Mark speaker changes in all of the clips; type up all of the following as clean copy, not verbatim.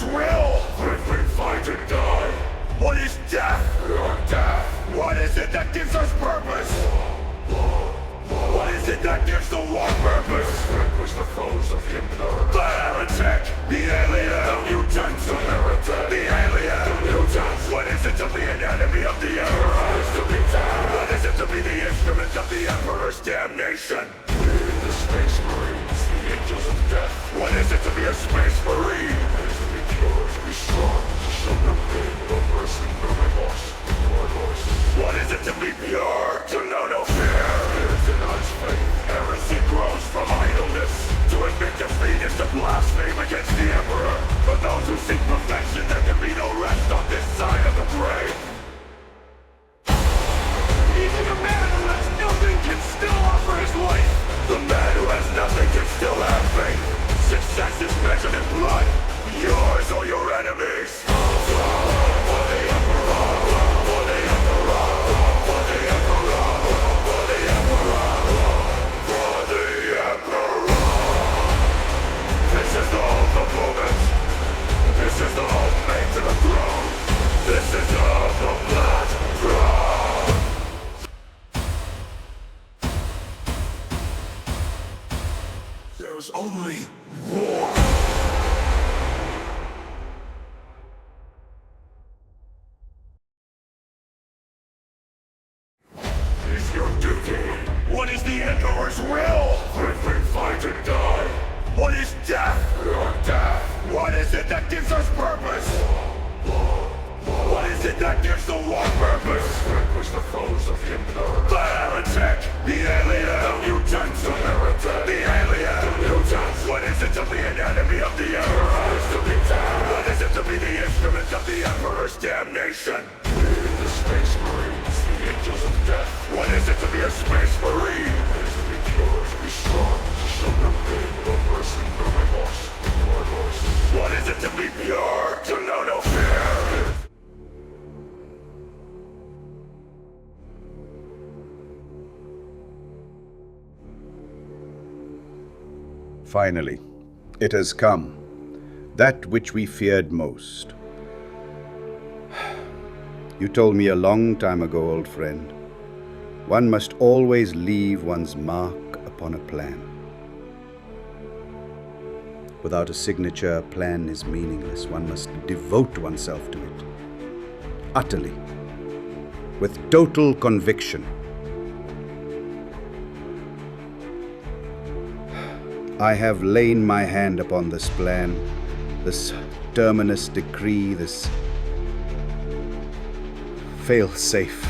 Speaker 1: Emperor's will? If we fight and die. What is death? Death. What is it that gives us purpose? What is it that gives the war purpose? Vanquish the foes of Himmler. The heretic! The alien! The mutant! The heretic! The alien! The mutant! What is it to be an enemy of the Emperor? What is to be dead? What is it to be the instrument of the Emperor's damnation? We, the Space Marines, the angels of death. What is it to be a Space Marine? It is to be pure, to be strong, to show no pain, no mercy, no remorse, no remorse. What is it to be pure? To know no fear. It is in us faith. Heresy grows from idleness. To admit defeat is to blaspheme against the Emperor. For those who seek perfection, there can be no rest on this side of the grave. Even a man who has nothing can still offer his life. The man who has nothing can still have faith. Success is measured in blood. Yours or your enemies. For the Emperor. For the Emperor. For the Emperor. For the Emperor. For the Emperor. This is the hope of moment. This is the hope made to the throne. This is the hope of Blackthrone. There's only war. Is your duty? What is the Emperor's will? If we fight and die. What is death? Death. What is it that gives us purpose? What is it that gives the war purpose? Vanquish the foes of Himmler. The heretic! The alien! The mutant! The heretic! The alien! The mutant! What is it to be an enemy of the Emperor? What is to be dead? What is it to be the instrument of the Emperor's damnation? We, the Space Marines, the angels of death. What is it to be a Space Marine? It is to be pure, to be strong, to show no pain, no mercy, no remorse, no remorse. What is it to be pure? To know no fear?
Speaker 2: Finally, it has come. That which we feared most. You told me a long time ago, old friend, one must always leave one's mark upon a plan. Without a signature, a plan is meaningless. One must devote oneself to it. Utterly. With total conviction. I have lain my hand upon this plan, this terminus decree, this fail-safe.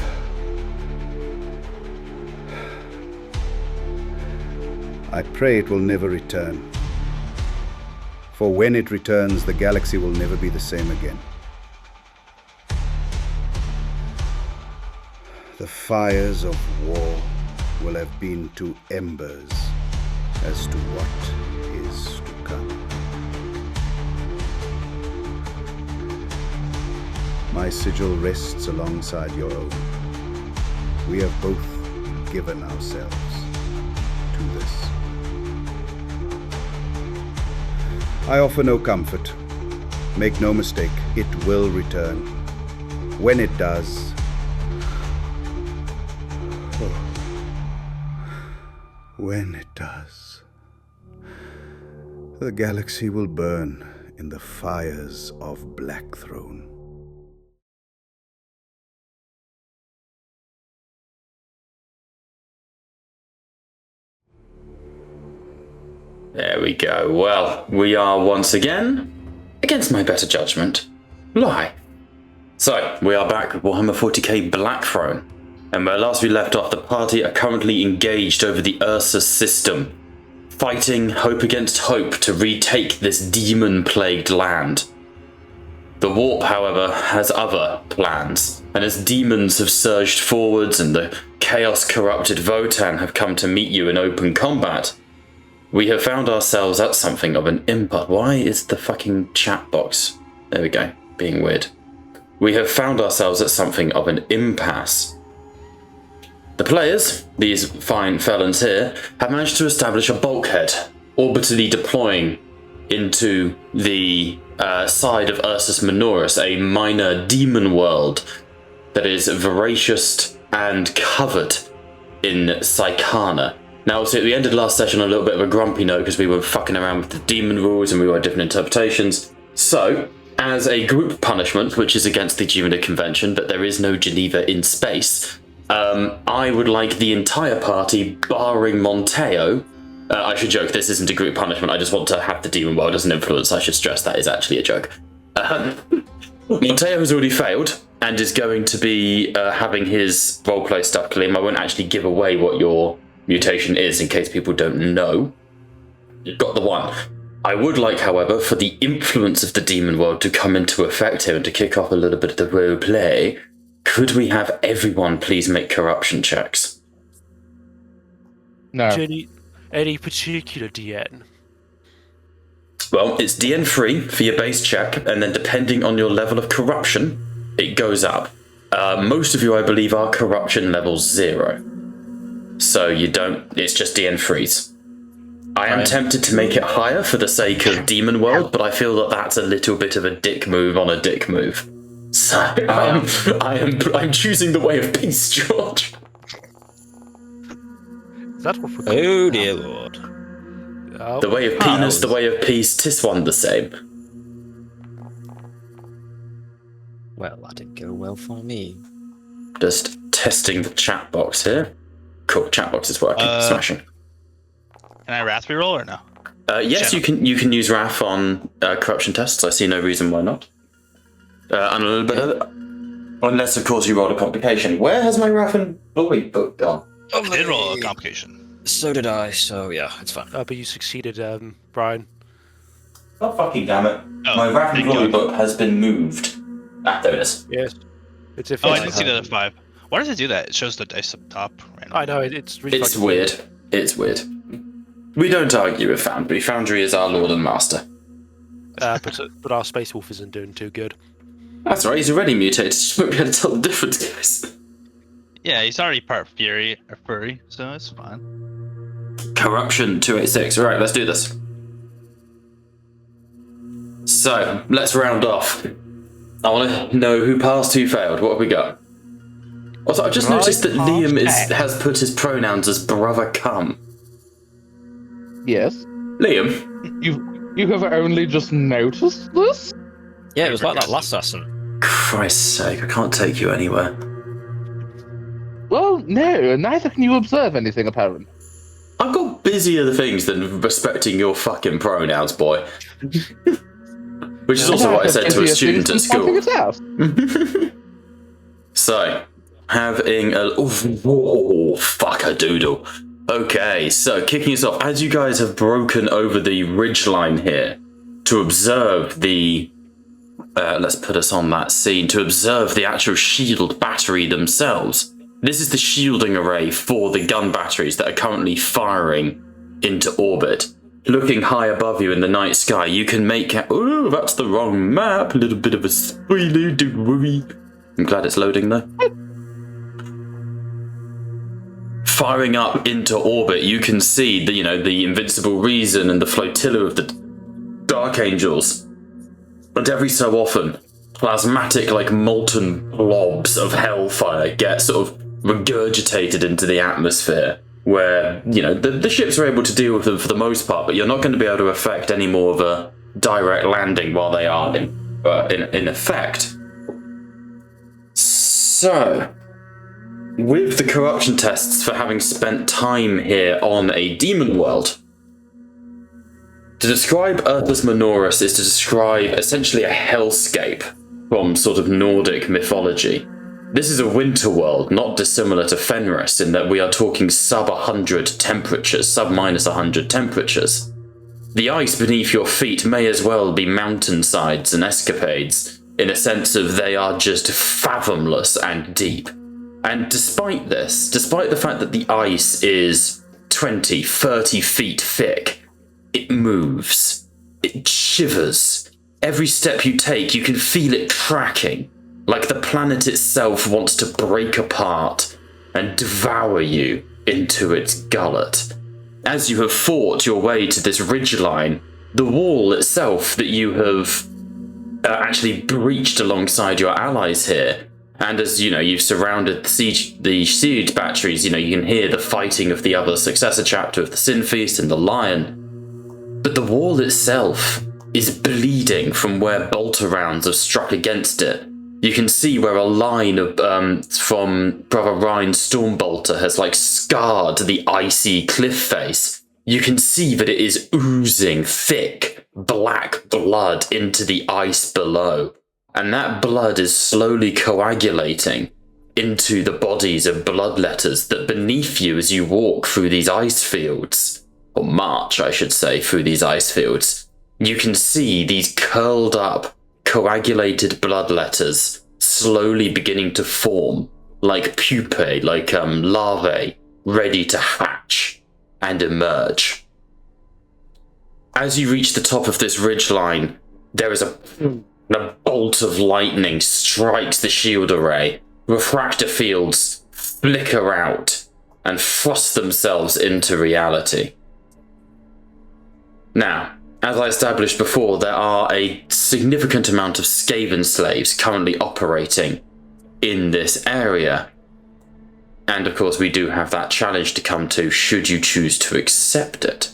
Speaker 2: I pray it will never return. For when it returns, the galaxy will never be the same again. The fires of war will have been to embers as to what is to come. My sigil rests alongside your own. We have both given ourselves to this. I offer no comfort. Make no mistake, it will return. When it does, when it does, the galaxy will burn in the fires of Blackthrone.
Speaker 3: There we go. Well, we are once again, against my better judgment, live. So, we are back with Warhammer 40k Blackthrone. And where last we left off, the party are currently engaged over the Ursus system, fighting hope against hope to retake this demon-plagued land. The Warp, however, has other plans, and as demons have surged forwards and the chaos-corrupted Votan have come to meet you in open combat, we have found ourselves at something of an impasse. Why is the fucking chat box? There we go, being weird. We have found ourselves at something of an impasse. The players, these fine felons here, have managed to establish a bulkhead, orbitally deploying into the side of Ursus Minoris, a minor demon world that is voracious and covered in Psychana. Now, obviously, we ended last session on a little bit of a grumpy note because we were fucking around with the demon rules and we were different interpretations. So, as a group punishment, which is against the Geneva Convention, but there is no Geneva in space, I would like the entire party, barring Monteo. I should joke, this isn't a group punishment, I just want to have the demon world as an influence. I should stress that is actually a joke. Monteo has already failed and is going to be having his roleplay stuff clean. I won't actually give away what your mutation is in case people don't know. You've got the one. I would like, however, for the influence of the demon world to come into effect here and to kick off a little bit of the roleplay. Could we have everyone please make corruption checks?
Speaker 4: No.
Speaker 5: Any particular DN?
Speaker 3: Well, it's DN3 for your base check, and then depending on your level of corruption, it goes up. Most of you, I believe, are corruption level 0. So you don't, it's just DN3s. I am tempted to make it higher for the sake of Demon World, but I feel that that's a little bit of a dick move on a dick move. So I'm choosing the way of peace, George.
Speaker 5: Is that what we're
Speaker 4: Oh dear lord.
Speaker 5: Oh.
Speaker 3: The way of penis, the way of peace, 'tis one the same.
Speaker 4: Well, that didn't go well for me.
Speaker 3: Just testing the chat box here. Cool, chat box is working. Smashing.
Speaker 6: Can I wrath reroll or no?
Speaker 3: Yes, you can use Wrath on corruption tests. I see no reason why not. And a little bit of it. Unless, of course, you rolled a complication. Where has my Wrath and Glory book gone?
Speaker 6: I did roll a complication.
Speaker 4: So did I, so yeah, it's fine.
Speaker 5: But you succeeded, Brian.
Speaker 3: Oh, fucking damn it.
Speaker 6: Oh,
Speaker 3: My Wrath and
Speaker 6: thank
Speaker 3: Glory
Speaker 6: you.
Speaker 3: book has been moved. Ah, there it is.
Speaker 5: Yes. It's
Speaker 6: Oh, I didn't see that at 5. Why does it do that? It shows the dice up top. Randomly.
Speaker 5: I know, it's really
Speaker 3: It's
Speaker 5: fucking
Speaker 3: weird. It's weird. We don't argue with Foundry. Foundry is our lord and master.
Speaker 5: But our Space Wolf isn't doing too good.
Speaker 3: That's right, he's already mutated. You won't be able to tell the difference, guys.
Speaker 6: Yeah, he's already part fury or furry, so it's fine.
Speaker 3: Corruption 286. Alright, let's do this. So, let's round off. I want to know who passed, who failed. What have we got? Also, I've just noticed that Liam has put his pronouns as brother cum.
Speaker 7: Yes.
Speaker 3: Liam?
Speaker 7: You have only just noticed this?
Speaker 4: Yeah, it was like that last session.
Speaker 3: Christ's sake, I can't take you anywhere.
Speaker 7: Well, no, neither can you observe anything apparent.
Speaker 3: I've got busier things than respecting your fucking pronouns, boy. Which is also what I said to a student at school.
Speaker 7: It out.
Speaker 3: So, having a... Oh, fuck-a-doodle. Okay, so kicking us off, as you guys have broken over the ridgeline here to observe the... let's put us on that scene, to observe the actual shield battery themselves. This is the shielding array for the gun batteries that are currently firing into orbit. Looking high above you in the night sky, you can make out... Oh, that's the wrong map. A little bit of a spoiler, don't worry. I'm glad it's loading though. Firing up into orbit, you can see the, the Invincible Reason and the flotilla of the Dark Angels. And every so often, plasmatic, like molten blobs of hellfire get sort of regurgitated into the atmosphere, where, the ships are able to deal with them for the most part, but you're not going to be able to affect any more of a direct landing while they are in effect. So, with the corruption tests for having spent time here on a demon world, to describe Ursus Minoris is to describe essentially a hellscape from sort of Nordic mythology. This is a winter world, not dissimilar to Fenris, in that we are talking sub-100 temperatures, sub-100 temperatures. The ice beneath your feet may as well be mountainsides and escapades, in a sense of they are just fathomless and deep. And despite this, despite the fact that the ice is 20, 30 feet thick, it moves. It shivers. Every step you take, you can feel it cracking, like the planet itself wants to break apart and devour you into its gullet. As you have fought your way to this ridgeline, the wall itself that you have actually breached alongside your allies here. And as you know, you've surrounded the siege batteries, you can hear the fighting of the other successor chapter of the Sin Feast and the Lion. But the wall itself is bleeding from where bolter rounds have struck against it. You can see where a line of from Brother Ryan's Stormbolter has scarred the icy cliff face. You can see that it is oozing thick, black blood into the ice below. And that blood is slowly coagulating into the bodies of bloodletters that beneath you as you walk through these ice fields, or march, I should say, through these ice fields. You can see these curled up, coagulated bloodletters slowly beginning to form, like pupae, like larvae, ready to hatch and emerge. As you reach the top of this ridgeline, there is a bolt of lightning strikes the shield array. Refractor fields flicker out and thrust themselves into reality. Now, as I established before, there are a significant amount of Skaven slaves currently operating in this area. And of course, we do have that challenge to come to, should you choose to accept it.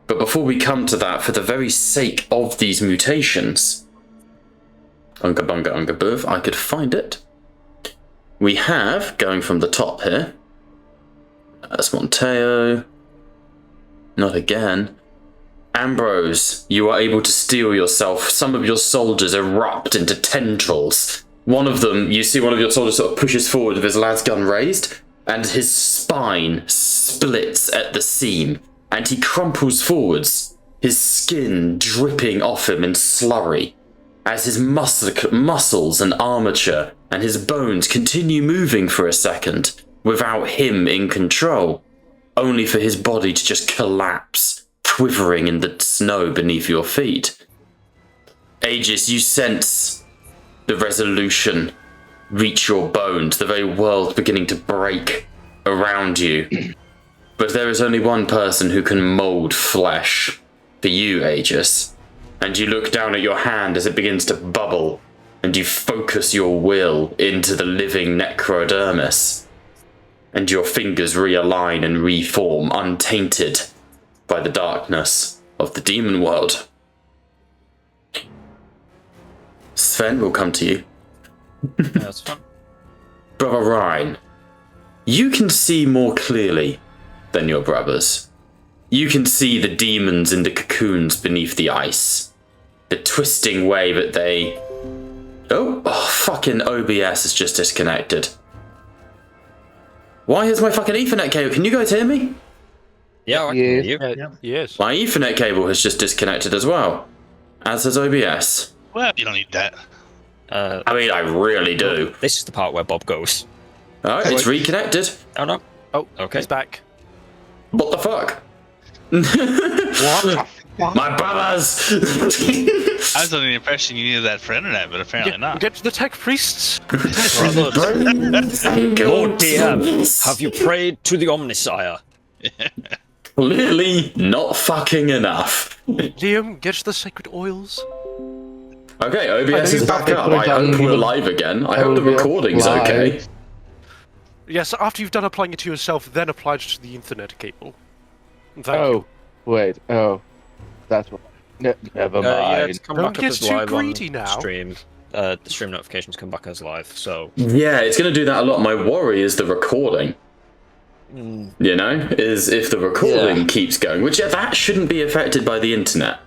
Speaker 3: But before we come to that, for the very sake of these mutations, Unga Bunga Unga Boof, I could find it. We have, going from the top here, that's Monteo. Not again. Ambrose, you are able to steel yourself. Some of your soldiers erupt into tendrils. One of them, you see one of your soldiers sort of pushes forward with his lasgun raised, and his spine splits at the seam, and he crumples forwards, his skin dripping off him in slurry, as his muscles and armature and his bones continue moving for a second without him in control, only for his body to just collapse, quivering in the snow beneath your feet. Aegis, you sense the resolution reach your bones, the very world beginning to break around you. But there is only one person who can mold flesh for you, Aegis. And you look down at your hand as it begins to bubble, and you focus your will into the living necrodermis. And your fingers realign and reform, untainted by the darkness of the demon world. Sven will come to you.
Speaker 4: That's fun.
Speaker 3: Brother Ryan, you can see more clearly than your brothers. You can see the demons in the cocoons beneath the ice. The twisting way that they... Oh, fucking OBS is just disconnected. Why is my fucking Ethernet cable? Can you guys hear me?
Speaker 4: Yeah, I can hear you.
Speaker 5: Yes.
Speaker 3: My Ethernet cable has just disconnected as well, as has OBS.
Speaker 6: Well, you don't need that.
Speaker 3: I mean, I really do.
Speaker 4: This is the part where Bob goes.
Speaker 3: Alright, it's reconnected.
Speaker 4: Oh no.
Speaker 5: Oh,
Speaker 4: Okay.
Speaker 5: he's back.
Speaker 3: What the fuck?
Speaker 7: What?
Speaker 3: My brothers!
Speaker 6: I was under the impression you needed that for internet, but apparently not.
Speaker 5: Get to the tech priests.
Speaker 4: Lord DM, have you prayed to the Omnisire?
Speaker 3: Clearly not fucking enough.
Speaker 5: Liam, get to the sacred oils.
Speaker 3: Okay, OBS is back up. I
Speaker 7: done
Speaker 3: hope we're live again. I hope the recording's okay.
Speaker 5: Yes, after you've done applying it to yourself, then apply it to the Ethernet cable. Thank you.
Speaker 7: Oh, wait. Oh, that's what. Never mind.
Speaker 4: Yeah, it's come
Speaker 5: Don't
Speaker 4: back up
Speaker 5: get
Speaker 4: as
Speaker 5: too
Speaker 4: live
Speaker 5: greedy
Speaker 4: on
Speaker 5: now.
Speaker 4: stream. The stream notifications come back as live, so...
Speaker 3: Yeah, it's going to do that a lot. My worry is the recording. You know, is if the recording keeps going, which that shouldn't be affected by the internet.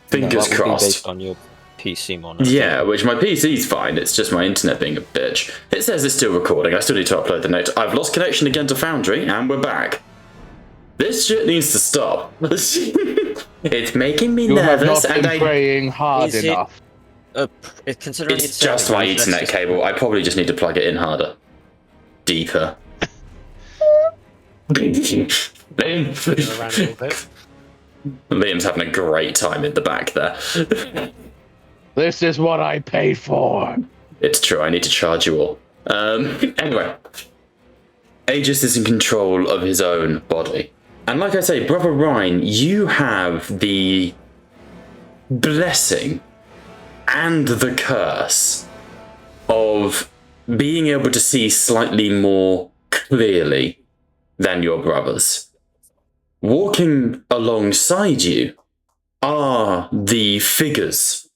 Speaker 3: Fingers
Speaker 4: that would be
Speaker 3: crossed.
Speaker 4: based on your PC monitor.
Speaker 3: Yeah, which my PC's fine, it's just my internet being a bitch. It says it's still recording, I still need to upload the note. I've lost connection again to Foundry, and we're back. This shit needs to stop. It's making me
Speaker 7: You have
Speaker 3: nervous,
Speaker 7: not
Speaker 3: and
Speaker 7: been praying hard
Speaker 4: Is it-
Speaker 7: enough.
Speaker 4: Considering
Speaker 3: it's just my Ethernet cable. I probably just need to plug it in harder. Deeper.
Speaker 5: Around a little bit.
Speaker 3: Liam's having a great time in the back there.
Speaker 7: This is what I paid for.
Speaker 3: It's true, I need to charge you all. Anyway. Aegis is in control of his own body. And like I say, Brother Ryan, you have the blessing and the curse of being able to see slightly more clearly than your brothers. Walking alongside you are the figures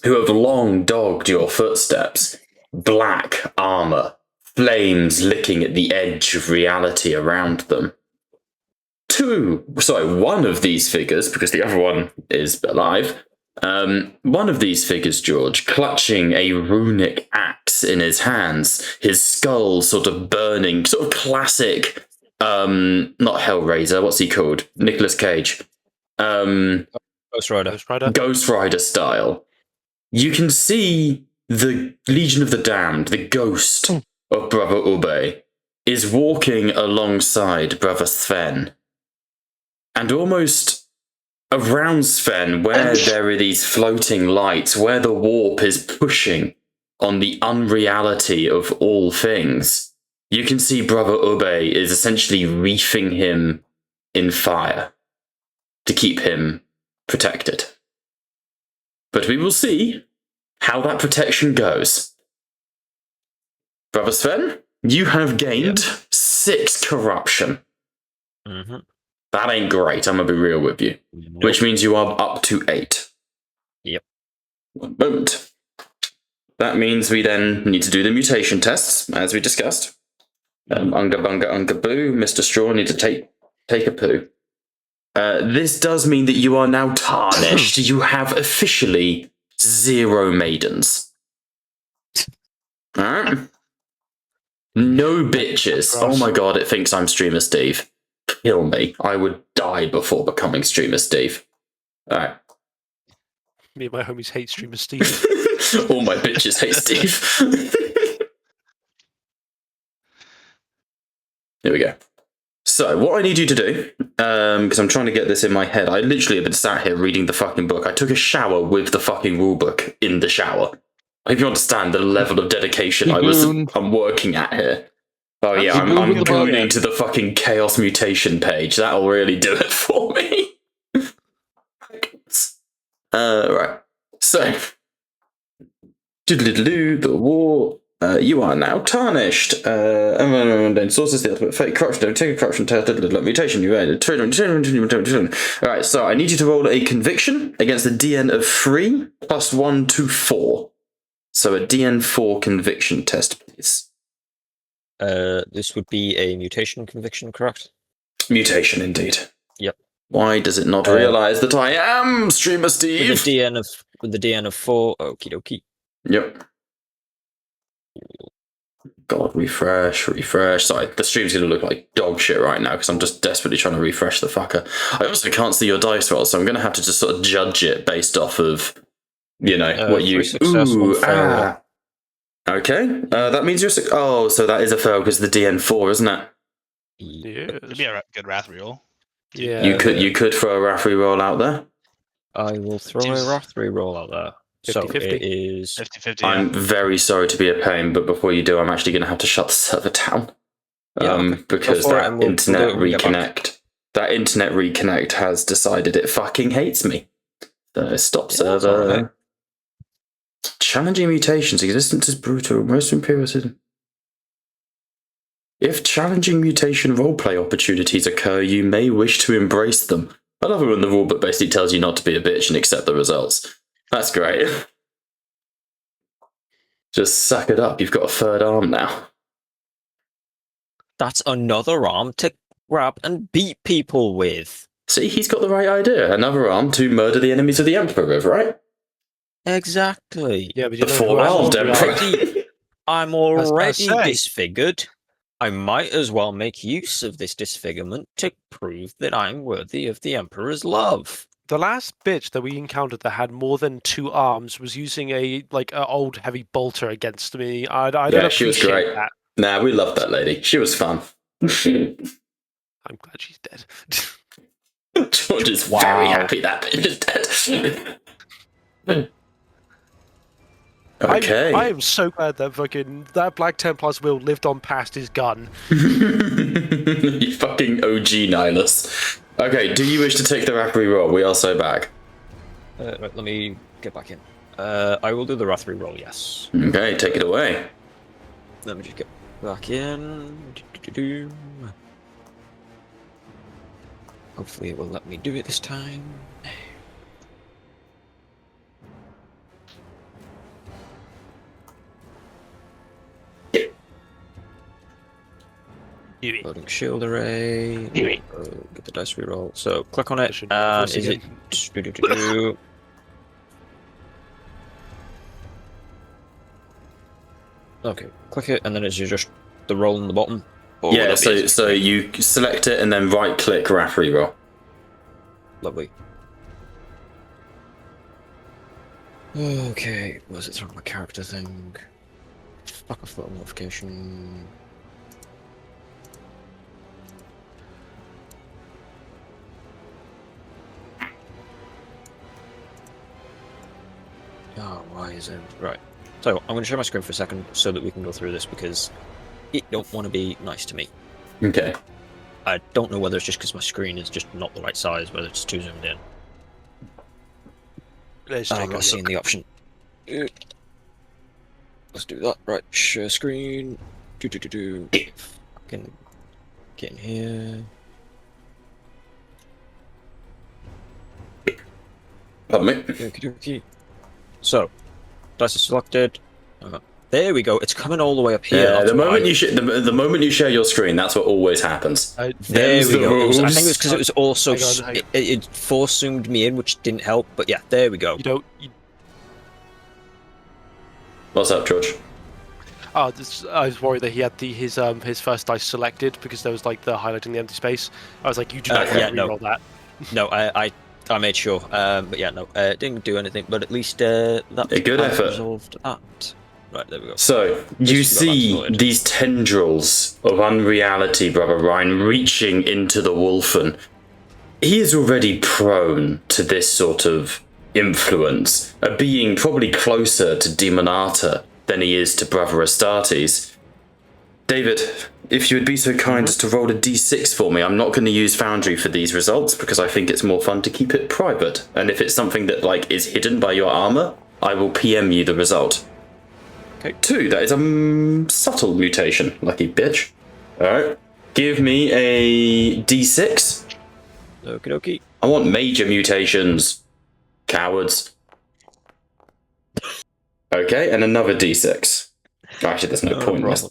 Speaker 3: who have long dogged your footsteps. Black armor, flames licking at the edge of reality around them. One of these figures, because the other one is alive, one of these figures, George, clutching a runic axe in his hands, his skull sort of burning, sort of classic, not Hellraiser, what's he called? Nicolas Cage.
Speaker 4: Ghost Rider.
Speaker 3: Ghost Rider style. You can see the Legion of the Damned, the ghost of Brother Ube, is walking alongside Brother Sven. And almost around Sven, where there are these floating lights, where the warp is pushing on the unreality of all things, you can see Brother Ube is essentially reefing him in fire to keep him protected. But we will see how that protection goes. Brother Sven, you have gained 6 corruption.
Speaker 4: Mm-hmm.
Speaker 3: That ain't great, I'm going to be real with you.
Speaker 4: Nope.
Speaker 3: Which means you are up to 8.
Speaker 4: Yep.
Speaker 3: One moment. That means we then need to do the mutation tests, as we discussed. Unga bunga unga boo, Mr. Straw need to take a poo. This does mean that you are now tarnished. You have officially 0 maidens. Alright? No bitches. Oh my god, it thinks I'm Streamer Steve. Kill me. I would die before becoming Streamer Steve. Alright.
Speaker 5: Me and my homies hate Streamer Steve.
Speaker 3: All my bitches hate Steve. Here we go. So, what I need you to do, because I'm trying to get this in my head, I literally have been sat here reading the fucking book. I took a shower with the fucking rulebook in the shower. I hope you understand the level of dedication I'm working at here. Oh yeah, I'm going to the fucking Chaos Mutation page. That'll really do it for me. Right. So, the war. You are now tarnished. Sources the ultimate fate, corruption, take a corruption, mutation, you added. Alright, so I need you to roll a conviction against a DN of 3 plus 1 to 4. So a DN 4 conviction test, please.
Speaker 4: This would be a mutation conviction, correct?
Speaker 3: Mutation, indeed.
Speaker 4: Yep.
Speaker 3: Why does it not realise that I am Streamer Steve?
Speaker 4: With the DN of 4, okie dokie.
Speaker 3: Yep. God, refresh. Sorry, the stream's going to look like dog shit right now because I'm just desperately trying to refresh the fucker. I also can't see your dice roll, so I'm going to have to just sort of judge it based off of, what you... Okay, that means you're... so that is a fail because the DN4, isn't it?
Speaker 5: Yeah.
Speaker 6: It'd be a good wrath reroll.
Speaker 5: Yeah.
Speaker 3: You could throw a wrath reroll out there.
Speaker 4: I will throw a wrath reroll out there.
Speaker 5: 50-50.
Speaker 4: So it is
Speaker 6: 50-50.
Speaker 3: I'm very sorry to be a pain, but before you do, I'm actually going to have to shut the server down. Because that internet reconnect has decided it fucking hates me. So stop server.
Speaker 4: Right.
Speaker 3: Challenging mutations. Existence is brutal. Most imperialism. If challenging mutation roleplay opportunities occur, you may wish to embrace them. I love it when the rulebook basically tells you not to be a bitch and accept the results. That's great. Just suck it up. You've got a 3rd arm now.
Speaker 4: That's another arm to grab and beat people with.
Speaker 3: See, he's got the right idea. Another arm to murder the enemies of the Emperor with, right?
Speaker 4: Exactly.
Speaker 5: Yeah, but you
Speaker 3: The
Speaker 5: know who else
Speaker 3: four-armed
Speaker 5: we are?
Speaker 3: Emperor.
Speaker 4: I'm already disfigured. I might as well make use of this disfigurement to prove that I'm worthy of the Emperor's love.
Speaker 5: The last bitch that we encountered that had more than 2 arms was using a old heavy bolter against me. I don't
Speaker 3: She was
Speaker 5: appreciate
Speaker 3: great.
Speaker 5: that.
Speaker 3: Nah, we loved that lady. She was fun.
Speaker 5: I'm glad she's dead.
Speaker 3: George is very happy that bitch is dead. Okay.
Speaker 5: I am so glad that Black Templar's will lived on past his gun.
Speaker 3: You fucking OG Nihilus. Okay, do you wish to take the Rappery roll? We are so back.
Speaker 4: Right, let me get back in. I will do the Wrath roll, yes.
Speaker 3: Okay, take it away.
Speaker 4: Let me just get back in. Hopefully it will let me do it this time. Loading shield array. Get the dice reroll. So click on it. Is it? Okay, click it, and then it's just the roll on the bottom.
Speaker 3: Yeah, so you select it and then right click Rappery roll.
Speaker 4: Lovely. Okay, was it from my character thing? Fuck off, little notification. Oh, why is it? Right. So, I'm going to share my screen for a second so that we can go through this because it don't want to be nice to me.
Speaker 3: Okay.
Speaker 4: I don't know whether it's just because my screen is just not the right size, whether it's too zoomed in.
Speaker 5: Let's take a
Speaker 4: I'm seeing the option. Let's do that. Right, share screen. Fucking get in here.
Speaker 3: Pardon me.
Speaker 4: Okie dokie. So, dice is selected. There we go. It's coming all the way up here.
Speaker 3: Yeah, the moment the moment you share your screen, that's what always happens.
Speaker 4: There we go.
Speaker 3: Rules.
Speaker 4: I think it was because it was also
Speaker 5: Hang on.
Speaker 4: it force-zoomed me in, which didn't help. But yeah, there we go.
Speaker 5: You don't.
Speaker 3: What's up, George?
Speaker 5: I was worried that he had his first dice selected because there was like the highlighting the empty space. I was like, you do not want to reroll that.
Speaker 4: No, I made sure. But yeah, no, it didn't do anything. But at least that
Speaker 3: A good effort.
Speaker 4: resolved that. Right, there we go.
Speaker 3: So, you see these tendrils of unreality, Brother Ryan, reaching into the Wolfen. He is already prone to this sort of influence, a being probably closer to Demonata than he is to Brother Astartes. David, if you would be so kind as to roll a d6 for me, I'm not going to use Foundry for these results because I think it's more fun to keep it private. And if it's something that is hidden by your armor, I will PM you the result.
Speaker 4: Okay.
Speaker 3: 2, that is a subtle mutation, lucky bitch. Alright, give me a d6.
Speaker 4: Okie dokie.
Speaker 3: I want major mutations. Cowards. Okay, and another d6. Actually, there's no point in this.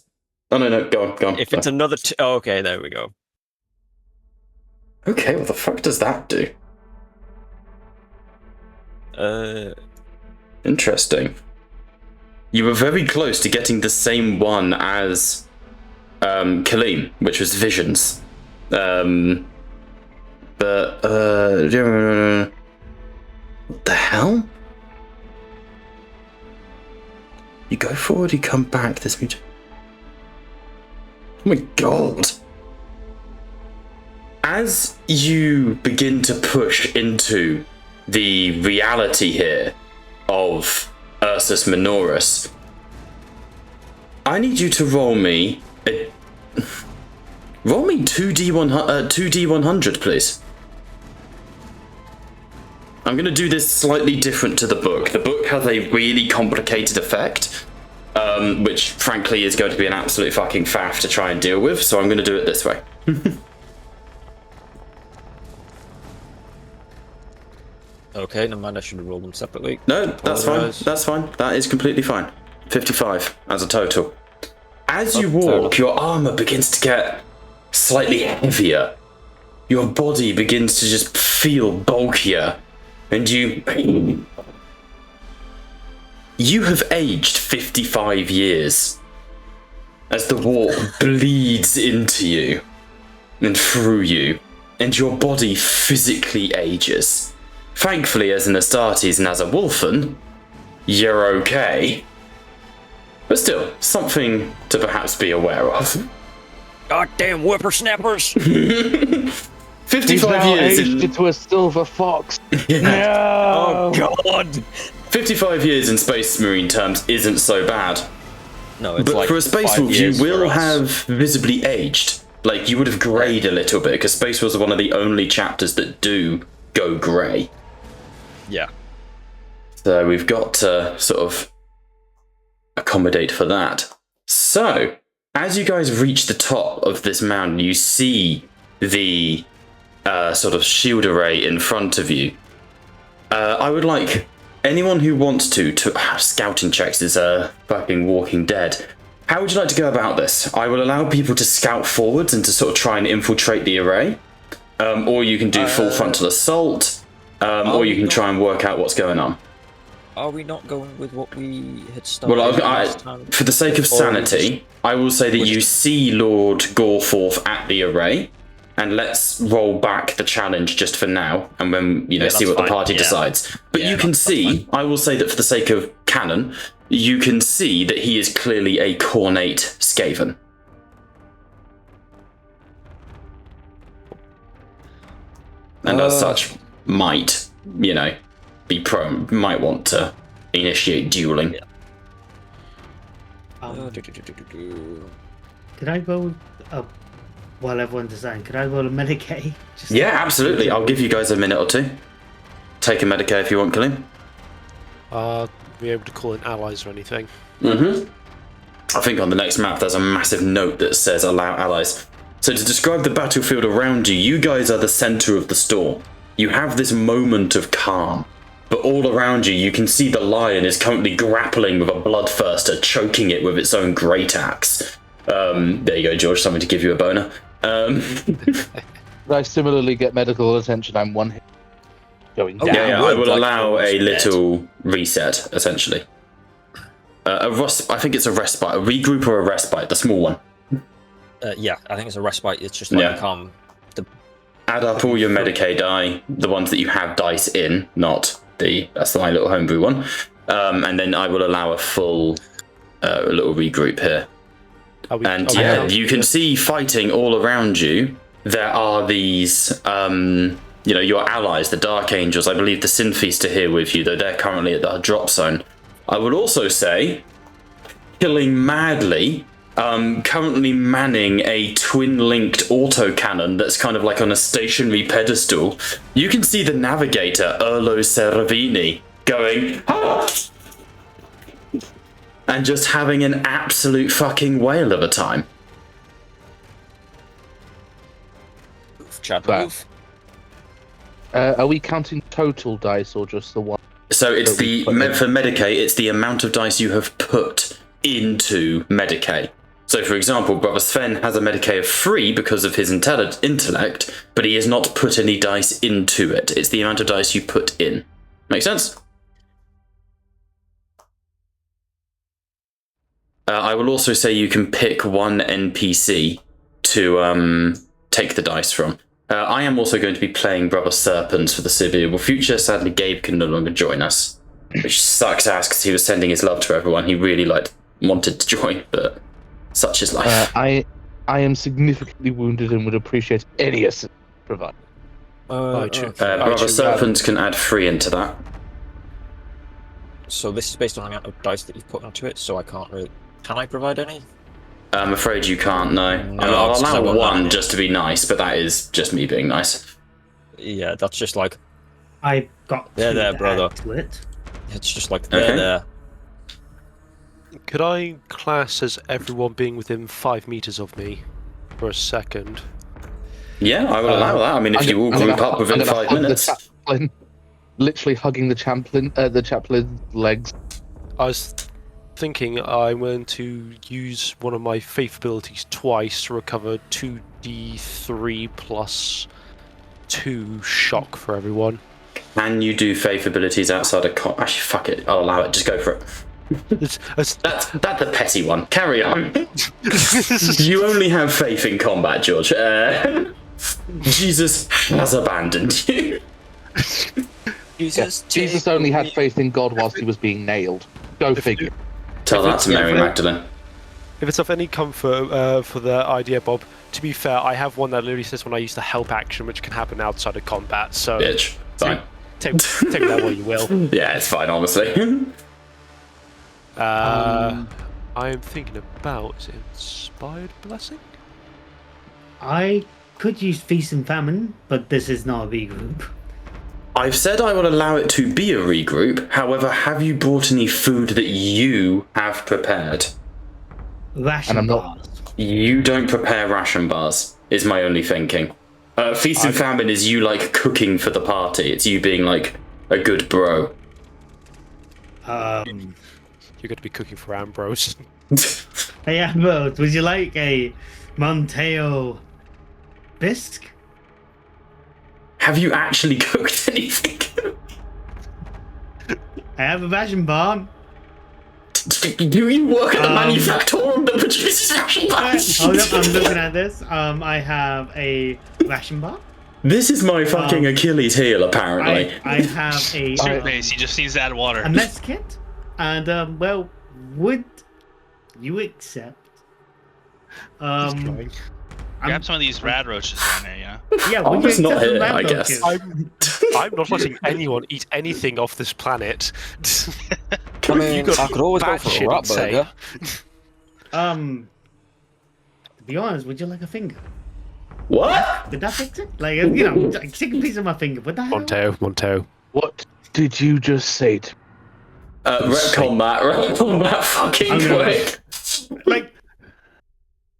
Speaker 3: Oh, no, go on.
Speaker 4: If it's another oh, okay, there we go.
Speaker 3: Okay, what the fuck does that do? Interesting. You were very close to getting the same one as Kaleem, which was Visions. What the hell? You go forward, you come back, this mutation. Oh my god. As you begin to push into the reality here of Ursus Minoris, I need you to roll me 2d100, please. I'm going to do this slightly different to the book. The book has a really complicated effect, which frankly is going to be an absolute fucking faff to try and deal with, so I'm going to do it this way.
Speaker 4: Okay, never mind, I should have rolled them separately.
Speaker 3: No, that's fine. That's fine. That is completely fine. 55 as a total. As you walk, your armor begins to get slightly heavier. Your body begins to just feel bulkier. And you have aged 55 years. As the walk bleeds into you and through you, and your body physically ages. Thankfully, as an Astartes and as a Wolfen, you're okay. But still, something to perhaps be aware of.
Speaker 4: Goddamn whippersnappers!
Speaker 3: 55 years
Speaker 7: aged into a silver fox.
Speaker 3: Yeah.
Speaker 4: Oh god!
Speaker 3: 55 years in Space Marine terms isn't so bad.
Speaker 4: No, it's
Speaker 3: But
Speaker 4: like
Speaker 3: for a Space
Speaker 4: 5
Speaker 3: Wolf, you
Speaker 4: years
Speaker 3: will
Speaker 4: for us.
Speaker 3: have visibly aged. Like, you would have greyed a little bit, because Space Wolves are one of the only chapters that do go grey.
Speaker 4: Yeah.
Speaker 3: So we've got to sort of accommodate for that. So, as you guys reach the top of this mountain, you see the sort of shield array in front of you. I would like anyone who wants to scouting checks is fucking Walking Dead. How would you like to go about this? I will allow people to scout forwards and to sort of try and infiltrate the array. Or you can do full frontal assault. Or you can try and work out what's going on.
Speaker 4: Are we not going with what we had started
Speaker 3: Well,
Speaker 4: last time?
Speaker 3: for the sake of sanity, I will say that you see Lord Gorforth at the array, and let's roll back the challenge just for now, and when see what the party decides. But you can see, I will say that for the sake of canon, you can see that he is clearly a cornate Skaven. And as such, might, be prone, might want to initiate dueling.
Speaker 8: Could I roll while everyone's designing? Could I roll a Medicaid?
Speaker 3: Yeah, absolutely. I'll give you guys a minute or two. Take a Medicaid if you want, Killian.
Speaker 5: Be able to call in allies or anything.
Speaker 3: I think on the next map there's a massive note that says allow allies. So to describe the battlefield around you, you guys are the center of the storm. You have this moment of calm. But all around you, you can see the lion is currently grappling with a bloodthirster, choking it with its own great axe. There you go, George, something to give you a boner.
Speaker 7: I similarly get medical attention. I'm one hit going down.
Speaker 3: Yeah, I will allow a little reset, essentially. I think it's a respite, a regroup or a respite, the small one.
Speaker 4: Yeah, I think it's a respite. It's just like calm.
Speaker 3: Add up all your Medicaid die, the ones that you have dice in, not that's my little homebrew one. And then I will allow a full little regroup here. You can see fighting all around you. There are these, your allies, the Dark Angels. I believe the Sin Feast are here with you, though they're currently at the drop zone. I would also say, killing madly, currently manning a twin-linked autocannon that's kind of like on a stationary pedestal. You can see the navigator, Erlo Servini, going, ah! And just having an absolute fucking whale of a time.
Speaker 4: Chad, move.
Speaker 7: Are we counting total dice or just the one?
Speaker 3: So it's for Medicaid, it's the amount of dice you have put into Medicaid. So, for example, Brother Sven has a Medicaid of 3 because of his intellect, but he has not put any dice into it. It's the amount of dice you put in. Make sense? I will also say you can pick one NPC to take the dice from. I am also going to be playing Brother Serpents for the foreseeable future. Sadly, Gabe can no longer join us, which sucks ass because he was sending his love to everyone. He really wanted to join, but such is life.
Speaker 7: I am significantly wounded and would appreciate any assistance provided.
Speaker 3: Brother Serpents can add 3 into that.
Speaker 4: So this is based on the amount of dice that you've put onto it, so I can't really... Can I provide any?
Speaker 3: I'm afraid you can't, no. I'll allow 1 just to be nice, but that is just me being nice.
Speaker 4: Yeah, that's just like...
Speaker 8: I got
Speaker 4: there, brother.
Speaker 8: To it.
Speaker 4: It's just like there.
Speaker 5: Could I class as everyone being within 5 meters of me for a second?
Speaker 3: Yeah, I will allow that. I mean, if you all group up within 5 minutes.
Speaker 7: Literally hugging the chaplain's legs.
Speaker 5: I was thinking I'm going to use one of my faith abilities twice to recover 2d3 plus 2 shock for everyone.
Speaker 3: Can you do faith abilities outside of... Actually, fuck it. I'll allow it. Just go for it. That's the petty one. Carry on. You only have faith in combat, George. Jesus has abandoned you.
Speaker 7: Jesus only had faith in God whilst he was being nailed. Go figure.
Speaker 3: Tell that to Mary Magdalene.
Speaker 5: If it's of any comfort for the idea, Bob, to be fair, I have one that literally says when I use the help action, which can happen outside of combat. So
Speaker 3: Bitch. Fine.
Speaker 5: take that what you will.
Speaker 3: Yeah, it's fine, honestly.
Speaker 5: I am thinking about, is it Inspired Blessing?
Speaker 8: I could use Feast and Famine, but this is not a regroup.
Speaker 3: I've said I will allow it to be a regroup. However, have you brought any food that you have prepared?
Speaker 8: Ration
Speaker 7: And I'm not-
Speaker 8: bars.
Speaker 3: You don't prepare ration bars, is my only thinking. Feast and Famine is you, like, cooking for the party. It's you being, like, a good bro.
Speaker 5: You're going to be cooking for Ambrose.
Speaker 8: Hey Ambrose, would you like a Monteo bisque?
Speaker 3: Have you actually cooked anything?
Speaker 8: I have a ration bar.
Speaker 3: Do you work at the manufactorum that produces ration bars?
Speaker 8: Hold up, I'm looking at this. I have a ration bar.
Speaker 3: This is my fucking Achilles heel, apparently.
Speaker 8: I have a
Speaker 6: Soup base. He just needs to add water.
Speaker 8: a mess kit, and well, would you accept?
Speaker 6: Grab some of these rad roaches down there, yeah.
Speaker 8: Yeah,
Speaker 3: I'm
Speaker 8: would you
Speaker 3: just not
Speaker 8: accept
Speaker 3: here,
Speaker 8: some
Speaker 3: I
Speaker 8: lamb
Speaker 3: guess.
Speaker 8: roaches?
Speaker 5: I'm not letting anyone eat anything off this planet.
Speaker 4: I mean,
Speaker 5: got
Speaker 4: I could always go
Speaker 5: bad
Speaker 4: for
Speaker 5: shit
Speaker 4: a rat
Speaker 5: insane.
Speaker 4: burger.
Speaker 8: To be honest, would you like a finger?
Speaker 3: What?
Speaker 8: Did that fix it? Like, you know, like, take a piece of my finger. What the hell?
Speaker 5: Monteo.
Speaker 7: What did you just say to
Speaker 3: Retcon that fucking
Speaker 8: I'm gonna-
Speaker 3: quick.
Speaker 8: Like,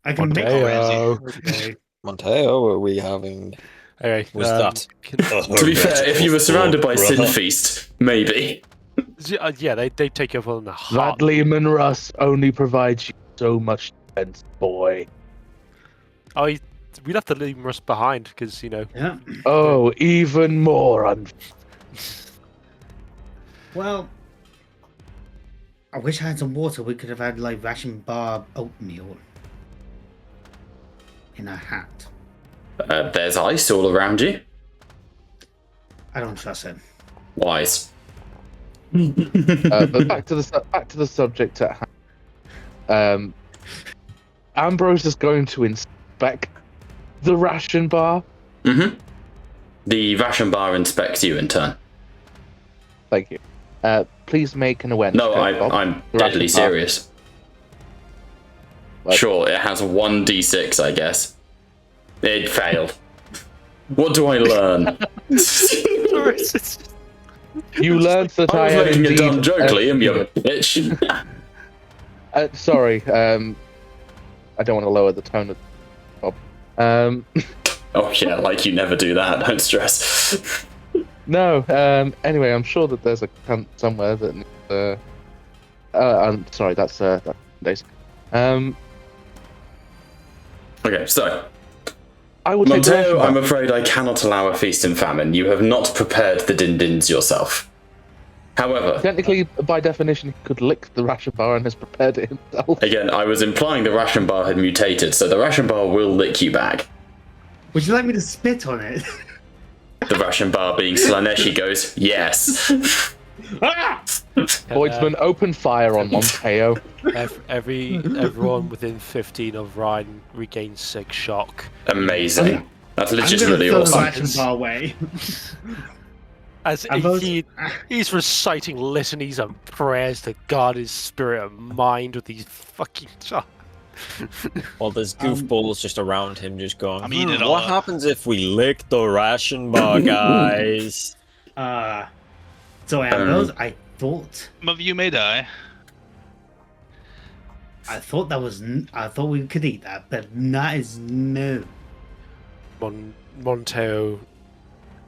Speaker 8: I can make
Speaker 5: Monteo.
Speaker 8: Okay.
Speaker 4: Monteo, are we having...
Speaker 5: Anyway,
Speaker 4: Was that?
Speaker 3: To be fair, if you were surrounded by Sin Feast, maybe.
Speaker 5: Yeah, they take you up on the
Speaker 7: That
Speaker 5: heart.
Speaker 7: Lehman Russ only provides you so much defense, boy.
Speaker 5: We'd have to leave Russ behind because, you know...
Speaker 8: Yeah.
Speaker 7: Oh, even more
Speaker 8: Well, I wish I had some water. We could have had like ration bar oatmeal in a hat.
Speaker 3: There's ice all around you.
Speaker 8: I don't trust him.
Speaker 3: Wise.
Speaker 7: But back to the subject at hand. Ambrose is going to inspect the ration bar.
Speaker 3: Mm-hmm. The ration bar inspects you in turn.
Speaker 7: Thank you. Please make an awareness.
Speaker 3: No,
Speaker 7: check, Bob.
Speaker 3: I'm
Speaker 7: The
Speaker 3: deadly
Speaker 7: ration bar.
Speaker 3: serious.
Speaker 7: What?
Speaker 3: Sure, it has 1d6, I guess. It failed. What do I learn?
Speaker 7: You learned that
Speaker 3: I
Speaker 7: I
Speaker 3: was
Speaker 7: am
Speaker 3: making a
Speaker 7: indeed,
Speaker 3: dumb joke, Liam, you bitch.
Speaker 7: sorry. I don't want to lower the tone of Bob.
Speaker 3: Oh yeah, like you never do that, don't stress.
Speaker 7: No. Anyway, I'm sure that there's a cunt somewhere that needs. I'm sorry. That's days.
Speaker 3: Okay, so,
Speaker 7: I would say the ration
Speaker 3: Monteo,
Speaker 7: bar-
Speaker 3: I'm afraid I cannot allow a feast and famine. You have not prepared the din-dins yourself. However,
Speaker 7: Technically, by definition, he could lick the ration bar and has prepared it himself.
Speaker 3: again, I was implying the ration bar had mutated, so the ration bar will lick you back.
Speaker 8: Would you like me to spit on it?
Speaker 3: The ration bar being Slaneshi goes, yes.
Speaker 7: Boydman, open fire on Monteo.
Speaker 5: Everyone within 15 of Ryan regains 6 shock.
Speaker 3: Amazing. That's
Speaker 8: I'm
Speaker 3: legitimately
Speaker 8: gonna throw the
Speaker 3: awesome.
Speaker 8: ration bar away.
Speaker 5: As
Speaker 8: And those-
Speaker 5: he's reciting litanies and prayers to guard his spirit and mind with these fucking...
Speaker 4: Well, there's goofballs just around him just going,
Speaker 6: I'm eating it all
Speaker 4: what
Speaker 6: up."
Speaker 4: happens if we lick the ration bar, guys?
Speaker 8: So Ambrose, I thought
Speaker 6: Some of you may die.
Speaker 8: that was I thought we could eat that, but that is no.
Speaker 5: Monteo,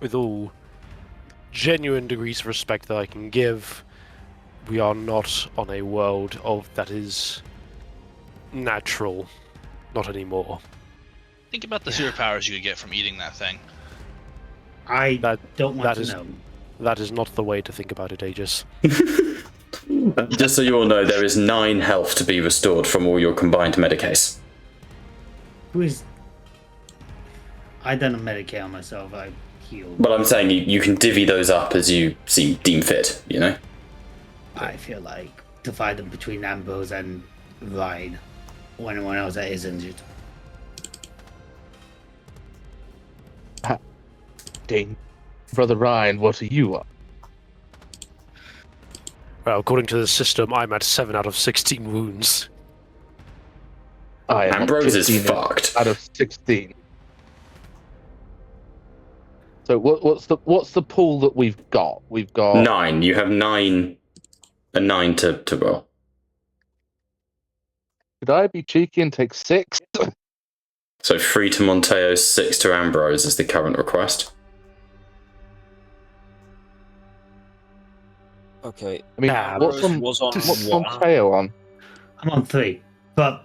Speaker 5: with all genuine degrees of respect that I can give, we are not on a world that is natural. Not anymore.
Speaker 6: Think about the superpowers you could get from eating that thing.
Speaker 8: I
Speaker 5: That-
Speaker 8: don't want
Speaker 5: that
Speaker 8: to
Speaker 5: is-
Speaker 8: know.
Speaker 5: That is not the way to think about it, Aegis.
Speaker 3: Just so you all know, there is 9 health to be restored from all your combined Medicase.
Speaker 8: Who is? I done a Medicare on myself. I healed.
Speaker 3: But I'm saying you can divvy those up as you deem fit, you know?
Speaker 8: I feel like divide them between Ambrose and Ryan, or anyone else that is injured.
Speaker 7: Ding. Brother Ryan, what are you up?
Speaker 5: Well, according to the system, I'm at 7 out of 16 wounds.
Speaker 7: I am
Speaker 3: Ambrose is
Speaker 7: 15
Speaker 3: fucked.
Speaker 7: out of 16. So what's the pool that we've got? We've got
Speaker 3: 9. You have 9. A 9 to roll.
Speaker 7: Could I be cheeky and take 6?
Speaker 3: So 3 to Monteo, 6 to Ambrose is the current request.
Speaker 4: Okay.
Speaker 7: I mean,
Speaker 4: Ambrose
Speaker 7: what's
Speaker 4: was on 1.
Speaker 7: Teo on?
Speaker 8: I'm on 3, but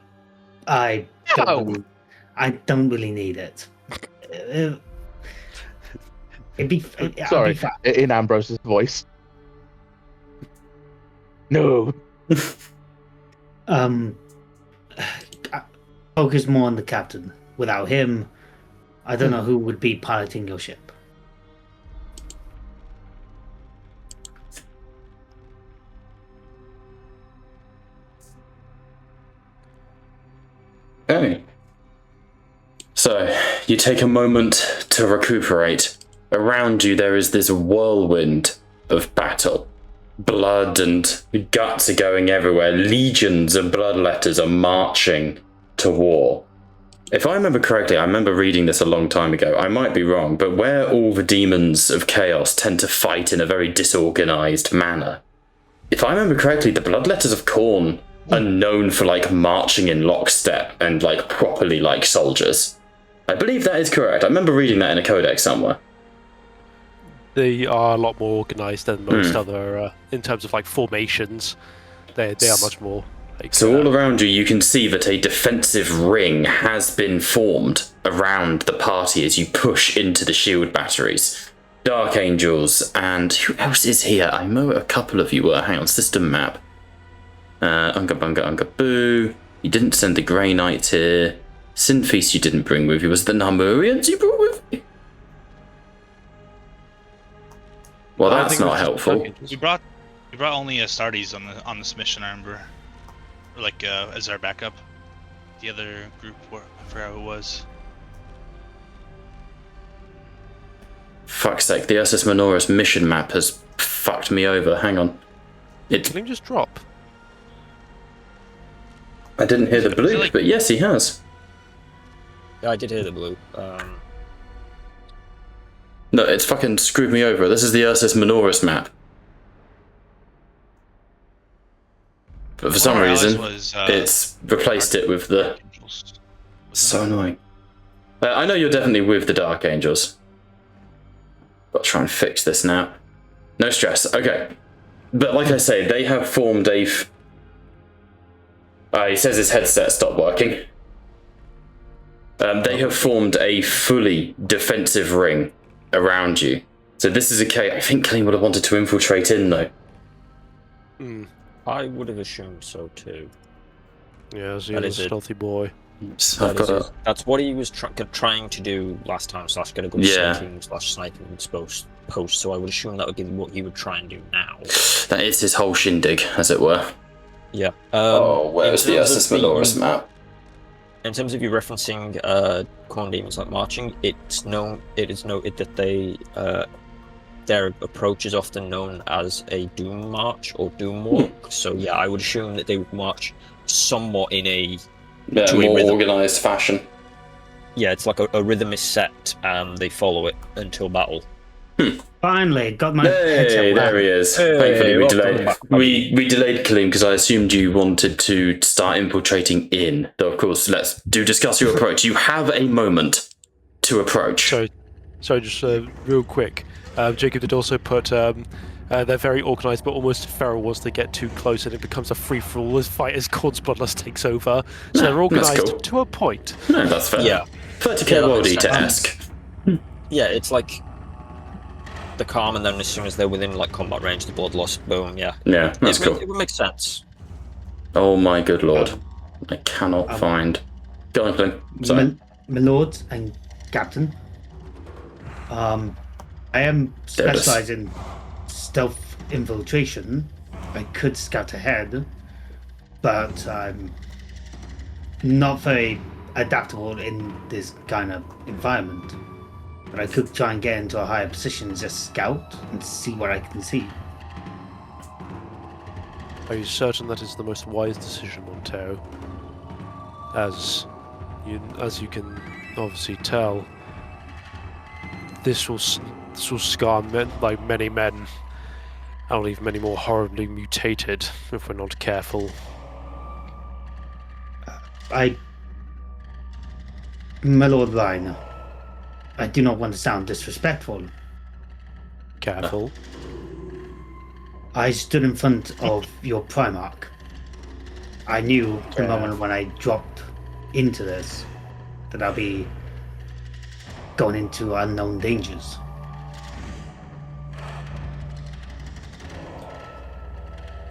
Speaker 8: I don't really need it.
Speaker 7: Sorry, in Ambrose's voice. No.
Speaker 8: Focus more on the captain. Without him, I don't know who would be piloting your ship.
Speaker 3: Okay. So, you take a moment to recuperate. Around you, there is this whirlwind of battle. Blood and guts are going everywhere. Legions of bloodletters are marching to war. If I remember correctly, I remember reading this a long time ago. I might be wrong, but where all the demons of chaos tend to fight in a very disorganized manner. If I remember correctly, the bloodletters of Khorne are known for marching in lockstep and properly like soldiers. I believe that is correct. I remember reading that in a codex somewhere.
Speaker 5: They are a lot more organised than most other, in terms of formations. They are much more.
Speaker 3: So all around you, you can see that a defensive ring has been formed around the party as you push into the shield batteries. Dark Angels, and who else is here? I know a couple of you were. Hang on, system map. Unga Bunga Unga Boo. You didn't send the Grey Knights here. Sinfeast you didn't bring with you. Was it the Narmurians you brought with you? Well, that's not helpful.
Speaker 6: We brought only Astartes on this mission, I remember. Or as our backup. The other group, I forgot who it was.
Speaker 3: Fuck's sake, the Ursus Minoris mission map has fucked me over. Hang on.
Speaker 5: Can he just drop?
Speaker 3: I didn't hear the bloop, but yes, he has.
Speaker 4: Yeah, I did hear the bloop.
Speaker 3: No, it's fucking screwed me over. This is the Ursus Minoris map. But for some reason, it's replaced it with the... So annoying. I know you're definitely with the Dark Angels. Got to try and fix this now. No stress. Okay. But like I say, they have formed a... he says his headset stopped working. They have formed a fully defensive ring around you. So this is a case... I think Clean would have wanted to infiltrate in, though.
Speaker 4: I would have assumed so, too.
Speaker 5: Yeah, he's a stealthy boy.
Speaker 4: That's what he was trying to do last time, / get a good sneaking / sniping post, so I would assume that would be what he would try and do now. That
Speaker 3: is his whole shindig, as it were.
Speaker 4: Yeah.
Speaker 3: Where's the Ursus Minoris map?
Speaker 4: In terms of you referencing Khorne demons marching, it is noted that their approach is often known as a doom march or doom walk. So yeah, I would assume that they would march somewhat in a
Speaker 3: more organised fashion.
Speaker 4: Yeah, it's like a rhythm is set and they follow it until battle.
Speaker 8: Finally, got my
Speaker 3: Hey, there he is. Thankfully, we delayed Kalim because I assumed you wanted to start infiltrating in. Though, of course, let's discuss your approach. You have a moment to approach.
Speaker 5: So just real quick, Jacob did also put they're very organised, but almost feral once they get too close, and it becomes a free-for-all as fight as Khorne's Bloodlust takes over. So they're organised to a point.
Speaker 3: No, that's fair.
Speaker 4: Yeah.
Speaker 3: 30k worldy to ask.
Speaker 4: Yeah, it's like the calm, and then as soon as they're within combat range, the bloodlust, boom. Yeah.
Speaker 3: Yeah, that's cool.
Speaker 4: It would make sense.
Speaker 3: Oh my good lord, I cannot find. Go on, Clint. Sorry.
Speaker 8: My lord and captain. I am specialised in stealth infiltration. I could scout ahead, but I'm not very adaptable in this kind of environment. But I could try and get into a higher position, just scout and see what I can see.
Speaker 5: Are you certain that is the most wise decision, Montero? As you can obviously tell, this will scar many men. I'll leave many more horribly mutated if we're not careful.
Speaker 8: My Lord Rhine, I do not want to sound disrespectful.
Speaker 5: Careful.
Speaker 8: I stood in front of your Primarch. I knew the moment when I dropped into this that I'll be going into unknown dangers.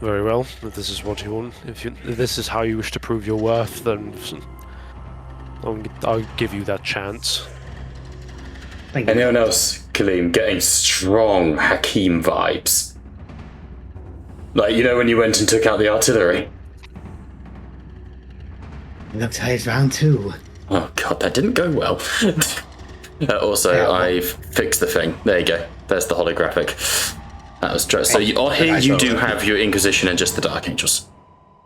Speaker 5: Very well. If this is what you want, if this is how you wish to prove your worth, then I'll give you that chance.
Speaker 8: Thank you.
Speaker 3: Anyone else, Kaleem, getting strong Hakim vibes? Like, you know when you went and took out the artillery?
Speaker 8: Looks like it's round 2.
Speaker 3: Oh god, that didn't go well. Also, I've fixed the thing. There you go. There's the holographic. That was so. Here you do have your Inquisition and just the Dark Angels.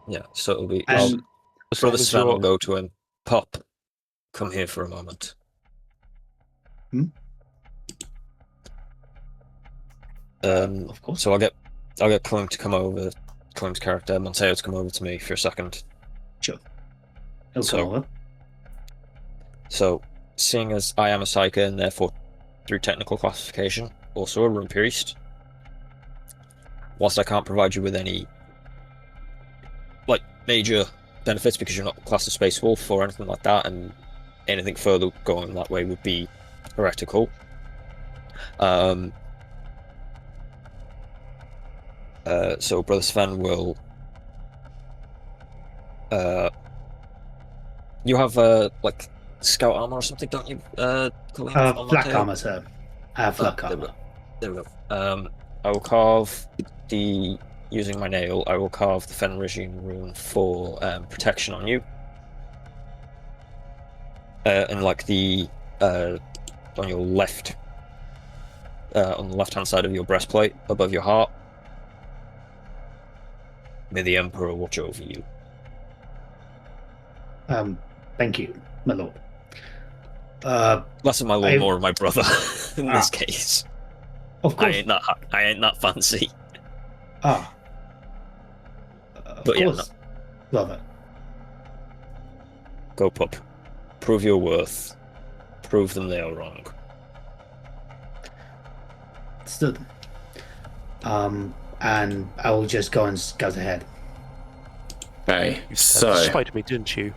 Speaker 4: Yeah, so it'll be.
Speaker 5: As
Speaker 4: Brother
Speaker 5: long as
Speaker 4: Sven
Speaker 5: you're-
Speaker 4: will go to him. Pop, come here for a moment.
Speaker 8: Of course.
Speaker 4: So I'll get Clem to come over. Clem's character, Monteo, to come over to me for a second.
Speaker 8: Sure. He'll
Speaker 4: So-
Speaker 8: come over.
Speaker 4: So, seeing as I am a Psyker and therefore, through technical classification, also a Rune Priest, whilst I can't provide you with any major benefits because you're not classed as Space Wolf or anything like that, and anything further going that way would be heretical. So Brother Sven will. You have scout armor or something, don't you? Colleen,
Speaker 8: Black armor, sir. I have black
Speaker 4: there we
Speaker 8: armor.
Speaker 4: go. There we go. I will carve using my nail. I will carve the Fenrisian rune for protection on you, and on your left, on the left-hand side of your breastplate, above your heart. May the Emperor watch over you.
Speaker 8: Thank you, my lord.
Speaker 4: Less of my lord, more of my brother in this
Speaker 8: Ah.
Speaker 4: case.
Speaker 8: Of
Speaker 4: I
Speaker 8: course.
Speaker 4: ain't that fancy.
Speaker 8: Of
Speaker 4: But yeah,
Speaker 8: course, brother.
Speaker 4: Go pup. Prove your worth. Prove them they are wrong.
Speaker 8: Stood. And I will just go and scout ahead.
Speaker 3: Okay,
Speaker 5: You
Speaker 3: so
Speaker 5: spited me, didn't you?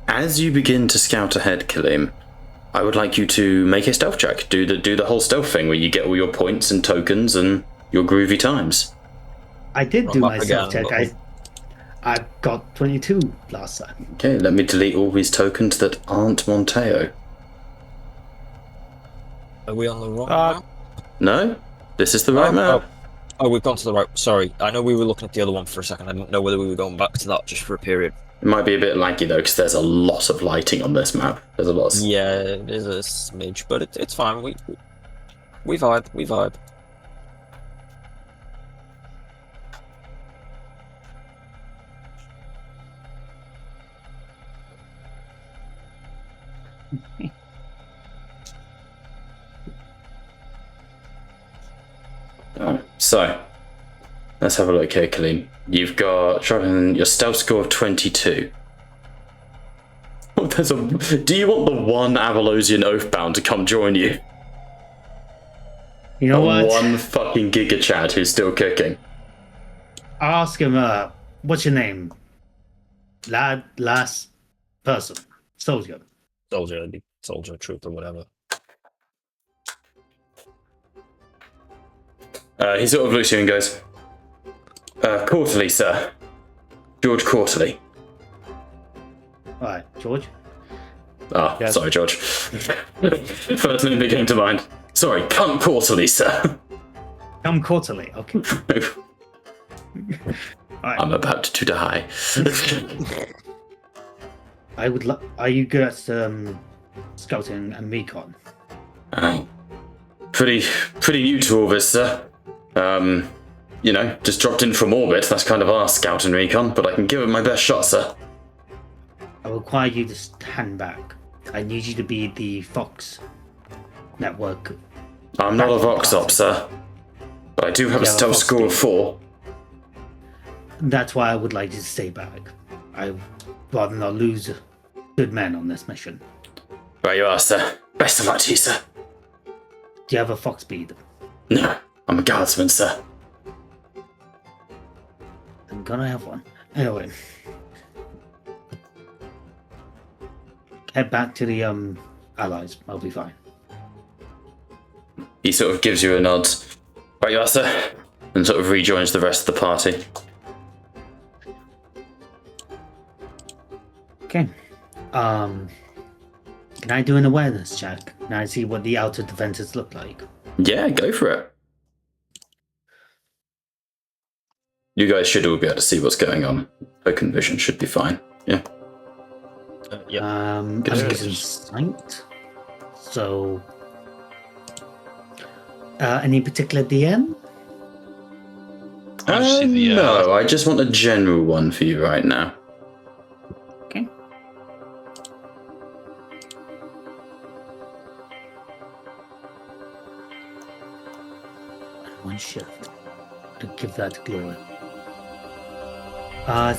Speaker 3: as you begin to scout ahead, Kaleem, I would like you to make a stealth check. Do the whole stealth thing where you get all your points and tokens and your groovy times.
Speaker 8: I did
Speaker 4: I'm
Speaker 8: do
Speaker 4: up
Speaker 8: my self check.
Speaker 4: again,
Speaker 8: I got 22 last time.
Speaker 3: Okay, let me delete all these tokens that aren't Monteo.
Speaker 4: Are we on the wrong
Speaker 5: Uh,
Speaker 4: map?
Speaker 3: No, this is the right map.
Speaker 4: Oh, we've gone to the right. Sorry, I know we were looking at the other one for a second. I didn't know whether we were going back to that just for a period.
Speaker 3: It might be a bit laggy though, because there's a lot of lighting on this map. There's a lot.
Speaker 4: Yeah, it is a smidge, but it's fine. We vibe. We vibe.
Speaker 3: So, let's have a look here, Kaleem. You've got your stealth score of 22. Oh, do you want the one Avalosian Oathbound to come join you?
Speaker 8: You know what?
Speaker 3: One fucking Giga Chad who's still kicking.
Speaker 8: I'll ask him, what's your name? Last person. Soldier.
Speaker 4: Soldier, truth, or whatever.
Speaker 3: He sort of looks at you and goes, Quarterly, sir. George Quarterly.
Speaker 8: Alright, George.
Speaker 3: Ah,
Speaker 5: Yes.
Speaker 3: sorry, George. First name that came to mind. Sorry, Cunt Quarterly, sir.
Speaker 8: Come quarterly. Okay. Alright.
Speaker 3: I'm about to die.
Speaker 8: I would are you good at scouting and recon.
Speaker 3: Pretty new to all this, sir. Just dropped in from orbit. That's kind of our scout and recon, but I can give it my best shot, sir.
Speaker 8: I require you to stand back. I need you to be the Fox network.
Speaker 3: I'm not a Vox Op, sir. But I do have a stealth score of 4.
Speaker 8: That's why I would like you to stay back. I'd rather not lose good men on this mission.
Speaker 3: Right you are, sir. Best of luck to you, sir.
Speaker 8: Do you have a Fox speed?
Speaker 3: No, I'm a guardsman, sir.
Speaker 8: I'm gonna have one. Anyway. Head back to the allies. I'll be fine.
Speaker 3: He sort of gives you a nod. Right you are, sir. And sort of rejoins the rest of the party.
Speaker 8: Okay. Can I do an awareness check? Can I see what the outer defenses look like?
Speaker 3: Yeah, go for it. You guys should all be able to see what's going on. Open vision should be fine. Yeah.
Speaker 4: Yeah.
Speaker 8: I'm using sight. So, any particular DM?
Speaker 6: I just see the,
Speaker 3: No, I just want a general one for you right now.
Speaker 8: Okay. One shift to give that glory. 4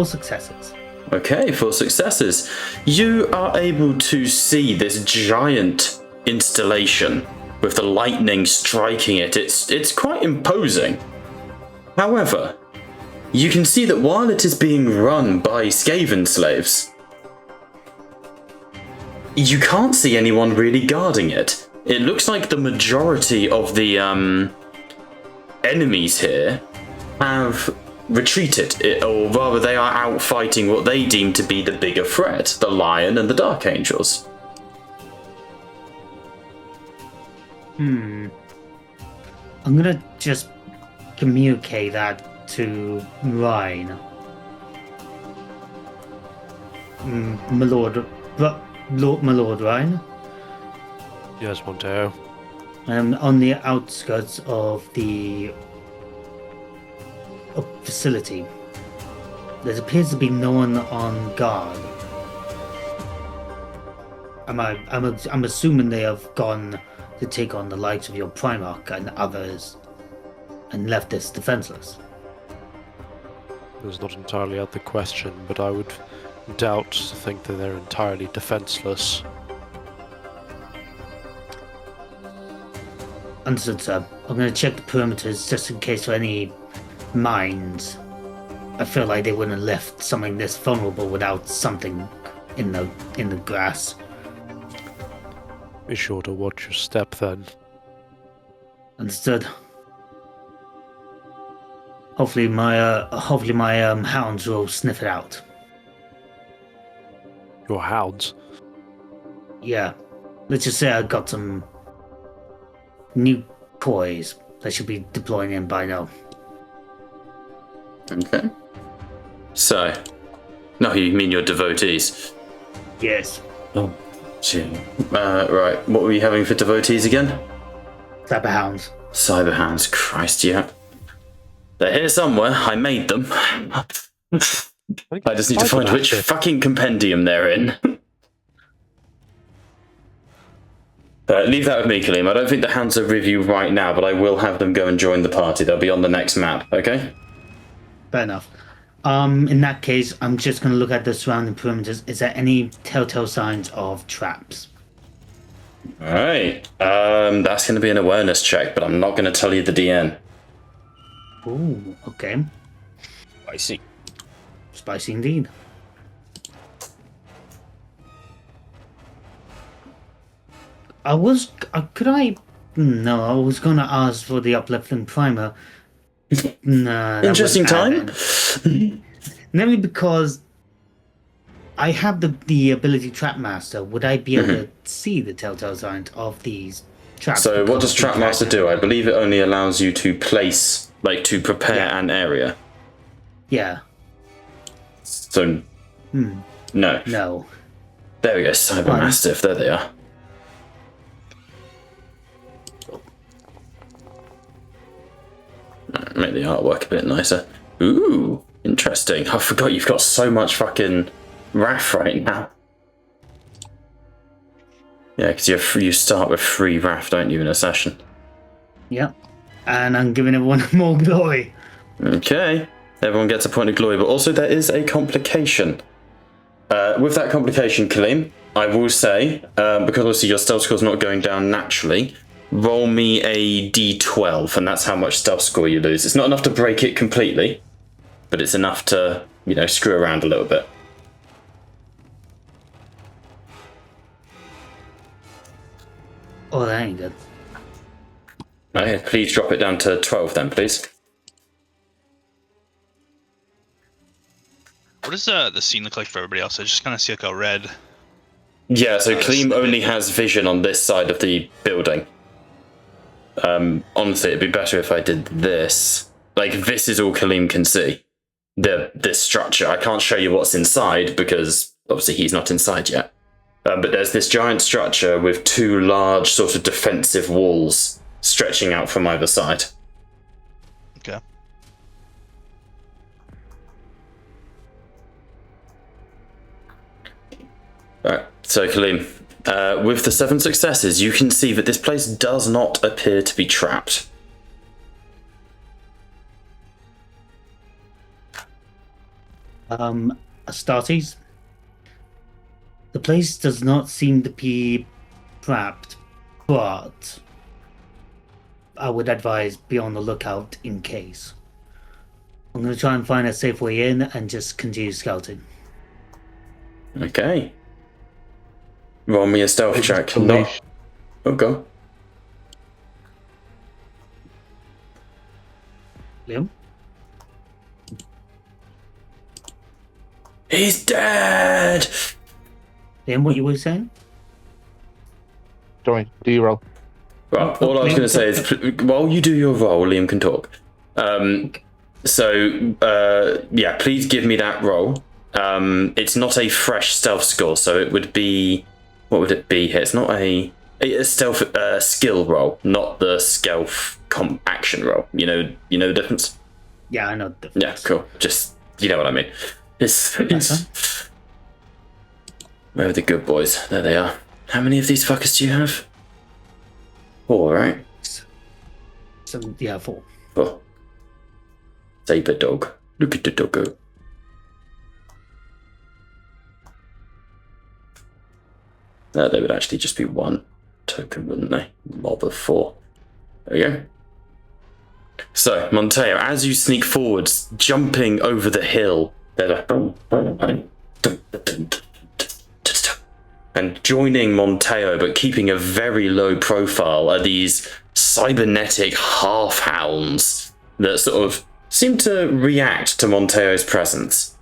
Speaker 8: successes.
Speaker 3: Okay, 4 successes. You are able to see this giant installation with the lightning striking it. It's quite imposing. However, you can see that while it is being run by Skaven slaves, you can't see anyone really guarding it. It looks like the majority of the enemies here have retreated, or rather they are out fighting what they deem to be the bigger threat, the Lion and the Dark Angels.
Speaker 8: I'm gonna just communicate that to Ryan. My lord Ryan.
Speaker 5: Yes, Montero.
Speaker 8: On the outskirts of the facility. There appears to be no one on guard. I'm assuming they have gone to take on the likes of your Primarch and others and left us defenseless.
Speaker 5: It was not entirely out the question, but I would doubt to think that they're entirely defenseless.
Speaker 8: Understood, sir. I'm going to check the perimeters just in case for any mines. I feel like they wouldn't have left something this vulnerable without something in the grass.
Speaker 5: Be sure to watch your step then.
Speaker 8: Understood. Hopefully my hounds will sniff it out.
Speaker 5: Your hounds?
Speaker 8: Yeah. Let's just say I got some new toys that should be deploying in by now.
Speaker 3: Okay. So, no, you mean your devotees?
Speaker 8: Yes.
Speaker 3: Oh, gee. Right, what were you having for devotees again?
Speaker 8: Cyberhounds.
Speaker 3: Cyberhounds, Christ, yeah. They're here somewhere, I made them. I just need to find which fucking compendium they're in. Leave that with me, Kaleem. I don't think the hounds are with you right now, but I will have them go and join the party. They'll be on the next map, okay?
Speaker 8: Fair enough. In that case, I'm just going to look at the surrounding perimeters. Is there any telltale signs of traps?
Speaker 3: Alright. That's going to be an awareness check, but I'm not going to tell you the DN.
Speaker 8: Ooh, okay.
Speaker 4: Spicy.
Speaker 8: Spicy indeed. I was going to ask for the uplifting primer. Nah,
Speaker 3: Interesting time.
Speaker 8: Namely because I have the ability Trapmaster. Would I be able to see the telltale signs of these traps?
Speaker 3: So what does Trapmaster do? I believe it only allows you to place, to prepare an area.
Speaker 8: Yeah.
Speaker 3: So, no.
Speaker 8: No.
Speaker 3: There we go, Cybermastiff. There they are. Make the artwork a bit nicer. Ooh, interesting. I forgot you've got so much fucking wrath right now. Yeah, because you start with 3 wrath, don't you, in a session?
Speaker 8: Yeah. And I'm giving everyone more glory.
Speaker 3: Okay. Everyone gets a point of glory, but also there is a complication. With that complication, Kaleem, I will say, because obviously your stealth score's not going down naturally, roll me a d12, and that's how much stealth score you lose. It's not enough to break it completely, but it's enough to, screw around a little bit.
Speaker 8: Oh, that ain't good.
Speaker 3: Okay, please drop it down to 12 then, please.
Speaker 6: What does the scene look like for everybody else? I just kind of see like a red.
Speaker 3: Yeah, so Kaleem only has vision on this side of the building. Honestly, it'd be better if I did this. Like, this is all Kaleem can see. This structure. I can't show you what's inside because obviously he's not inside yet. But there's this giant structure with 2 large sort of defensive walls stretching out from either side.
Speaker 6: Okay.
Speaker 3: Alright, so Kaleem, with the 7 successes, you can see that this place does not appear to be trapped.
Speaker 8: Astartes, the place does not seem to be trapped, but I would advise be on the lookout in case. I'm going to try and find a safe way in and just continue scouting.
Speaker 3: Okay. Roll me a stealth check. Not... Oh, go.
Speaker 8: Liam?
Speaker 3: He's dead!
Speaker 8: Liam, what you were saying?
Speaker 7: Join. Do you roll?
Speaker 3: Well, all I was going to say is, while you do your roll, Liam can talk. Yeah, please give me that roll. It's not a fresh stealth score, so it would be... What would it be here? It's not a stealth skill roll, not the stealth action roll. You know the difference?
Speaker 8: Yeah, I know the difference.
Speaker 3: Yeah, cool. Just, you know what I mean. It's where are the good boys? There they are. How many of these fuckers do you have? 4, right?
Speaker 8: 4.
Speaker 3: 4. Saber dog. Look at the doggo. They would actually just be 1 token, wouldn't they? Mob of 4. There we go. So, Monteo, as you sneak forwards, jumping over the hill, and joining Monteo, but keeping a very low profile, are these cybernetic half-hounds that sort of seem to react to Monteo's presence.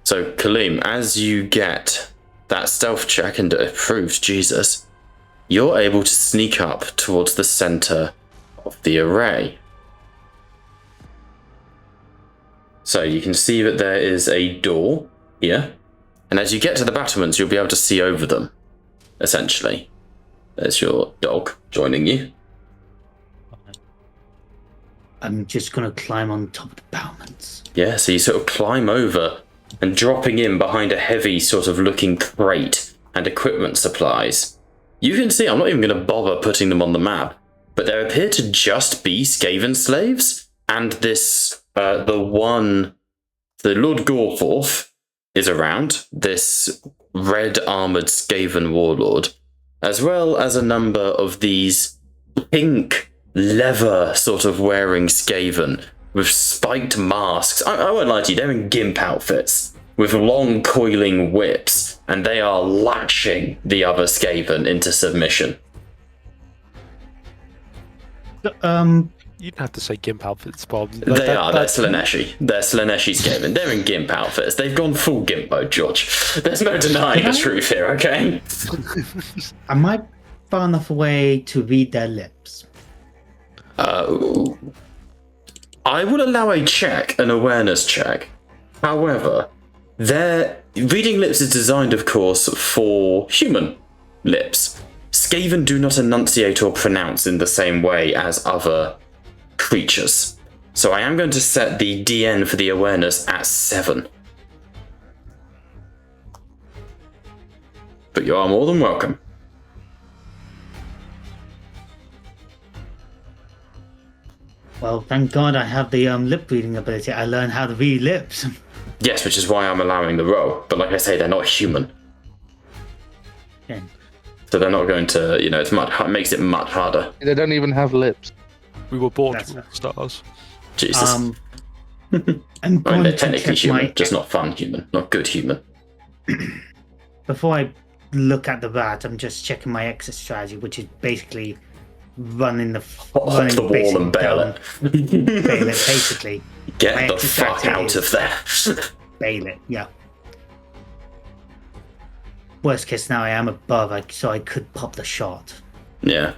Speaker 3: So, Kaleem, as you get that stealth check and it proves Jesus, you're able to sneak up towards the center of the array. So you can see that there is a door here, and as you get to the battlements, you'll be able to see over them, essentially. There's your dog joining you.
Speaker 8: I'm just going to climb on top of the battlements.
Speaker 3: Yeah, so you sort of climb over and dropping in behind a heavy sort of looking crate and equipment supplies. You can see, I'm not even going to bother putting them on the map, but there appear to just be Skaven slaves, and this, the Lord Gorforth is around, this red armoured Skaven warlord, as well as a number of these pink leather sort of wearing Skaven with spiked masks. I won't lie to you, they're in gimp outfits with long coiling whips, and they are lashing the other Skaven into submission.
Speaker 5: You'd have to say gimp outfits, Bob.
Speaker 3: They're Slaaneshi. They're Slaaneshi Skaven. They're in gimp outfits. They've gone full gimp mode, George. There's no denying the truth here, okay?
Speaker 8: Am I far enough away to read their lips?
Speaker 3: I would allow a check, an awareness check. However, Reading lips is designed, of course, for human lips. Skaven do not enunciate or pronounce in the same way as other creatures. So I am going to set the DN for the awareness at 7. But you are more than welcome.
Speaker 8: Well, thank God I have the lip reading ability. I learned how to read lips.
Speaker 3: Yes, which is why I'm allowing the roll. But like I say, they're not human.
Speaker 8: Okay.
Speaker 3: So they're not going to, it makes it much harder.
Speaker 7: They don't even have lips.
Speaker 5: We were born
Speaker 8: That's
Speaker 5: to stars.
Speaker 3: Jesus.
Speaker 8: I'm
Speaker 3: I mean,
Speaker 8: going
Speaker 3: they're
Speaker 8: to
Speaker 3: technically
Speaker 8: check
Speaker 3: human,
Speaker 8: my...
Speaker 3: just not fun human, not good human.
Speaker 8: Before I look at the rat, I'm just checking my exit strategy, which is basically running the
Speaker 3: Off the wall and bail it.
Speaker 8: Bail it, basically.
Speaker 3: Get
Speaker 8: My
Speaker 3: the
Speaker 8: exit
Speaker 3: fuck
Speaker 8: strategy
Speaker 3: out
Speaker 8: is
Speaker 3: of there.
Speaker 8: Bail it, yeah. Worst case now, I am above, so I could pop the shot.
Speaker 3: Yeah.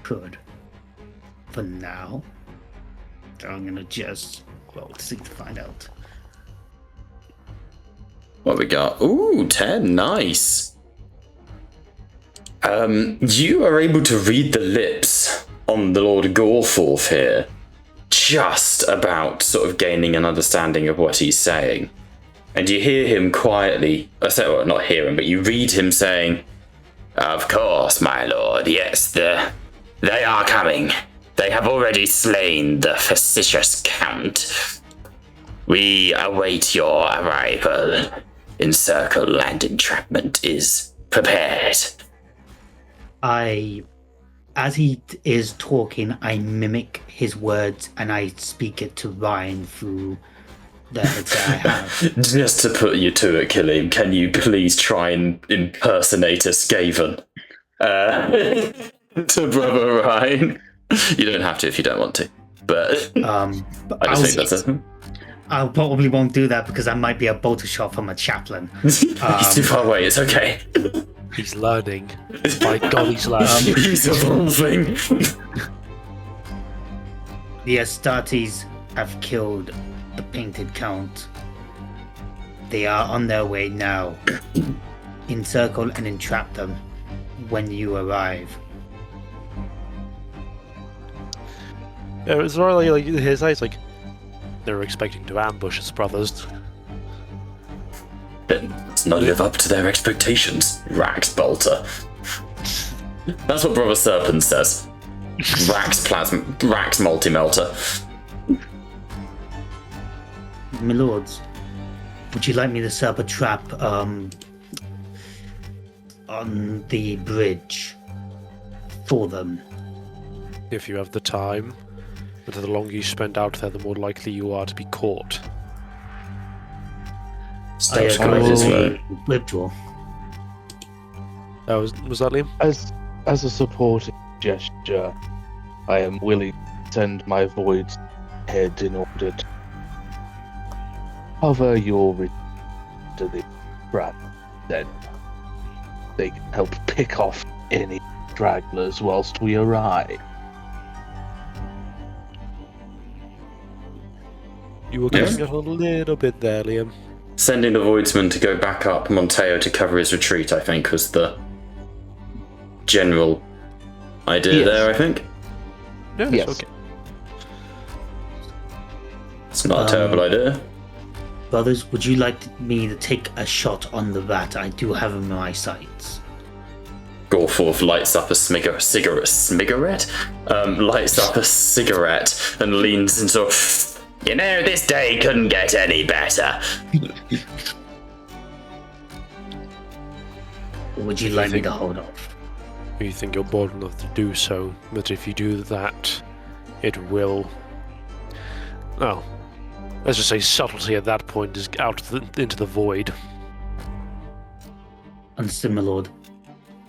Speaker 8: Could. For now. So I'm gonna just roll to see to find out.
Speaker 3: What we got? Ooh, 10, nice. You are able to read the lips on the Lord Gorforth here, just about sort of gaining an understanding of what he's saying. And you hear him quietly, well, not hear him, but you read him saying, "Of course, my lord, yes, they are coming. They have already slain the facetious count. We await your arrival. Encircle and entrapment is prepared."
Speaker 8: As he is talking, I mimic his words and I speak it to Ryan through the headset I have.
Speaker 3: Just to put you to it, Killian, can you please try and impersonate a Skaven? To Brother Ryan. You don't have to if you don't want to, but I just think that's it.
Speaker 8: I probably won't do that because I might be a bolter shot from a chaplain.
Speaker 3: He's too far away, it's okay.
Speaker 5: He's learning. My God, he's learning.
Speaker 3: He's evolving.
Speaker 8: The Astartes have killed the Painted Count. They are on their way now. Encircle and entrap them when you arrive.
Speaker 5: Yeah, it's really like his eyes like they were expecting to ambush his brothers.
Speaker 3: Let's not live up to their expectations, Rax Bolter. That's what Brother Serpent says. Rax Multi-Melter.
Speaker 8: My lords, would you like me to set up a trap on the bridge for them?
Speaker 5: If you have the time, but the longer you spend out there, the more likely you are to be caught.
Speaker 8: I advise a withdrawal.
Speaker 5: Was that Liam?
Speaker 7: As a supporting gesture, I am willing to send my void head in order to cover your return to the brat. Then they can help pick off any stragglers whilst we arrive.
Speaker 5: You were cutting it a little bit there, Liam.
Speaker 3: Sending the Voidsman to go back up Monteo to cover his retreat, I think, was the general idea there, I think.
Speaker 5: Yeah,
Speaker 7: Yes.
Speaker 5: okay.
Speaker 3: It's not a terrible idea.
Speaker 8: Brothers, would you like me to take a shot on the rat? I do have him in my sights.
Speaker 3: Gorforth lights up a lights up a cigarette and leans into. This day couldn't get any better.
Speaker 8: Would you like me to hold off?
Speaker 5: You think you're bold enough to do so, but if you do that, it will. Well, let's just say subtlety at that point is out into the void.
Speaker 8: Understood, my lord.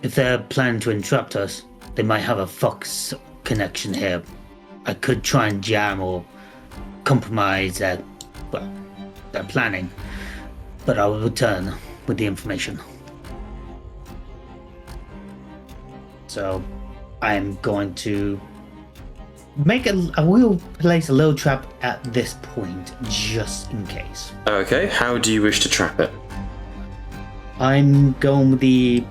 Speaker 8: If they're planning to interrupt us, they might have a Fox connection here. I could try and jam or compromise their planning, but I will return with the information. So I am going to I will place a little trap at this point, just in case.
Speaker 3: Okay, how do you wish to trap it?
Speaker 8: I'm going with the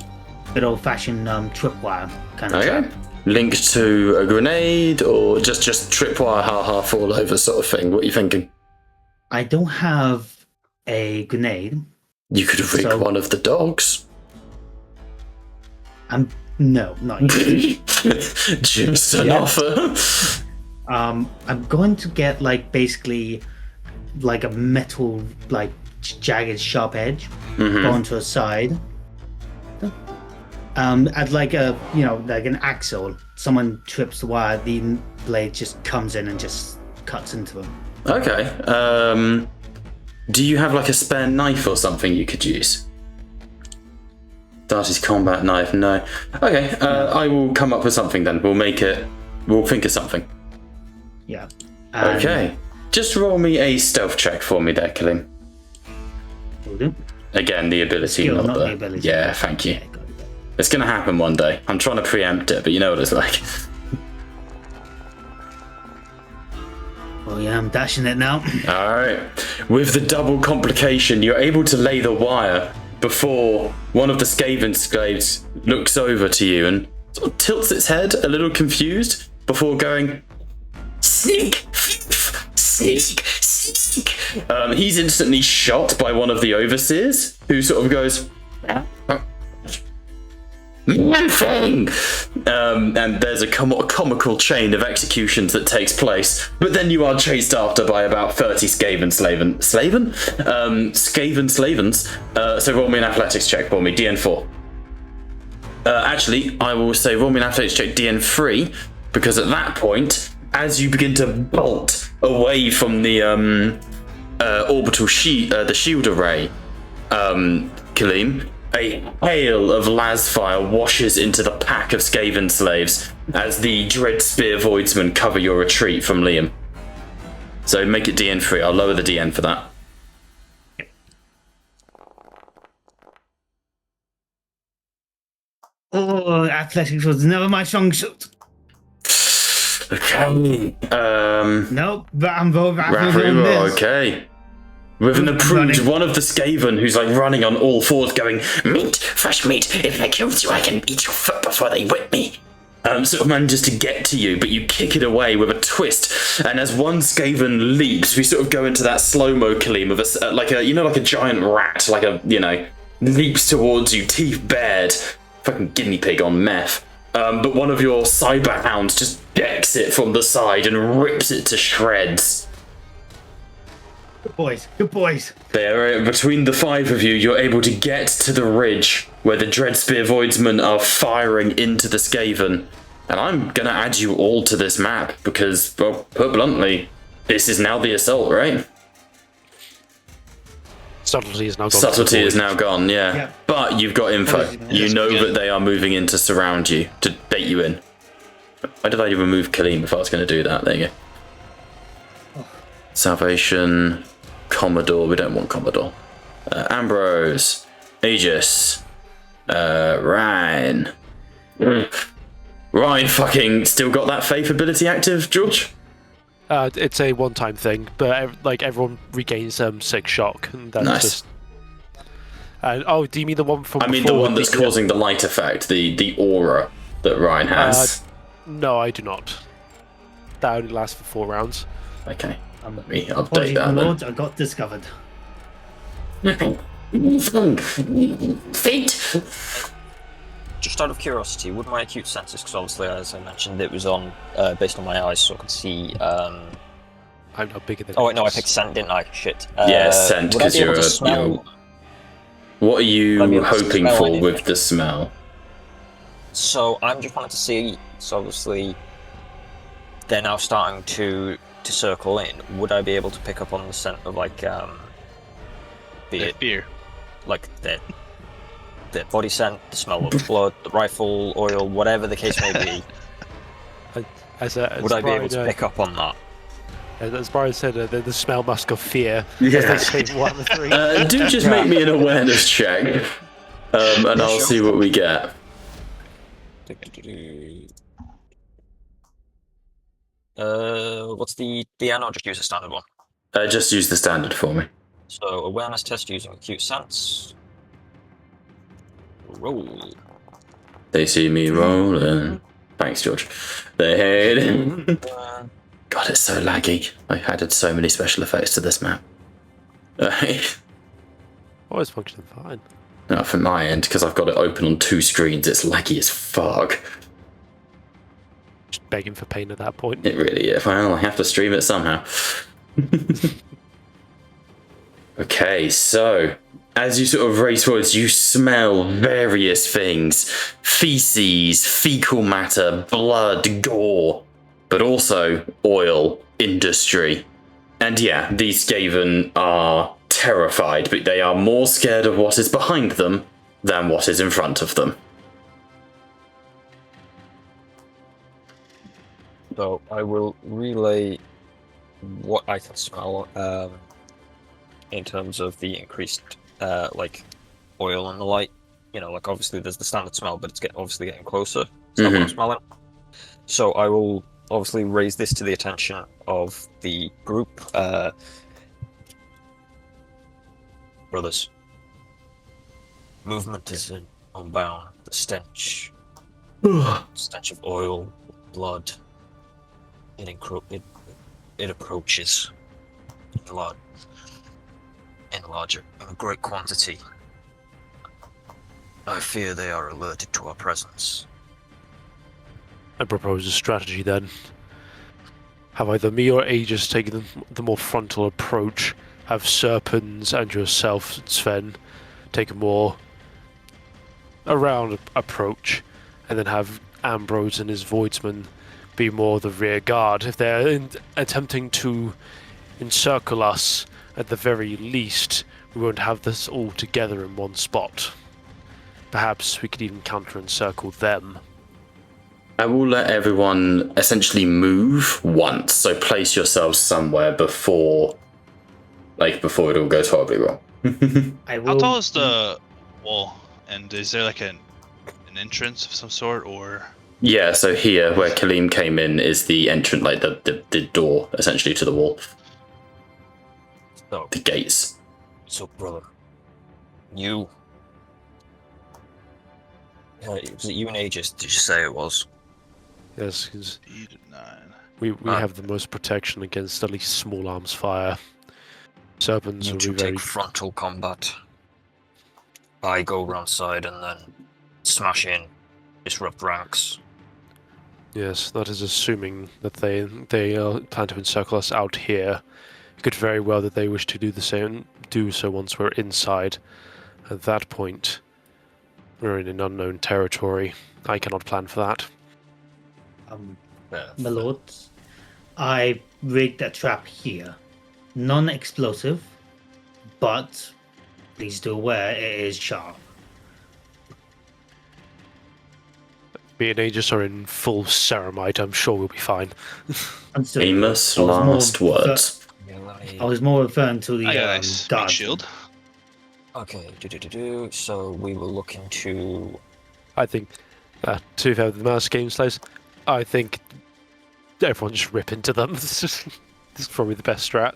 Speaker 8: good old-fashioned tripwire kind of
Speaker 3: Okay.
Speaker 8: trap.
Speaker 3: Linked to a grenade or just tripwire, fall over sort of thing? What are you thinking?
Speaker 8: I don't have a grenade.
Speaker 3: You could rig one of the dogs.
Speaker 8: No, not yet.
Speaker 3: Just an offer.
Speaker 8: I'm going to get basically a metal jagged sharp edge going to a side. At an axle. Someone trips the wire, the blade just comes in and just cuts into them.
Speaker 3: Okay. Do you have a spare knife or something you could use? Darty's combat knife, no. Okay, I will come up with something then. We'll think of something.
Speaker 8: Yeah.
Speaker 3: Okay. Just roll me a stealth check for me there, Kalim.
Speaker 8: Will do.
Speaker 3: Again, the ability,
Speaker 8: Skill,
Speaker 3: not
Speaker 8: not
Speaker 3: the...
Speaker 8: the ability.
Speaker 3: Yeah, thank you.
Speaker 8: Yeah, got it.
Speaker 3: It's gonna happen one day. I'm trying to preempt it, but you know what it's like.
Speaker 8: Oh yeah, I'm dashing it now.
Speaker 3: Alright. With the double complication, you're able to lay the wire before one of the Skaven slaves looks over to you and sort of tilts its head, a little confused, before going, sneak, sneak, sneak. He's instantly shot by one of the overseers, who sort of goes, nothing! And there's a comical chain of executions that takes place, but then you are chased after by about 30 Skaven slavens. So roll me an athletics check for me, DN4. Actually, I will say roll me an athletics check, DN3, because at that point, as you begin to bolt away from the orbital the shield array, Kalim, a hail of lasfire washes into the pack of Skaven slaves as the dread spear voidsmen cover your retreat from Liam. So make it DN3. I'll lower the DN for that.
Speaker 8: Oh, athletics was never my strong suit.
Speaker 3: Okay.
Speaker 8: Nope, but I'm voting
Speaker 3: Raffrey,
Speaker 8: this.
Speaker 3: okay. With an approved one of the Skaven who's running on all fours going, meat, fresh meat, if I kills you I can eat your foot before they whip me. Sort of manages to get to you, but you kick it away with a twist, and as one Skaven leaps, we sort of go into that slow-mo Kalim of like a giant rat, leaps towards you, teeth bared, fucking guinea pig on meth. But one of your cyber hounds just decks it from the side and rips it to shreds.
Speaker 8: Good boys.
Speaker 3: There, between the five of you, you're able to get to the ridge where the Dreadspear Voidsmen are firing into the Skaven. And I'm gonna add you all to this map because, well, put bluntly, this is now the assault, right?
Speaker 5: Subtlety is now gone.
Speaker 3: Subtlety is now gone, yeah. But you've got info. You know that they are moving in to surround you, to bait you in. Why did I even move Kalim if I was going to do that? There you go. Salvation, Commodore. We don't want Commodore. Ambrose, Aegis, Ryan. Ryan fucking still got that faith ability active, George?
Speaker 5: It's a one-time thing, but everyone regains 6 shock, and that's
Speaker 3: nice.
Speaker 5: just. And do you mean the one from?
Speaker 3: I mean the one that's causing the light effect, the aura that Ryan has.
Speaker 5: No, I do not. That only lasts for 4 rounds.
Speaker 3: Okay, let me update that.
Speaker 8: Lords, I got discovered.
Speaker 3: Feet.
Speaker 4: Just out of curiosity, would my acute senses, because obviously, as I mentioned, it was on based on my eyes, so I could see.
Speaker 5: I'm not bigger than.
Speaker 4: Oh wait, no, I picked scent, didn't I? Shit.
Speaker 3: Yeah, scent, because you're a. What are you hoping for with the smell?
Speaker 4: So I'm just wanting to see. So obviously, they're now starting to circle in. Would I be able to pick up on the scent of
Speaker 6: beer,
Speaker 4: like the body scent, the smell of blood, the rifle oil, whatever the case may be? Would I be able to pick up on that?
Speaker 5: As Brian said, the smell mask of fear.
Speaker 3: Yeah.
Speaker 5: As they say, 1 of the 3.
Speaker 3: Do just make me an awareness check, and I'll see what we get.
Speaker 4: What's the DN, or just use a standard one?
Speaker 3: Just use the standard for me.
Speaker 4: So awareness test using acute sense. Roll.
Speaker 3: They see me rolling. Thanks, George. God, it's so laggy. I added so many special effects to this map.
Speaker 5: Oh, it's functioning fine.
Speaker 3: No, from my end, because I've got it open on 2 screens, it's laggy as fuck.
Speaker 5: Just begging for pain at that point.
Speaker 3: It really is. Well, I have to stream it somehow. Okay, so as you sort of race forwards, you smell various things: feces, fecal matter, blood, gore, but also oil, industry. And yeah, these Skaven are terrified, but they are more scared of what is behind them than what is in front of them.
Speaker 4: So I will relay what I can smell in terms of the increased like oil and the light. You know, like obviously there's the standard smell, but it's obviously getting closer. It's not what I'm smelling. So I will obviously raise this to the attention of the group. Brothers, movement is unbound. The stench of oil, blood. It approaches in a great quantity. I fear they are alerted to our presence.
Speaker 5: I propose a strategy then. Have either me or Aegis take the more frontal approach, have Serpens and yourself, Sven, take a more around approach, and then have Ambrose and his Voidsman be more the rear guard. If they're attempting to encircle us, at the very least, we won't have this all together in one spot. Perhaps we could even counter-encircle them.
Speaker 3: I will let everyone essentially move once, so place yourselves somewhere before it all goes horribly wrong.
Speaker 6: How tall is the wall? And is there like an entrance of some sort, or?
Speaker 3: Yeah, so here, where Kaleem came in, is the entrance, like the door, essentially, to the wall.
Speaker 4: So,
Speaker 3: the gates.
Speaker 4: So, brother, you... was it you and Aegis, did you say it was?
Speaker 5: Yes, because
Speaker 6: 8 and 9.
Speaker 5: we have the most protection against at least small arms fire. Serpents
Speaker 4: You
Speaker 5: will be
Speaker 4: two
Speaker 5: very...
Speaker 4: take frontal combat. I go round side and then smash in, disrupt ranks.
Speaker 5: Yes, that is assuming that they plan to encircle us out here. It could very well that they wish to do so once we're inside. At that point, we're in an unknown territory. I cannot plan for that.
Speaker 8: My lords, I rigged a trap here. Non-explosive, but please do aware it is sharp.
Speaker 5: Me and Aegis are in full ceramite. I'm sure we'll be fine.
Speaker 3: Famous last words.
Speaker 8: I was more referring to the
Speaker 6: Nice.
Speaker 8: dark
Speaker 6: Shield.
Speaker 4: Okay, so we will look into...
Speaker 5: I think, to have the mouse game slice, I think everyone just rip into them. This is probably the best strat.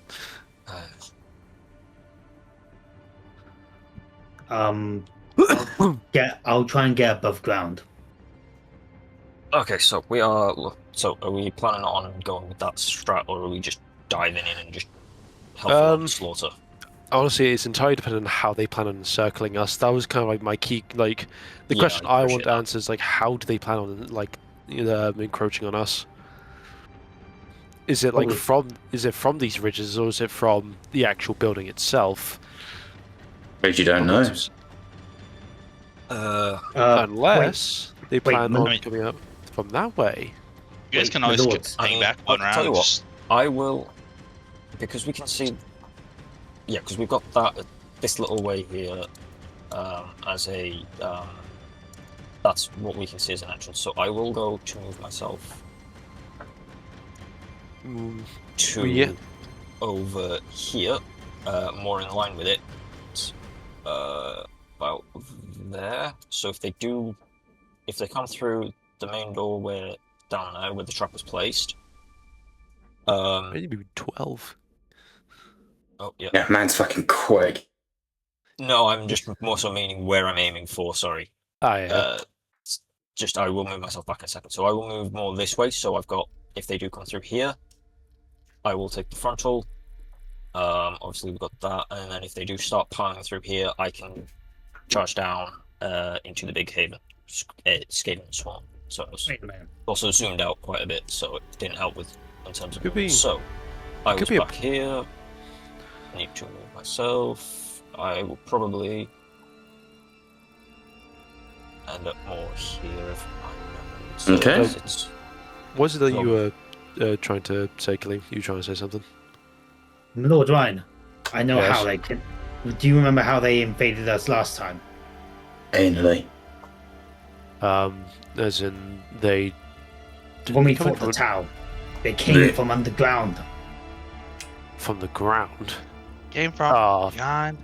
Speaker 8: I'll try and get above ground.
Speaker 4: Okay, so we are... So are we planning on going with that strat, or are we just diving in and just helping slaughter?
Speaker 5: Honestly, it's entirely dependent on how they plan on encircling us. That was kind of like my key, like, the question I want to answer is, like, how do they plan on, like, encroaching on us? Is it, like, from these ridges, or is it from the actual building itself?
Speaker 3: But you don't know.
Speaker 5: Unless they plan on
Speaker 6: wait.
Speaker 5: coming up from that way.
Speaker 6: You guys can always hang back one round.
Speaker 4: Tell you what,
Speaker 6: Just...
Speaker 4: I will, because we can see, because we've got this little way here as a, that's what we can see as an entrance. So I will go to move myself to over here, more in line with it, about there. So if they come through the main door down there where the trap was placed,
Speaker 5: Maybe 12.
Speaker 4: Oh yeah.
Speaker 3: Yeah, man's fucking quick.
Speaker 4: No, I'm just more so meaning where I'm aiming for. Sorry.
Speaker 5: Ah, yeah.
Speaker 4: Just I will move myself back in a second. So I will move more this way. So I've got, if they do come through here, I will take the frontal. Obviously we've got that, and then if they do start piling through here, I can charge down into the big haven, Skaven Swarm. So it was
Speaker 8: Wait a minute.
Speaker 4: also zoomed out quite a bit, so it didn't help with in terms of
Speaker 5: Could be-
Speaker 4: So I
Speaker 5: could
Speaker 4: was
Speaker 5: be a-
Speaker 4: back here. I need to move myself. I will probably end up more here if I know.
Speaker 3: Okay.
Speaker 4: It's,
Speaker 5: What is it that you were trying to say, Kaleem? You were trying to say something?
Speaker 8: Lord Ryan, I know
Speaker 5: Yes.
Speaker 8: how they can. Do you remember how they invaded us last time?
Speaker 3: Anally.
Speaker 5: As in, they...
Speaker 8: When we
Speaker 5: come in
Speaker 8: fought the
Speaker 5: from-
Speaker 8: town, they came from underground.
Speaker 5: From the ground.
Speaker 6: Came from
Speaker 5: Ah,
Speaker 6: behind.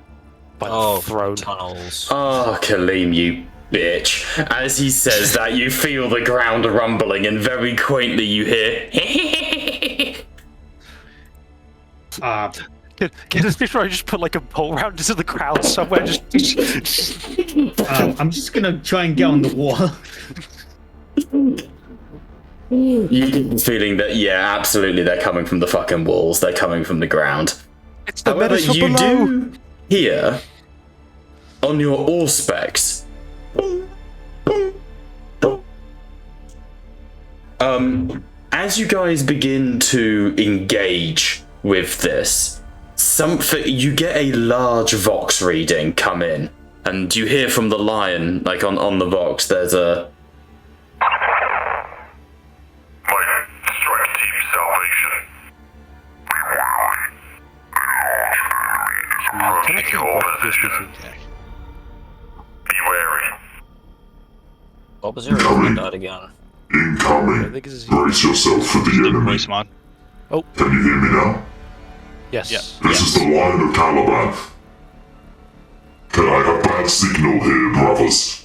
Speaker 5: by
Speaker 4: oh,
Speaker 5: the throne.
Speaker 4: tunnels.
Speaker 3: Oh, Kaleem, you bitch. As he says that, you feel the ground rumbling, and very quaintly you hear.
Speaker 5: Get this picture, I just put like a pole round into the crowd somewhere, just...
Speaker 8: I'm just gonna try and get on the wall.
Speaker 3: You get the feeling that, yeah, absolutely, they're coming from the fucking walls, they're coming from the ground.
Speaker 5: It's the
Speaker 3: However,
Speaker 5: menace from
Speaker 3: you
Speaker 5: below!
Speaker 3: do hear on your all specs. As you guys begin to engage with this, you get a large vox reading come in, and you hear from the lion, like on the vox, there's a.
Speaker 1: My strike team Salvation.
Speaker 5: Can I keep
Speaker 1: Your
Speaker 5: up this
Speaker 1: position.
Speaker 5: speaking?
Speaker 1: Be wary.
Speaker 4: Bob Zero did that again.
Speaker 5: I
Speaker 1: Incoming.
Speaker 5: think this is...
Speaker 1: Brace yourself for the enemy.
Speaker 6: Voice mod.
Speaker 1: Can you hear me now?
Speaker 5: Yes.
Speaker 6: Yeah.
Speaker 1: This is the Lion of Caliban. Can I have bad signal here, brothers?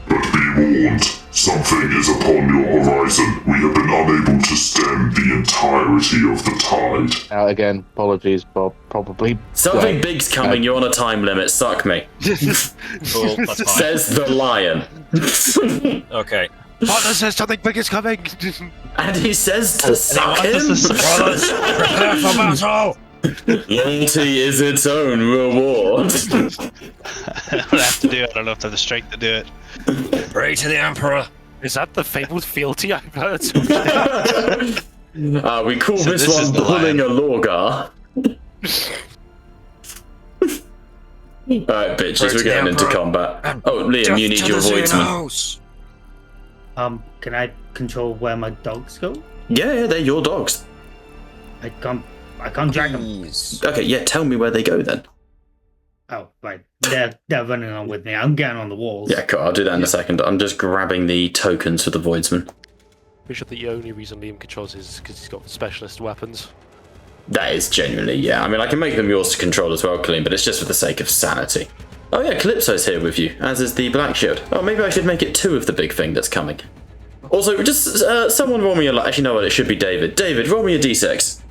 Speaker 1: But be warned, something is upon your horizon. We have been unable to stem the entirety of the tide.
Speaker 7: Again, apologies, Bob. Probably.
Speaker 3: Something big's coming, you're on a time limit, suck me.
Speaker 4: Cool, that's fine.
Speaker 3: Says the lion.
Speaker 4: Okay.
Speaker 5: Partner says something big is coming!
Speaker 3: And he says to suck him.
Speaker 6: Brothers, prepare for battle!
Speaker 3: Loyalty is its own reward.
Speaker 6: I don't have to do it. I don't know if I have the strength to do it.
Speaker 4: Pray to the Emperor.
Speaker 5: Is that the fabled fealty I've heard?
Speaker 3: We call
Speaker 6: So
Speaker 3: this
Speaker 6: this
Speaker 3: one
Speaker 6: is the
Speaker 3: pulling
Speaker 6: lion.
Speaker 3: a lorgar. Alright, bitches, we're getting into combat. Oh, Liam, you need your voidsman.
Speaker 8: Can I control where my dogs go?
Speaker 3: Yeah, they're your dogs.
Speaker 8: I can't drag them.
Speaker 4: Please.
Speaker 3: Okay, yeah, tell me where they go then.
Speaker 8: Oh, right. They're running on with me. I'm getting on the walls.
Speaker 3: Yeah, cool, I'll do that in a second. I'm just grabbing the tokens for the voidsman.
Speaker 5: Pretty sure the only reason Liam controls is because he's got specialist weapons.
Speaker 3: That is genuinely, yeah. I mean, I can make them yours to control as well, Colleen, but it's just for the sake of sanity. Oh yeah, Calypso's here with you, as is the Black Shield. Oh, maybe I should make it 2 of the big thing that's coming. Also, just someone roll me a... Actually, no, it should be David. David, roll me a d6.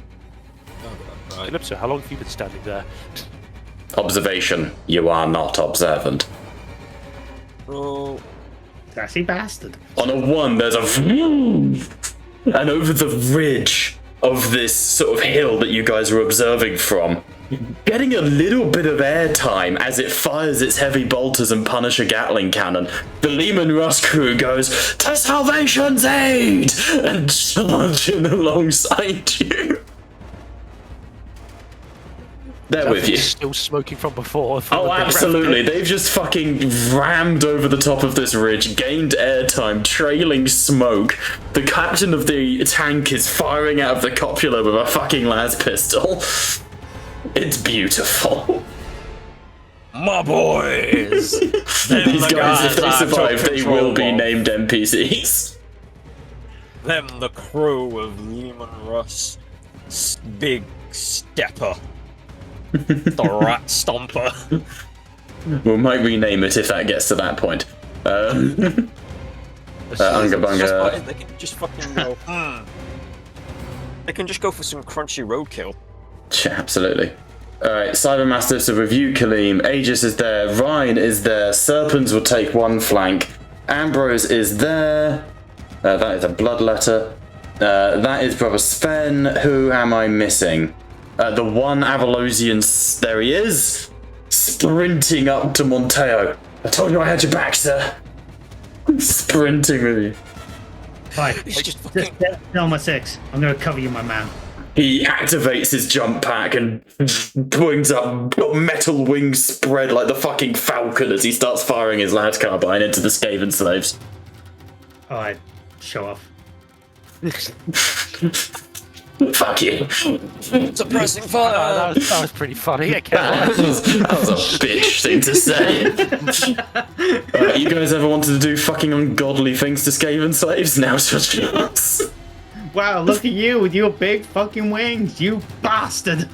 Speaker 4: Right.
Speaker 5: Calypso, how long have you been standing there?
Speaker 3: Observation. You are not observant.
Speaker 4: Roll.
Speaker 8: Sassy bastard.
Speaker 3: On a 1, there's a... And over the ridge of this sort of hill that you guys are observing from, getting a little bit of airtime as it fires its heavy bolters and Punisher Gatling cannon, the Lehman Russ crew goes, "To Salvation's aid!" and charge in alongside you. They're with you.
Speaker 5: Still smoking from before.
Speaker 3: Oh, absolutely. They've just fucking rammed over the top of this ridge, gained airtime, trailing smoke. The captain of the tank is firing out of the copula with a fucking las pistol. It's beautiful.
Speaker 4: My boys!
Speaker 3: These guys, if they survive, they will be named NPCs.
Speaker 4: Them the crew of Lehman Russ. Big Stepper. The Rat Stomper.
Speaker 3: We might rename it if that gets to that point. Unga Bunga.
Speaker 4: They can just fucking go, They can just go for some crunchy roadkill.
Speaker 3: Yeah, absolutely. Alright, Cybermastiffs are with you, Kaleem. Aegis is there. Rhine is there. Serpents will take one flank. Ambrose is there. That is a bloodletter. That is Brother Sven. Who am I missing? The one Avalosian. There he is. Sprinting up to Monteo. I told you I had your back, sir. Sprinting with you.
Speaker 8: Fine.
Speaker 4: He's just
Speaker 8: Just
Speaker 4: fucking...
Speaker 8: tell my 6. I'm gonna cover you, my man.
Speaker 3: He activates his jump pack and wings up, got metal wings spread like the fucking falcon as he starts firing his loud carbine into the Skaven slaves.
Speaker 8: Alright, show off.
Speaker 3: Fuck you.
Speaker 4: Suppressing fire!
Speaker 5: That was pretty funny. I can't lie.
Speaker 3: That was a bitch thing to say. You guys ever wanted to do fucking ungodly things to Skaven slaves? Now's your chance.
Speaker 8: Wow, look at you with your big fucking wings, you bastard!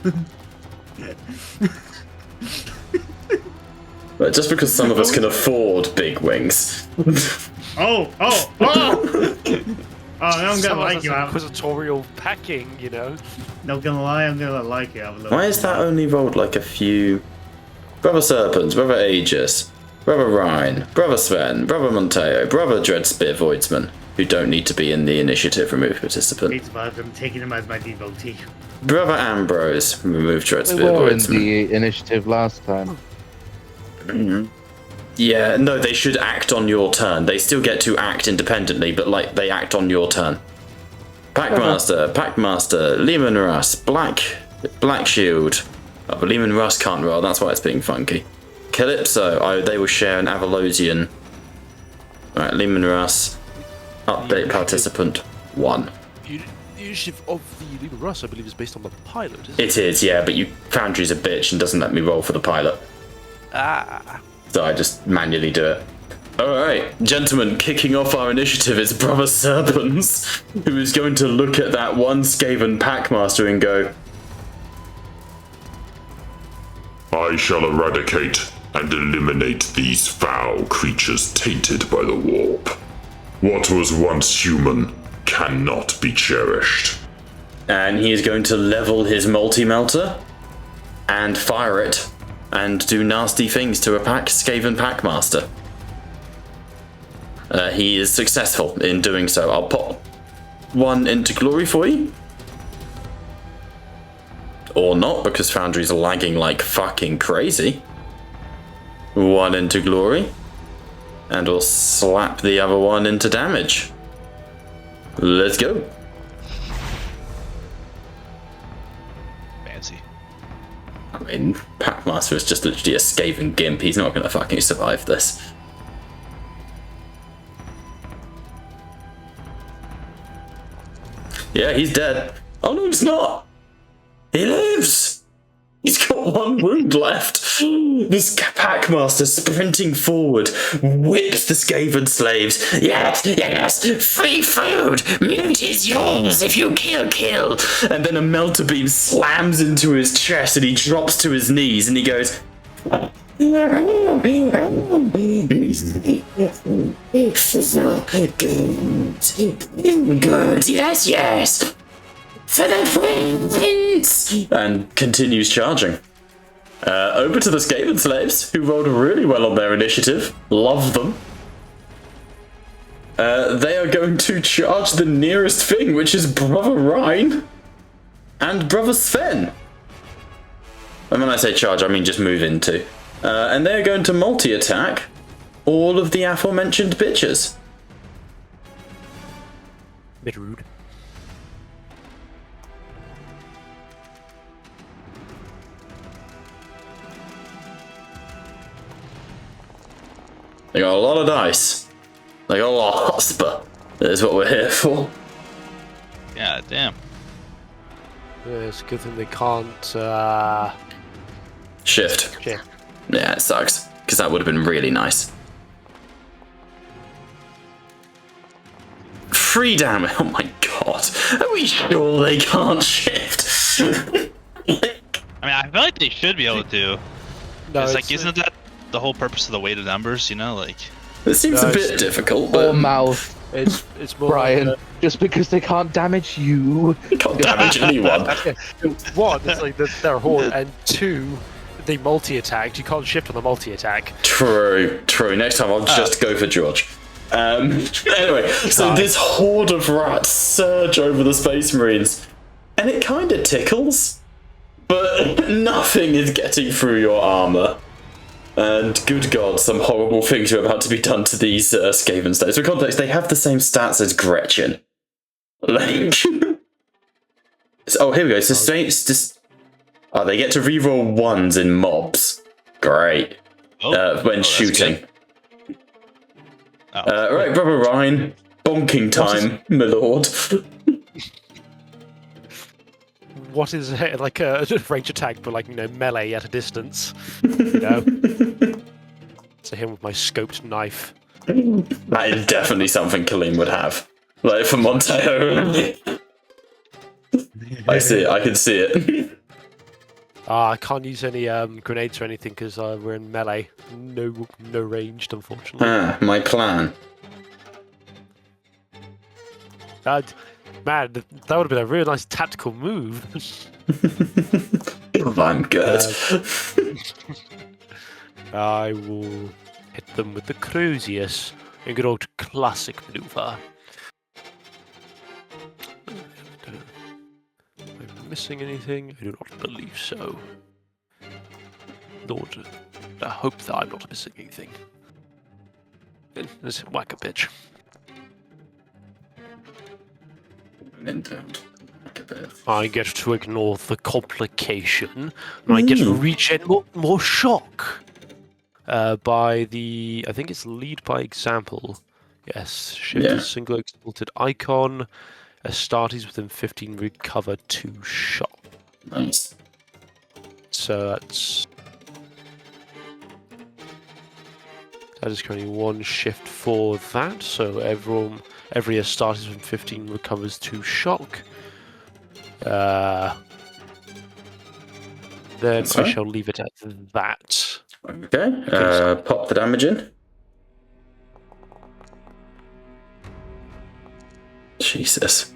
Speaker 3: But just because some of us can afford big wings.
Speaker 8: Oh! Oh! I'm gonna like you,
Speaker 5: Inquisitorial packing, you know.
Speaker 8: Not gonna lie, I'm gonna like you.
Speaker 3: Why is that only rolled like a few? Brother Serpent, Brother Aegis, Brother Rhine, Brother Sven, Brother Monteo, Brother Dreadspear Voidsman, who don't need to be in the initiative, remove participant.
Speaker 8: I'm taking him as my devotee.
Speaker 3: Brother Ambrose, remove
Speaker 7: They
Speaker 3: Dreadspear
Speaker 7: were in
Speaker 3: Voidsman.
Speaker 7: the initiative last time.
Speaker 3: Yeah, no, they should act on your turn. They still get to act independently, but like they act on your turn. Packmaster, Lehman Russ, Black Shield. Oh, but Lehman Russ can't roll, that's why it's being funky. Calypso, they will share an Avalosian. Alright, Lehman Russ. Update participant 1.
Speaker 5: The initiative of the Lehman Russ, I believe, is based on the pilot, isn't
Speaker 3: It is, yeah, but Foundry's a bitch and doesn't let me roll for the pilot. So I just manually do it. Alright, gentlemen, kicking off our initiative is Brother Serpents, who is going to look at that one Skaven Packmaster and go,
Speaker 1: I shall eradicate and eliminate these foul creatures tainted by the warp. What was once human cannot be cherished.
Speaker 3: and he is going to level his multi-melter and fire it and do nasty things to a Skaven Packmaster. He is successful in doing so. I'll pop one into glory for you. Or not, because Foundry's lagging like fucking crazy. One into glory. And we'll slap the other one into damage. Let's go.
Speaker 6: Fancy.
Speaker 3: I mean, Packmaster is just literally a Skaven Gimp. He's not going to fucking survive this. Yeah, he's dead. Oh no, he's not. He lives. He's got one wound left. This Packmaster sprinting forward whips the Skaven slaves. Yes, yes, free food. Meat is yours if you kill. And then a melter beam slams into his chest and he drops to his knees and he goes, Good, yes. For the friends! And continues charging. Over to the Skaven slaves, who rolled really well on their initiative. Love them. They are going to charge the nearest thing, which is Brother Rhine and Brother Sven. And when I say charge, I mean just move into. And they're going to multi-attack all of the aforementioned bitches.
Speaker 5: Bit rude.
Speaker 3: They got a lot of dice. They got a lot of hotspur. That is what we're here for.
Speaker 6: Yeah, damn.
Speaker 5: Yeah, it's a good thing they can't
Speaker 3: Shift.
Speaker 5: shift.
Speaker 3: Yeah, it sucks. Because that would have been really nice. 3 damage. Oh my god. Are we sure they can't shift?
Speaker 6: I mean, I feel like they should be able to.
Speaker 5: No,
Speaker 6: It's like, isn't that the whole purpose of the weighted numbers, you know? Like,
Speaker 3: It seems
Speaker 5: No,
Speaker 3: a bit
Speaker 5: it's-
Speaker 3: difficult,
Speaker 7: Or
Speaker 3: but
Speaker 7: mouth,
Speaker 5: It's more
Speaker 7: Brian.
Speaker 5: like,
Speaker 7: Just because they can't damage you.
Speaker 3: you can't damage anyone.
Speaker 5: one, it's like they're a horde, and two, they multi-attacked. You can't shift on the multi-attack.
Speaker 3: True. Next time I'll just go for George. Anyway, so this horde of rats surge over the Space Marines, and it kind of tickles, but nothing is getting through your armor. And good God, some horrible things are about to be done to these Skaven stats. For context, they have the same stats as Gretchen. Like, oh, here we go. Sustain. Oh, they get to reroll ones in mobs. Great. When
Speaker 6: that's
Speaker 3: shooting.
Speaker 6: good. Oh.
Speaker 3: Right, Brother Ryan. Bonking time, my lord.
Speaker 5: What is it? Like a range attack, but like, melee at a distance. So him with my scoped knife.
Speaker 3: That is definitely something Kaleem would have. Like for Monteo. I see it, I can see it.
Speaker 5: I can't use any grenades or anything because we're in melee. No ranged, unfortunately.
Speaker 3: My plan.
Speaker 5: Man, that would have been a really nice tactical move.
Speaker 3: I'm good.
Speaker 5: I will hit them with the Crucius in good old classic maneuver. Am I missing anything? I do not believe so. Lord, I hope that I'm not missing anything. Let's whack a bitch. I get to ignore the complication, and I get to regen more shock. By the, I think it's lead by example. Yes, shift a single exalted icon. Astartes within 15 recover 2 shock.
Speaker 3: Nice.
Speaker 5: So that is currently 1 shift for that. So every Astartes within 15 recovers 2 shock. Then I shall leave it at that.
Speaker 3: Okay, pop the damage in. Jesus.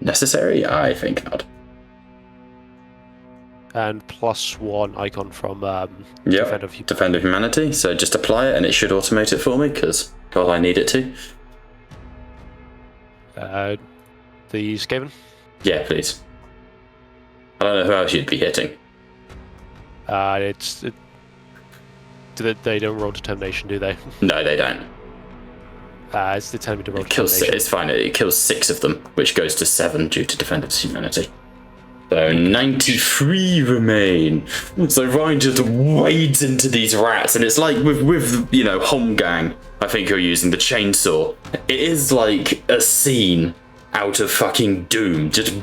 Speaker 3: Necessary? I think not.
Speaker 5: And +1 icon from Defend of
Speaker 3: Humanity. So just apply it and it should automate it for me, because God, I need it to.
Speaker 5: The Skaven?
Speaker 3: Yeah, please. I don't know who else you'd be hitting.
Speaker 5: They don't roll determination, do they?
Speaker 3: No, they don't.
Speaker 5: It's the telling me to roll determination.
Speaker 3: It's fine. It kills 6 of them, which goes to 7 due to Defend of Humanity. So 93 remain. So Ryan just wades into these rats, and it's like with Holmgang, I think you're using the chainsaw. It is like a scene out of fucking Doom. Just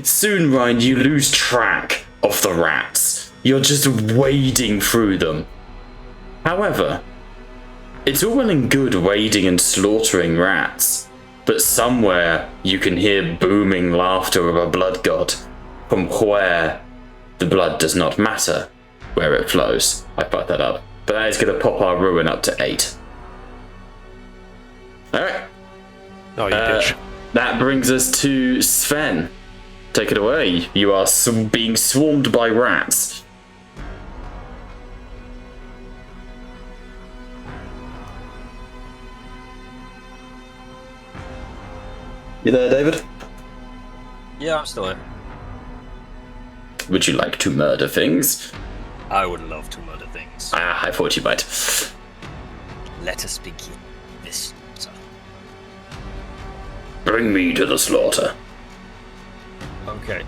Speaker 3: soon, Ryan, you lose track of the rats. You're just wading through them. However, it's all well and good wading and slaughtering rats, but somewhere you can hear booming laughter of a blood god, from where the blood does not matter where it flows. I fucked that up. But that is going to pop our ruin up to 8. Alright.
Speaker 5: Oh, you bitch.
Speaker 3: That brings us to Sven. Take it away. You are being swarmed by rats. You there, David?
Speaker 4: Yeah, I'm still here.
Speaker 3: Would you like to murder things?
Speaker 4: I would love to murder things.
Speaker 3: I thought you might.
Speaker 4: Let us begin this.
Speaker 3: Bring me to the slaughter.
Speaker 4: Okay.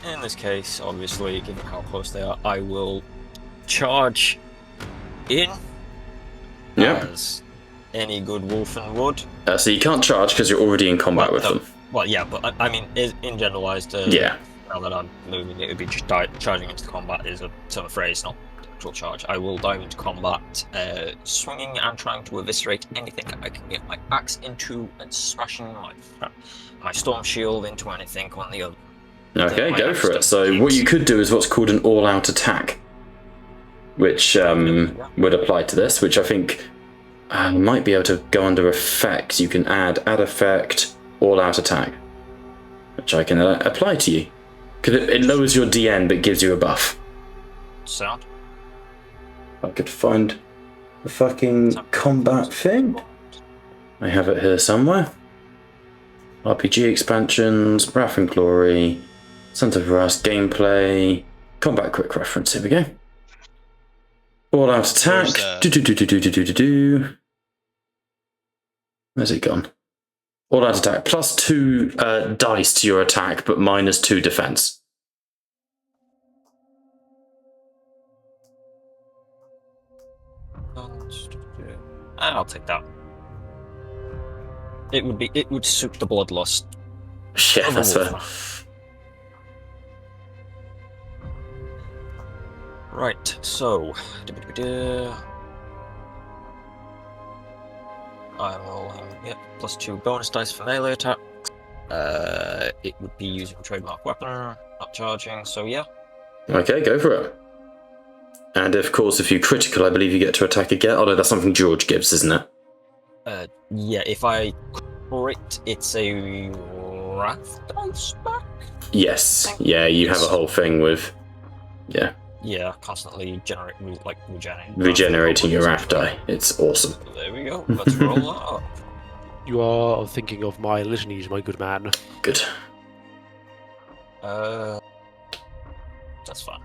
Speaker 4: In this case, obviously, given how close they are, I will charge in.
Speaker 3: Yeah.
Speaker 4: As any good wolfen would.
Speaker 3: So you can't charge because you're already in combat with them.
Speaker 4: Well, yeah, but I mean, in generalized.
Speaker 3: Yeah.
Speaker 4: Now that I'm moving, it would be just charging into combat is a sort of phrase, not actual charge. I will dive into combat, swinging and trying to eviscerate anything I can get my axe into, and smashing my storm shield into anything on the other.
Speaker 3: Okay, go for it. So what you could do is what's called an all-out attack. which would apply to this, which I think might be able to go under effects. You can add effect, all out attack, which I can apply to you. Because it lowers your DN but gives you a buff.
Speaker 4: Sound.
Speaker 3: I could find the fucking combat thing. I have it here somewhere. RPG expansions, Wrath and Glory, Sons of Rust, gameplay, combat quick reference. Here we go. All out attack. Where's it gone? All out attack. Plus 2 dice to your attack, but minus 2 defense.
Speaker 4: I'll take that. It would suit the bloodlust.
Speaker 3: Yeah, that's fair.
Speaker 4: Right, so I'm rolling plus 2 bonus dice for melee attack. It would be using trademark weapon, not charging, so yeah.
Speaker 3: Okay, go for it. And of course, if you critical, I believe you get to attack again. Although that's something George gives, isn't it?
Speaker 4: Yeah, if I crit, it's a wrath dice back?
Speaker 3: Yes. Yeah, you have a whole thing with... Yeah.
Speaker 4: Yeah, constantly
Speaker 3: regenerating your wrath die. It's awesome.
Speaker 4: There we go. Let's roll that up.
Speaker 5: You are thinking of my litanies, my good man.
Speaker 3: Good.
Speaker 4: That's fine.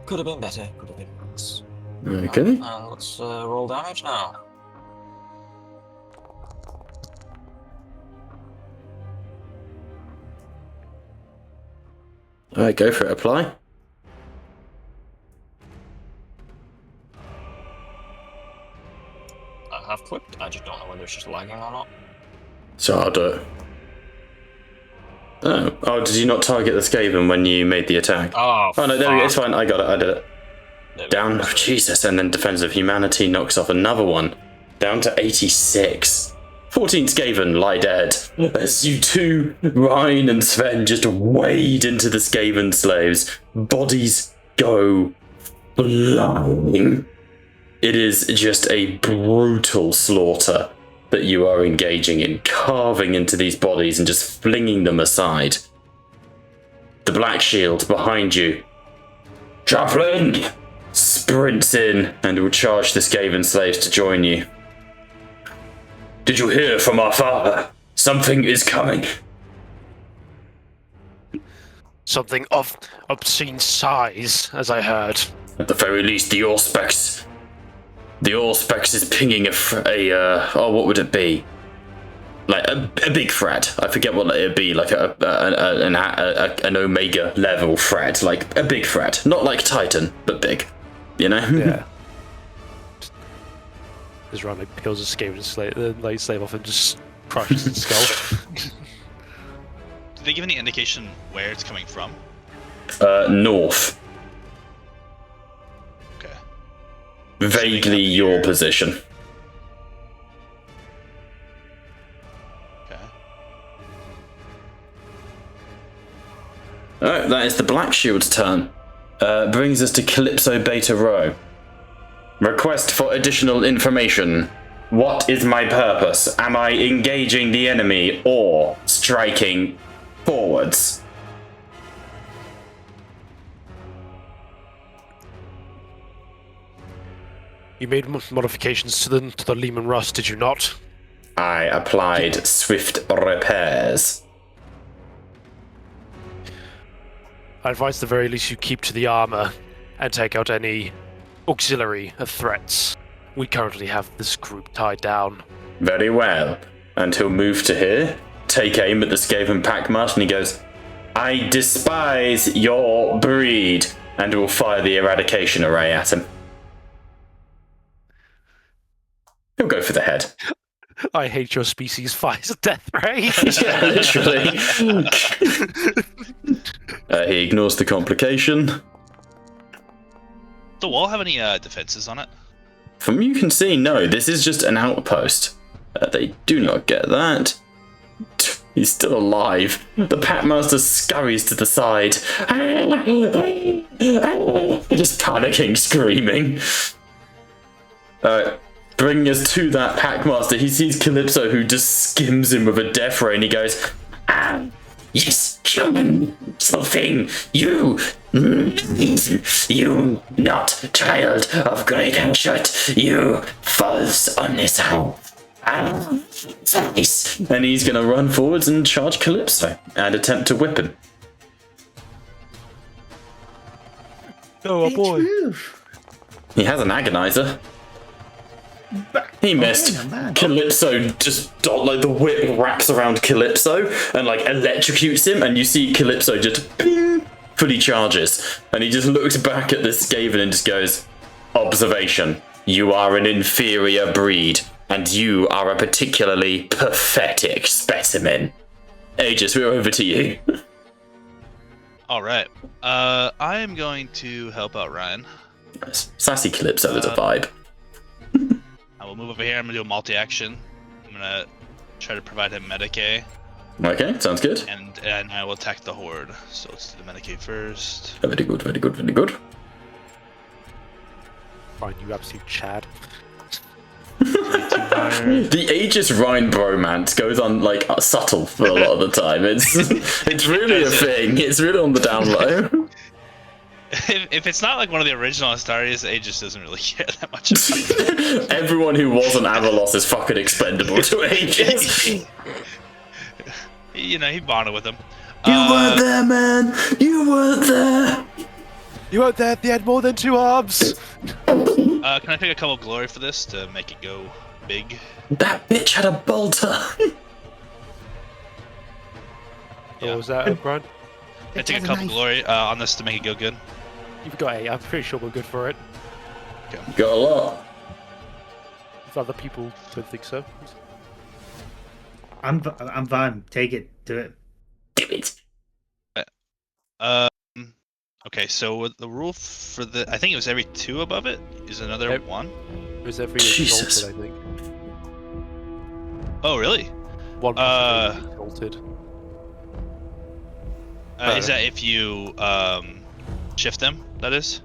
Speaker 4: Could have been better. Could have been worse.
Speaker 3: Okay.
Speaker 4: And let's roll damage now.
Speaker 3: Alright, go for it. Apply.
Speaker 4: I have clicked. I just don't know whether it's just lagging or not.
Speaker 3: So I'll do it. Oh, did you not target the Skaven when you made the attack?
Speaker 4: Oh
Speaker 3: no, there we go. It's
Speaker 4: fuck.
Speaker 3: fine. I got it. I did it. Down. Oh, Jesus. And then Defense of Humanity knocks off another one. Down to 86. 14 Skaven lie dead. As you two, Ryan and Sven, just wade into the Skaven slaves. Bodies go flying. It is just a brutal slaughter that you are engaging in, carving into these bodies and just flinging them aside. The Black Shield behind you, Chaplain, sprints in and will charge the Skaven slaves to join you. Did you hear from our father? Something is coming.
Speaker 5: Something of obscene size, as I heard.
Speaker 3: At the very least, the Auspex. The Auspex is pinging what would it be? Like a big threat. I forget what it would be. Like an Omega level threat. Like a big threat. Not like Titan, but big. You know?
Speaker 5: Yeah. Just run like kills a Skaven slave off and just crushes its skull.
Speaker 6: Did they give any indication where it's coming from?
Speaker 3: North.
Speaker 6: Okay.
Speaker 3: Vaguely your position.
Speaker 6: Okay.
Speaker 3: Alright, that is the Black Shield's turn. Brings us to Calypso Beta Rho. Request for additional information. What is my purpose? Am I engaging the enemy or striking forwards?
Speaker 5: You made modifications to the Lehman Rust, did you not?
Speaker 3: I applied swift repairs.
Speaker 5: I advise at the very least you keep to the armor and take out any auxiliary threats. We currently have this group tied down.
Speaker 3: Very well. And he'll move to here, take aim at the Skaven Packmaster, and he goes, I despise your breed, and will fire the eradication array at him. He'll go for the head.
Speaker 5: I hate your species fires a death ray.
Speaker 3: Yeah, literally. He ignores the complication.
Speaker 6: Does the wall have any defenses on it?
Speaker 3: From you can see, no, this is just an outpost. They do not get that. He's still alive. The Packmaster scurries to the side. Just panicking, screaming. Bringing us to that Packmaster, he sees Calypso, who just skims him with a death ray, and he goes, yes, human something, you not child of great ancient, you false on this house. And he's gonna run forwards and charge Calypso and attempt to whip him.
Speaker 5: Oh boy.
Speaker 3: He has an agonizer. He missed. Calypso just like the whip wraps around Calypso and like electrocutes him, and you see Calypso just ping, fully charges, and he just looks back at this Skaven and just goes, observation, you are an inferior breed, and you are a particularly pathetic specimen. Aegis, we're over to you.
Speaker 6: All right. I am going to help out Ryan.
Speaker 3: Sassy Calypso is a vibe.
Speaker 6: I will move over here. I'm gonna do a multi-action. I'm gonna try to provide him Medicae,
Speaker 3: Okay, sounds good.
Speaker 6: and I will attack the horde. So let's do the Medicae first.
Speaker 3: Very good, very good, very good.
Speaker 5: Fine, you absolute Chad.
Speaker 3: The Aegis Rhine bromance goes on like subtle for a lot of the time. It's really a thing. It's really on the down low.
Speaker 6: If it's not like one of the original Astarias, Aegis doesn't really care that much about it.
Speaker 3: Everyone who wasn't Avalos is fucking expendable to Aegis.
Speaker 6: You know, he bonded with him.
Speaker 3: You weren't there, man. You weren't there.
Speaker 5: You weren't there. They had more than 2 arms.
Speaker 6: Can I pick a couple glory for this to make it go big?
Speaker 3: That bitch had a bolter.
Speaker 6: Yeah.
Speaker 5: What was that, Brian?
Speaker 6: Can I take a couple glory on this to make it go good?
Speaker 5: You've got 8. I'm pretty sure we're good for it.
Speaker 3: Got a lot.
Speaker 5: If other people don't think so.
Speaker 8: I'm fine. Take it. Do it.
Speaker 3: Do it.
Speaker 6: Okay, so the rule for the, I think it was every 2 above it is another 1.
Speaker 5: It was every
Speaker 3: Jesus.
Speaker 5: exalted, I think.
Speaker 6: Oh, really?
Speaker 5: 1 plus exalted.
Speaker 6: Is that if you shift them? That is.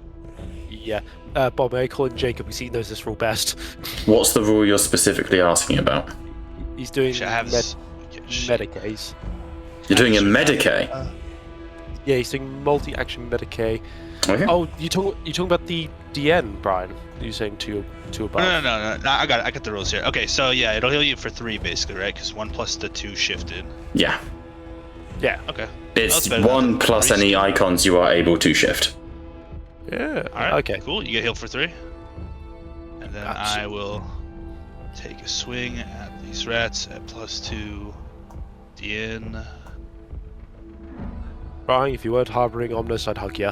Speaker 5: Yeah. Bob, may I call him Jacob because he knows this rule best.
Speaker 3: What's the rule you're specifically asking about?
Speaker 5: He's doing
Speaker 6: Should I have
Speaker 5: Medicaes.
Speaker 3: You're doing a Medicae.
Speaker 5: Yeah, he's doing multi-action Medicae.
Speaker 3: Okay.
Speaker 5: Oh, you talking about the DN, Brian? You're saying two above?
Speaker 6: No. I got the rules here. Okay, so yeah, it'll heal you for 3 basically, right? Because 1 plus the 2 shifted.
Speaker 3: Yeah.
Speaker 5: Yeah.
Speaker 6: Okay.
Speaker 3: It's 1 plus any icons you are able to shift.
Speaker 5: Yeah.
Speaker 6: All right.
Speaker 5: Okay.
Speaker 6: Cool. You get healed for 3. And then
Speaker 5: Gotcha.
Speaker 6: I will take a swing at these rats at +2 DN.
Speaker 5: Brian, if you weren't harboring Omnis, I'd hug you.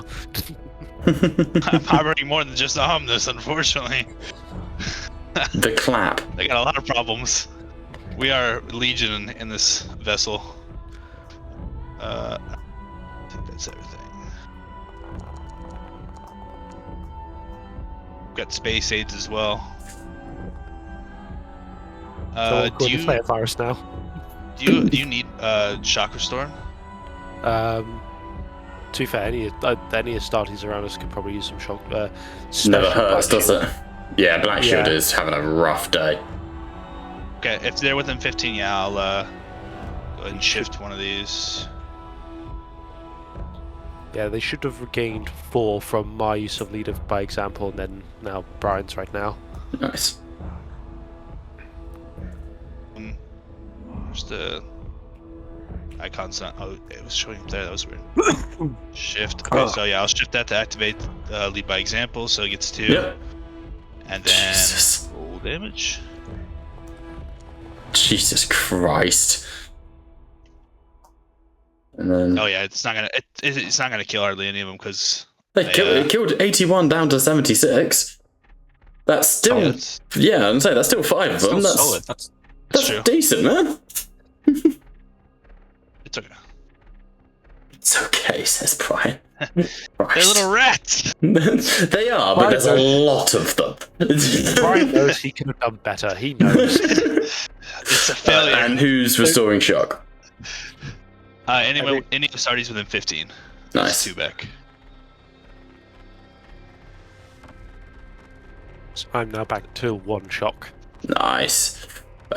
Speaker 6: I'm harboring more than just Omnis, unfortunately.
Speaker 3: The clap.
Speaker 6: They got a lot of problems. We are legion in this vessel. I think that's everything. Got space aids as well.
Speaker 5: So we're
Speaker 6: Do
Speaker 5: going to play
Speaker 6: you
Speaker 5: a virus now.
Speaker 6: do you need shock restore?
Speaker 5: To be fair, any Astartes around us could probably use some shock.
Speaker 3: Never
Speaker 5: special
Speaker 3: hurts,
Speaker 5: Black
Speaker 3: does
Speaker 5: Shield.
Speaker 3: it? Yeah, Black Shield
Speaker 5: Yeah.
Speaker 3: is having a rough day.
Speaker 6: Okay, if they're within 15, yeah, I'll go ahead and shift one of these.
Speaker 5: Yeah, they should have regained 4 from my use of leader by example, and then now Brian's right now.
Speaker 3: Nice.
Speaker 6: There's the icons. Oh, it was showing up there. That was weird. Shift. Okay, so yeah, I'll shift that to activate lead by example, so it gets 2.
Speaker 3: Yep.
Speaker 6: And then
Speaker 3: Jesus.
Speaker 6: roll damage.
Speaker 3: Jesus Christ. And then
Speaker 6: Oh yeah, it's not gonna kill hardly any of them because
Speaker 3: it killed 81 down to 76. That's still yeah, I'm saying that's still 5 of them. That's
Speaker 4: solid.
Speaker 3: that's
Speaker 6: true.
Speaker 3: decent, man.
Speaker 6: It's okay.
Speaker 3: It's okay, says Brian.
Speaker 6: They're little rats.
Speaker 3: They are, but there's a lot of them.
Speaker 5: Brian knows he could have done better. He knows.
Speaker 6: It's a failure.
Speaker 3: And who's restoring shock?
Speaker 6: Anyway, any Astartes within 15.
Speaker 3: Nice.
Speaker 6: Two back.
Speaker 5: So I'm now back to 1 shock.
Speaker 3: Nice.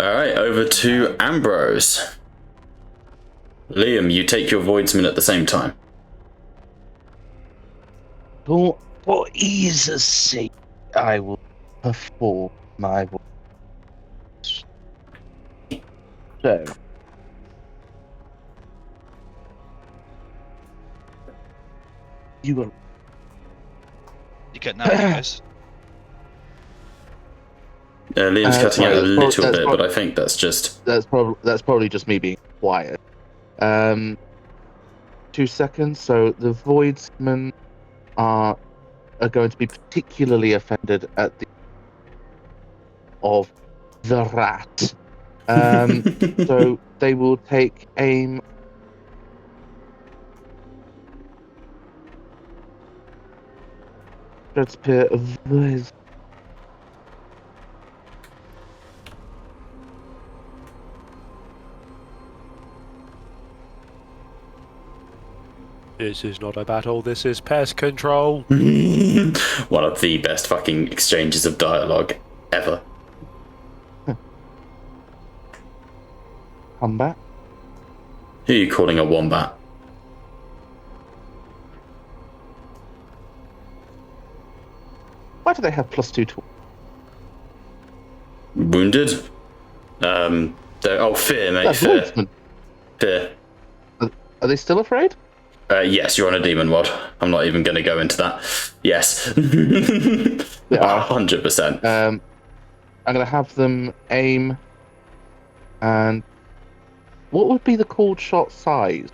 Speaker 3: Alright, over to Ambrose. Liam, you take your voidsman at the same time.
Speaker 7: For ease's sake, I will perform my voice. So. You will.
Speaker 6: You cut now, guys.
Speaker 3: Liam's cutting out a
Speaker 7: that's
Speaker 3: little
Speaker 7: prob-
Speaker 3: bit,
Speaker 7: prob-
Speaker 3: but I think that's just...
Speaker 7: That's probably just me being quiet. 2 seconds. So the voidsmen are going to be particularly offended at the of the rat. So they will take aim. Let's pair of voice.
Speaker 5: This is not a battle, this is pest control.
Speaker 3: One of the best fucking exchanges of dialogue ever.
Speaker 7: Combat.
Speaker 3: Who are you calling a wombat?
Speaker 7: Why do they have +2 to?
Speaker 3: Wounded? Fear, mate,
Speaker 7: That's
Speaker 3: fear.
Speaker 7: voidsmen.
Speaker 3: Fear.
Speaker 7: Are they still afraid?
Speaker 3: Yes, you're on a demon mod. I'm not even going to go into that. Yes.
Speaker 7: They are.
Speaker 3: 100%.
Speaker 7: I'm going to have them aim. And what would be the called shot size?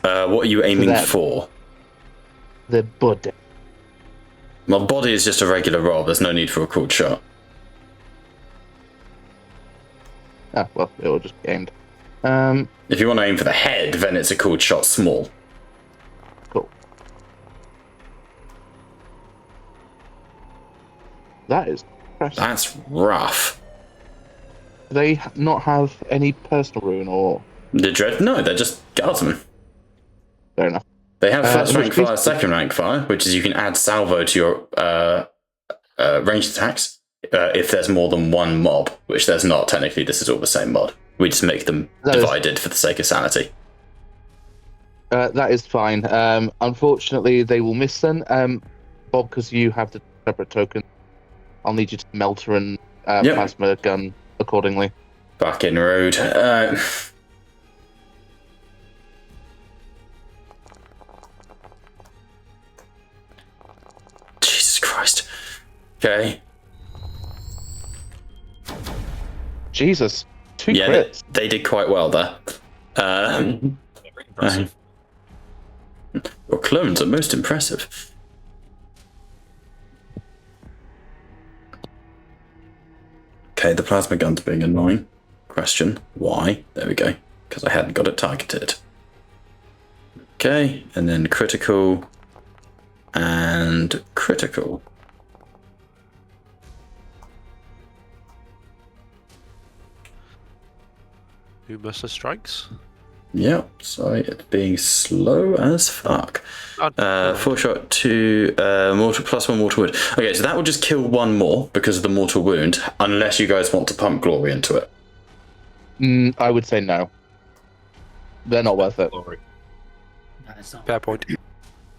Speaker 3: What are you aiming
Speaker 7: them.
Speaker 3: for?
Speaker 7: The body.
Speaker 3: My body is just a regular roll. There's no need for a cooled shot.
Speaker 7: Ah, well, it will just be aimed.
Speaker 3: If you want to aim for the head, then it's a cooled shot small.
Speaker 7: Cool. That is impressive.
Speaker 3: That's rough.
Speaker 7: Do they not have any personal rune or?
Speaker 3: The dread? No, they're just guardsmen.
Speaker 7: Fair enough.
Speaker 3: They have first rank
Speaker 7: which
Speaker 3: fire, second rank fire, which is you can add salvo to your ranged attacks if there's more than one mob, which there's not. Technically, this is all the same mod. We just make them divided for the sake of sanity.
Speaker 7: That is fine. Unfortunately, they will miss then. Bob, because you have the separate token, I'll need you to melter and
Speaker 3: Yep.
Speaker 7: plasma gun accordingly.
Speaker 3: Fucking rude. Jesus Christ. Okay.
Speaker 7: Jesus, 2
Speaker 3: Yeah,
Speaker 7: crits.
Speaker 3: they did quite well there.
Speaker 4: Very impressive.
Speaker 3: Your clones are most impressive. Okay, the plasma gun's being annoying. Question, why? There we go. Because I hadn't got it targeted. Okay, and then critical. And critical.
Speaker 5: Who must have strikes?
Speaker 3: Yep, sorry, it's being slow as fuck. 4-shot, 2 mortal plus 1 mortal wound. Okay, so that will just kill 1 more because of the mortal wound, unless you guys want to pump glory into it.
Speaker 7: I would say no. They're not worth it.
Speaker 4: Glory.
Speaker 8: That is not
Speaker 5: Fair point.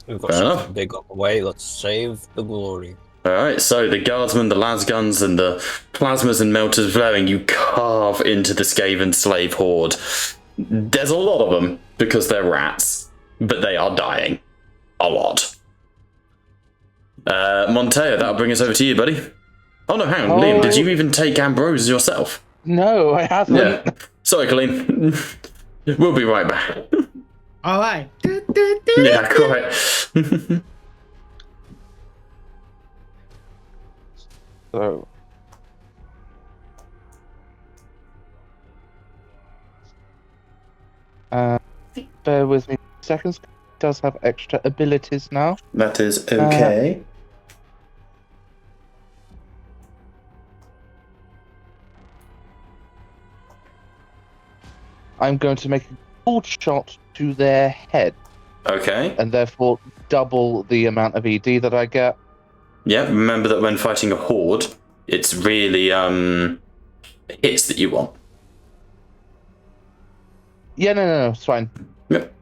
Speaker 4: We've got
Speaker 3: Fair
Speaker 4: something
Speaker 3: enough.
Speaker 4: big on the way. Let's save the glory.
Speaker 3: Alright, so the guardsmen, the lasguns, and the plasmas and melters flowing, you carve into the Skaven slave horde. There's a lot of them because they're rats, but they are dying. A lot. Monteo, that'll bring us over to you, buddy. Oh no, hang on, Liam, did you even take Ambrose yourself?
Speaker 7: No, I haven't.
Speaker 3: Yeah. Sorry, Colleen. We'll be right back.
Speaker 8: all right.
Speaker 3: Yeah, quite.
Speaker 7: So. Bear with me seconds. It does have extra abilities now.
Speaker 3: That is okay.
Speaker 7: I'm going to make a cold shot to their head,
Speaker 3: Okay.
Speaker 7: and therefore double the amount of ED that I get.
Speaker 3: Yeah, remember that when fighting a horde, it's really hits that you want.
Speaker 7: Yeah, no, it's fine.
Speaker 3: Yep.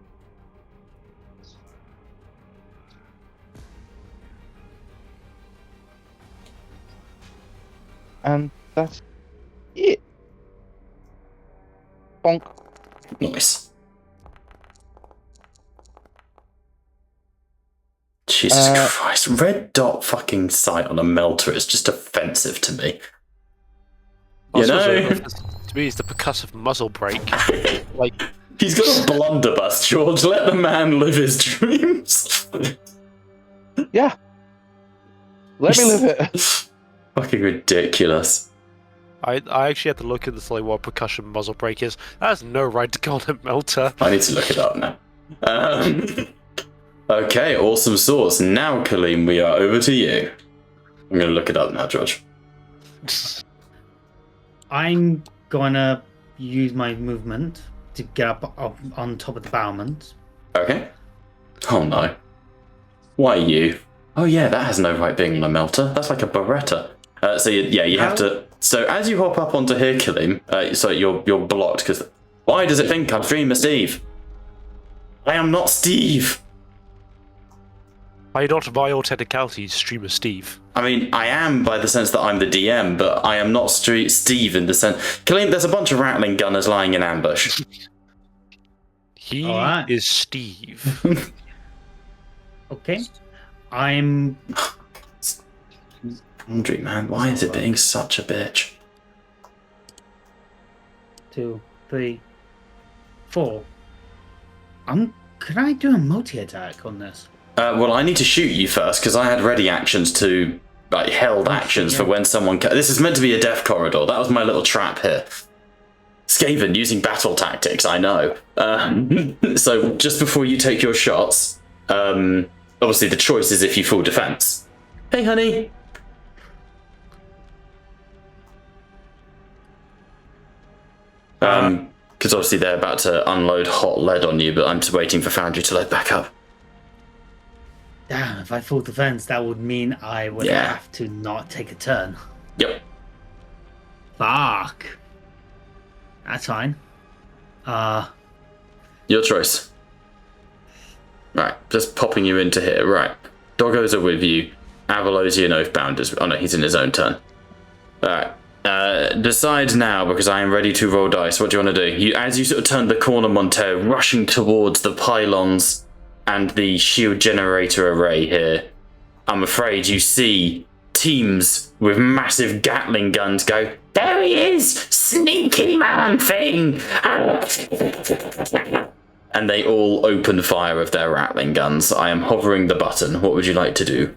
Speaker 7: And that's it. Bonk.
Speaker 3: Nice. Jesus Christ. Red dot fucking sight on a melter is just offensive to me. You know?
Speaker 5: To me, it's the percussive muzzle brake. Like,
Speaker 3: he's got a blunderbuss, George. Let the man live his dreams.
Speaker 7: Yeah. Let me live it.
Speaker 3: Fucking ridiculous.
Speaker 5: I actually had to look into like what percussion muzzle brake is. That has no right to go on a melter.
Speaker 3: I need to look it up now. Okay, awesome sauce. Now, Kaleem, we are over to you. I'm going to look it up now, George.
Speaker 8: I'm gonna use my movement to get up on top of the battlement.
Speaker 3: Okay. Oh no. Why you? Oh yeah, that has no right being on a melter. That's like a Beretta. So you have to. So as you hop up onto here, Kaleem, so you're blocked because. Why does it think I'm Streamer Steve? I am not Steve.
Speaker 5: I not by all technicalities Streamer Steve.
Speaker 3: I mean, I am by the sense that I'm the DM, but I am not Steve in the sense. Kaleem, there's a bunch of rattling gunners lying in ambush.
Speaker 5: He
Speaker 8: Alright.
Speaker 5: is Steve.
Speaker 8: Okay. I'm.
Speaker 3: Laundry, man, why is it being such a bitch?
Speaker 8: 2, 3, 4. Can I do a multi-attack on this?
Speaker 3: Well, I need to shoot you first because I had ready actions to, like, held actions for when someone. This is meant to be a death corridor. That was my little trap here. Skaven using battle tactics. I know. So just before you take your shots, obviously the choice is if you full defense. Hey, honey. Because obviously they're about to unload hot lead on you, but I'm just waiting for Foundry to load back up.
Speaker 8: Damn, if I full defense, that would mean I would have to not take a turn.
Speaker 3: Yep.
Speaker 8: Fuck. That's fine.
Speaker 3: Your choice. Right, just popping you into here. Right. Doggos are with you. Avalosian and Oathbound. Oh no, he's in his own turn. Alright. Decide now, because I am ready to roll dice. What do you want to do? As you sort of turn the corner, Montero, rushing towards the pylons and the shield generator array here, I'm afraid you see teams with massive Gatling guns go, there he is! Sneaky man thing! And they all open fire with their Rattling guns. I am hovering the button. What would you like to do?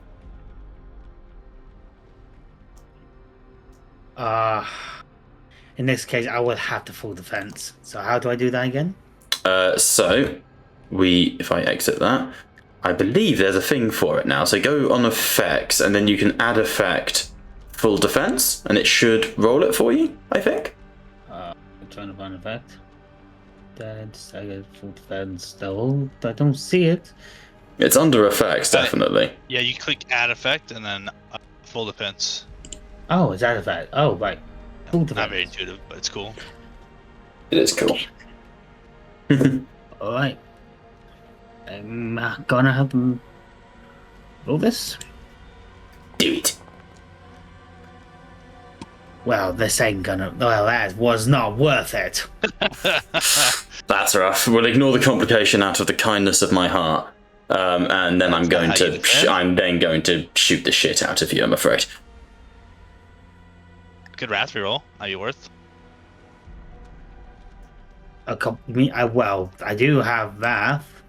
Speaker 8: In this case, I would have to full defense. So how do I do that again?
Speaker 3: If I exit that, I believe there's a thing for it now. So go on effects, and then you can add effect full defense, and it should roll it for you, I think.
Speaker 8: I'm trying to find effect. I get full defense still. I don't see it.
Speaker 3: It's under effects, definitely.
Speaker 6: Yeah, you click add effect and then full defense.
Speaker 8: Oh, it's add effect. Oh, right. Full defense.
Speaker 6: Not very intuitive, but it's cool.
Speaker 3: It is cool.
Speaker 8: Alright. I'm gonna have to roll this.
Speaker 3: Do it.
Speaker 8: Well, this ain't gonna. Well, that was not worth it.
Speaker 3: That's rough. We'll ignore the complication out of the kindness of my heart, and then I'm going to. I'm then going to shoot the shit out of you. I'm afraid.
Speaker 6: Good wrath reroll. Are you worth?
Speaker 8: I do have Wrath,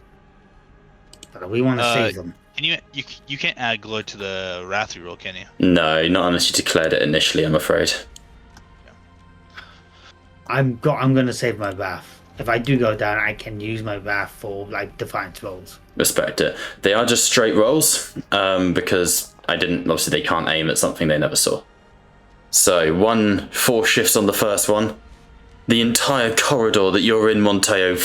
Speaker 8: but we want to save them.
Speaker 6: Can you can't add glory to the wrath reroll, can you?
Speaker 3: No, not unless you declared it initially. I'm afraid.
Speaker 8: I'm going to save my Wrath. If I do go down, I can use my Wrath for like defiance rolls.
Speaker 3: Respect it. They are just straight rolls, because I didn't. Obviously, they can't aim at something they never saw. So 4 shifts on the first one. The entire corridor that you're in, Monteo,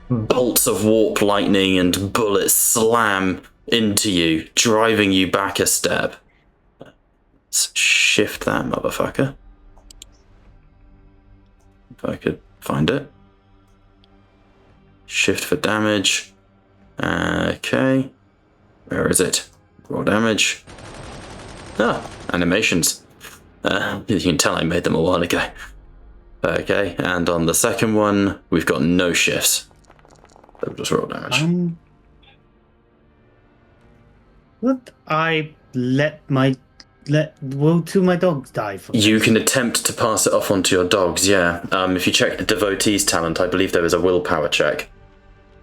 Speaker 3: bolts of warp lightning and bullets slam into you, driving you back a step. Let's shift that motherfucker. If I could find it. Shift for damage. Okay. Where is it? Raw damage. Ah, animations. You can tell I made them a while ago. Okay, and on the second one, we've got no shifts. So we'll just roll damage.
Speaker 8: Would I will two of my dogs die from
Speaker 3: You
Speaker 8: this?
Speaker 3: can attempt to pass it off onto your dogs, yeah. If you check the devotee's talent, I believe there is a willpower check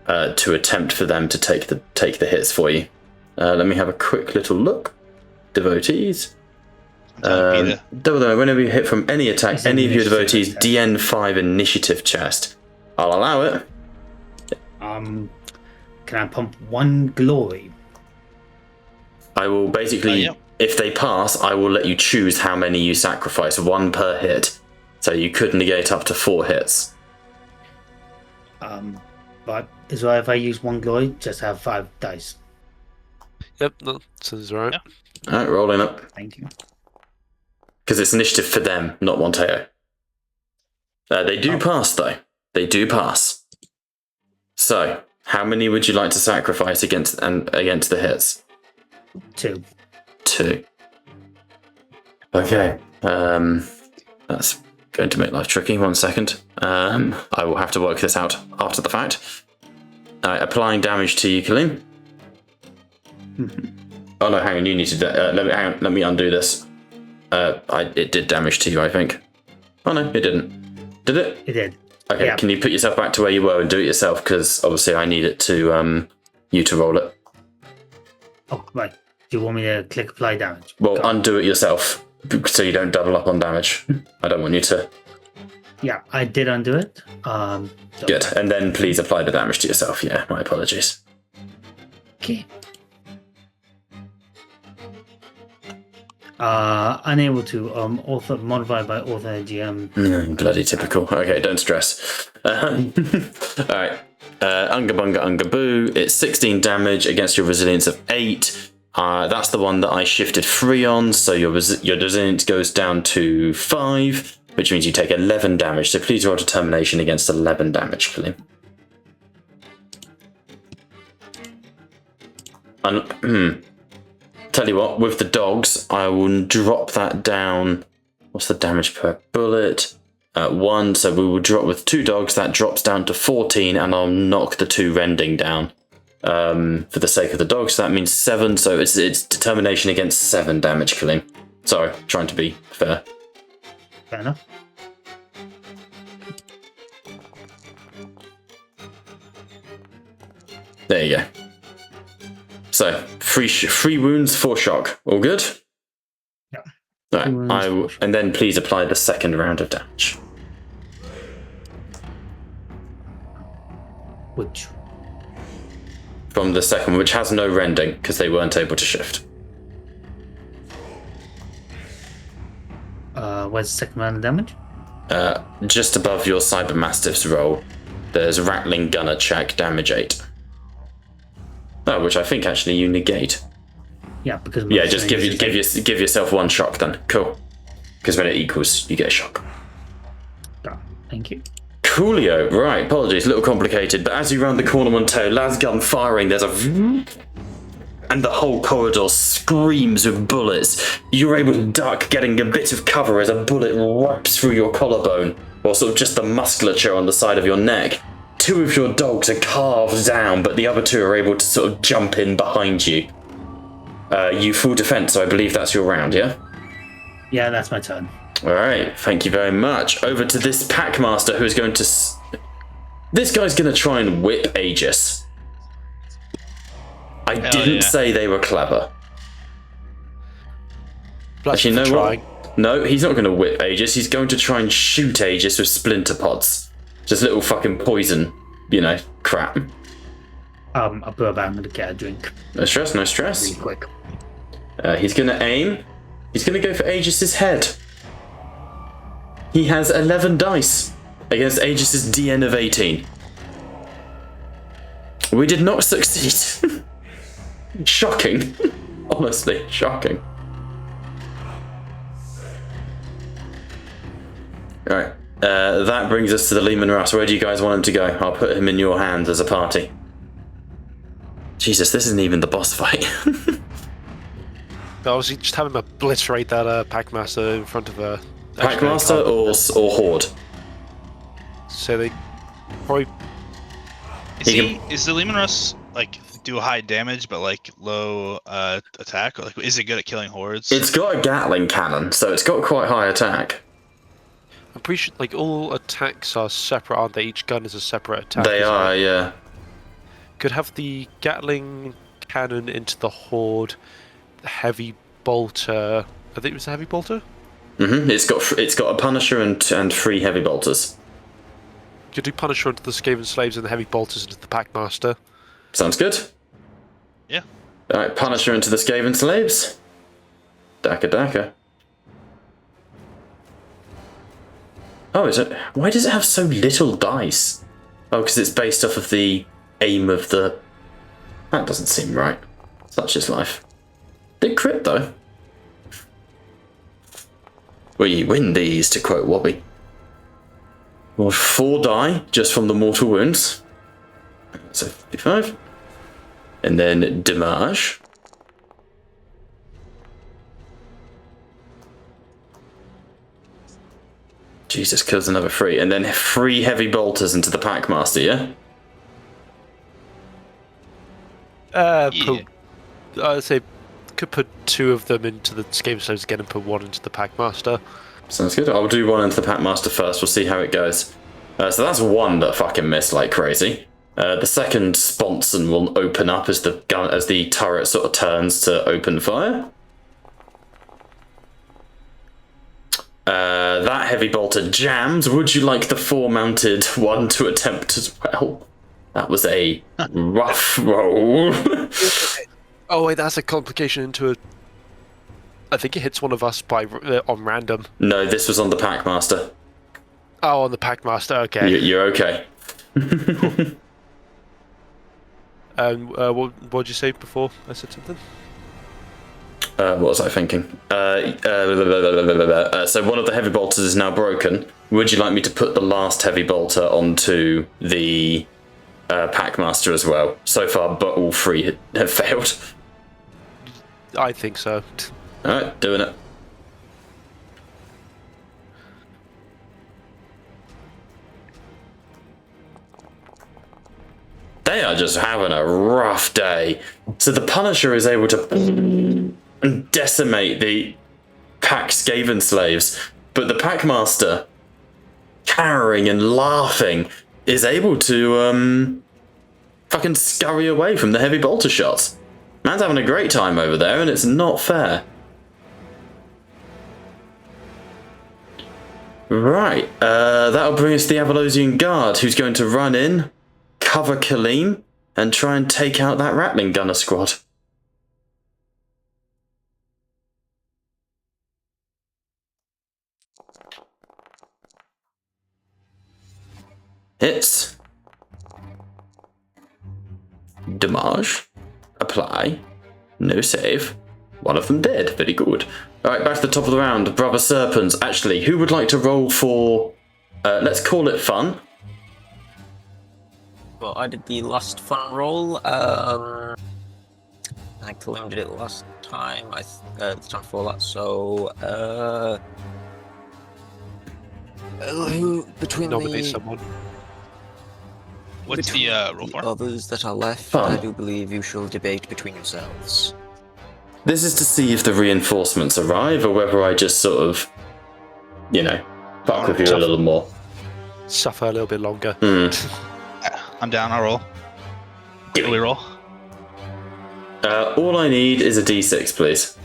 Speaker 3: to attempt for them to take the hits for you. Let me have a quick little look. Devotees. Whenever you hit from any attack,
Speaker 8: It's an
Speaker 3: any of your
Speaker 8: initiative
Speaker 3: devotees,
Speaker 8: attack.
Speaker 3: DN5 initiative chest. I'll allow it.
Speaker 8: Can I pump one glory?
Speaker 3: I will basically,
Speaker 6: Yeah.
Speaker 3: if they pass, I will let you choose how many you sacrifice, one per hit. So you could negate up to 4 hits.
Speaker 8: But is it right if I use one glory? Just have 5 dice.
Speaker 5: Yep, that sounds right.
Speaker 6: Yeah.
Speaker 3: Alright, rolling up.
Speaker 8: Thank you.
Speaker 3: Because it's initiative for them, not Monteo. They do pass, though. They do pass. So, how many would you like to sacrifice against the hits?
Speaker 8: 2.
Speaker 3: 2. Okay. That's going to make life tricky. 1 second. I will have to work this out after the fact. Applying damage to you, Kalim. Oh no, hang on. You need to. Let me undo this. It did damage to you, I think. Oh no, it didn't. Did it?
Speaker 8: It did.
Speaker 3: Okay.
Speaker 8: Yeah.
Speaker 3: Can you put yourself back to where you were and do it yourself? Because obviously I need it to you to roll it.
Speaker 8: Oh, right. Do you want me to click apply damage?
Speaker 3: Well,
Speaker 8: Go on.
Speaker 3: undo it yourself so you don't double up on damage. I don't want you to.
Speaker 8: Yeah, I did undo it.
Speaker 3: Good. And then please apply the damage to yourself. Yeah, my apologies.
Speaker 8: Okay. Unable to author modified by author GM.
Speaker 3: Bloody typical. Okay, don't stress. Alright. Unga Bunga Unga Boo. It's 16 damage against your resilience of 8. That's the one that I shifted free on, so your resilience goes down to 5, which means you take 11 damage. So please roll determination against 11 damage, Kalim. Tell you what, with the dogs, I will drop that down. What's the damage per bullet? 1, so we will drop with 2 dogs, that drops down to 14, and I'll knock the 2 rending down. For the sake of the dogs, that means 7, so it's determination against 7 damage, Kalim. Sorry, trying to be fair.
Speaker 8: Fair enough.
Speaker 3: There you go. So, 3 wounds, 4 shock. All good?
Speaker 8: Yeah.
Speaker 3: Right,
Speaker 8: 3 wounds, 4 shock.
Speaker 3: and then please apply the second round of damage.
Speaker 8: Which?
Speaker 3: From the second, which has no rending, because they weren't able to shift.
Speaker 8: Where's the second round of damage?
Speaker 3: Just above your Cybermastiff's roll, there's Rattling Gunner check, damage 8. Oh, which I think actually you negate.
Speaker 8: Yeah, because my
Speaker 3: Yeah, just
Speaker 8: resilience is
Speaker 3: give yourself 1 shock then. Cool. Because when it equals, you get a shock.
Speaker 8: eight. Thank you.
Speaker 3: Coolio. Right, apologies, a little complicated, but as you round the corner, Monteo, las gun firing, there's a... And the whole corridor screams with bullets. You're able to duck, getting a bit of cover as a bullet rips through your collarbone, or sort of just the musculature on the side of your neck. 2 of your dogs are carved down, but the other 2 are able to sort of jump in behind you. You full defense, so I believe that's your round, yeah?
Speaker 8: Yeah, that's my turn.
Speaker 3: Alright, thank you very much. Over to this Packmaster who is going to... This guy's going to try and whip Aegis. I didn't say they were clever. Actually, you know what? No, he's not going to whip Aegis. He's going to try and shoot Aegis with splinter pods. Just little fucking poison, crap.
Speaker 8: I'll put it back. I'm gonna get a drink.
Speaker 3: No stress, no stress.
Speaker 8: Really quick.
Speaker 3: He's going to aim. He's going to go for Aegis's head. He has 11 dice against Aegis's DN of 18. We did not succeed. Shocking. Honestly, shocking. Alright, that brings us to the Leman Russ. Where do you guys want him to go? I'll put him in your hands as a party. Jesus, this isn't even the boss fight.
Speaker 5: Obviously, just have him obliterate that Packmaster in front of a...
Speaker 3: Packmaster or Horde?
Speaker 5: So they probably...
Speaker 6: Is the Leman Russ, like, do high damage but, like, low attack? Or, like, is it good at killing hordes?
Speaker 3: It's got a Gatling cannon, so it's got quite high attack.
Speaker 5: I'm pretty sure, like, all attacks are separate, aren't they? Each gun is a separate attack.
Speaker 3: They are, yeah.
Speaker 5: Could have the Gatling cannon into the Horde, the heavy bolter. I think it was a heavy bolter.
Speaker 3: It's got a Punisher and 3 heavy bolters.
Speaker 5: Could do Punisher into the Skaven slaves and the heavy bolters into the Packmaster.
Speaker 3: Sounds good.
Speaker 6: Yeah.
Speaker 3: All right, Punisher into the Skaven slaves. Daka. Oh, is it? Why does it have so little dice? Oh, because it's based off of the aim of the... That doesn't seem right. Such is life. Did crit, though. We win these, to quote Wobby. Well, 4 die, just from the mortal wounds. So 55. And then damage. Jesus, kills another 3. And then 3 heavy bolters into the Packmaster, yeah?
Speaker 5: I'd say could put 2 of them into the Skaven slaves again and put 1 into the Packmaster.
Speaker 3: Sounds good. I'll do 1 into the Packmaster first. We'll see how it goes. So that's 1 that fucking missed like crazy. The second sponson will open up as the turret sort of turns to open fire. That heavy bolter jams. Would you like the 4-mounted one to attempt as well? That was a rough roll.
Speaker 5: Oh wait, that's a complication into a... I think it hits one of us by on random.
Speaker 3: No, this was on the Packmaster.
Speaker 5: Oh, on the Packmaster, okay.
Speaker 3: You're okay.
Speaker 5: And what did you say before I said something?
Speaker 3: What was I thinking? So one of the heavy bolters is now broken. Would you like me to put the last heavy bolter onto the Packmaster as well? So far, but all 3 have failed.
Speaker 5: I think so.
Speaker 3: Alright, doing it. They are just having a rough day. So the Punisher is able to decimate the Pack Skaven slaves, but the Packmaster, cowering and laughing, is able to fucking scurry away from the heavy bolter shots. Man's having a great time over there, and it's not fair. Right, that'll bring us the Avalosian Guard, who's going to run in, cover Kaleem, and try and take out that Rattling Gunner squad. Hits. Damage. Apply. No save. One of them dead. Very good. Alright, back to the top of the round. Brother Serpents. Actually, who would like to roll for... let's call it fun.
Speaker 4: Well, I did the last fun roll. I Kaleem did it last time. The time before that. So, who between
Speaker 5: Nominate
Speaker 4: the...
Speaker 5: someone.
Speaker 6: What's the roll for?
Speaker 4: others that are left,
Speaker 3: Fun.
Speaker 4: I do believe you shall debate between yourselves.
Speaker 3: This is to see if the reinforcements arrive, or whether I just sort of, you know, fuck with you a little more.
Speaker 5: Suffer a little bit longer.
Speaker 6: I'm down, I'll roll.
Speaker 3: Give
Speaker 6: We roll.
Speaker 3: All I need is a d6, please.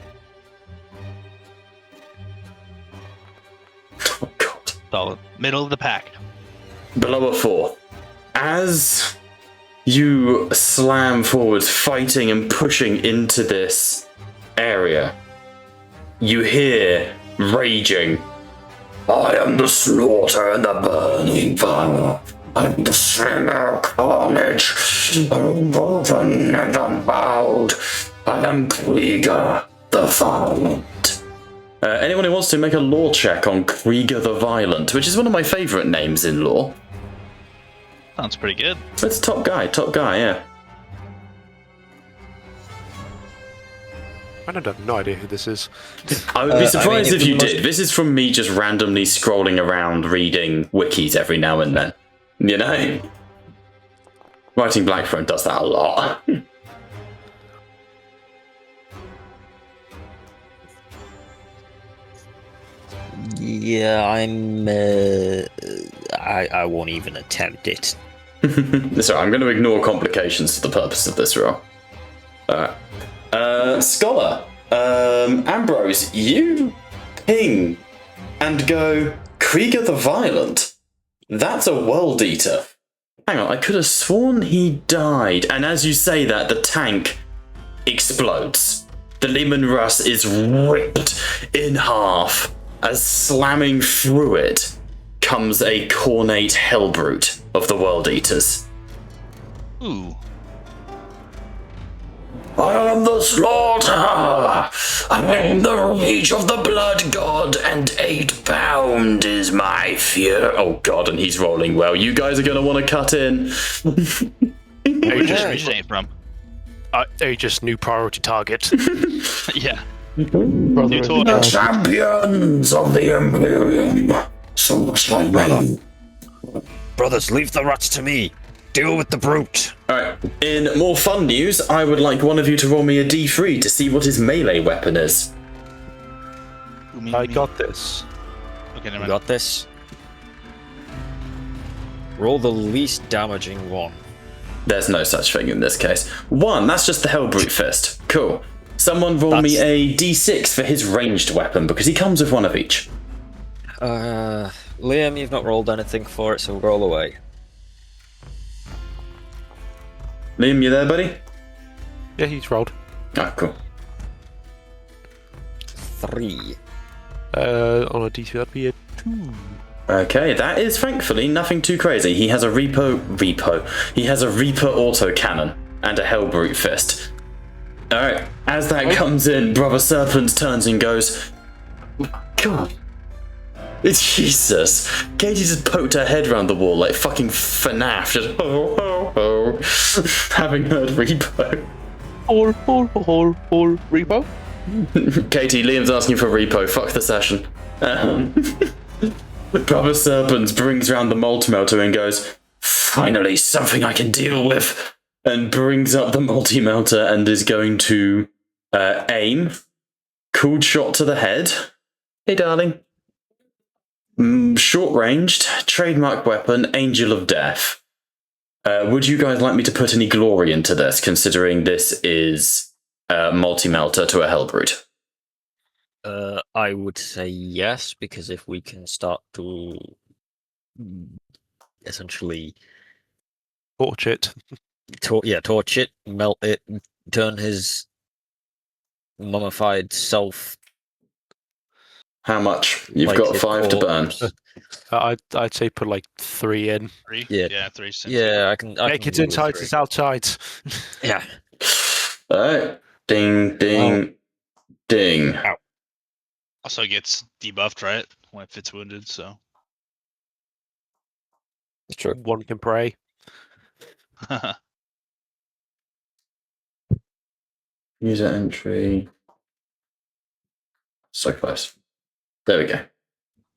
Speaker 3: Oh, God.
Speaker 6: Solid. Middle of the pack.
Speaker 3: Below a 4. As you slam forwards, fighting and pushing into this area, you hear raging I am the slaughter and the burning fire. I am the singer carnage. I am woven and unbowed. I am Krieger the Violent. Anyone who wants to make a lore check on Krieger the Violent, which is one of my favourite names in lore.
Speaker 6: Sounds pretty good.
Speaker 3: It's top guy, yeah.
Speaker 5: I don't have no idea who this is.
Speaker 3: I would be surprised if you
Speaker 4: most-
Speaker 3: did. This is from me just randomly scrolling around reading wikis every now and then. You know? Writing Blackthrone does that a lot.
Speaker 4: Yeah, I won't even attempt it.
Speaker 3: Sorry, I'm going to ignore complications for the purpose of this roll. Scholar, Ambrose, you ping and go, Krieger the Violent. That's a world eater. Hang on, I could have sworn he died, and as you say that, the tank explodes. The Lehman Russ is ripped in half, as slamming through it comes a cornate hellbrute of the world eaters.
Speaker 6: Ooh.
Speaker 3: I am the slaughter! I am the rage of the blood god, and 8 pound is my fear. Oh god, and he's rolling well. You guys are going to want to cut in.
Speaker 6: Where just originating from?
Speaker 5: Aegis, new priority target.
Speaker 6: Yeah.
Speaker 7: Brother,
Speaker 6: toy.
Speaker 3: Champions of the Imperium. So
Speaker 4: Brothers, leave the rats to me. Deal with the brute.
Speaker 3: Alright, in more fun news, I would like one of you to roll me a d3 to see what his melee weapon is.
Speaker 5: I got this.
Speaker 6: Okay, never
Speaker 4: You
Speaker 6: mind.
Speaker 4: got this. Roll the least damaging one.
Speaker 3: There's no such thing in this case. 1, that's just the Hellbrute Fist. Cool. Someone roll me a d6 for his ranged weapon, because he comes with one of each.
Speaker 4: Liam, you've not rolled anything for it, so roll away.
Speaker 3: Liam, you there, buddy?
Speaker 5: Yeah, he's rolled.
Speaker 3: Ah, cool.
Speaker 4: 3.
Speaker 5: On a D2, that'd be a 2.
Speaker 3: Okay, that is thankfully nothing too crazy. He has a He has a Reaper autocannon and a Hellbrute Fist. Alright, as that comes in, Brother Serpent turns and goes, God. It's Jesus. Katie just poked her head around the wall like fucking FNAF, just ho ho ho, having heard Repo.
Speaker 7: Repo?
Speaker 3: Katie, Liam's asking for Repo, fuck the session. Brother Serpent brings round the multi-melter and goes, finally something I can deal with, and brings up the multi-melter and is going to aim. Cooled shot to the head. Hey darling. Short ranged, trademark weapon, Angel of Death. Would you guys like me to put any glory into this, considering this is multi-melter to a Hellbrute?
Speaker 4: I would say yes, because if we can start to essentially
Speaker 5: Torch it.
Speaker 4: torch it, melt it, turn his mummified self.
Speaker 3: How much? You've
Speaker 4: Like
Speaker 3: got
Speaker 4: it
Speaker 3: 5 to burn.
Speaker 4: corpse.
Speaker 5: I'd say put like 3 in.
Speaker 6: 3?
Speaker 4: Yeah.
Speaker 6: Yeah, 3 cents.
Speaker 4: Yeah, I can.
Speaker 5: Make it inside, it's outside.
Speaker 4: Yeah.
Speaker 3: Alright. Ding, ding, ding.
Speaker 6: Also gets debuffed, right? When it fits wounded, so.
Speaker 4: It's true.
Speaker 5: One can pray.
Speaker 3: User entry. So close. There we go.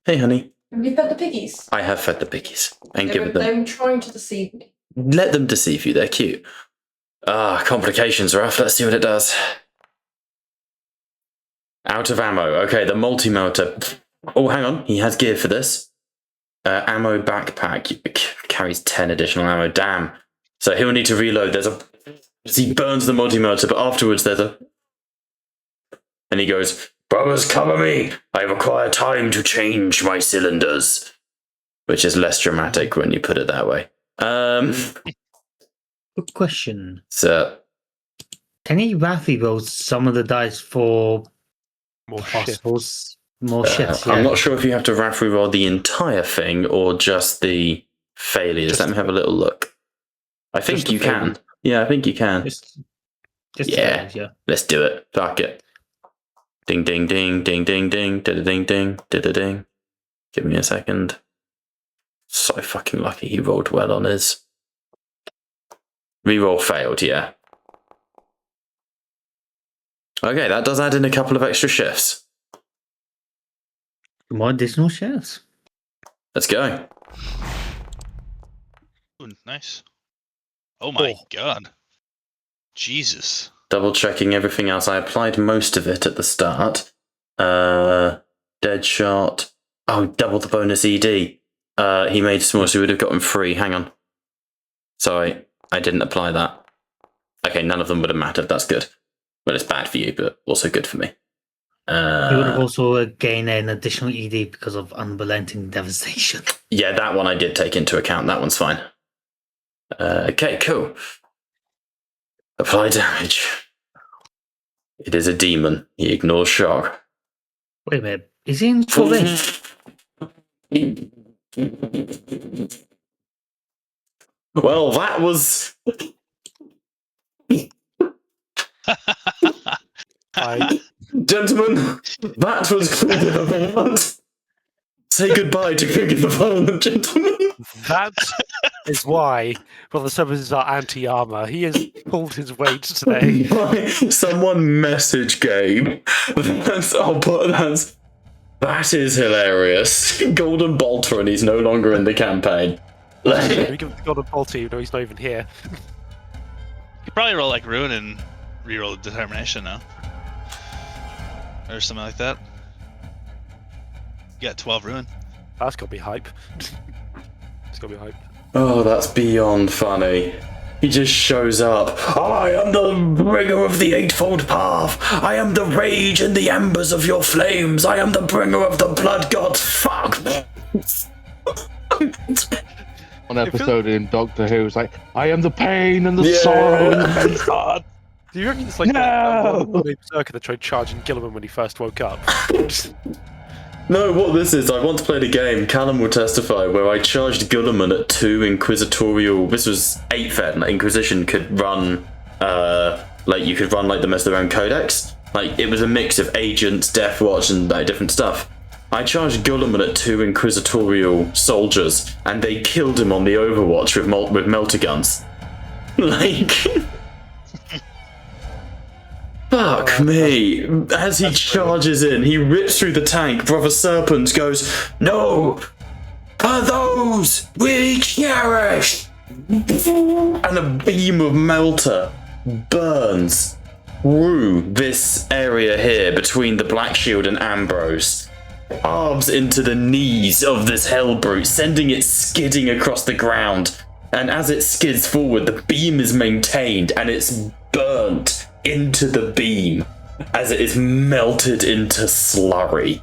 Speaker 3: Hey, honey.
Speaker 9: Have you fed the piggies?
Speaker 3: I have fed the piggies and given them.
Speaker 9: They're trying to deceive me.
Speaker 3: Let them deceive you. They're cute. Complications rough. Let's see what it does. Out of ammo. Okay, the multi-melter. Oh, hang on. He has gear for this. Ammo backpack. Carries 10 additional ammo. Damn. So he'll need to reload. He burns the multi-melter, but afterwards there's a... And he goes, brothers, cover me. I require time to change my cylinders. Which is less dramatic when you put it that way.
Speaker 8: Good question.
Speaker 3: So,
Speaker 8: Can he Rafi roll some of the dice for
Speaker 5: More shit.
Speaker 8: possible More shifts. Yeah.
Speaker 3: I'm not sure if you have to RAF reroll the entire thing or just the failures. Let me have a little look. I think you can. Yeah, I think you can.
Speaker 8: Just
Speaker 3: Yeah.
Speaker 8: failures, yeah.
Speaker 3: Let's do it. Fuck it. Ding, ding, ding, ding, ding, ding, ding, ding, ding, ding, ding. Give me a second. So fucking lucky he rolled well on his. Reroll failed, yeah. Okay, that does add in a couple of extra shifts.
Speaker 8: More additional shifts.
Speaker 3: Let's go.
Speaker 6: Ooh, nice. Oh my god. Jesus.
Speaker 3: Double checking everything else. I applied most of it at the start. Dead shot. Oh, double the bonus ED. He made small, so we would have gotten 3. Hang on. Sorry, I didn't apply that. Okay, none of them would have mattered. That's good. Well, it's bad for you, but also good for me.
Speaker 8: You would have also gained an additional ED because of unrelenting devastation.
Speaker 3: Yeah, that one I did take into account. That one's fine. Okay, cool. Apply damage. It is a demon. He ignores shock.
Speaker 8: Wait a minute. Is he in full range?
Speaker 3: Well, that was... Gentlemen, that was Cricket the Violent. Say goodbye to Cricket the Violent, gentlemen.
Speaker 5: That is why, well, the services are anti-armor. He has pulled his weight today.
Speaker 3: Someone message Gabe. That is hilarious. Golden Bolter, and he's no longer in the campaign.
Speaker 5: We give the Golden Bolt to you, no, he's not even here.
Speaker 6: You could probably roll like Ruin and reroll Determination now. Or something like that. You got 12 Ruin.
Speaker 5: That's gotta be hype. It's gotta be hype.
Speaker 3: Oh, that's beyond funny. He just shows up. I am the bringer of the eightfold path. I am the rage and the embers of your flames. I am the bringer of the blood gods. Fuck.
Speaker 7: One episode in Doctor Who was like, I am the pain and the sorrow and the God.
Speaker 5: Do you reckon it's like
Speaker 7: No!
Speaker 5: the Berserker that tried charging Gilliman when he first woke up?
Speaker 3: No, what this is, I once played a game, Callum will testify, where I charged Gulliman at 2 inquisitorial... This was 8th ed, like Inquisition could run, you could run, them as their own codex. Like, it was a mix of agents, Death Watch, and, different stuff. I charged Gulliman at 2 inquisitorial soldiers, and they killed him on the Overwatch with melter guns. Like... Fuck me. As he charges in, he rips through the tank. Brother Serpent goes, "No! For those we cherish!" And a beam of melter burns through this area here between the Black Shield and Ambrose. Carves into the knees of this hellbrute, sending it skidding across the ground. And as it skids forward, the beam is maintained and it's burnt into the beam as it is melted into slurry.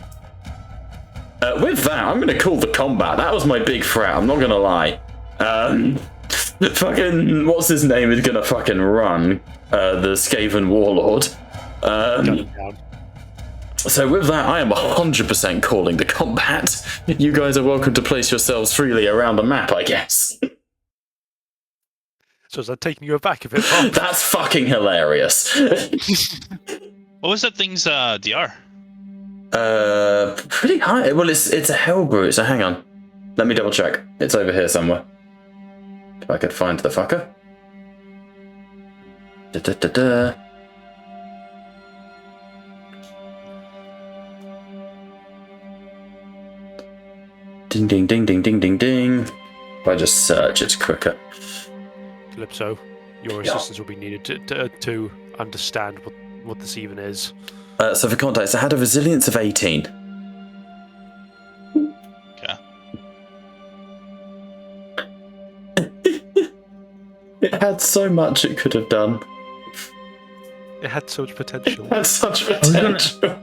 Speaker 3: With that, I'm going to call the combat. That was my big threat, I'm not going to lie. Fucking, what's his name is going to fucking run? The Skaven Warlord. So with that, I am 100% calling the combat. You guys are welcome to place yourselves freely around the map, I guess.
Speaker 5: So is that taking you aback a bit, Bob?
Speaker 3: That's fucking hilarious.
Speaker 6: What was that thing's DR?
Speaker 3: Pretty high. Well, it's a hellbrute, so hang on. Let me double check. It's over here somewhere. If I could find the fucker. Da-da-da-da. Ding, ding, ding, ding, ding, ding, ding. If I just search, it's quicker.
Speaker 5: Calypso, your assistance will be needed to understand what this even is.
Speaker 3: So for context, I had a resilience of 18.
Speaker 6: Okay.
Speaker 3: It had so much it could have done.
Speaker 5: It had so much potential.
Speaker 3: It had such potential.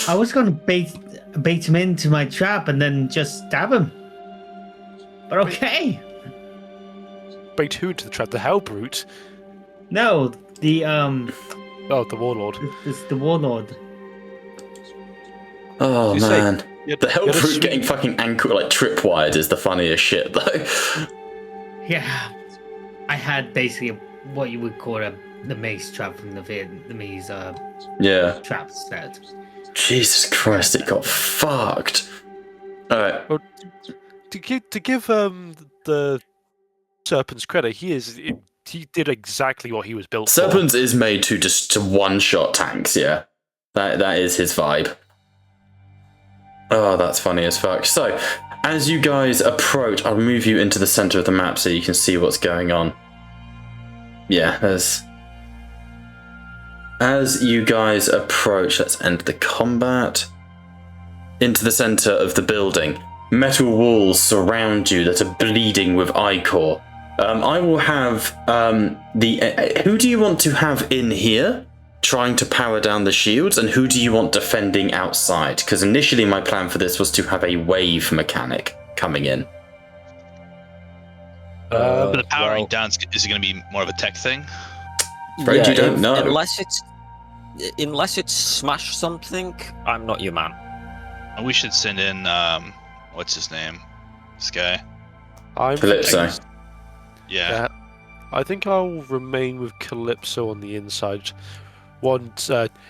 Speaker 8: I was gonna bait him into my trap and then just stab him. But okay.
Speaker 5: Bait who into the trap? The Hellbrute?
Speaker 8: No, the
Speaker 5: Oh, the Warlord.
Speaker 8: It's the Warlord.
Speaker 3: Oh
Speaker 5: You say-
Speaker 3: man.
Speaker 5: you-
Speaker 3: The
Speaker 5: you
Speaker 3: health
Speaker 5: had a
Speaker 3: route
Speaker 5: sweet-
Speaker 3: getting fucking ankle like tripwired is the funniest shit though.
Speaker 8: Yeah, I had basically what you would call the maze trap from the Vietnamese
Speaker 3: Yeah.
Speaker 8: trap set.
Speaker 3: Jesus Christ, it got fucked. Alright.
Speaker 5: Well, to give the Serpent's credit, he did exactly what he was built for.
Speaker 3: Serpents is made to one-shot tanks, yeah. That is his vibe. Oh, that's funny as fuck. So, as you guys approach, I'll move you into the center of the map so you can see what's going on. Yeah, there's... As you guys approach, let's end the combat. Into the center of the building. Metal walls surround you that are bleeding with ichor. I will have who do you want to have in here trying to power down the shields, and who do you want defending outside? Because initially my plan for this was to have a wave mechanic coming in.
Speaker 6: But the powering down is it going to be more of a tech thing?
Speaker 3: Afraid you don't know.
Speaker 4: Unless it's smash something, I'm not your man.
Speaker 6: And we should send in what's his name? This guy.
Speaker 5: I'm
Speaker 3: Calypso.
Speaker 6: Yeah.
Speaker 5: I think I'll remain with Calypso on the inside. If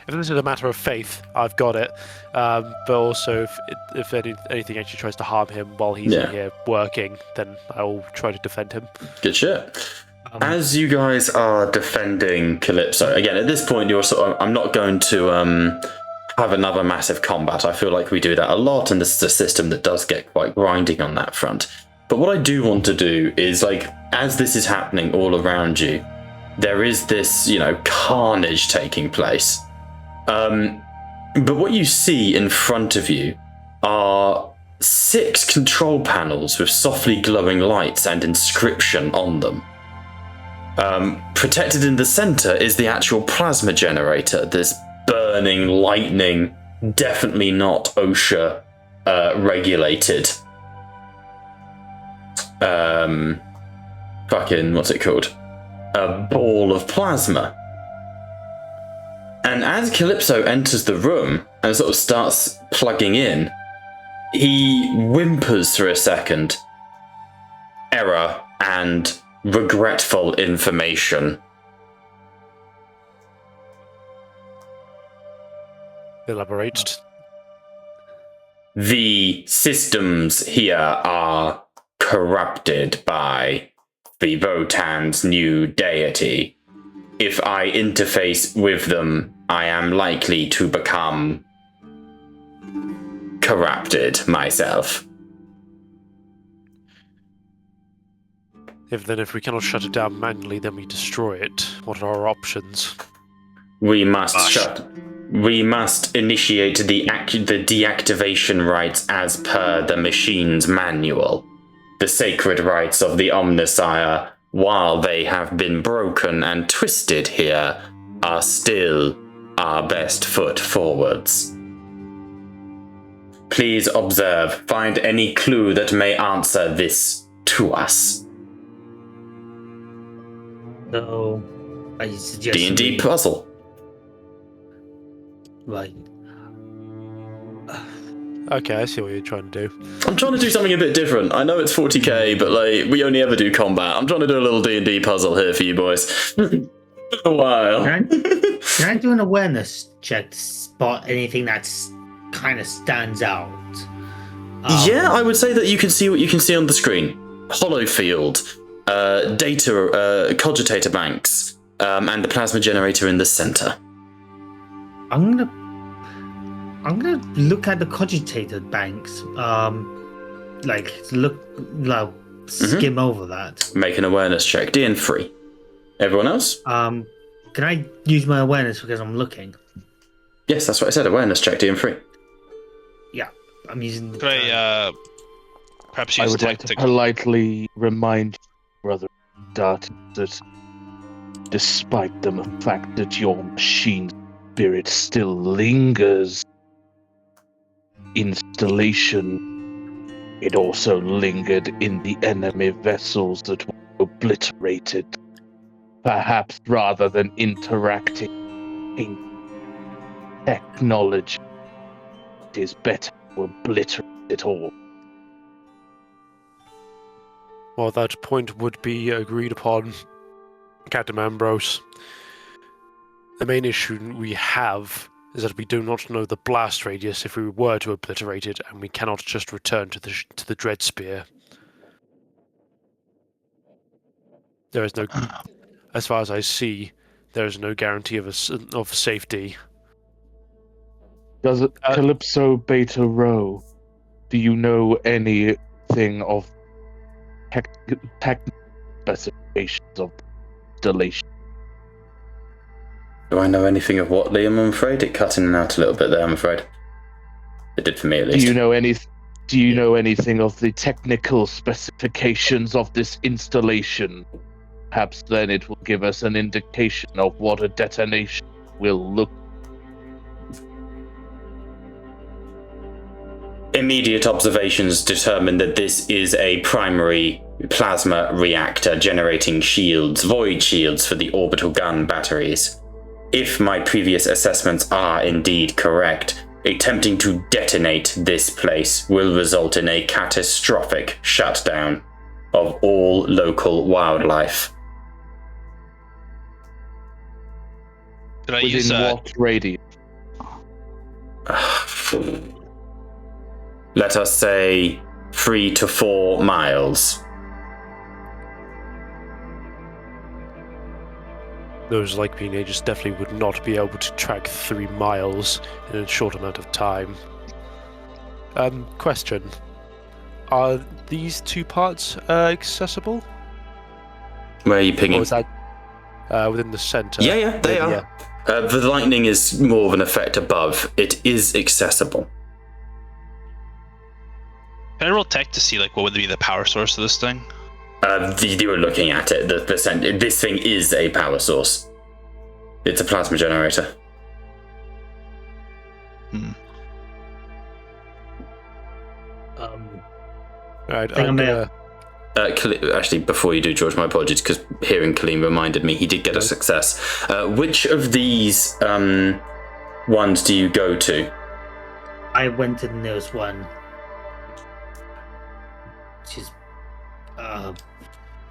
Speaker 5: this is a matter of faith, I've got it. But also, if anything actually tries to harm him while he's in here working, then I'll try to defend him.
Speaker 3: Good shit. As you guys are defending Calypso, again, at this point, you're sort of... I'm not going to have another massive combat. I feel like we do that a lot, and this is a system that does get quite grinding on that front. But what I do want to do is, like, as this is happening all around you, there is this, carnage taking place. But what you see in front of you are 6 control panels with softly glowing lights and inscription on them. Protected in the center is the actual plasma generator, this burning lightning, definitely not OSHA regulated. What's it called? A ball of plasma. And as Calypso enters the room and sort of starts plugging in, he whimpers for a second. Error and regretful information.
Speaker 5: Elaborate.
Speaker 3: The systems here are corrupted by the Votan's new deity. If I interface with them, I am likely to become corrupted myself.
Speaker 5: If we cannot shut it down manually, then we destroy it. What are our options?
Speaker 3: We must initiate the deactivation rites as per the machine's manual. The sacred rites of the Omnissiah, while they have been broken and twisted here, are still our best foot forwards. Please observe, find any clue that may answer this to us.
Speaker 8: So, I suggest
Speaker 3: D&D puzzle.
Speaker 8: Right.
Speaker 5: Okay, I see what you're trying to do.
Speaker 3: I'm trying to do something a bit different. I know it's 40k, but we only ever do combat. I'm trying to do a little D&D puzzle here for you boys. A while.
Speaker 8: Can I do an awareness check to spot anything that's kind of stands out?
Speaker 3: Yeah, I would say that you can see what you can see on the screen. Hollow field, data, cogitator banks, and the plasma generator in the center.
Speaker 8: I'm gonna look at the cogitator banks. Skim over that.
Speaker 3: Make an awareness check. DN3. Everyone else?
Speaker 8: Can I use my awareness because I'm looking?
Speaker 3: Yes, that's what I said. Awareness check. DN3.
Speaker 8: Yeah, I'm using.
Speaker 6: Could I perhaps use
Speaker 7: I would like to politely remind you, brother Dart, that despite the fact that your machine spirit still lingers installation, it also lingered in the enemy vessels that were obliterated. Perhaps rather than interacting in technology, it is better to obliterate it all.
Speaker 5: Well, that point would be agreed upon, Captain Ambrose. The main issue we have is that we do not know the blast radius if we were to obliterate it, and we cannot just return to the Dread Spear. There is no, as far as I see, there is no guarantee of safety.
Speaker 7: Does it Calypso Beta Rho? Do you know anything of technical specifications of installation?
Speaker 3: Do I know anything of what, Liam? I'm afraid it cut in and out a little bit there. I'm afraid it did for me at least.
Speaker 7: Do you know anything of the technical specifications of this installation? Perhaps then it will give us an indication of what a detonation will look.
Speaker 3: Immediate observations determine that this is a primary plasma reactor generating shields, void shields for the orbital gun batteries. If my previous assessments are indeed correct, attempting to detonate this place will result in a catastrophic shutdown of all local wildlife.
Speaker 6: Did I use
Speaker 7: what radius?
Speaker 3: Let us say 3 to 4 miles.
Speaker 5: Those like teenagers definitely would not be able to track 3 miles in a short amount of time. Question. Are these 2 parts accessible?
Speaker 3: Where are you pinging?
Speaker 5: Or is that within the center?
Speaker 3: Yeah, they are.
Speaker 5: Yeah.
Speaker 3: The lightning is more of an effect above. It is accessible.
Speaker 6: Can I roll tech to see what would be the power source of this thing?
Speaker 3: You were looking at it. This thing is a power source. It's a plasma generator.
Speaker 5: Right,
Speaker 3: actually, before you do, George, my apologies, because hearing Kaleem reminded me he did get a success. Which of these ones do you go to?
Speaker 8: I went to the nearest one. Which is,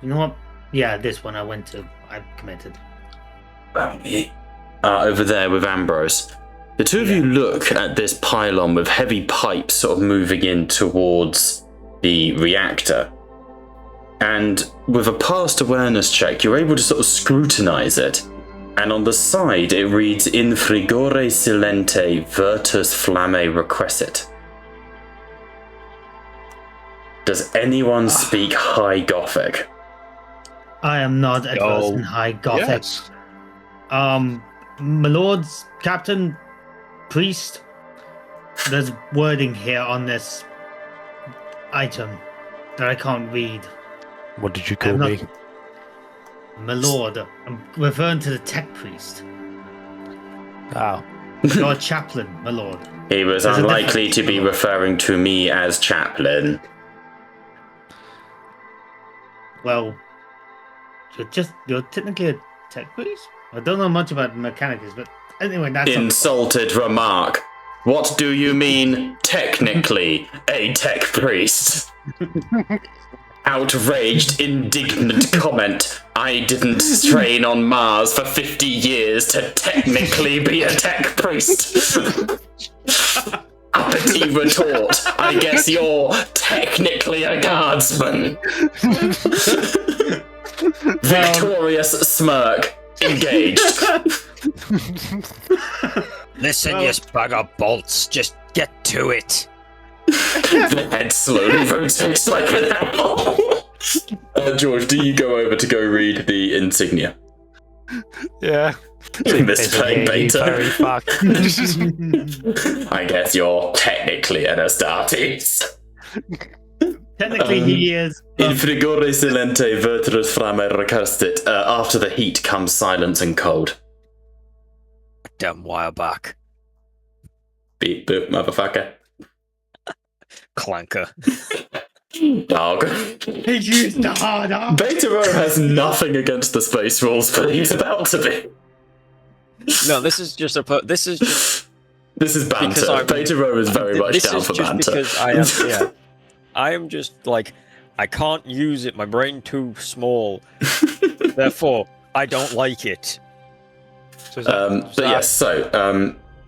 Speaker 8: you know what? Yeah, this one I committed.
Speaker 3: Over there with Ambrose. The two of you look at this pylon with heavy pipes sort of moving in towards the reactor. And with a past awareness check, you're able to sort of scrutinize it. And on the side, it reads, In frigore silente virtus flamme requessit. Does anyone speak High Gothic?
Speaker 8: I am not adverse in High Gothic.
Speaker 5: Yes.
Speaker 8: My lords, Captain, Priest, there's wording here on this item that I can't read.
Speaker 5: What did you call me?
Speaker 8: My lord, I'm referring to the tech priest.
Speaker 5: Oh.
Speaker 8: Your chaplain, my lord.
Speaker 3: He was
Speaker 8: There's a
Speaker 3: unlikely
Speaker 8: difference,
Speaker 3: to be
Speaker 8: my lord.
Speaker 3: referring to me as chaplain.
Speaker 8: Well, you're technically a tech priest? I don't know much about mechanics, but anyway, that's
Speaker 3: Insulted remark. What do you mean, technically, a tech priest? Outraged, indignant comment. I didn't train on Mars for 50 years to technically be a tech priest. Uppity retort. I guess you're technically a guardsman. Victorious smirk. Engaged.
Speaker 4: Listen, you bag of bolts, just get to it.
Speaker 3: The head slowly rotates like an apple. George, do you go over to go read the insignia?
Speaker 5: Yeah.
Speaker 3: Mr. Playing Beta.
Speaker 5: Very fuck.
Speaker 3: I guess you're technically an Astartes.
Speaker 8: Technically, he is.
Speaker 3: In frigore silente virtus flamme recustit. After the heat comes silence and cold.
Speaker 4: Damn while back.
Speaker 3: Beep boop, motherfucker.
Speaker 4: Clanker.
Speaker 3: Dog.
Speaker 8: He used the hard arm.
Speaker 3: Beta Row has nothing against the space rules, but he's about to be.
Speaker 4: No, this is just
Speaker 3: This is banter.
Speaker 4: Because
Speaker 3: Beta Row is very much down for banter.
Speaker 4: Because I am just like, I can't use it. My brain too small. Therefore, I don't like it.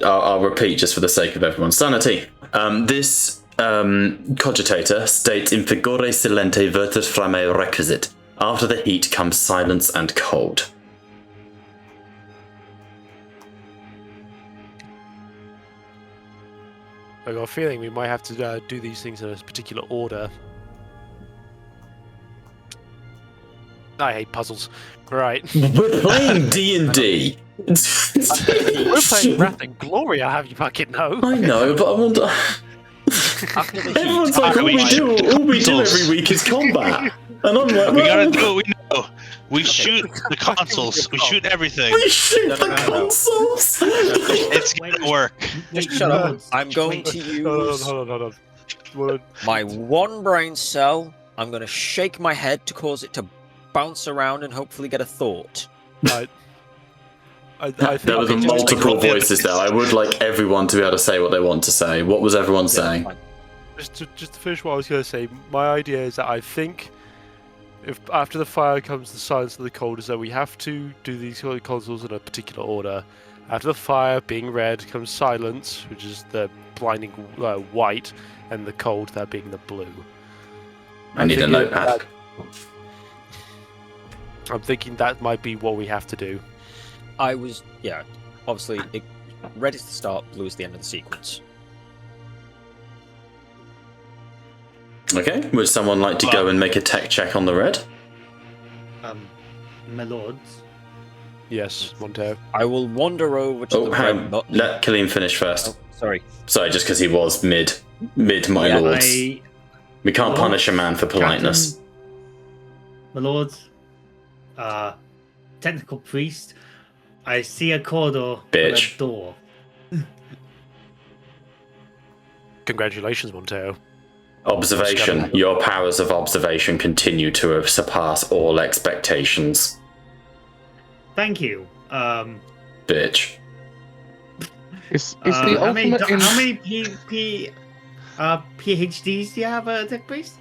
Speaker 3: I'll repeat just for the sake of everyone's sanity. This cogitator states in figure silente virtus flamme requisite. After the heat comes silence and cold.
Speaker 5: I got a feeling we might have to do these things in a particular order. I hate puzzles. Right.
Speaker 3: We're playing D&D.
Speaker 5: We're playing Wrath and Glory, I have you fucking know.
Speaker 3: I know, but I want to... Everyone's like, all we do every week is combat. And I'm like,
Speaker 6: we gotta do what we know. We shoot the consoles. We shoot everything.
Speaker 3: We shoot the consoles.
Speaker 6: It's gonna work.
Speaker 4: Just shut up. I'm going to use
Speaker 5: Hold on.
Speaker 4: my one brain cell. I'm going to shake my head to cause it to bounce around and hopefully get a thought.
Speaker 5: I think
Speaker 3: there was multiple voices there. I would like everyone to be able to say what they want to say. What was everyone saying?
Speaker 4: Fine.
Speaker 5: Just to finish what I was going to say, my idea is that I think if after the fire comes the silence of the cold, is that we have to do these consoles in a particular order. After the fire, being red, comes silence, which is the blinding white, and the cold, that being the blue.
Speaker 3: I need a notepad.
Speaker 5: I'm thinking that might be what we have to do.
Speaker 4: Obviously, red is the start, blue is the end of the sequence.
Speaker 3: Okay, would someone like to go and make a tech check on the red?
Speaker 8: My lords.
Speaker 5: Yes, Monteo.
Speaker 4: I will wander over to the red button.
Speaker 3: Let Killian finish first.
Speaker 4: Sorry,
Speaker 3: just because he was mid my lords. We can't punish a man for politeness.
Speaker 8: Captain, my lords, technical priest, I see a corridor
Speaker 3: Bitch.
Speaker 8: with a door.
Speaker 5: Congratulations, Monteo.
Speaker 3: Observation. Your powers of observation continue to surpass all expectations.
Speaker 8: Thank you.
Speaker 3: Bitch.
Speaker 7: It's the
Speaker 8: how many
Speaker 7: ultimate
Speaker 8: how many PhDs do you have, Tech Priest?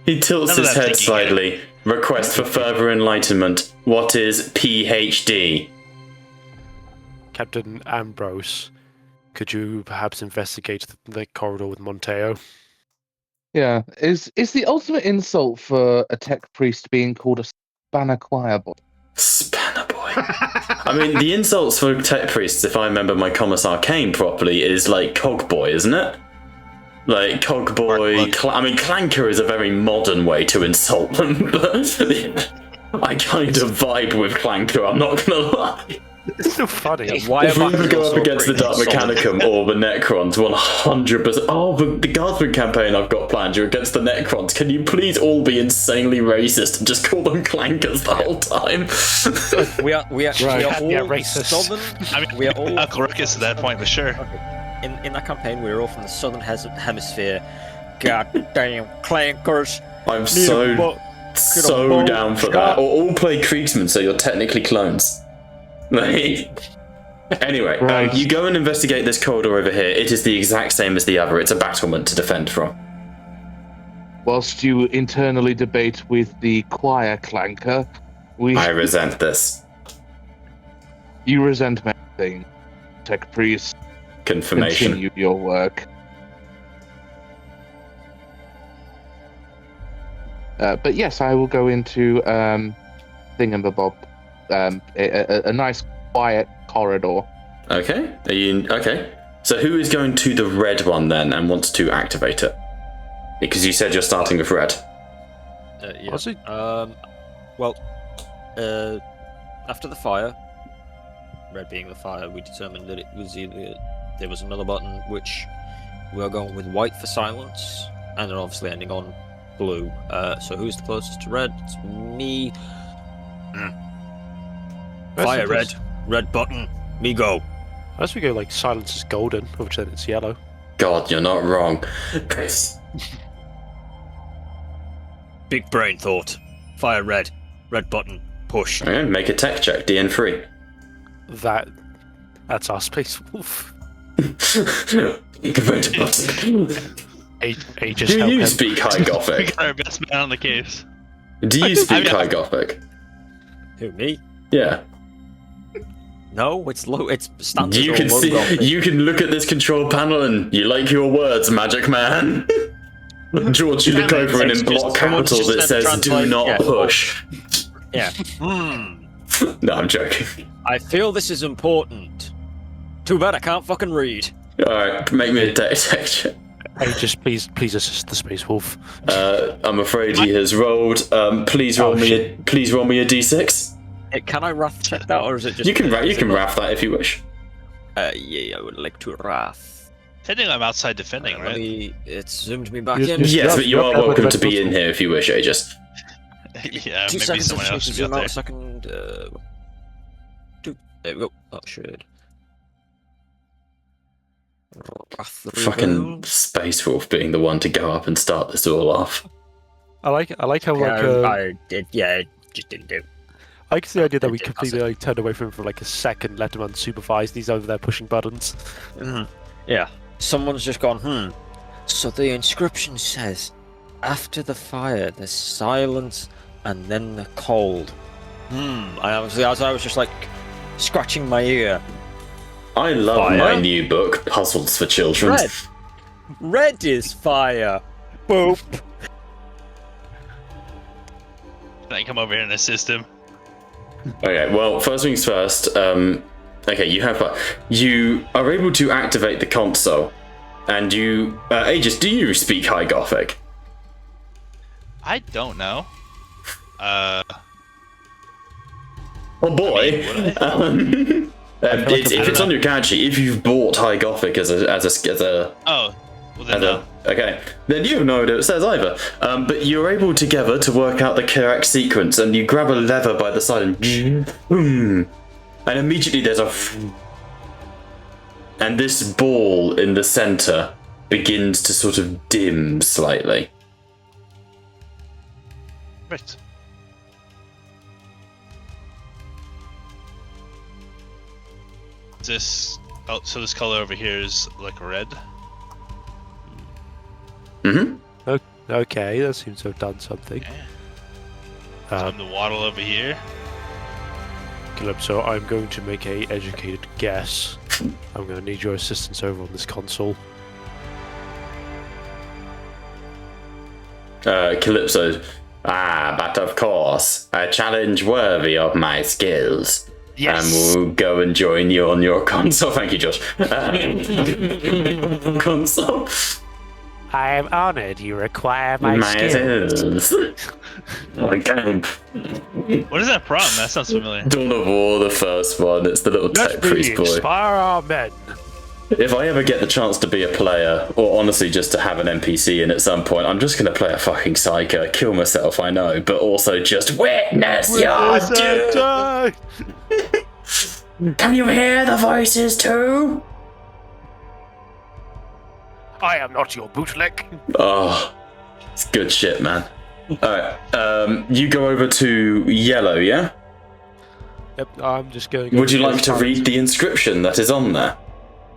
Speaker 3: He tilts
Speaker 6: None of
Speaker 3: his
Speaker 6: that
Speaker 3: head
Speaker 6: thinking.
Speaker 3: slightly. Request for further enlightenment. What is PhD?
Speaker 5: Captain Ambrose, could you perhaps investigate the corridor with Monteo?
Speaker 7: Yeah, is the ultimate insult for a tech priest being called a spanner choir boy?
Speaker 3: Spanner boy. I mean, the insults for tech priests, if I remember my Commerce Arcane properly, is like cog boy, isn't it? Like cog boy. Clanker is a very modern way to insult them, but I kind of vibe with Clanker. I'm not gonna lie.
Speaker 5: It's so funny.
Speaker 4: Why
Speaker 3: If we
Speaker 4: am I
Speaker 3: ever go up
Speaker 4: also
Speaker 3: against the Dark
Speaker 4: pretty solid?
Speaker 3: Mechanicum or the Necrons, 100%. Oh, the Guardsman campaign I've got planned, you're against the Necrons. Can you please all be insanely racist and just call them clankers the whole time?
Speaker 4: We are all
Speaker 5: racist.
Speaker 4: southern.
Speaker 6: I mean,
Speaker 4: We are all
Speaker 6: Uncle Ruckus at that point, but sure.
Speaker 4: in that campaign. We're all from the southern hemisphere. Goddamn clankers.
Speaker 3: I'm so down for that. Or all play Kriegsmen, so you're technically clones. Anyway,
Speaker 7: Right.
Speaker 3: you go and investigate this corridor over here. It is the exact same as the other. It's a battlement to defend from.
Speaker 7: Whilst you internally debate with the choir clanker,
Speaker 3: I resent this.
Speaker 7: you resent everything. Tech priest,
Speaker 3: Confirmation.
Speaker 7: continue your work. But yes, I will go into Thingamabob. A nice quiet corridor.
Speaker 3: Okay. Are you okay? So who is going to the red one then and wants to activate it? Because you said you're starting with red.
Speaker 4: Yeah.
Speaker 5: Was it?
Speaker 4: After the fire, red being the fire, we determined that it was either there was another button which we are going with white for silence, and then obviously ending on blue. So who's the closest to red? It's me. Fire red, red button. Me go.
Speaker 5: Unless we go like silence is golden, which then it's yellow.
Speaker 3: God, you're not wrong.
Speaker 4: Big brain thought. Fire red, red button. Push.
Speaker 3: Okay, make a tech check, DN3.
Speaker 5: That's our space wolf. Aegis
Speaker 3: Do
Speaker 5: help
Speaker 3: you
Speaker 5: him.
Speaker 3: speak High
Speaker 6: We
Speaker 3: Gothic?
Speaker 6: got our best man on the case.
Speaker 3: Do you speak High Gothic?
Speaker 4: Who, me?
Speaker 3: Yeah.
Speaker 4: No, it's low. It's standard.
Speaker 3: You
Speaker 4: or
Speaker 3: can
Speaker 4: low
Speaker 3: see.
Speaker 4: Gothic.
Speaker 3: You can look at this control panel and you like your words, Magic Man. George, you look
Speaker 4: Damn it,
Speaker 3: over and
Speaker 4: it's
Speaker 3: in
Speaker 4: just-
Speaker 3: block
Speaker 4: someone's
Speaker 3: capitals
Speaker 4: just
Speaker 3: it says,
Speaker 4: trying to,
Speaker 3: "Do
Speaker 4: like,
Speaker 3: not
Speaker 4: yeah.
Speaker 3: push."
Speaker 4: Yeah.
Speaker 3: No, I'm joking.
Speaker 4: I feel this is important. Too bad I can't fucking read.
Speaker 3: Alright, make me a detection.
Speaker 5: Aegis, please assist the Space Wolf.
Speaker 3: I'm afraid he has rolled. Please roll me a d6.
Speaker 4: Can I wrath check that, or is it just?
Speaker 3: You can wrath that if you wish.
Speaker 4: Yeah, I would like to wrath.
Speaker 6: Technically, I'm outside defending,
Speaker 4: Let
Speaker 6: right?
Speaker 4: me. It zoomed me back
Speaker 5: Yes,
Speaker 4: in.
Speaker 5: yes,
Speaker 3: Yes, but you are
Speaker 5: but
Speaker 3: welcome
Speaker 5: that's
Speaker 3: to be in
Speaker 5: possible.
Speaker 3: here if you wish, Aegis.
Speaker 6: Yeah,
Speaker 4: 2
Speaker 6: maybe
Speaker 4: seconds.
Speaker 6: someone
Speaker 4: I
Speaker 6: else
Speaker 4: just
Speaker 6: should
Speaker 4: need
Speaker 6: be
Speaker 4: to
Speaker 6: out
Speaker 4: zoom out
Speaker 6: there.
Speaker 4: a second. There we go. Oh, should. Wrath
Speaker 3: Fucking
Speaker 4: revealed.
Speaker 3: Space Wolf being the one to go up and start this all off.
Speaker 5: I like how
Speaker 4: I did. Yeah, it just didn't do.
Speaker 5: I like the idea that we
Speaker 4: That's
Speaker 5: completely
Speaker 4: it.
Speaker 5: like turned away from him for like a second, let him unsupervised. He's over there pushing buttons.
Speaker 4: Yeah. Someone's just gone. So the inscription says, "After the fire, there's silence, and then the cold." I was just like scratching my ear.
Speaker 3: I love
Speaker 4: Fire?
Speaker 3: my new book, Puzzles for Children.
Speaker 4: Red. Red is fire. Boop.
Speaker 6: Can I come over here and assist him?
Speaker 3: Okay, well, first things first. Okay, you are able to activate the console, and you, Aegis, do you speak High Gothic?
Speaker 6: I don't know.
Speaker 3: Oh boy. If it's on your character sheet, if you've bought High Gothic as a
Speaker 6: Oh, well then no.
Speaker 3: okay, then you have no idea what it says either. But you're able together to work out the correct sequence, and you grab a lever by the side and immediately there's and this ball in the center begins to sort of dim slightly.
Speaker 6: Right. So this color over here is like red.
Speaker 3: Mm-hmm.
Speaker 5: Okay, that seems to have done something.
Speaker 6: I'm the waddle over here.
Speaker 5: Calypso, I'm going to make a educated guess. I'm going to need your assistance over on this console.
Speaker 3: Calypso, but of course, a challenge worthy of my skills.
Speaker 5: Yes.
Speaker 3: And we'll go and join you on your console. Thank you, Josh. Console.
Speaker 5: I am honored you require my
Speaker 3: skills. Okay.
Speaker 6: What is that from? That sounds familiar.
Speaker 3: Dawn of War, the first one. It's the little tech priest boy.
Speaker 5: Inspire our men.
Speaker 3: If I ever get the chance to be a player, or honestly just to have an NPC in at some point, I'm just going to play a fucking psycho, kill myself, I know, but also just witness your doom. Can you hear the voices too?
Speaker 5: I am not your bootleg.
Speaker 3: Oh, it's good shit, man. Alright, you go over to yellow, yeah?
Speaker 5: Yep, I'm just going.
Speaker 3: Would you like to read the inscription that is on there?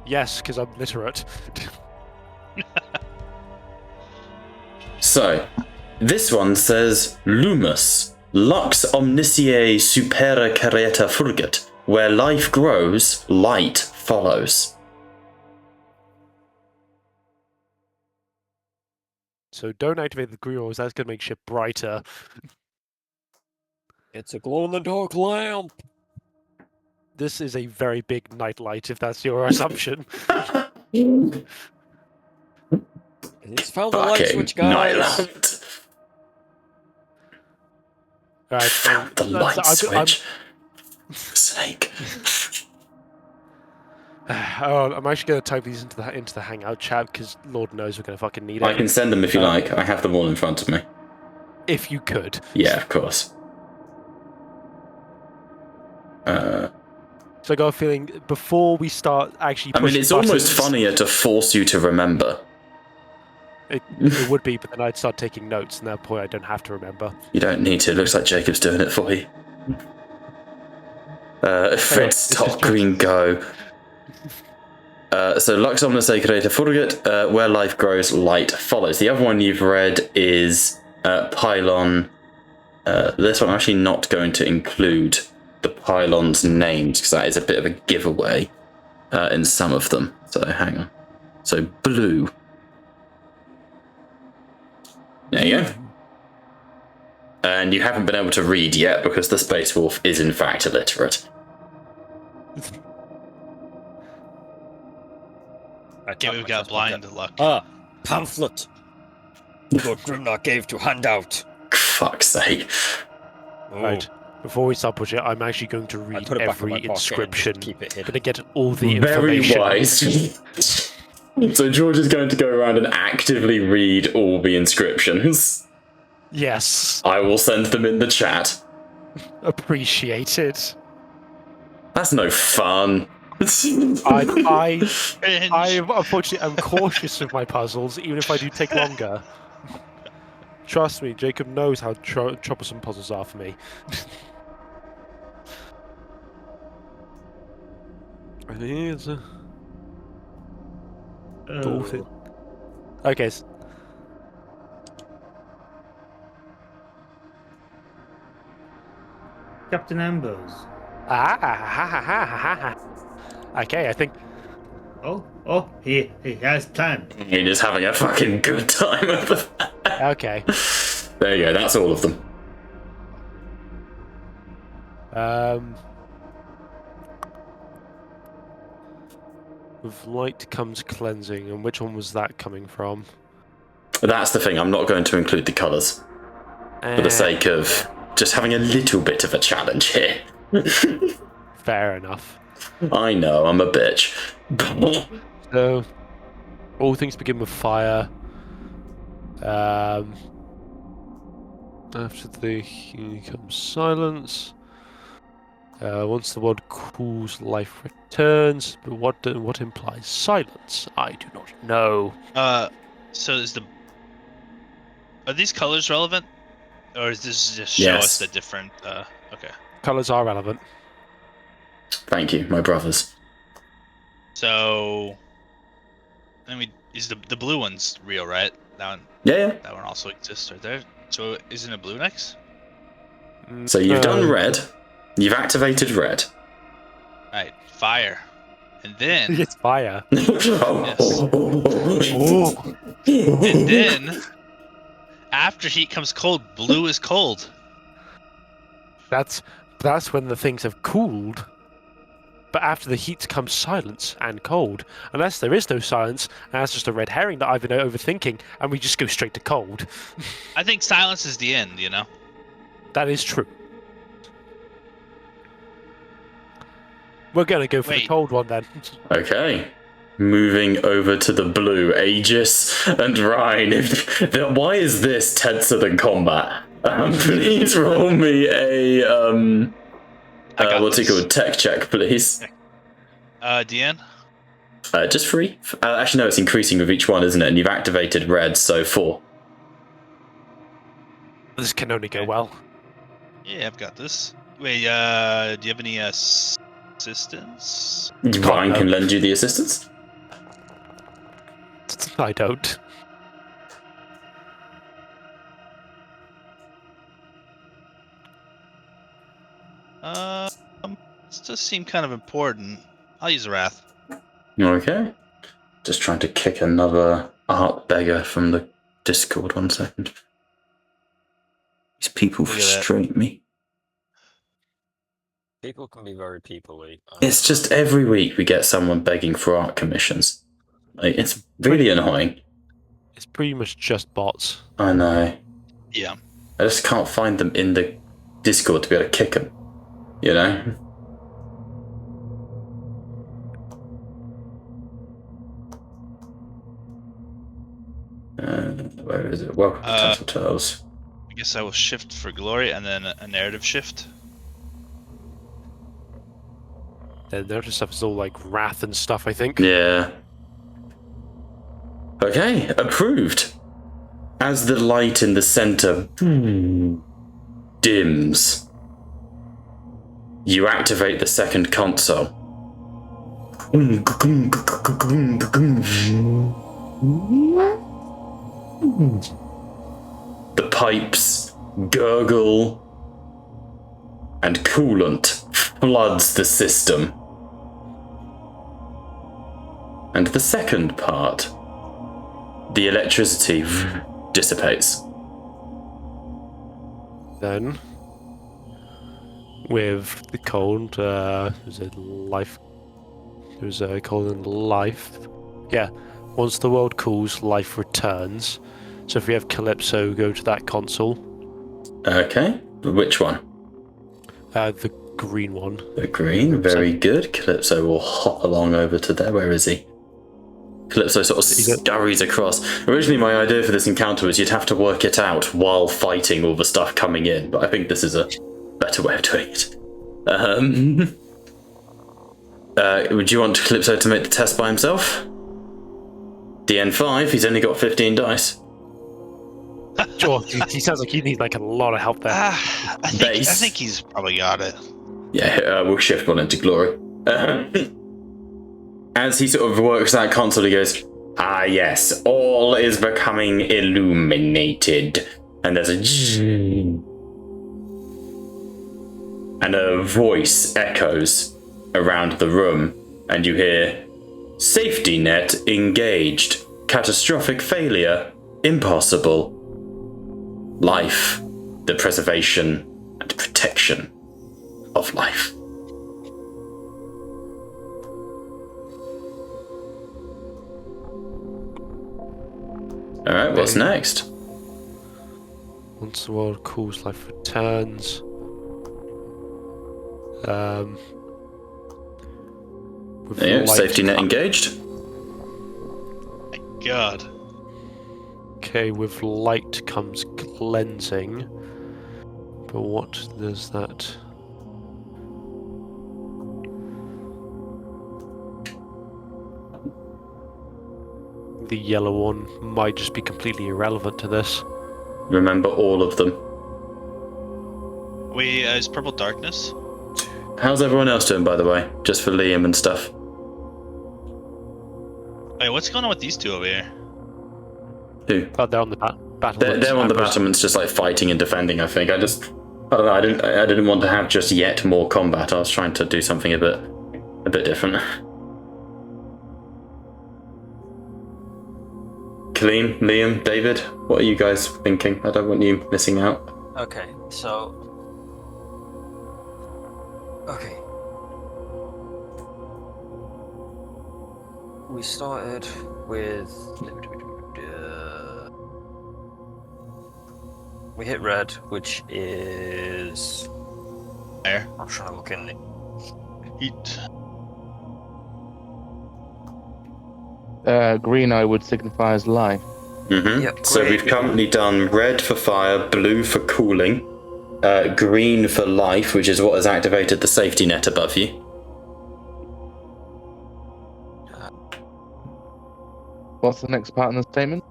Speaker 5: Yes, because I'm literate.
Speaker 3: So, this one says Lumus, lux omnicie supera careta furget. Where life grows, light follows.
Speaker 5: So don't activate the green orbs, that's going to make shit brighter.
Speaker 4: It's a glow-in-the-dark lamp.
Speaker 5: This is a very big nightlight, if that's your assumption.
Speaker 4: It's found the light switch, guys.
Speaker 3: Nightlight.
Speaker 5: Right,
Speaker 3: Found the light switch. Snake.
Speaker 5: I'm actually going to type these into the Hangout chat because Lord knows we're going to fucking need it.
Speaker 3: I can send them if you like. I have them all in front of me.
Speaker 5: If you could.
Speaker 3: Yeah, of course.
Speaker 5: So I got a feeling before we start actually
Speaker 3: I mean,
Speaker 5: pushing
Speaker 3: it's almost
Speaker 5: buttons,
Speaker 3: funnier to force you to remember.
Speaker 5: It would be, but then I'd start taking notes, and at that point I don't have to remember.
Speaker 3: You don't need to. It looks like Jacob's doing it for you. Fred, stop, green, go. So Lux Omnis Creator Forget, where life grows, light follows. The other one you've read is Pylon. This one I'm actually not going to include the pylons' names because that is a bit of a giveaway in some of them. So hang on. So blue. There you go. And you haven't been able to read yet because the Space Wolf is in fact illiterate.
Speaker 6: Okay, we've got blind luck.
Speaker 4: Pamphlet. Lord Grimnar gave to hand out.
Speaker 3: Fuck's sake.
Speaker 4: Oh.
Speaker 5: Right. Before we start pushing, I'm actually going to read
Speaker 4: put it back in
Speaker 5: every
Speaker 4: my pocket and
Speaker 5: inscription.
Speaker 4: just keep it
Speaker 5: I'm
Speaker 4: hidden.
Speaker 5: going to get all the
Speaker 3: Very
Speaker 5: information.
Speaker 3: wise. So George is going to go around and actively read all the inscriptions.
Speaker 5: Yes.
Speaker 3: I will send them in the chat.
Speaker 5: Appreciated.
Speaker 3: That's no fun.
Speaker 5: I unfortunately am cautious of my puzzles, even if I do take longer. Trust me, Jacob knows how troublesome puzzles are for me. I think it's a... Okay.
Speaker 8: Captain Ambrose.
Speaker 5: Okay, I think...
Speaker 8: Oh, he has planned.
Speaker 3: You're just having a fucking good time over that.
Speaker 5: Okay.
Speaker 3: There you go, that's all of them.
Speaker 5: With light comes cleansing, and which one was that coming from?
Speaker 3: That's the thing, I'm not going to include the colours. For the sake of just having a little bit of a challenge here.
Speaker 5: Fair enough.
Speaker 3: I know, I'm a bitch.
Speaker 5: So, all things begin with fire. After the comes silence. Once the world cools, life returns. But what implies silence? I do not know.
Speaker 6: So are these colors relevant, or is this just show us the different? Okay.
Speaker 5: Colors are relevant.
Speaker 3: Thank you, my brothers.
Speaker 6: So, is the blue one's real, right? That one.
Speaker 3: Yeah.
Speaker 6: That one also exists right there. So isn't it blue next?
Speaker 3: So you've done red. You've activated red.
Speaker 6: Right, fire, and then
Speaker 5: It's fire.
Speaker 6: and then after heat comes cold. Blue is cold.
Speaker 5: That's when the things have cooled. But after the heat comes silence and cold. Unless there is no silence, and that's just a red herring that I've been overthinking, and we just go straight to cold.
Speaker 6: I think silence is the end. You know.
Speaker 5: That is true. We're gonna go for the cold one then.
Speaker 3: Okay. Moving over to the blue, Aegis and Rhine. Why is this tenser than combat? Please roll me a what's it called? Tech check, please.
Speaker 6: Deanne?
Speaker 3: Just 3? Actually, no, it's increasing with each one, isn't it? And you've activated red, so 4.
Speaker 5: This can only go well.
Speaker 6: Yeah, I've got this. Wait, do you have any assistance?
Speaker 3: Ryan can lend you the assistance?
Speaker 5: I don't.
Speaker 6: This does seem kind of important. I'll use Wrath.
Speaker 3: Okay. Just trying to kick another art beggar from the Discord. 1 second. These people frustrate me.
Speaker 4: People can be very people-y.
Speaker 3: It's just every week we get someone begging for art commissions. Like, it's really annoying.
Speaker 5: It's pretty much just bots.
Speaker 3: I know.
Speaker 6: Yeah.
Speaker 3: I just can't find them in the Discord to be able to kick them. You know? Where is it? Welcome to TattleTales.
Speaker 6: I guess I will shift for glory and then a narrative shift.
Speaker 5: The narrative stuff is all like wrath and stuff, I think.
Speaker 3: Yeah. Okay, approved. As the light in the center dims, you activate the second console. The pipes gurgle, and coolant floods the system. And the second part, the electricity dissipates.
Speaker 5: Then, with the cold, there's a life. There's a cold and life. Yeah, once the world cools, life returns. So if we have Calypso go to that console.
Speaker 3: Okay, which one?
Speaker 5: The green one.
Speaker 3: The green, very good. Calypso will hop along over to there. Where is he? Calypso sort of scurries across. Originally, my idea for this encounter was you'd have to work it out while fighting all the stuff coming in, but I think this is a better way of doing it. Would you want Calypso to make the test by himself? DN5, he's only got 15 dice.
Speaker 5: Sure, he sounds like he needs like a lot of help there.
Speaker 6: I think he's probably got it.
Speaker 3: Yeah, we'll shift one into glory. As he sort of works that console, he goes, "Ah, yes, all is becoming illuminated." And there's and a voice echoes around the room, and you hear, "Safety net engaged. Catastrophic failure. Impossible. Life, the preservation and protection of life." Alright, what's next?
Speaker 5: Once the world cools, life returns.
Speaker 3: Yeah, safety net engaged.
Speaker 6: My God.
Speaker 5: Okay, with light comes cleansing. But what does that... The yellow one might just be completely irrelevant to this.
Speaker 3: Remember all of them.
Speaker 6: Is purple darkness?
Speaker 3: How's everyone else doing, by the way? Just for Liam and stuff.
Speaker 6: Wait, what's going on with these two over here?
Speaker 3: Who?
Speaker 5: Oh, they're on the battlements.
Speaker 3: They're on the battlements, just like fighting and defending, I think. I don't know, I didn't want to have just yet more combat. I was trying to do something a bit different. Colleen, Liam, David, what are you guys thinking? I don't want you missing out.
Speaker 4: Okay, so... Okay. We started with... we hit red, which is...
Speaker 6: There.
Speaker 4: I'm trying to look in it.
Speaker 6: Heat.
Speaker 7: Green I would signify as life.
Speaker 3: Mm-hmm.
Speaker 4: Yep,
Speaker 3: So
Speaker 4: great.
Speaker 3: we've currently done red for fire, blue for cooling, green for life, which is what has activated the safety net above you.
Speaker 7: What's the next part in the statement?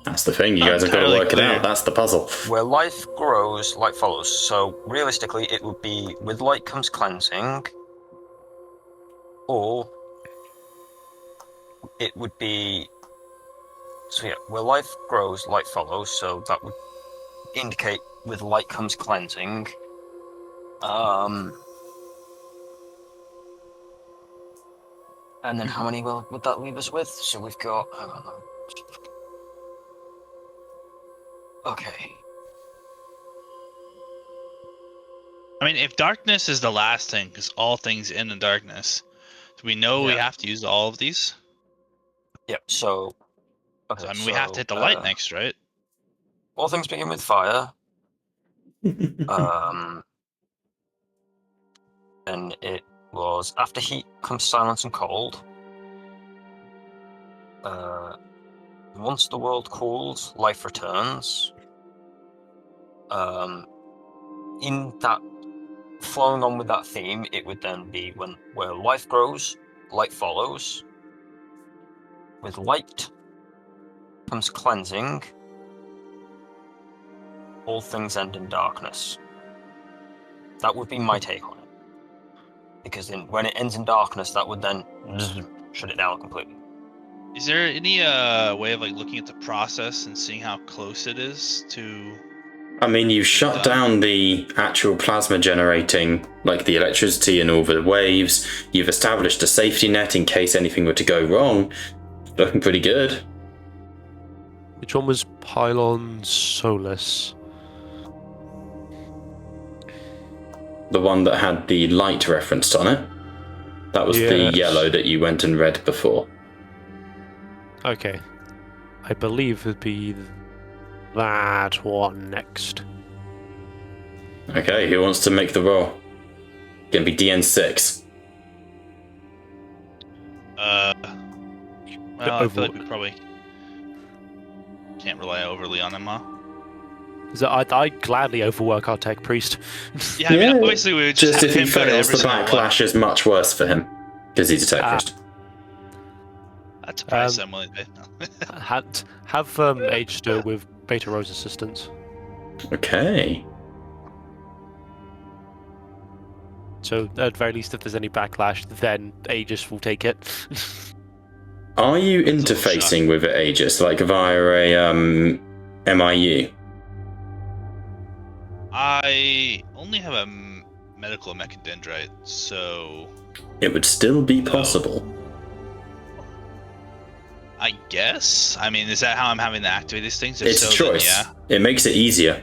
Speaker 3: That's the thing, you guys have got to work it out. That's the puzzle.
Speaker 4: Where life grows, light follows. So realistically, it would be with light comes cleansing, or it would be. So yeah, where life grows, light follows. So that would indicate with light comes cleansing. And then how many would that leave us with? So we've got. Hang on. Okay.
Speaker 6: I mean, if darkness is the last thing, because all things end in darkness, do we know we have to use all of these?
Speaker 4: Yep. So. Okay,
Speaker 6: So, I mean, we have to hit the light next, right?
Speaker 4: All things begin with fire. And it was after heat comes silence and cold. Once the world cools, life returns. In that, flowing on with that theme, it would then be where life grows, light follows. With light comes cleansing. All things end in darkness. That would be my take on it. because then when it ends in darkness, that would then shut it down completely.
Speaker 6: Is there any way of like looking at the process and seeing how close it is to?
Speaker 3: I mean, you've shut down the actual plasma generating, like the electricity and all the waves. You've established a safety net in case anything were to go wrong. Looking pretty good.
Speaker 5: Which one was Pylon Solus?
Speaker 3: The one that had the light referenced on it. That was the yellow that you went and read before.
Speaker 5: Okay. I believe it'd be that one next.
Speaker 3: Okay, who wants to make the roll? Gonna be DN6.
Speaker 6: Well, I feel like we probably can't rely overly on him, huh?
Speaker 5: I'd gladly overwork our tech priest.
Speaker 6: Yeah, I mean, obviously we would just
Speaker 3: if
Speaker 6: have
Speaker 3: he
Speaker 6: him go to
Speaker 3: fails,
Speaker 6: every
Speaker 3: the
Speaker 6: single
Speaker 3: backlash is much worse for him because he's a tech priest.
Speaker 6: That's a price I'm willing to pay.
Speaker 5: Have Age do it with Beta Rose assistance.
Speaker 3: Okay.
Speaker 5: So at very least, if there's any backlash, then Aegis will take it.
Speaker 3: Are you interfacing with it, Aegis, like via a MIU?
Speaker 6: I only have a medical mechadendrite, so
Speaker 3: It would still be possible.
Speaker 6: I guess. I mean, is that how I'm having to activate these things? If
Speaker 3: It's
Speaker 6: so,
Speaker 3: a choice.
Speaker 6: Then,
Speaker 3: It makes it easier.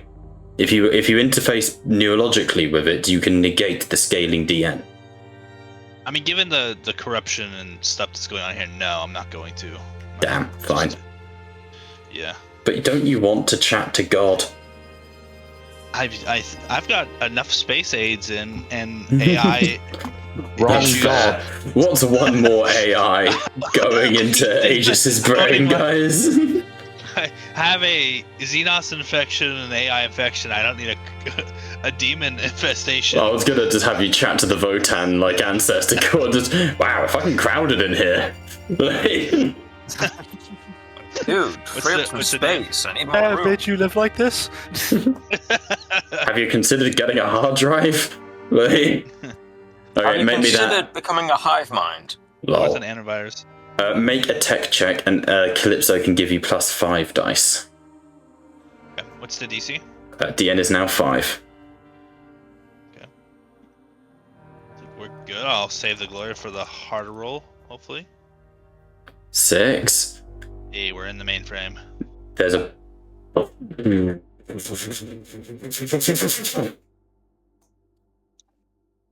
Speaker 3: If you interface neurologically with it, you can negate the scaling DN.
Speaker 6: I mean, given the corruption and stuff that's going on here, no, I'm not going to.
Speaker 3: Damn, fine.
Speaker 6: Yeah.
Speaker 3: But don't you want to chat to God?
Speaker 6: I've got enough space aids and AI.
Speaker 7: Wrong
Speaker 6: issues.
Speaker 7: God.
Speaker 3: What's one more AI going into Aegis's brain, guys?
Speaker 6: I have a Xenos infection and an AI infection. I don't need a demon infestation.
Speaker 3: I was gonna just have you chat to the Votan like ancestor god. Just, wow, if I can crowd it in here.
Speaker 4: Dude, free up some space. I need more room.
Speaker 5: Did you live like this?
Speaker 3: Have you considered getting a hard drive? Okay,
Speaker 4: Have you
Speaker 3: maybe
Speaker 4: considered
Speaker 3: that.
Speaker 4: becoming a hive mind?
Speaker 6: What's
Speaker 3: Lol.
Speaker 6: an antivirus?
Speaker 3: Make a tech check, and Calypso can give you +5 dice.
Speaker 6: Okay. What's the DC?
Speaker 3: DN is now 5.
Speaker 6: Okay. I think we're good. I'll save the glory for the harder roll, hopefully.
Speaker 3: 6.
Speaker 6: Hey, we're in the mainframe.
Speaker 3: There's a.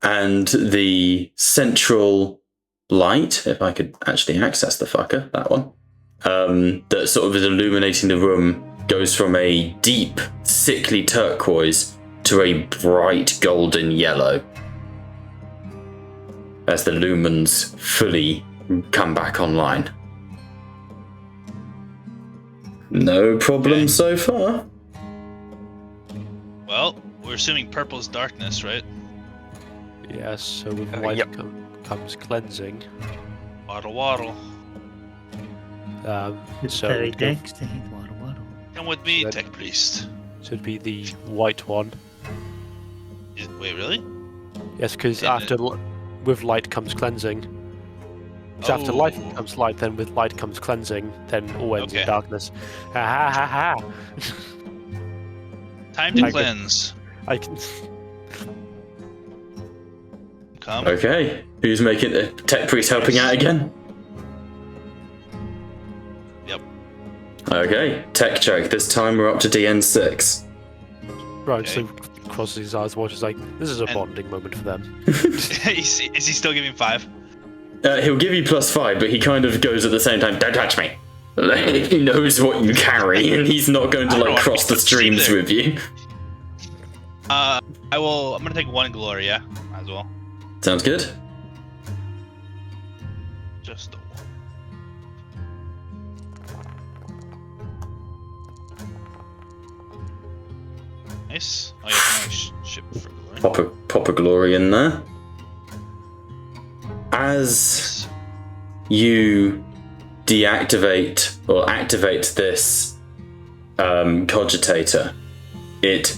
Speaker 3: And the central light, if I could actually access the fucker, that one, that sort of is illuminating the room, goes from a deep, sickly turquoise to a bright golden yellow as the lumens fully come back online. No problem so far.
Speaker 6: Well, we're assuming purple's darkness, right?
Speaker 5: Yes, so with light
Speaker 4: yep.
Speaker 5: comes cleansing.
Speaker 6: Waddle waddle.
Speaker 5: So
Speaker 8: Very
Speaker 5: it'd go-
Speaker 8: dexter. Waddle, waddle.
Speaker 6: Come with me,
Speaker 5: Then-
Speaker 6: tech priest.
Speaker 5: so it'd be the white one.
Speaker 6: Wait, really?
Speaker 5: Yes, because
Speaker 6: And
Speaker 5: after with light comes cleansing. So after light
Speaker 6: Oh.
Speaker 5: comes light, then with light comes cleansing, then all ends
Speaker 6: Okay.
Speaker 5: in darkness. Ha ha ha ha!
Speaker 6: Time to
Speaker 5: I can-
Speaker 6: cleanse.
Speaker 5: I can.
Speaker 6: Come.
Speaker 3: Okay, who's making the tech priest helping out again?
Speaker 6: Yep.
Speaker 3: Okay, tech check. This time we're up to DN6.
Speaker 5: Right,
Speaker 6: Okay.
Speaker 5: so crosses his eyes, watches like this is a
Speaker 6: And-
Speaker 5: bonding moment for them.
Speaker 6: is he still giving 5?
Speaker 3: He'll give you +5, but he kind of goes at the same time, don't touch me. Like, he knows what you carry, and he's not going to
Speaker 6: I don't
Speaker 3: like
Speaker 6: want
Speaker 3: cross
Speaker 6: to
Speaker 3: the
Speaker 6: see
Speaker 3: streams
Speaker 6: there.
Speaker 3: with you.
Speaker 6: I'm gonna take 1 glory, yeah? Might as well.
Speaker 3: Sounds good.
Speaker 6: Just the 1. Nice. Oh yeah, can I ship for glory?
Speaker 3: Pop a glory in there. As you deactivate or activate this cogitator, it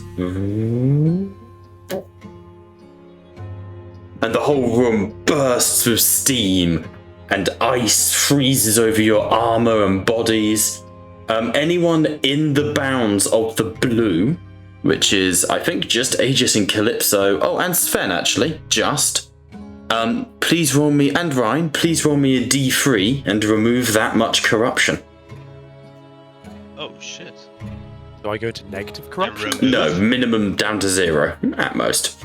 Speaker 3: and and the whole room bursts with steam, and ice freezes over your armor and bodies. Anyone in the bounds of the blue, which is, I think, just Aegis and Calypso, and Sven, actually, just. Please roll me, and Ryan, please roll me a D3 and remove that much corruption.
Speaker 6: Oh, shit.
Speaker 5: Do I go to negative corruption?
Speaker 3: No, minimum down to 0, at most.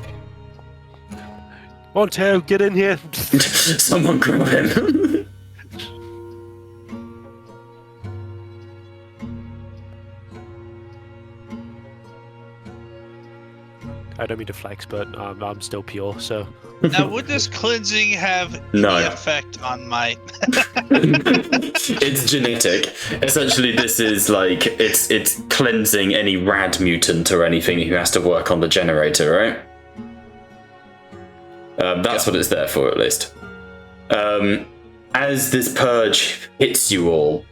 Speaker 5: On Teo, get in here.
Speaker 3: Someone grab him.
Speaker 5: I don't mean to flex, but I'm still pure, so...
Speaker 6: Now, would this cleansing have any effect on my...
Speaker 3: It's genetic. Essentially, this is like, it's cleansing any rad mutant or anything who has to work on the generator, right? That's what it's there for, at least. As this purge hits you all,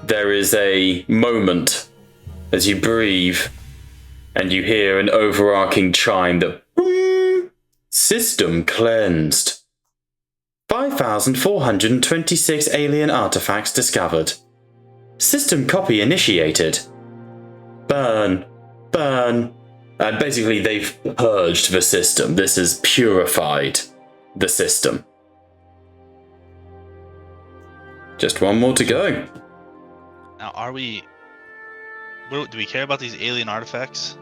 Speaker 3: there is a moment as you breathe and you hear an overarching chime that... System cleansed. 5,426 alien artifacts discovered. System copy initiated. Burn. Burn. And basically they've purged the system. This has purified the system. Just one more to go.
Speaker 6: Now, do we care about these alien artifacts?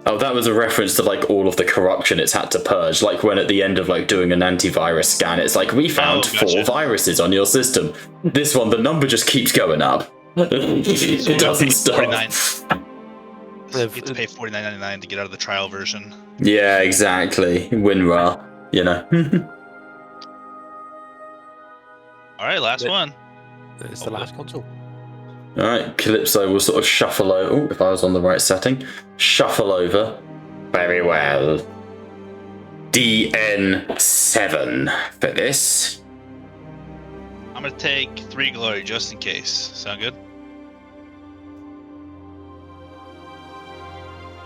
Speaker 3: Oh, that was a reference to like all of the corruption it's had to purge. Like when at the end of like doing an antivirus scan, it's like, we found 4 viruses on your system. This one, the number just keeps going up. It doesn't stop.
Speaker 6: You have to pay $49.99 to get out of the trial version.
Speaker 3: Yeah, exactly. WinRAR, you know.
Speaker 6: Alright, last one.
Speaker 5: It's the last console.
Speaker 3: Alright, Calypso will sort of shuffle over. Oh, if I was on the right setting. Shuffle over. Very well. DN7 for this.
Speaker 6: I'm gonna take 3 glory just in case. Sound good?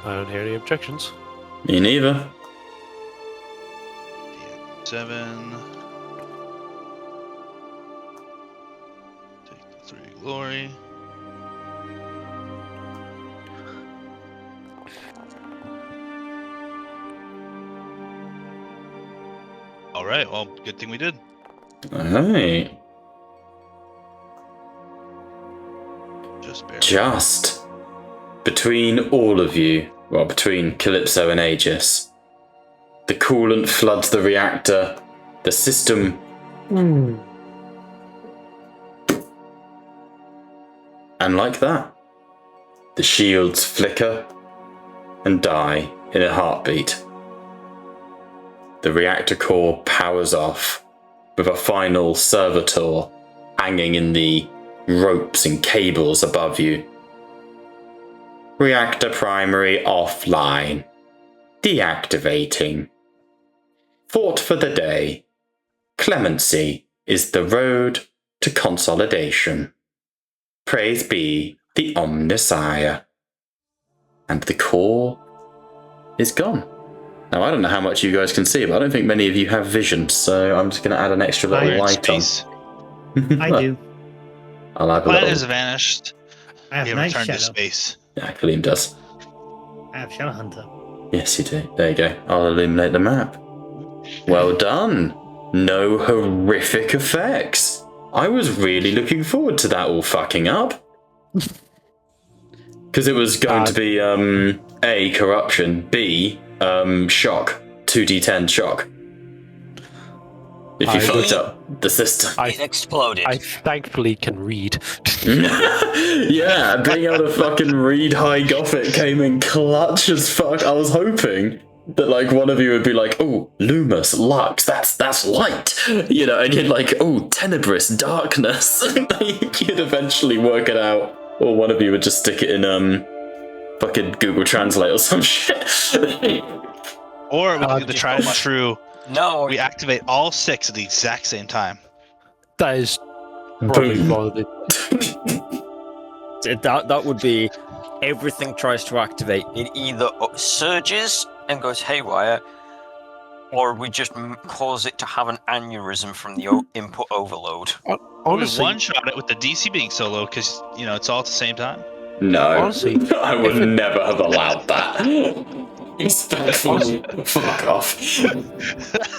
Speaker 5: I don't hear any objections.
Speaker 3: Me neither.
Speaker 6: DN7. Take the 3 glory. Alright, well, good thing we did.
Speaker 3: Alright.
Speaker 6: Just
Speaker 3: between all of you, well, between Calypso and Aegis, the coolant floods the reactor, the system... And like that, the shields flicker and die in a heartbeat. The reactor core powers off, with a final servitor hanging in the ropes and cables above you. Reactor primary offline. Deactivating. Fought for the day. Clemency is the road to consolidation. Praise be the Omnissiah. And the core is gone. Now, I don't know how much you guys can see, but I don't think many of you have vision, so I'm just going to add an extra little light on.
Speaker 8: I do.
Speaker 3: I'll add a
Speaker 6: Planet
Speaker 3: little...
Speaker 6: has vanished.
Speaker 8: I have
Speaker 6: We
Speaker 8: nice
Speaker 6: returned to
Speaker 8: shadow.
Speaker 6: space.
Speaker 3: Yeah, Kaleem does.
Speaker 8: I have Shadow Hunter.
Speaker 3: Yes, you do. There you go. I'll illuminate the map. Well done. No horrific effects. I was really looking forward to that all fucking up. Because it was going to be, A, corruption, B, shock. 2d10 shock. If you fucked up the system.
Speaker 4: It exploded.
Speaker 5: I thankfully can read.
Speaker 3: Yeah, being able to fucking read High Gothic came in clutch as fuck. I was hoping that like one of you would be like, oh, Lumus, Lux, that's light. You know, and you'd like, oh, Tenebrous, darkness. You'd eventually work it out. Or one of you would just stick it in fucking Google Translate or some shit.
Speaker 6: Or we can do the tried and true.
Speaker 4: No,
Speaker 6: We activate all 6 at the exact same time.
Speaker 5: That is probably
Speaker 3: Boom.
Speaker 5: one of the...
Speaker 4: that would be everything tries to activate. It either surges and goes haywire, Or we just cause it to have an aneurysm from the input overload.
Speaker 5: Honestly,
Speaker 6: one shot it with the DC being so low because it's all at the same time.
Speaker 3: No,
Speaker 5: Honestly,
Speaker 3: I would never have allowed that. Fuck off.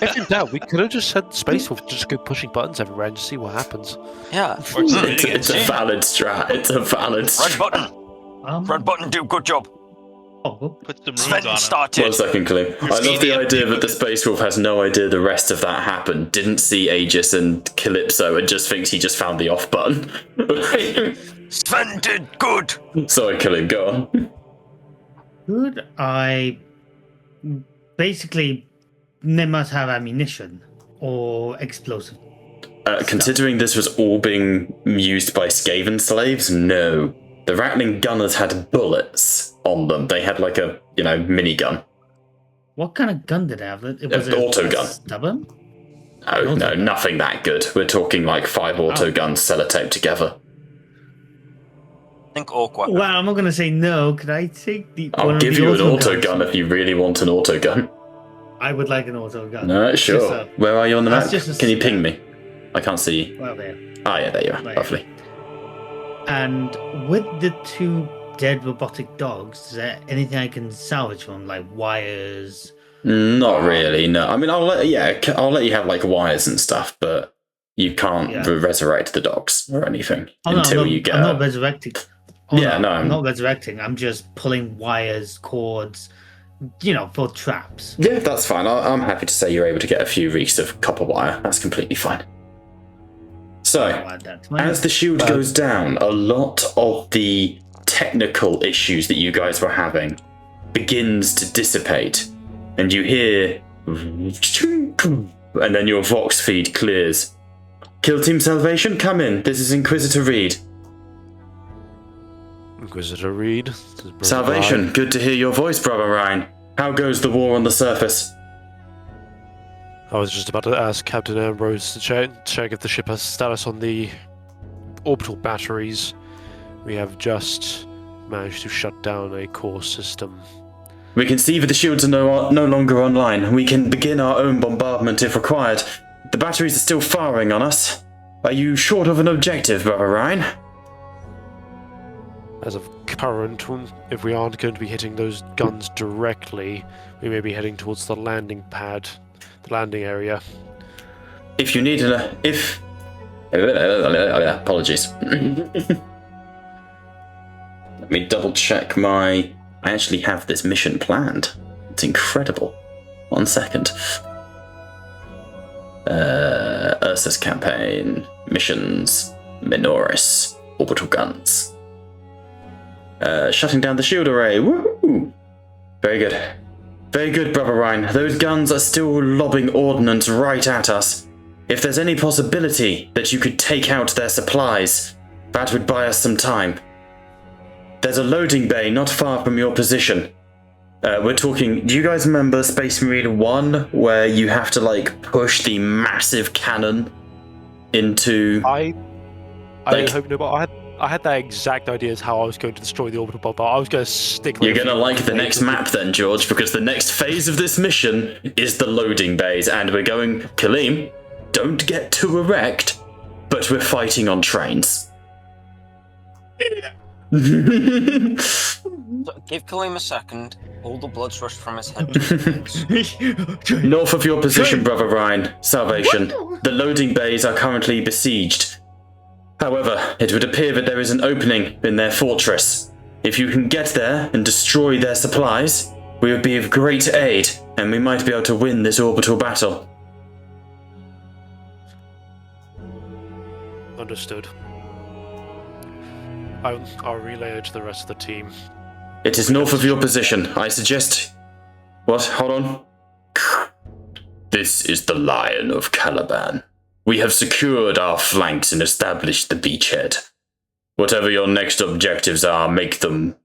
Speaker 5: if in doubt, we could have just said Space Wolf just go pushing buttons everywhere and just see what happens.
Speaker 4: Yeah.
Speaker 3: It's a valid strat. It's a valid
Speaker 4: Red
Speaker 3: strat.
Speaker 4: button. Red button, do good job.
Speaker 6: Put some runes
Speaker 4: Sven
Speaker 6: on it.
Speaker 4: started.
Speaker 3: 1 second, Clue. I love the idea that the Space Wolf has no idea the rest of that happened, didn't see Aegis and Calypso, and just thinks he just found the off button.
Speaker 4: Sven did good.
Speaker 3: Sorry, Clue, go on.
Speaker 8: Could I basically they must have ammunition or explosive?
Speaker 3: Considering this was all being used by Skaven slaves, no. The Rattling Gunners had bullets on them. They had like a, minigun.
Speaker 8: What kind of gun did they have? It
Speaker 3: was an auto gun.
Speaker 8: Stubborn?
Speaker 3: No, nothing that good. We're talking like 5 auto guns sellotaped together.
Speaker 4: Think awkward.
Speaker 8: Well, I'm not going to say no. Could I take the?
Speaker 3: I'll give you an auto gun if you really want an auto gun.
Speaker 8: I would like an auto gun.
Speaker 3: No, sure. Where are you on the map? Can you ping me? I can't see you.
Speaker 8: Well, there.
Speaker 3: Oh, yeah, there you are.
Speaker 8: Right.
Speaker 3: Lovely.
Speaker 8: And with the 2 dead robotic dogs, is there anything I can salvage from, like wires?
Speaker 3: Not really, no. I mean, I'll let you have like wires and stuff, but you can't resurrect the dogs or anything until you get.
Speaker 8: I'm not resurrecting.
Speaker 3: I'm
Speaker 8: not resurrecting. I'm just pulling wires, cords, for traps.
Speaker 3: Yeah, that's fine. I'm happy to say you're able to get a few reeks of copper wire. That's completely fine. So, as the shield goes down, a lot of the technical issues that you guys were having begins to dissipate, and you hear, and then your Vox feed clears. Kill Team Salvation, come in. This is Inquisitor Reed.
Speaker 5: Inquisitor Reed.
Speaker 3: Salvation, good to hear your voice, Brother Ryan. How goes the war on the surface?
Speaker 5: I was just about to ask Captain Ambrose to check if the ship has status on the orbital batteries. We have just managed to shut down a core system.
Speaker 3: We can see that the shields are no longer online. We can begin our own bombardment if required. The batteries are still firing on us. Are you short of an objective, Brother Ryan?
Speaker 5: As of current, if we aren't going to be hitting those guns directly, we may be heading towards the landing pad. The landing area.
Speaker 3: If you need apologies. Let me double check I actually have this mission planned. It's incredible. 1 second. Ursus campaign, missions, Minoris, orbital guns. Shutting down the shield array. Woohoo! Very good. Very good, Brother Ryan. Those guns are still lobbing ordnance right at us. If there's any possibility that you could take out their supplies, that would buy us some time. There's a loading bay not far from your position. We're talking... Do you guys remember Space Marine 1, where you have to, push the massive cannon into...
Speaker 5: I hope no, but I had that exact idea as how I was going to destroy the orbital bomb, but I was going to stick with
Speaker 3: You're going to like the next map then, George, because the next phase of this mission is the loading bays, and we're going... Kaleem, don't get too erect, but we're fighting on trains.
Speaker 4: So give Kaleem a second. All the blood's rushed from his head to his face.
Speaker 3: North of your position, Brother Ryan. Salvation. The loading bays are currently besieged. However, it would appear that there is an opening in their fortress. If you can get there and destroy their supplies, we would be of great aid, and we might be able to win this orbital battle.
Speaker 5: Understood. I'll relay it to the rest of the team.
Speaker 3: It is north of your position. I suggest... What? Hold on. This is the Lion of Caliban. We have secured our flanks and established the beachhead. Whatever your next objectives are, make them...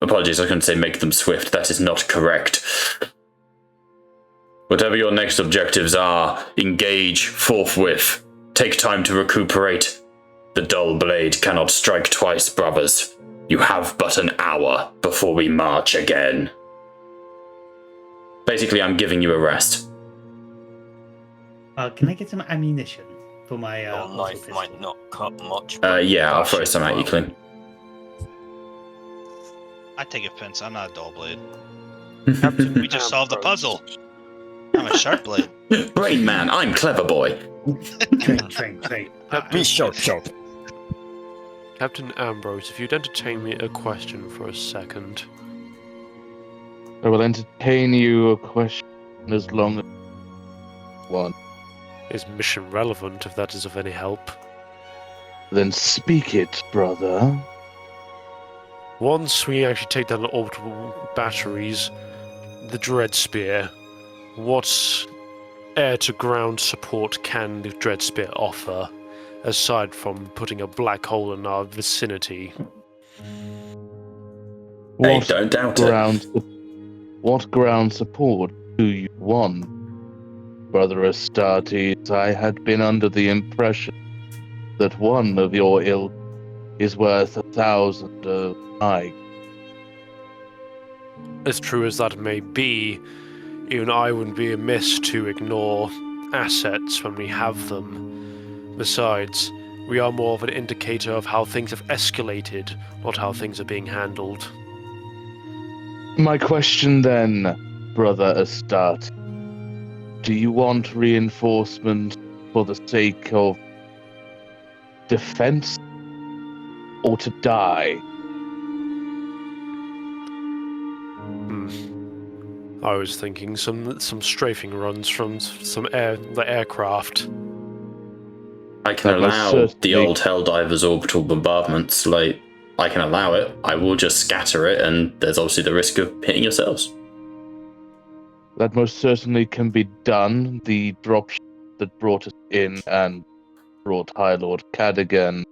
Speaker 3: Apologies, I couldn't say make them swift. That is not correct. Whatever your next objectives are, engage forthwith. Take time to recuperate. The dull blade cannot strike twice, brothers. You have but an hour before we march again. Basically, I'm giving you a rest.
Speaker 8: Can I get some ammunition for my
Speaker 4: Your
Speaker 8: auto
Speaker 4: knife
Speaker 8: pistol?
Speaker 4: might not cut much.
Speaker 3: Yeah, I'll throw
Speaker 4: Fashion
Speaker 3: some at you,
Speaker 4: well.
Speaker 3: Clint.
Speaker 6: I take offense. I'm not a dull blade.
Speaker 5: Captain
Speaker 6: We just solved the puzzle. I'm a sharp blade.
Speaker 3: Brain man, I'm clever boy.
Speaker 8: Train.
Speaker 4: Be sharp.
Speaker 5: Captain Ambrose, if you'd entertain me a question for a second.
Speaker 7: I will entertain you a question as long as one.
Speaker 5: Is mission relevant, if that is of any help?
Speaker 7: Then speak it, brother.
Speaker 5: Once we actually take down the orbital batteries, the Dread Spear, what air-to-ground support can the Dread Spear offer, aside from putting a black hole in our vicinity?
Speaker 3: Hey, don't doubt it.
Speaker 7: What ground support do you want? Brother Astartes, I had been under the impression that one of your ilk is worth 1,000 of mine.
Speaker 5: As true as that may be, even I wouldn't be amiss to ignore assets when we have them. Besides, we are more of an indicator of how things have escalated, not how things are being handled.
Speaker 7: My question then, Brother Astartes, do you want reinforcement for the sake of defense or to die?
Speaker 5: I was thinking some strafing runs from the aircraft.
Speaker 3: I can
Speaker 7: That was
Speaker 3: allow the
Speaker 7: certainly-
Speaker 3: old Helldivers orbital bombardments. Like, I can allow it. I will just scatter it, and there's obviously the risk of hitting yourselves.
Speaker 7: That most certainly can be done. The dropship that brought us in and brought High Lord Cadogan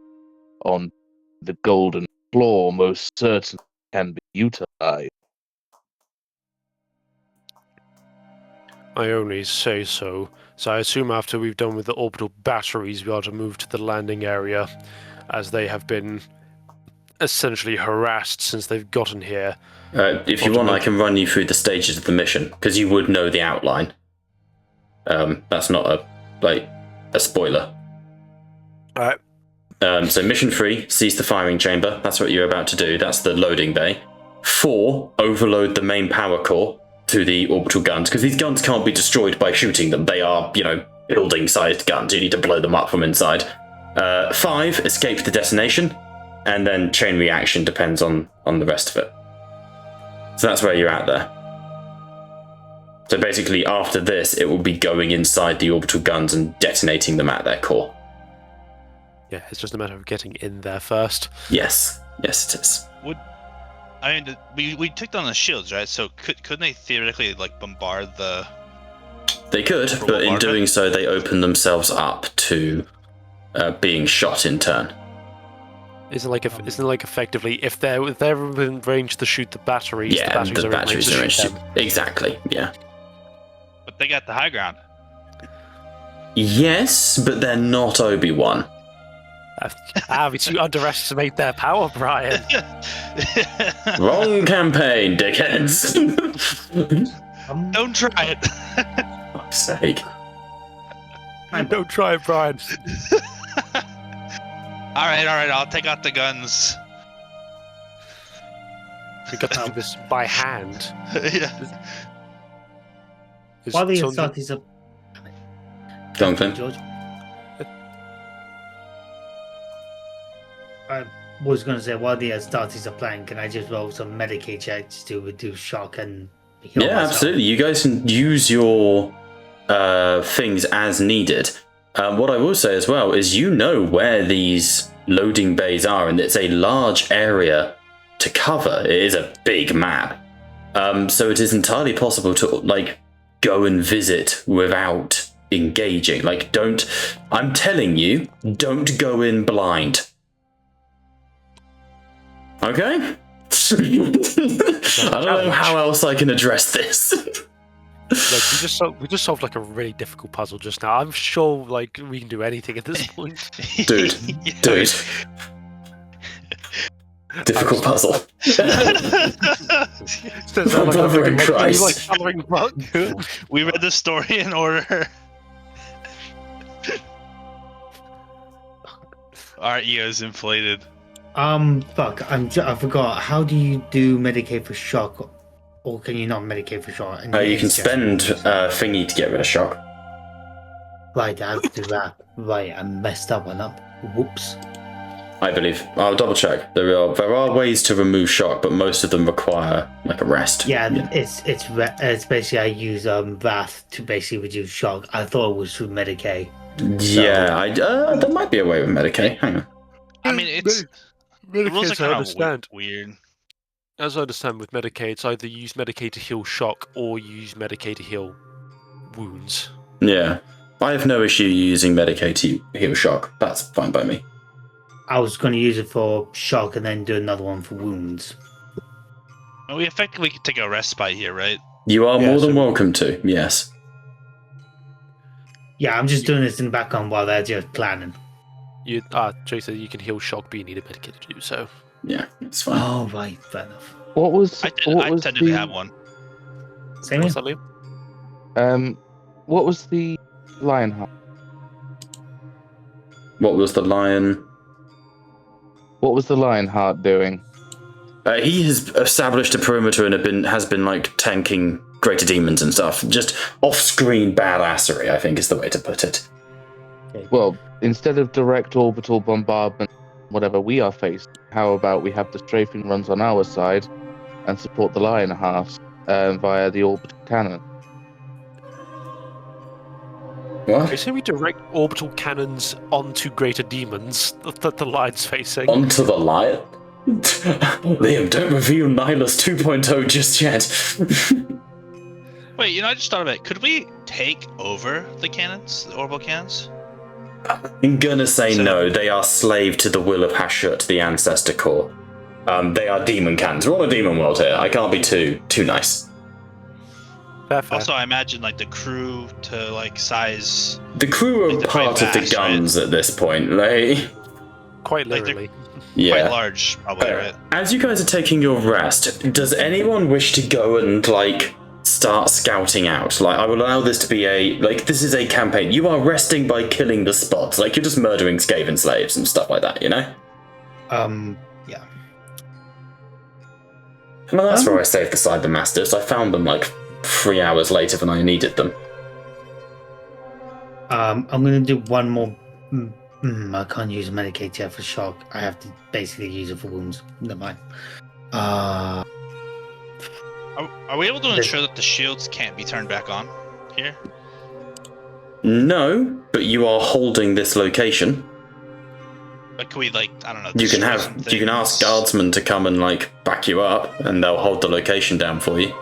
Speaker 7: on the Golden Floor most certainly can be utilized.
Speaker 5: I only say so. So I assume after we've done with the orbital batteries, we are to move to the landing area, as they have been essentially harassed since they've gotten here.
Speaker 3: If you want, I can run you through the stages of the mission, because you would know the outline. That's not a spoiler.
Speaker 5: Alright.
Speaker 3: So mission 3, seize the firing chamber. That's what you're about to do. That's the loading bay. 4, overload the main power core to the orbital guns, because these guns can't be destroyed by shooting them. They are, building-sized guns. You need to blow them up from inside. 5, escape the detonation, and then chain reaction depends on the rest of it. So that's where you're at there. So basically, after this, it will be going inside the orbital guns and detonating them at their core.
Speaker 5: Yeah, it's just a matter of getting in there first.
Speaker 3: Yes, it is.
Speaker 6: We took down the shields, right? So couldn't they theoretically bombard the?
Speaker 3: They could, but in doing so, they open themselves up to being shot in turn.
Speaker 5: Isn't like effectively if they're within range to shoot the batteries,
Speaker 3: Yeah,
Speaker 5: the batteries are in range to shoot them.
Speaker 3: Exactly. Yeah.
Speaker 6: But they got the high ground.
Speaker 3: Yes, but they're not Obi-Wan.
Speaker 5: You underestimate their power, Brian.
Speaker 3: Wrong campaign, dickheads.
Speaker 6: Don't try it.
Speaker 3: Fuck's sake.
Speaker 5: Don't try it, Brian.
Speaker 6: All right. I'll take out the guns.
Speaker 5: We got to do this by hand.
Speaker 6: Yeah.
Speaker 8: While the Astartes are...
Speaker 3: Go on, Clint.
Speaker 8: George. I was going to say, while the Astartes are playing, can I just roll some Medicaid checks to reduce shock and heal
Speaker 3: Yeah,
Speaker 8: myself?
Speaker 3: absolutely. You guys can use your things as needed. What I will say as well is where these loading bays are, and it's a large area to cover. It is a big map. So it is entirely possible to go and visit without engaging. I'm telling you, don't go in blind. Okay? I don't know how else I can address this.
Speaker 5: We just solved a really difficult puzzle just now. I'm sure we can do anything at this point.
Speaker 3: Dude. Difficult puzzle.
Speaker 5: Brother
Speaker 3: in Christ.
Speaker 6: We read the story in order. Our ego's inflated.
Speaker 8: Fuck, I forgot. How do you do medicate for shock? Or can you not medicate for shock? And
Speaker 3: You can
Speaker 8: it's just-
Speaker 3: spend thingy to get rid of shock.
Speaker 8: Right, I have to do that. Right, I messed up on that. Whoops.
Speaker 3: I believe. I'll double check. There are ways to remove shock, but most of them require like a rest.
Speaker 8: Yeah, it's basically I use wrath to basically reduce shock. I thought it was through Medicaid.
Speaker 3: Yeah, there might be a way with Medicaid. Hang on.
Speaker 6: I mean, the rules are
Speaker 5: Medicaid, I
Speaker 6: kind of
Speaker 5: understand.
Speaker 6: weird.
Speaker 5: As I understand with Medicaid, it's either use Medicaid to heal shock or use Medicaid to heal wounds.
Speaker 3: Yeah. I have no issue using Medicaid to heal shock. That's fine by me.
Speaker 8: I was going to use it for shock and then do another one for wounds.
Speaker 6: And we effectively could take a respite here, right?
Speaker 3: You are more than welcome to, yes.
Speaker 8: Yeah, I'm just doing this in the background while they're just planning.
Speaker 5: Jay said you can heal shock, but you need a Medicaid to do so.
Speaker 3: Yeah, it's fine.
Speaker 8: Oh, right, fair enough.
Speaker 7: What was?
Speaker 6: I technically have one.
Speaker 8: Same
Speaker 5: What's
Speaker 8: here.
Speaker 5: that, Liam?
Speaker 7: What was the Lionheart?
Speaker 3: What was the lion?
Speaker 7: What was the Lionheart doing?
Speaker 3: He has established a perimeter and has been like tanking greater demons and stuff. Just off-screen badassery, I think is the way to put it.
Speaker 7: Well, instead of direct orbital bombardment, whatever we are facing, how about we have the strafing runs on our side and support the Lionheart via the orbital cannon?
Speaker 3: What?
Speaker 5: They say we direct orbital cannons onto greater demons that the lion's facing.
Speaker 3: Onto the lion? Liam, don't reveal Nihilus 2.0 just yet.
Speaker 6: Wait, I just thought about it. Could we take over the cannons, the orbital cannons?
Speaker 3: I'm gonna say no. They are slave to the will of Hashut, the ancestor core. They are demon cannons. We're on a demon world here. I can't be too nice.
Speaker 5: Fair.
Speaker 6: Also, I imagine like the crew to like size.
Speaker 3: The crew are
Speaker 6: Like, they're
Speaker 3: part
Speaker 6: quite
Speaker 3: of the
Speaker 6: vast,
Speaker 3: guns at this point. They,
Speaker 5: Quite
Speaker 6: Like,
Speaker 5: literally.
Speaker 3: yeah.
Speaker 6: Quite large, probably, right?
Speaker 3: As you guys are taking your rest, does anyone wish to go and like start scouting out? Like, I will allow this to be this is a campaign. You are resting by killing the spots. Like, you're just murdering Skaven slaves and stuff like that,
Speaker 8: Yeah.
Speaker 3: Well, that's where I saved the Cyber Masters. I found them like 3 hours later than I needed them.
Speaker 8: I'm gonna do one more. I can't use Medicaid yet for shock. I have to basically use it for wounds. Never mind.
Speaker 6: Are we able to ensure that the shields can't be turned back on here?
Speaker 3: No, but you are holding this location.
Speaker 6: But can we I don't know?
Speaker 3: You can
Speaker 6: destroy some
Speaker 3: you can ask
Speaker 6: things?
Speaker 3: guardsmen to come and like back you up, and they'll hold the location down for you.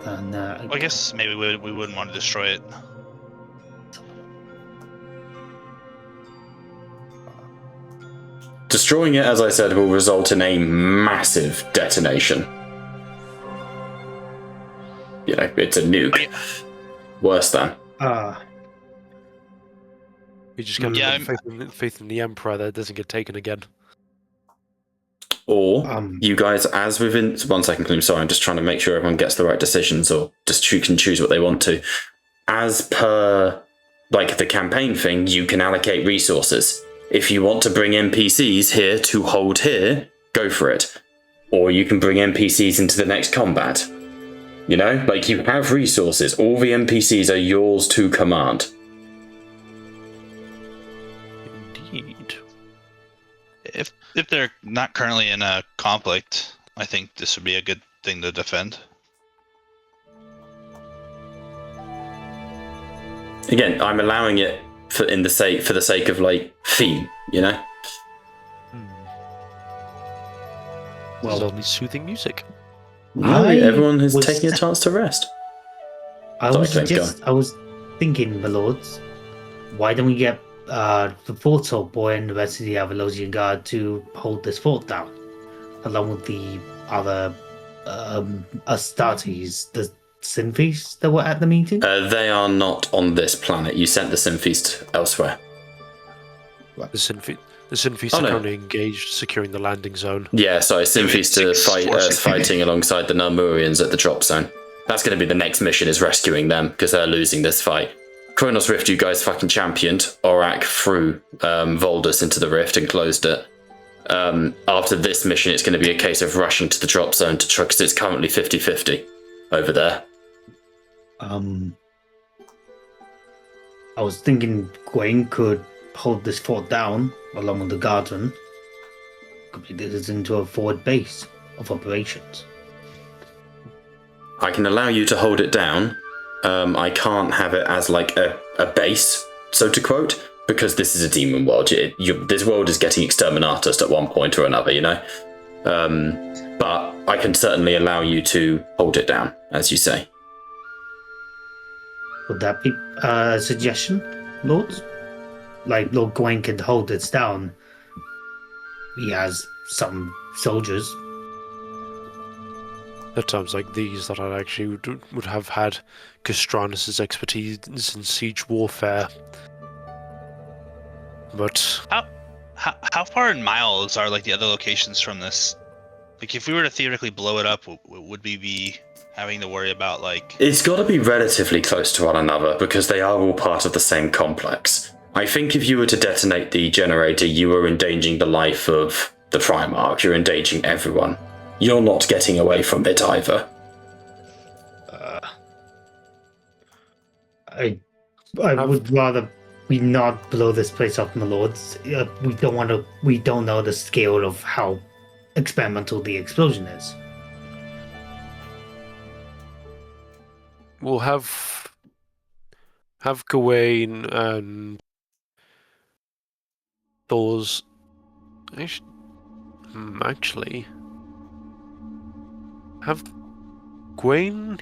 Speaker 6: Well, I guess maybe we wouldn't want to destroy it.
Speaker 3: Destroying it, as I said, will result in a massive detonation. It's a nuke. Worse than.
Speaker 5: You just got
Speaker 6: Yeah,
Speaker 5: faith in the Emperor that it doesn't get taken again.
Speaker 3: Or you guys, as within 1 second, Gloom. Sorry, I'm just trying to make sure everyone gets the right decisions, or just can choose what they want to. As per the campaign thing, you can allocate resources. If you want to bring NPCs here to hold here, go for it. Or you can bring NPCs into the next combat. You have resources. All the NPCs are yours to command.
Speaker 5: Indeed.
Speaker 6: If they're not currently in a conflict, I think this would be a good thing to defend.
Speaker 3: Again, I'm allowing it for the sake of theme,
Speaker 5: Well, only soothing music.
Speaker 3: No, everyone is taking a chance to rest.
Speaker 8: I was thinking, my lords, why don't we get the Fort Salt Boy and the rest of the Avalosian Guard to hold this fort down, along with the other Astartes, the Synthes that were at the meeting?
Speaker 3: They are not on this planet. You sent the Synthes elsewhere.
Speaker 5: The Synthes are currently engaged securing the landing zone.
Speaker 3: Yeah, sorry, Synthes to fighting alongside the Narmurians at the drop zone. That's going to be the next mission, is rescuing them, because they're losing this fight. Kronos Rift you guys fucking championed. Aurak threw Voldus into the rift and closed it. After this mission, it's going to be a case of rushing to the drop zone to try, because it's currently 50-50 over there.
Speaker 8: I was thinking Gwaine could hold this fort down along with the guardsmen. Complete this into a forward base of operations.
Speaker 3: I can allow you to hold it down. I can't have it as like a base, so to quote, because this is a demon world. This world is getting exterminatus at one point or another, you know? But I can certainly allow you to hold it down, as you say.
Speaker 8: Would that be a suggestion, Lords? Like, Lord Gwaine could hold this down. He has some soldiers.
Speaker 5: At times like these that I actually would have had Castranus' expertise in siege warfare. But
Speaker 6: how far in miles are like the other locations from this? Like, if we were to theoretically blow it up, would we be having to worry about like?
Speaker 3: It's got to be relatively close to one another because they are all part of the same complex. I think if you were to detonate the generator, you are endangering the life of the Primarch. You're endangering everyone. You're not getting away from it either.
Speaker 8: I would rather we not blow this place up, my lords. We don't know the scale of how experimental the explosion is.
Speaker 5: we'll have Gawain and Thor's. Actually, have Gawain,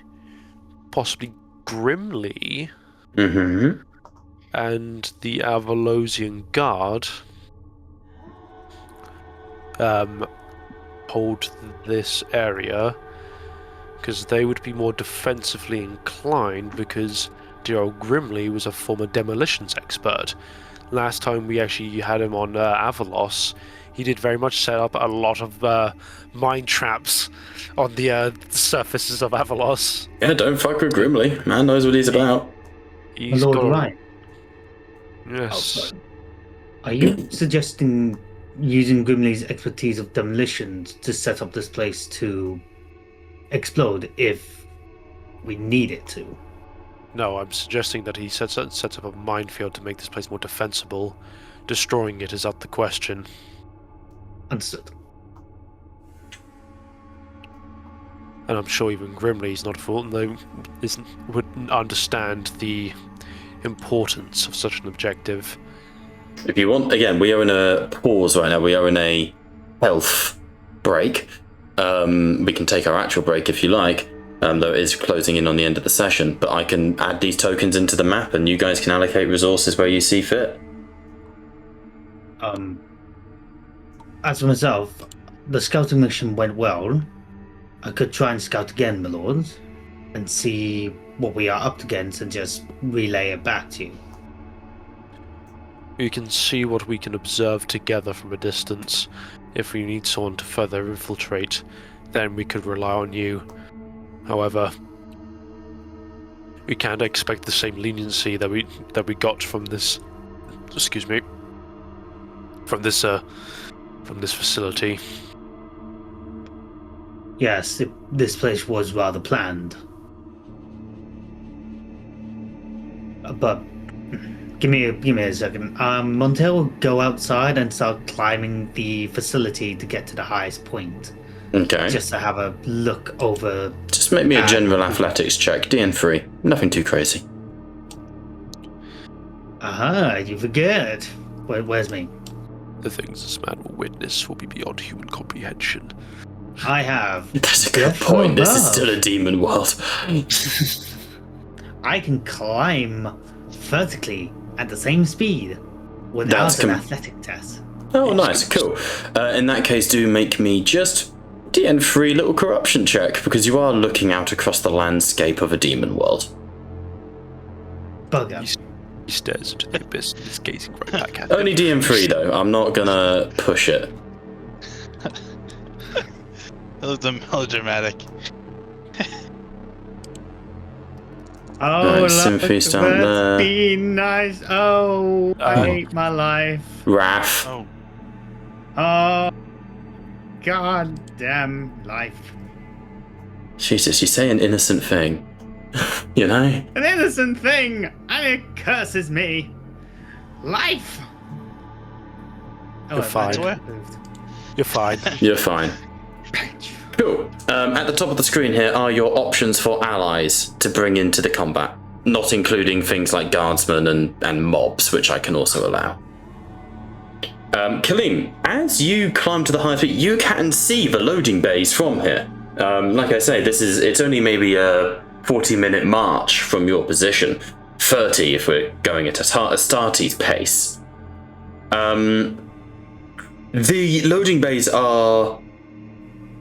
Speaker 5: possibly Grimly, and the Avalosian Guard hold this area, because they would be more defensively inclined, because dear old Grimly was a former demolitions expert. Last time we actually had him on Avalos, he did very much set up a lot of mine traps on the surfaces of Avalos.
Speaker 3: Yeah, don't fuck with Grimly. Man knows what he's about.
Speaker 5: He's
Speaker 8: Lord
Speaker 5: got
Speaker 8: Ryan.
Speaker 5: Yes.
Speaker 8: Are you suggesting using Grimly's expertise of demolitions to set up this place to explode if we need it to?
Speaker 5: No, I'm suggesting that he sets up a minefield to make this place more defensible. Destroying it is out the question.
Speaker 8: Understood.
Speaker 5: And I'm sure even Grimly's not a fool, and they would understand the importance of such an objective.
Speaker 3: If you want, again, we are in a pause right now. We are in a health break. We can take our actual break if you like, though it is closing in on the end of the session. But I can add these tokens into the map, and you guys can allocate resources where you see fit.
Speaker 8: As for myself, the scouting mission went well. I could try and scout again, my lords, and see what we are up against and just relay it back to you.
Speaker 5: We can see what we can observe together from a distance. If we need someone to further infiltrate, then we could rely on you. However, we can't expect the same leniency that we got from this. Excuse me. From this facility.
Speaker 8: Yes, this place was rather planned. But give me a second. Montel will go outside and start climbing the facility to get to the highest point.
Speaker 3: Okay.
Speaker 8: Just to have a look over.
Speaker 3: Just make me a general athletics check, DN3. Nothing too crazy.
Speaker 8: Aha, you forget. Where's me?
Speaker 5: The things this man will witness will be beyond human comprehension.
Speaker 8: I have.
Speaker 3: That's a good point. This is still a demon world.
Speaker 8: I can climb vertically at the same speed without an athletic test.
Speaker 3: Oh, nice, cool. In that case, do make me just DN3 little corruption check, because you are looking out across the landscape of a demon world.
Speaker 8: Bugger.
Speaker 5: He stares into the abyss and is gazing right back at
Speaker 3: Only DM3 though, I'm not gonna push it.
Speaker 6: That was melodramatic.
Speaker 8: Oh,
Speaker 3: Right, Synfeast out
Speaker 8: let's
Speaker 3: there.
Speaker 8: be nice. Oh, I hate my life.
Speaker 3: Wrath.
Speaker 6: Oh,
Speaker 8: Oh, god damn life.
Speaker 3: Jesus, you say an innocent thing. You know?
Speaker 8: An innocent thing, and it curses me. Life. Oh,
Speaker 5: You're fine. You're fine.
Speaker 3: You're fine. Cool. At the top of the screen here are your options for allies to bring into the combat, not including things like guardsmen and mobs, which I can also allow. Kaleem, as you climb to the high peak, you can see the loading bays from here. Like I say, it's only maybe a 40-minute march from your position, 30 if we're going at a Astartes pace. The loading bays are...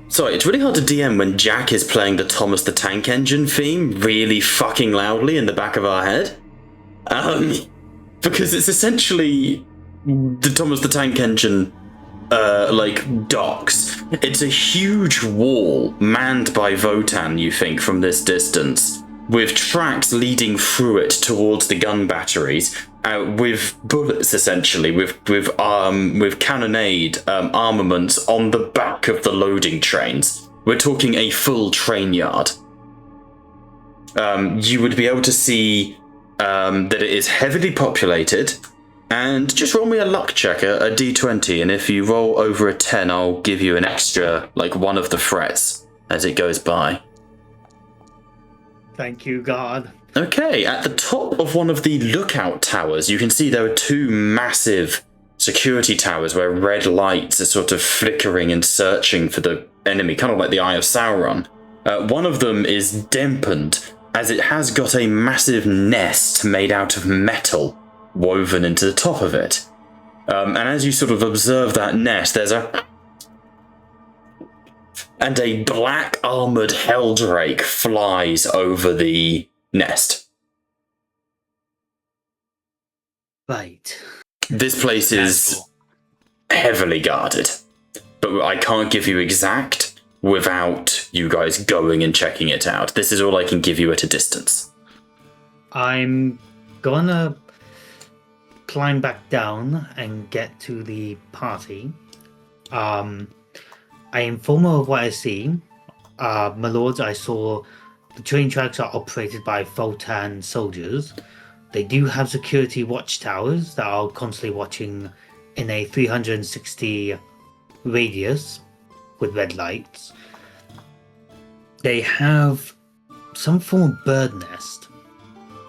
Speaker 3: Sorry, it's really hard to DM when Jack is playing the Thomas the Tank Engine theme really fucking loudly in the back of our head. Because it's essentially the Thomas the Tank Engine, docks. It's a huge wall manned by Votan, you think, from this distance, with tracks leading through it towards the gun batteries, with bullets essentially, with cannonade armaments on the back of the loading trains. We're talking a full train yard. You would be able to see that it is heavily populated, and just roll me a luck check, a d20, and if you roll over a 10, I'll give you an extra, one of the threats as it goes by.
Speaker 8: Thank you, God.
Speaker 3: Okay, at the top of one of the lookout towers, you can see there are two massive security towers where red lights are sort of flickering and searching for the enemy, kind of like the Eye of Sauron. One of them is dampened, as it has got a massive nest made out of metal woven into the top of it. And as you sort of observe that nest, there's a black armored helldrake flies over the nest.
Speaker 8: Right.
Speaker 3: This place is heavily guarded, but I can't give you exact without you guys going and checking it out. This is all I can give you at a distance.
Speaker 8: I'm gonna climb back down and get to the party. I inform her of what I see. My lords, I saw the train tracks are operated by Votan soldiers. They do have security watchtowers that are constantly watching in a 360 radius with red lights. They have some form of bird nest,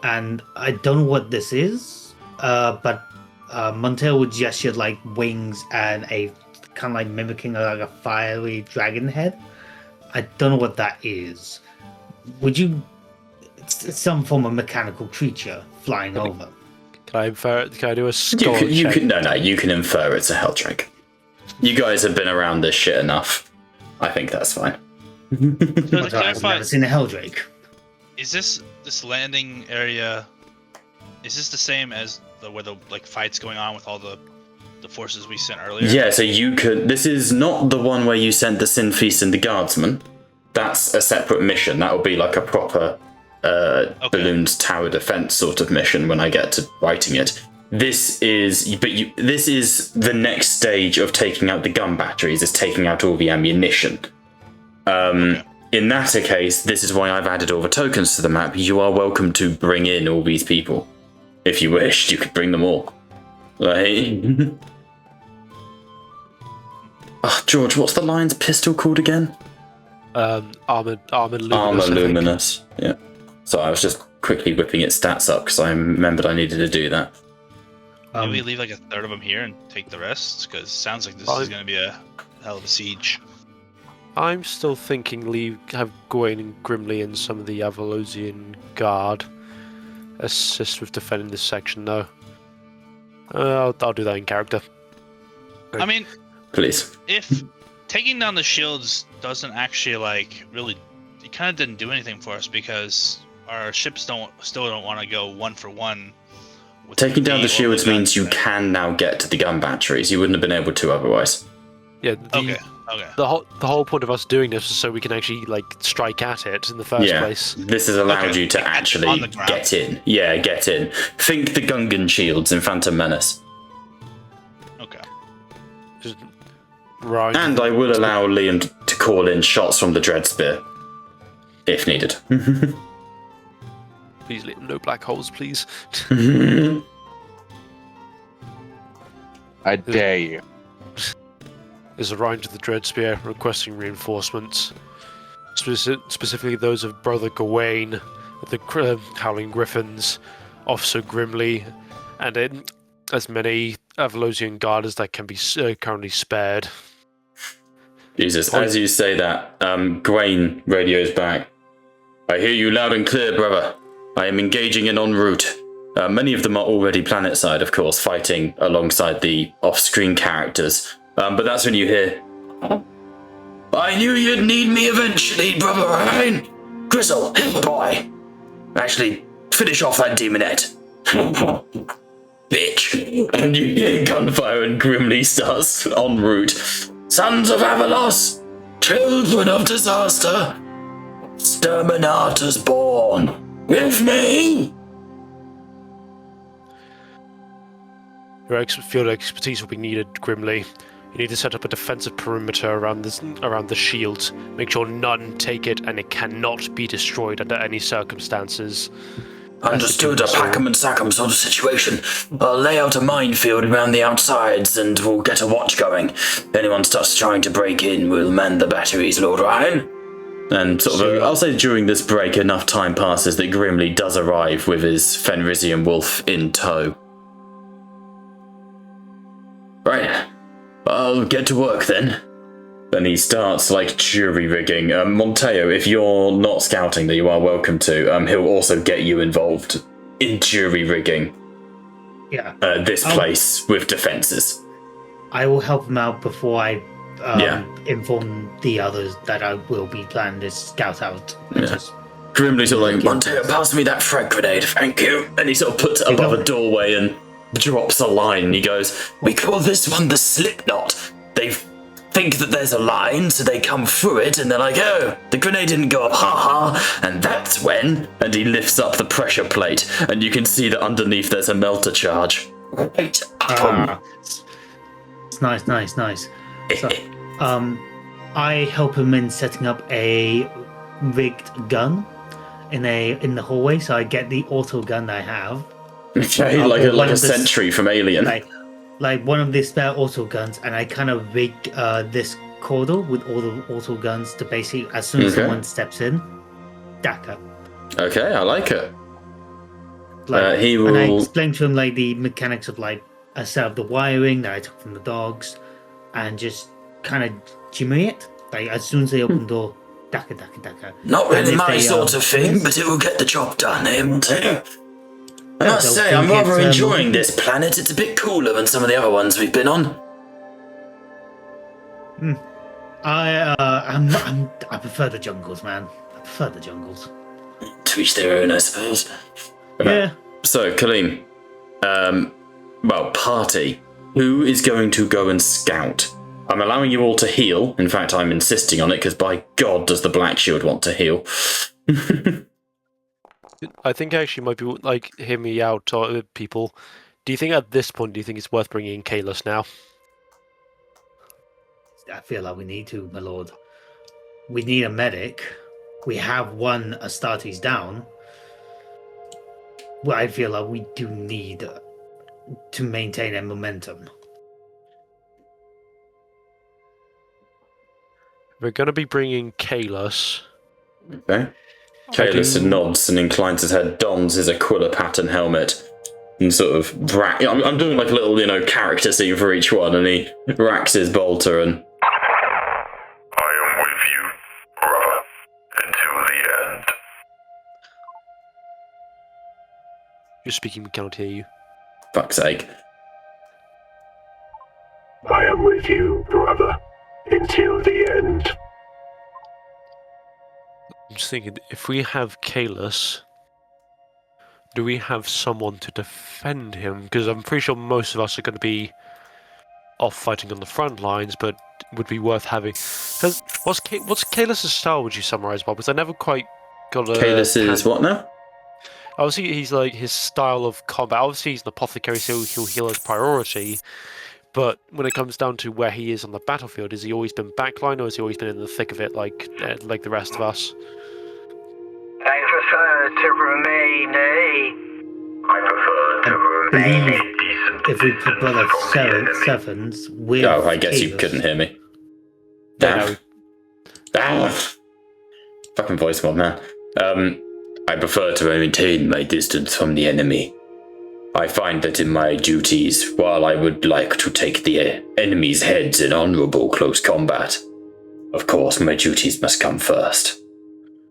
Speaker 8: and I don't know what this is, but Montel would gesture wings and a kind of mimicking a fiery dragon head. I don't know what that is. Would you... It's some form of mechanical creature flying over.
Speaker 5: Can I infer it? Can I do a skull check?
Speaker 3: You can infer it's a helldrake. You guys have been around this shit enough. I think that's fine.
Speaker 6: So to
Speaker 8: I've
Speaker 6: clarify,
Speaker 8: never seen a helldrake.
Speaker 6: is this landing area? Is this the same as where the fights going on with all the forces we sent earlier?
Speaker 3: Yeah, so you could... This is not the one where you sent the Synfeast and the guardsmen. That's a separate mission. That will be like a proper balloons tower defense sort of mission when I get to writing it. This is the next stage of taking out the gun batteries, is taking out all the ammunition. In that case, this is why I've added all the tokens to the map. You are welcome to bring in all these people. If you wished, you could bring them all. George, what's the lion's pistol called again?
Speaker 5: Armored Luminous.
Speaker 3: Armor Luminous, yeah. So I was just quickly whipping its stats up because I remembered I needed to do that.
Speaker 6: Maybe we leave a third of them here and take the rest, because it sounds like this is going to be a hell of a siege.
Speaker 5: I'm still thinking have Gawain and Grimly and some of the Avalosian Guard assist with defending this section, though. I'll do that in character.
Speaker 6: I mean,
Speaker 3: please.
Speaker 6: If taking down the shields doesn't actually really, it kind of didn't do anything for us, because our ships still don't want to go one for one.
Speaker 3: Taking down the shields means you can now get to the gun batteries. You wouldn't have been able to otherwise.
Speaker 5: Yeah.
Speaker 6: Okay.
Speaker 5: The whole point of us doing this is so we can actually like strike at it in the first place.
Speaker 3: This has allowed
Speaker 6: Okay.
Speaker 3: you to
Speaker 6: On
Speaker 3: actually
Speaker 6: the ground.
Speaker 3: get in. Yeah, get in. Think the Gungan shields in Phantom Menace.
Speaker 6: Okay.
Speaker 5: Just right.
Speaker 3: And I will allow Liam to call in shots from the Dread Spear. If needed.
Speaker 5: Please, Liam, no black holes, please.
Speaker 7: I dare you.
Speaker 5: Is around to the Dread Spear requesting reinforcements. Specifically those of Brother Gawain, the Howling Griffins, Officer Grimly, and as many Avalosian guards that can be currently spared.
Speaker 3: Jesus, as you say that, Gawain radios back. I hear you loud and clear, brother. I am engaging in en route. Many of them are already planet-side, of course, fighting alongside the off-screen characters. But that's when you hear, I knew you'd need me eventually, Brother Ryan. Grizzle, hit the boy. Actually, finish off that demonette. Bitch. And you hear gunfire and Grimly starts en route. Sons of Avalos, children of disaster, exterminators born. With me.
Speaker 5: Your field expertise will be needed, Grimly. You need to set up a defensive perimeter around the shield. Make sure none take it, and it cannot be destroyed under any circumstances.
Speaker 3: Understood, a pack 'em and sack 'em sort of situation. I'll lay out a minefield around the outsides, and we'll get a watch going. If anyone starts trying to break in, we'll man the batteries, Lord Ryan. And I'll say during this break, enough time passes that Grimly does arrive with his Fenrisian wolf in tow. Right, I'll get to work then. Then he starts jury rigging. Monteo, if you're not scouting, that you are welcome to. He'll also get you involved in jury rigging.
Speaker 8: Yeah.
Speaker 3: This place with defences.
Speaker 8: I will help him out before I inform the others that I will be planning this scout out.
Speaker 3: Grimly Monteo, pass me that frag grenade, thank you. And he sort of puts it above a doorway and drops a line, and he goes, we call this one the slip knot. They think that there's a line, so they come through it, and they're like, oh, the grenade didn't go up, ha, and that's when, and he lifts up the pressure plate, and you can see that underneath there's a melter charge. Right up.
Speaker 8: It's nice. So, I help him in setting up a rigged gun in the hallway, so I get the auto gun that I have.
Speaker 3: Okay, like a sentry from Alien.
Speaker 8: Like one of the spare auto guns, and I kind of rig this corridor with all the auto guns to basically, as soon as someone steps in, Daka.
Speaker 3: Okay, I like it.
Speaker 8: He will. And I explained to him the mechanics of a set of the wiring that I took from the dogs, and just kind of jimmy it. As soon as they open the door, Daka.
Speaker 3: Not really my sort of thing, but it will get the job done, too. I must say, I'm rather enjoying this planet. It's a bit cooler than some of the other ones we've been on.
Speaker 8: I prefer the jungles, man. I prefer the jungles.
Speaker 3: To each their own, I suppose.
Speaker 8: Yeah.
Speaker 3: So, Kaleem, party, who is going to go and scout? I'm allowing you all to heal. In fact, I'm insisting on it, because by God does the Black Shield want to heal.
Speaker 5: I think actually might be hear me out, people. Do you think at this point, it's worth bringing in Kalis now?
Speaker 8: I feel like we need to, my lord. We need a medic. We have one Astartes down. Well, I feel like we do need to maintain a momentum.
Speaker 5: We're going to be bringing Kalis.
Speaker 3: Okay. Kalis nods and inclines his head, dons his Aquila pattern helmet, and sort of I'm doing a little, character scene for each one, and he racks his bolter and...
Speaker 1: I am with you, brother, until the end.
Speaker 5: You're speaking, we cannot hear you.
Speaker 3: Fuck's sake.
Speaker 1: I am with you, brother, until the end.
Speaker 5: I'm just thinking, if we have Kalis, do we have someone to defend him? Because I'm pretty sure most of us are going to be off fighting on the front lines, but would be worth having. Because what's Kaelus's style? Would you summarize, Bob? Because I never quite got a.
Speaker 3: Kaelus is what now?
Speaker 5: Obviously, he's like his style of combat. Obviously, he's an apothecary, so he'll heal as priority. But when it comes down to where he is on the battlefield, has he always been backline, or has he always been in the thick of it, like the rest of us?
Speaker 10: I prefer to remain
Speaker 8: I believe if we put Brother Sevens with.
Speaker 3: Oh, I guess you
Speaker 8: Kaelus-
Speaker 3: couldn't hear me.
Speaker 5: No.
Speaker 3: Fucking voice mod, man. I prefer to maintain my distance from the enemy. I find that in my duties, while I would like to take the enemy's heads in honourable close combat, of course my duties must come first.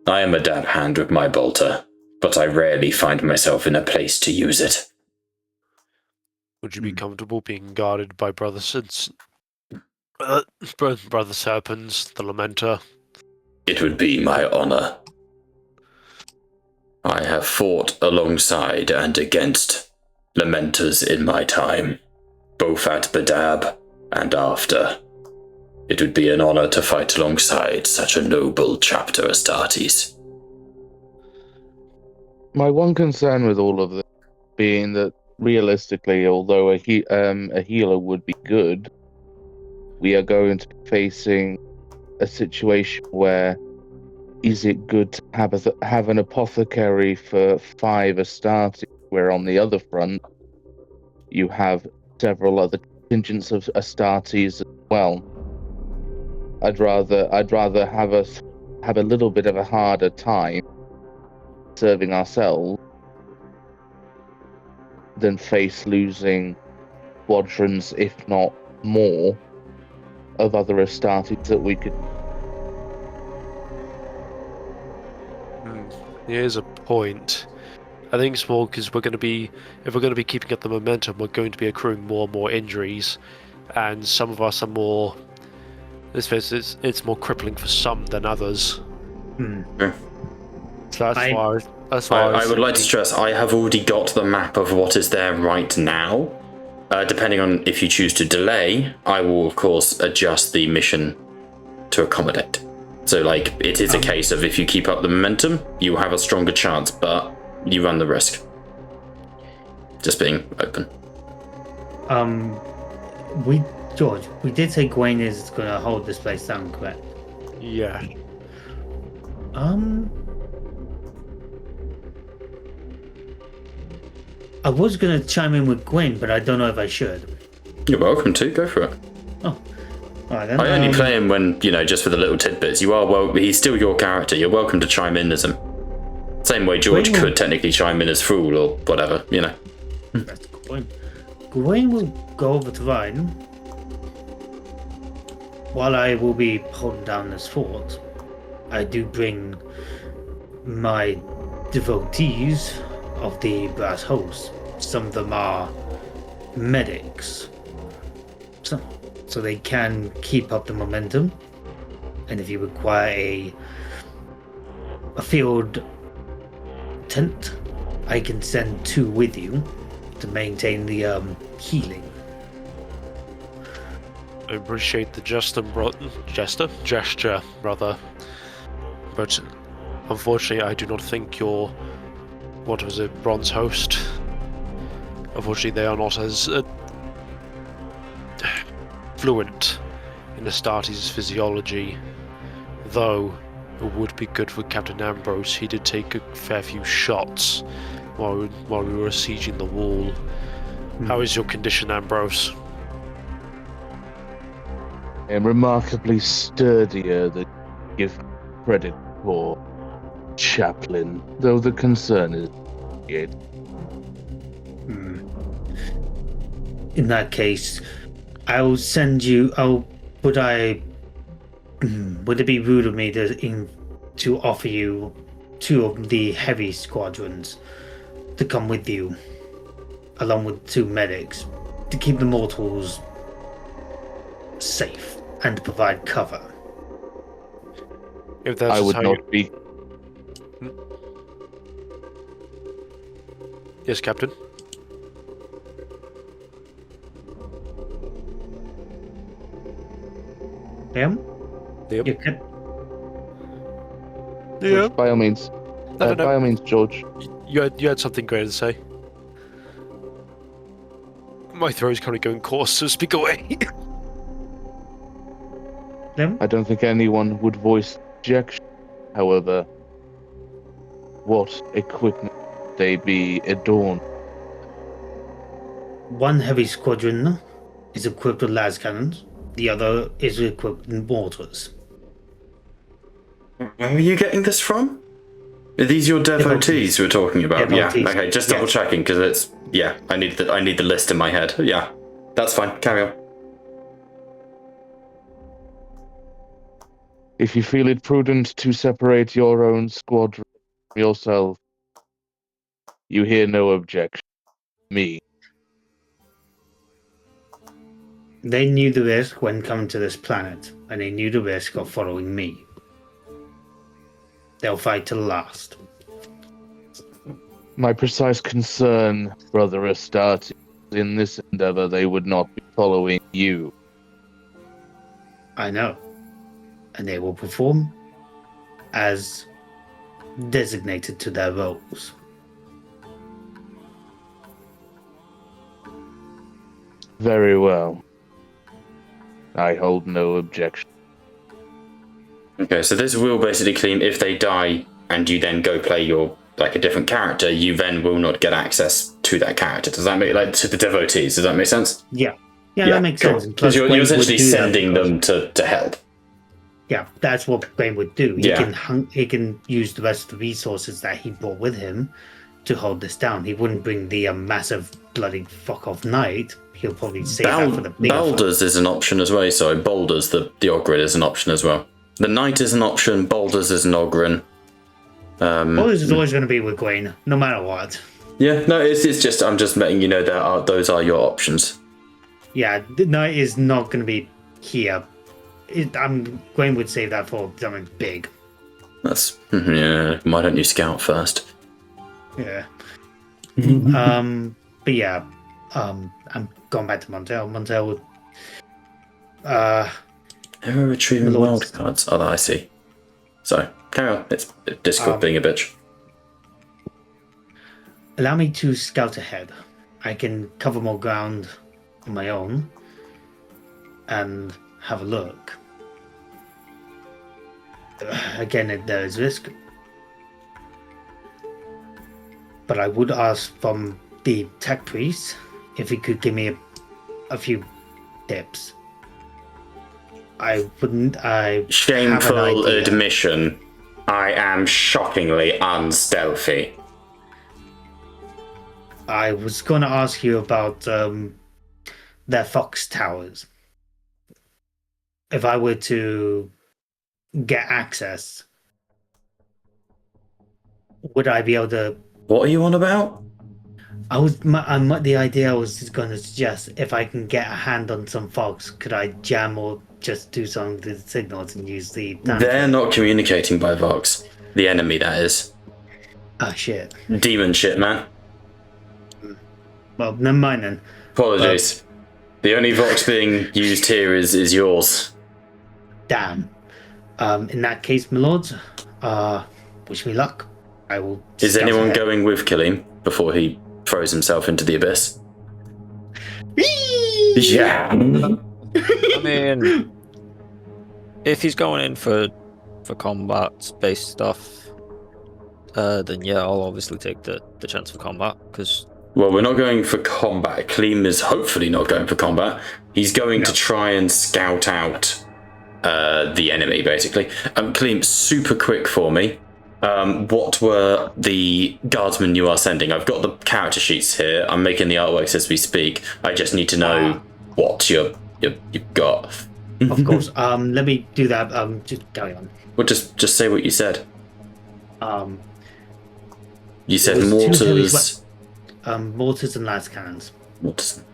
Speaker 3: I am a dab hand with my bolter, but I rarely find myself in a place to use it.
Speaker 5: Would you be comfortable being guarded by Brother Serpens, the Lamenter?
Speaker 3: It would be my honour. I have fought alongside and against Lamenters in my time, both at Badab and after. It would be an honour to fight alongside such a noble chapter Astartes.
Speaker 7: My one concern with all of this being that realistically, although a healer would be good, we are going to be facing a situation where is it good to have an apothecary for 5 Astartes, where on the other front you have several other contingents of Astartes as well. I'd rather have us have a little bit of a harder time serving ourselves than face losing squadrons, if not more, of other Astartes that we could.
Speaker 5: Here's a point. I think it's more because if we're going to be keeping up the momentum, we're going to be accruing more and more injuries, and some of us are more. It's more crippling for some than others.
Speaker 3: Yeah.
Speaker 5: So that's why
Speaker 3: I would like to stress, I have already got the map of what is there right now. Depending on if you choose to delay, I will of course adjust the mission to accommodate. So like, it is a case of if you keep up the momentum, you have a stronger chance, but you run the risk. Just being open.
Speaker 8: George, we did say Gwen is going to hold this place down, correct?
Speaker 5: Yeah.
Speaker 8: I was going to chime in with Gwen, but I don't know if I should.
Speaker 3: You're welcome to, go for it.
Speaker 8: Oh, all right then.
Speaker 3: I only play him when, just for the little tidbits. He's still your character, you're welcome to chime in as him. Same way George could technically chime in as Fool or whatever,
Speaker 8: That's a good point. Gwen will go over to Ryan while I will be holding down this fort. I do bring my devotees of the brass host. Some of them are medics, so they can keep up the momentum. And if you require a field tent, I can send 2 with you to maintain the healing.
Speaker 5: I appreciate the gesture, brother. But unfortunately, I do not think your bronze host. Unfortunately, they are not as fluent in Astartes' physiology. Though it would be good for Captain Ambrose. He did take a fair few shots while we were sieging the wall. How is your condition, Ambrose?
Speaker 7: And remarkably sturdier than you give credit for, Chaplain, though the concern is it.
Speaker 8: In that case, I'll send you. Would it be rude of me to offer you 2 of the heavy squadrons to come with you, along with 2 medics, to keep the mortals safe and to provide cover?
Speaker 5: If that's
Speaker 7: I would
Speaker 5: how
Speaker 7: not be.
Speaker 5: Yes, Captain.
Speaker 8: Liam?
Speaker 5: Liam?
Speaker 8: You can...
Speaker 5: Yeah.
Speaker 7: By all means.
Speaker 5: No.
Speaker 7: By all means, George.
Speaker 5: You had something great to say. My throat's kind of going coarse, so speak away.
Speaker 8: Liam?
Speaker 7: I don't think anyone would voice objection. However, what equipment would they be adorned?
Speaker 8: One heavy squadron is equipped with las cannons. The other is equipped with mortars.
Speaker 3: Where are you getting this from? Are these your devotees we're talking about?
Speaker 8: Devotees.
Speaker 3: Yeah. Okay, just double checking because it's I need the list in my head. Yeah, that's fine. Carry on.
Speaker 7: If you feel it prudent to separate your own squadron from yourself, you hear no objection. Me.
Speaker 8: They knew the risk when coming to this planet, and they knew the risk of following me. They'll fight to the last.
Speaker 7: My precise concern, Brother Astarte, in this endeavor they would not be following you.
Speaker 8: I know. And they will perform as designated to their roles.
Speaker 7: Very well. I hold no objection.
Speaker 3: Okay, so this will basically claim if they die and you then go play your a different character, you then will not get access to that character. Does that make to the devotees? Does that make sense?
Speaker 8: Yeah, that makes sense.
Speaker 3: Because you're essentially sending them to help.
Speaker 8: Yeah, that's what Brain would do.
Speaker 3: Yeah.
Speaker 8: He can use the rest of the resources that he brought with him to hold this down. He wouldn't bring the massive bloody fuck off knight. He'll probably save that for the bigger
Speaker 3: Boulders is an option as well. Sorry, Boulders, the Ogren is an option as well. The Knight is an option, Boulders is an Ogren.
Speaker 8: Boulders is always going to be with Gwaine, no matter what.
Speaker 3: Yeah, no, it's just, I'm just letting you know that those are your options.
Speaker 8: Yeah, the Knight is not going to be here. Gwaine would save that for something big.
Speaker 3: That's, yeah, why don't you scout first?
Speaker 8: Yeah. But yeah, I'm going back to Montel. Montel would...
Speaker 3: Who are retrieving wild cards? Oh, I see. So, carry on. It's Discord being a bitch.
Speaker 8: Allow me to scout ahead. I can cover more ground on my own and have a look. Again, there is risk. But I would ask from the tech priest if he could give me a few tips.
Speaker 3: Shameful admission. I am shockingly unstealthy.
Speaker 8: I was going to ask you about their fox towers. If I were to get access, would I be able to...
Speaker 3: What are you on about?
Speaker 8: The idea I was just going to suggest, if I can get a hand on some fox, could I jam or just do something with the signals and use the...
Speaker 3: They're not communicating by Vox. The enemy, that is.
Speaker 8: Ah, shit.
Speaker 3: Demon shit, man.
Speaker 8: Well, never mind then.
Speaker 3: Apologies. The only Vox being used here is yours.
Speaker 8: Damn. In that case, my lords, wish me luck. I will...
Speaker 3: Is anyone going with Killim before he throws himself into the abyss? Yeah.
Speaker 4: I mean, if he's going in for combat-based stuff, then yeah, I'll obviously take the chance for combat, because...
Speaker 3: Well, we're not going for combat. Kleem is hopefully not going for combat. He's going to try and scout out the enemy, basically. Kleem, super quick for me. What were the guardsmen you are sending? I've got the character sheets here. I'm making the artworks as we speak. I just need to know what you've got.
Speaker 8: Of course. Let me do that. Just carry on.
Speaker 3: Well, just say what you said. You said
Speaker 8: It was
Speaker 3: mortars.
Speaker 8: Mortars and las cannons.
Speaker 3: Mortars.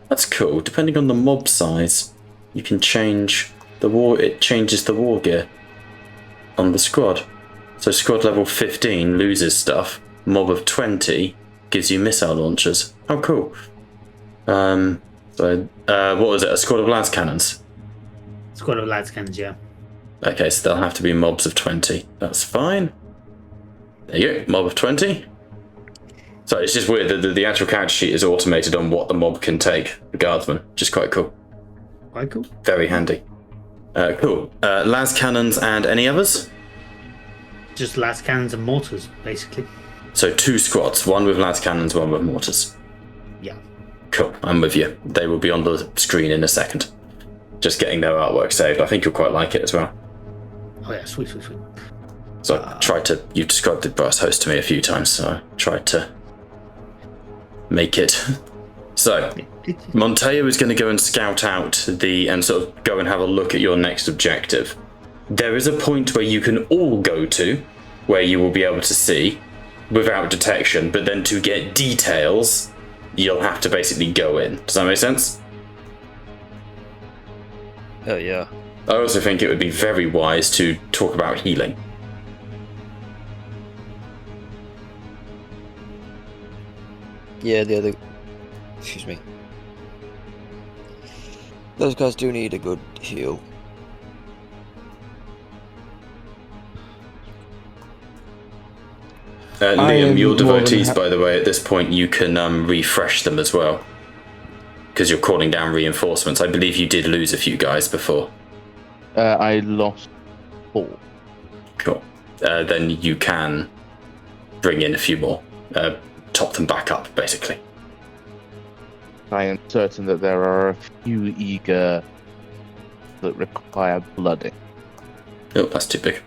Speaker 3: That's cool. Depending on the mob size, you can change the war. It changes the war gear on the squad. So squad level 15 loses stuff. Mob of 20 gives you missile launchers. Oh, cool. So what was it? A squad of las cannons.
Speaker 8: Squad of lads cannons, yeah.
Speaker 3: Okay, so they'll have to be mobs of 20. That's fine. There you go, mob of 20. So it's just weird that the actual character sheet is automated on what the mob can take, the guardsman, which is quite cool.
Speaker 8: Quite cool.
Speaker 3: Very handy. Cool. Las cannons and any others?
Speaker 8: Just las cannons and mortars, basically.
Speaker 3: So 2 squads, one with las cannons, one with mortars.
Speaker 8: Yeah.
Speaker 3: Cool, I'm with you. They will be on the screen in a second. Just getting their artwork saved. I think you'll quite like it as well.
Speaker 8: Oh yeah, sweet, sweet, sweet.
Speaker 3: So I tried to, you described the brass host to me a few times, so I tried to make it. So, Monteo is going to go and scout out and sort of go and have a look at your next objective. There is a point where you can all go to, where you will be able to see, without detection, but then to get details, you'll have to basically go in. Does that make sense?
Speaker 4: Oh, yeah.
Speaker 3: I also think it would be very wise to talk about healing.
Speaker 4: Yeah, the other... Excuse me. Those guys do need a good heal.
Speaker 3: Liam, your devotees, by the way, at this point you can refresh them as well. Because you're calling down reinforcements. I believe you did lose a few guys before.
Speaker 7: I lost 4.
Speaker 3: Cool. Then you can bring in a few more. Top them back up, basically.
Speaker 7: I am certain that there are a few eager that require blooding.
Speaker 3: Oh, that's too big.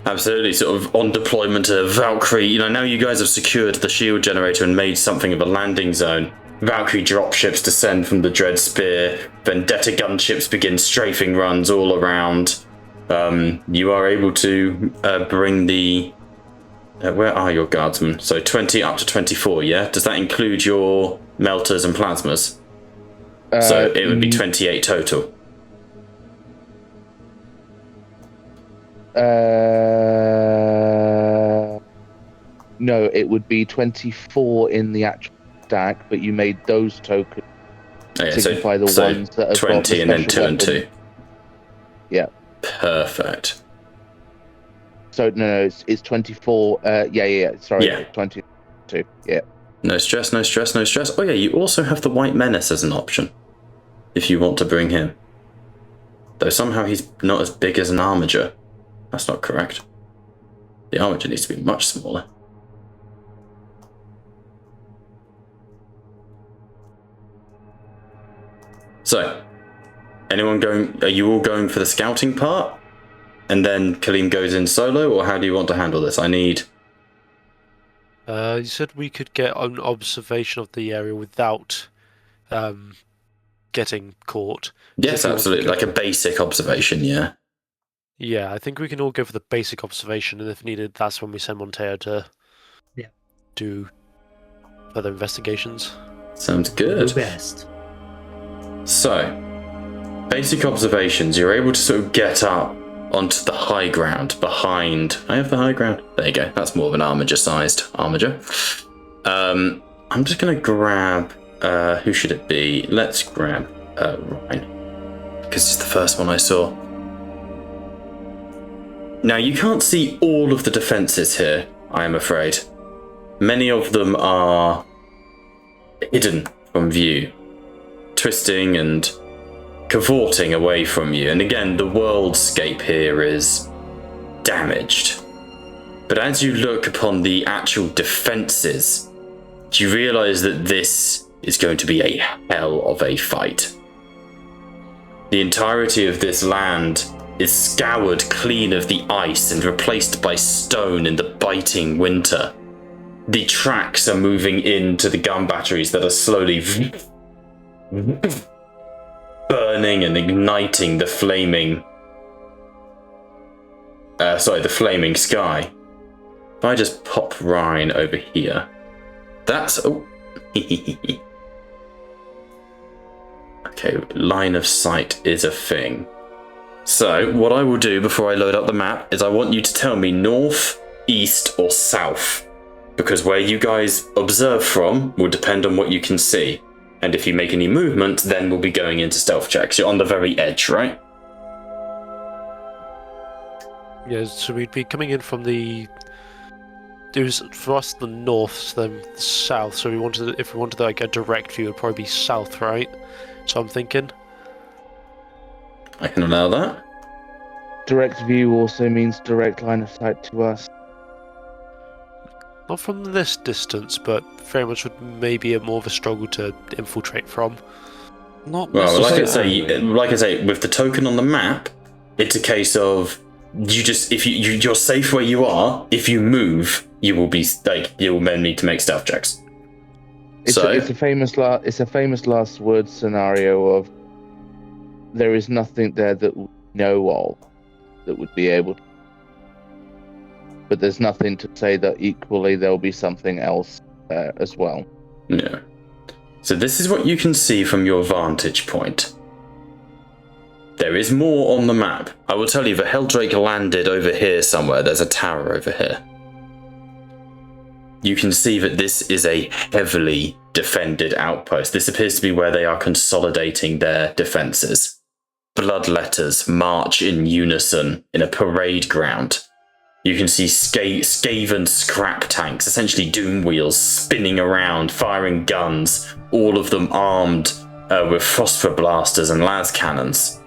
Speaker 3: Absolutely, sort of on deployment of Valkyrie. Now you guys have secured the shield generator and made something of a landing zone. Valkyrie dropships descend from the Dread Spear. Vendetta gunships begin strafing runs all around. You are able to bring the... where are your guardsmen? So 20 up to 24, yeah? Does that include your melters and plasmas? So it would be 28 total.
Speaker 7: No, it would be 24 in the actual stack, but you made those tokens signify the ones that have
Speaker 3: 20 and then 2 and 2.
Speaker 7: Yeah.
Speaker 3: Perfect.
Speaker 7: So no, it's 24. Sorry,
Speaker 3: Yeah.
Speaker 7: 22. Yeah.
Speaker 3: No stress, no stress, no stress. Oh yeah, you also have the White Menace as an option, if you want to bring him. Though somehow he's not as big as an Armiger. That's not correct. The Armiger needs to be much smaller. So, anyone going? Are you all going for the scouting part? And then Kaleem goes in solo, or how do you want to handle this? I need...
Speaker 5: You said we could get an observation of the area without getting caught.
Speaker 3: Yes, absolutely. Like a basic observation, yeah.
Speaker 5: Yeah, I think we can all go for the basic observation, and if needed, that's when we send Monteo to do further investigations.
Speaker 3: Sounds good.
Speaker 8: The best.
Speaker 3: So, basic observations. You're able to sort of get up onto the high ground behind... I have the high ground. There you go. That's more of an Armiger-sized Armiger. I'm just going to grab... who should it be? Let's grab Ryan. Because it's the first one I saw. Now, you can't see all of the defences here, I am afraid. Many of them are hidden from view, twisting and cavorting away from you. And again, the worldscape here is damaged. But as you look upon the actual defences, you realise that this is going to be a hell of a fight. The entirety of this land is scoured clean of the ice and replaced by stone in the biting winter. The tracks are moving into the gun batteries that are slowly burning and igniting the flaming sky. If I just pop Ryan over here, that's... Oh. Okay, line of sight is a thing. So, what I will do before I load up the map is I want you to tell me north, east, or south. Because where you guys observe from will depend on what you can see. And if you make any movement, then we'll be going into stealth checks. You're on the very edge, right?
Speaker 5: Yeah, so we'd be coming in from the... It was, for us, the north, then the south, so if we wanted like a direct view, it would probably be south, right? So I'm thinking...
Speaker 3: I can allow that.
Speaker 7: Direct view also means direct line of sight to us.
Speaker 5: Not from this distance, but very much would maybe a more of a struggle to infiltrate from.
Speaker 4: Not
Speaker 3: Well, like I
Speaker 4: necessarily.
Speaker 3: say, with the token on the map, it's a case of you're safe where you are. If you move, you will then need to make stealth checks.
Speaker 7: It's a famous last word scenario of there is nothing there that we know of that would be able to. But there's nothing to say that equally there'll be something else there as well.
Speaker 3: Yeah. So this is what you can see from your vantage point. There is more on the map. I will tell you that Helldrake landed over here somewhere. There's a tower over here. You can see that this is a heavily defended outpost. This appears to be where they are consolidating their defences. Bloodletters march in unison in a parade ground. You can see Skaven scrap tanks, essentially doom wheels, spinning around, firing guns, all of them armed with phosphor blasters and las cannons.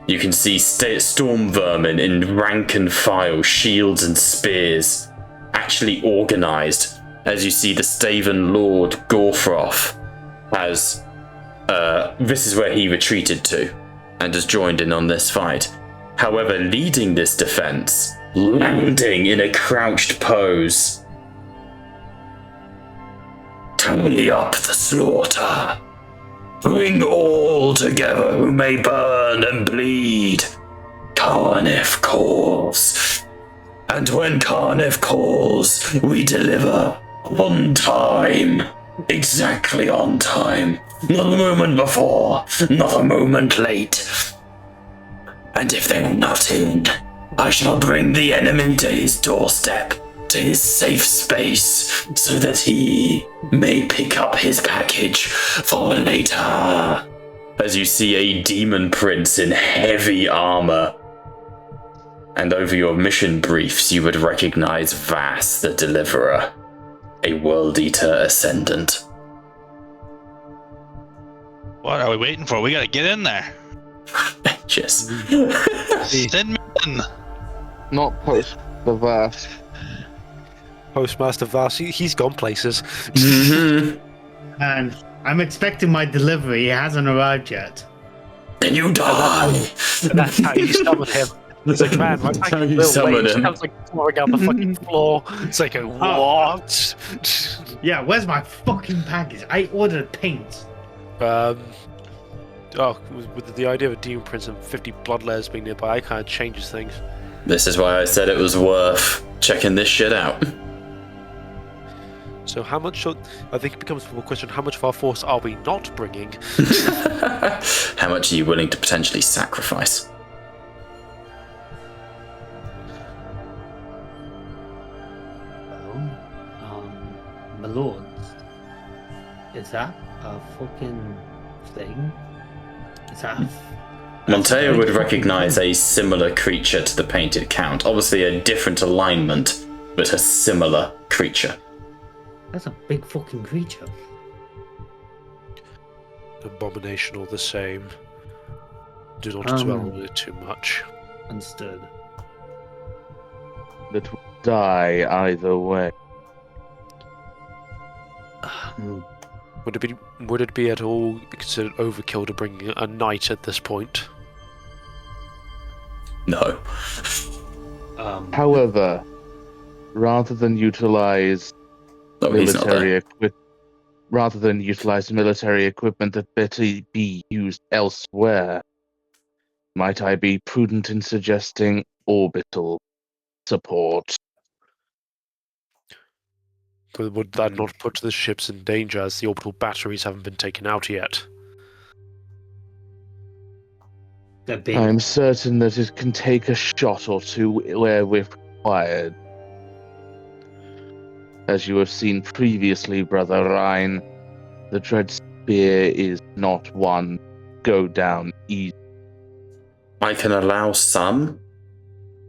Speaker 3: You can see storm vermin in rank and file, shields and spears, actually organised, as you see the Staven Lord Gorfroth has... this is where he retreated to, and has joined in on this fight. However, leading this defence, landing in a crouched pose. Tally up the slaughter. Bring all together who may burn and bleed. Carnif calls. And when Carnif calls, we deliver on time. Exactly on time. Not a moment before, not a moment late. And if they are not in, I shall bring the enemy to his doorstep, to his safe space, so that he may pick up his package for later. As you see a demon prince in heavy armor. And over your mission briefs, you would recognize Vass the Deliverer, a World Eater Ascendant.
Speaker 6: What are we waiting for? We gotta get in there.
Speaker 3: Just
Speaker 6: Send me in.
Speaker 7: Not post the verse.
Speaker 5: Postmaster Vass, he's gone places.
Speaker 8: And I'm expecting my delivery. He hasn't arrived yet.
Speaker 3: Then you die.
Speaker 5: That's how you summon him. It's like, man, my package will wait. Sounds like pouring out the fucking floor. It's like, what?
Speaker 8: Yeah, where's my fucking package? I ordered paint.
Speaker 5: With the idea of a demon prince and 50 bloodlayers being nearby, it kind of changes things.
Speaker 3: This is why I said it was worth checking this shit out.
Speaker 5: So how much, I think it becomes a question, how much of our force are we not bringing?
Speaker 3: How much are you willing to potentially sacrifice?
Speaker 8: Well, my lords, is that a fucking thing? Is that
Speaker 3: Monteo would recognize a similar creature to the painted count. Obviously a different alignment, but a similar creature.
Speaker 8: That's a big fucking creature.
Speaker 5: Abomination all the same. Do not dwell on it too much.
Speaker 8: Understood.
Speaker 7: That will die either way.
Speaker 5: Would it be at all considered overkill to bring a knight at this point?
Speaker 3: No.
Speaker 7: However, rather than utilize military equipment that better be used elsewhere, might I be prudent in suggesting orbital support?
Speaker 5: But would that not put the ships in danger as the orbital batteries haven't been taken out yet?
Speaker 7: I'm certain that it can take a shot or two where required. As you have seen previously, Brother Rhine, the dread spear is not one go down easy.
Speaker 3: I can allow some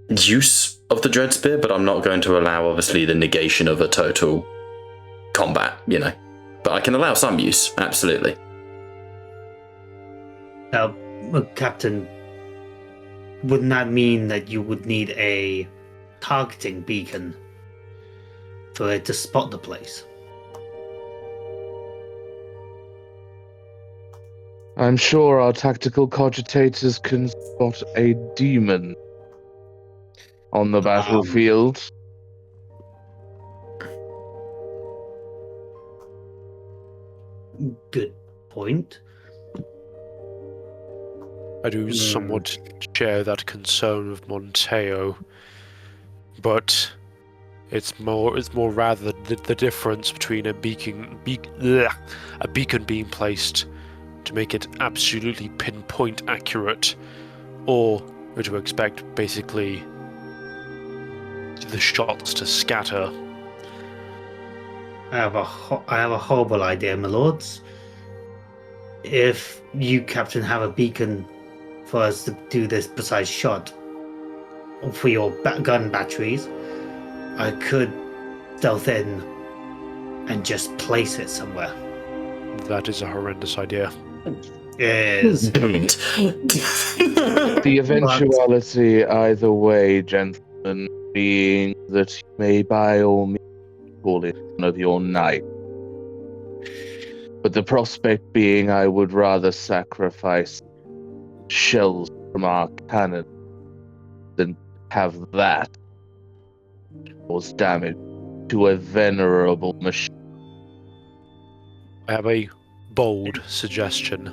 Speaker 3: use of the dread spear, but I'm not going to allow, obviously, the negation of a total combat, But I can allow some use, absolutely.
Speaker 8: Now, Captain, wouldn't that mean that you would need a targeting beacon for it to spot the place?
Speaker 7: I'm sure our tactical cogitators can spot a demon on the battlefield.
Speaker 8: Good point.
Speaker 5: I do somewhat share that concern of Monteo, but it's more rather the difference between a beacon being placed to make it absolutely pinpoint accurate, or to expect basically the shots to scatter.
Speaker 8: I have a horrible idea, my lords. If you, Captain, have a beacon for us to do this precise shot for your gun batteries, I could stealth in and just place it somewhere.
Speaker 5: That is a horrendous idea.
Speaker 8: Yes.
Speaker 7: The eventuality either way, gentlemen, being that you may by all means call it one of your night. But the prospect being I would rather sacrifice shells from our cannon than have that cause damage to a venerable machine.
Speaker 5: I have a bold suggestion.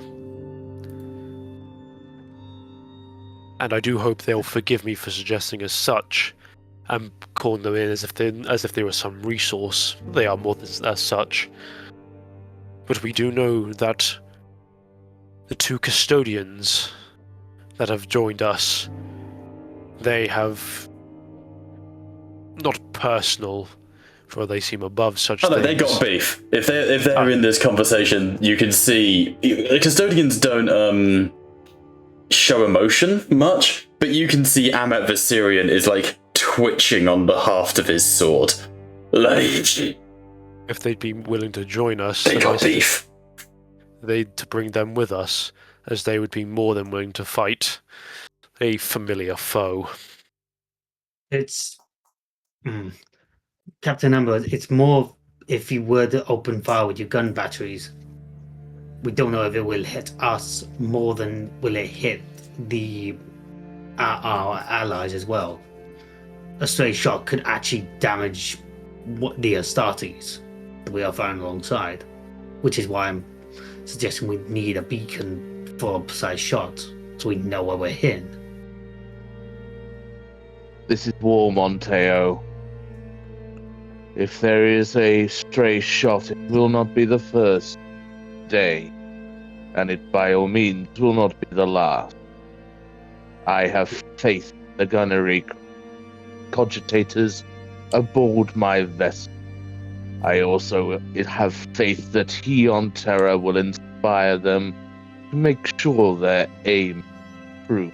Speaker 5: And I do hope they'll forgive me for suggesting as such. I'm calling them in as if they were some resource. They are more than as such. But we do know that the two custodians that have joined us, they have not personal, for they seem above such things.
Speaker 3: They got beef. If they're in this conversation, you can see the custodians don't show emotion much, but you can see Amet Viserion is like twitching on the haft of his sword. Like,
Speaker 5: if they'd be willing to join us,
Speaker 3: they got beef.
Speaker 5: To bring them with us, as they would be more than willing to fight a familiar foe.
Speaker 8: It's Captain Amber. It's more if you were to open fire with your gun batteries. We don't know if it will hit us more than will it hit our allies as well. A stray shot could actually damage the Astartes that we are firing alongside, which is why I'm suggesting we need a beacon for a precise shot so we know where we're hitting.
Speaker 7: This is war, Monteo. If there is a stray shot, it will not be the first day, and it by all means will not be the last. I have faith in the gunnery cogitators aboard my vessel. I also have faith that he on Terra will inspire them to make sure their aim is true.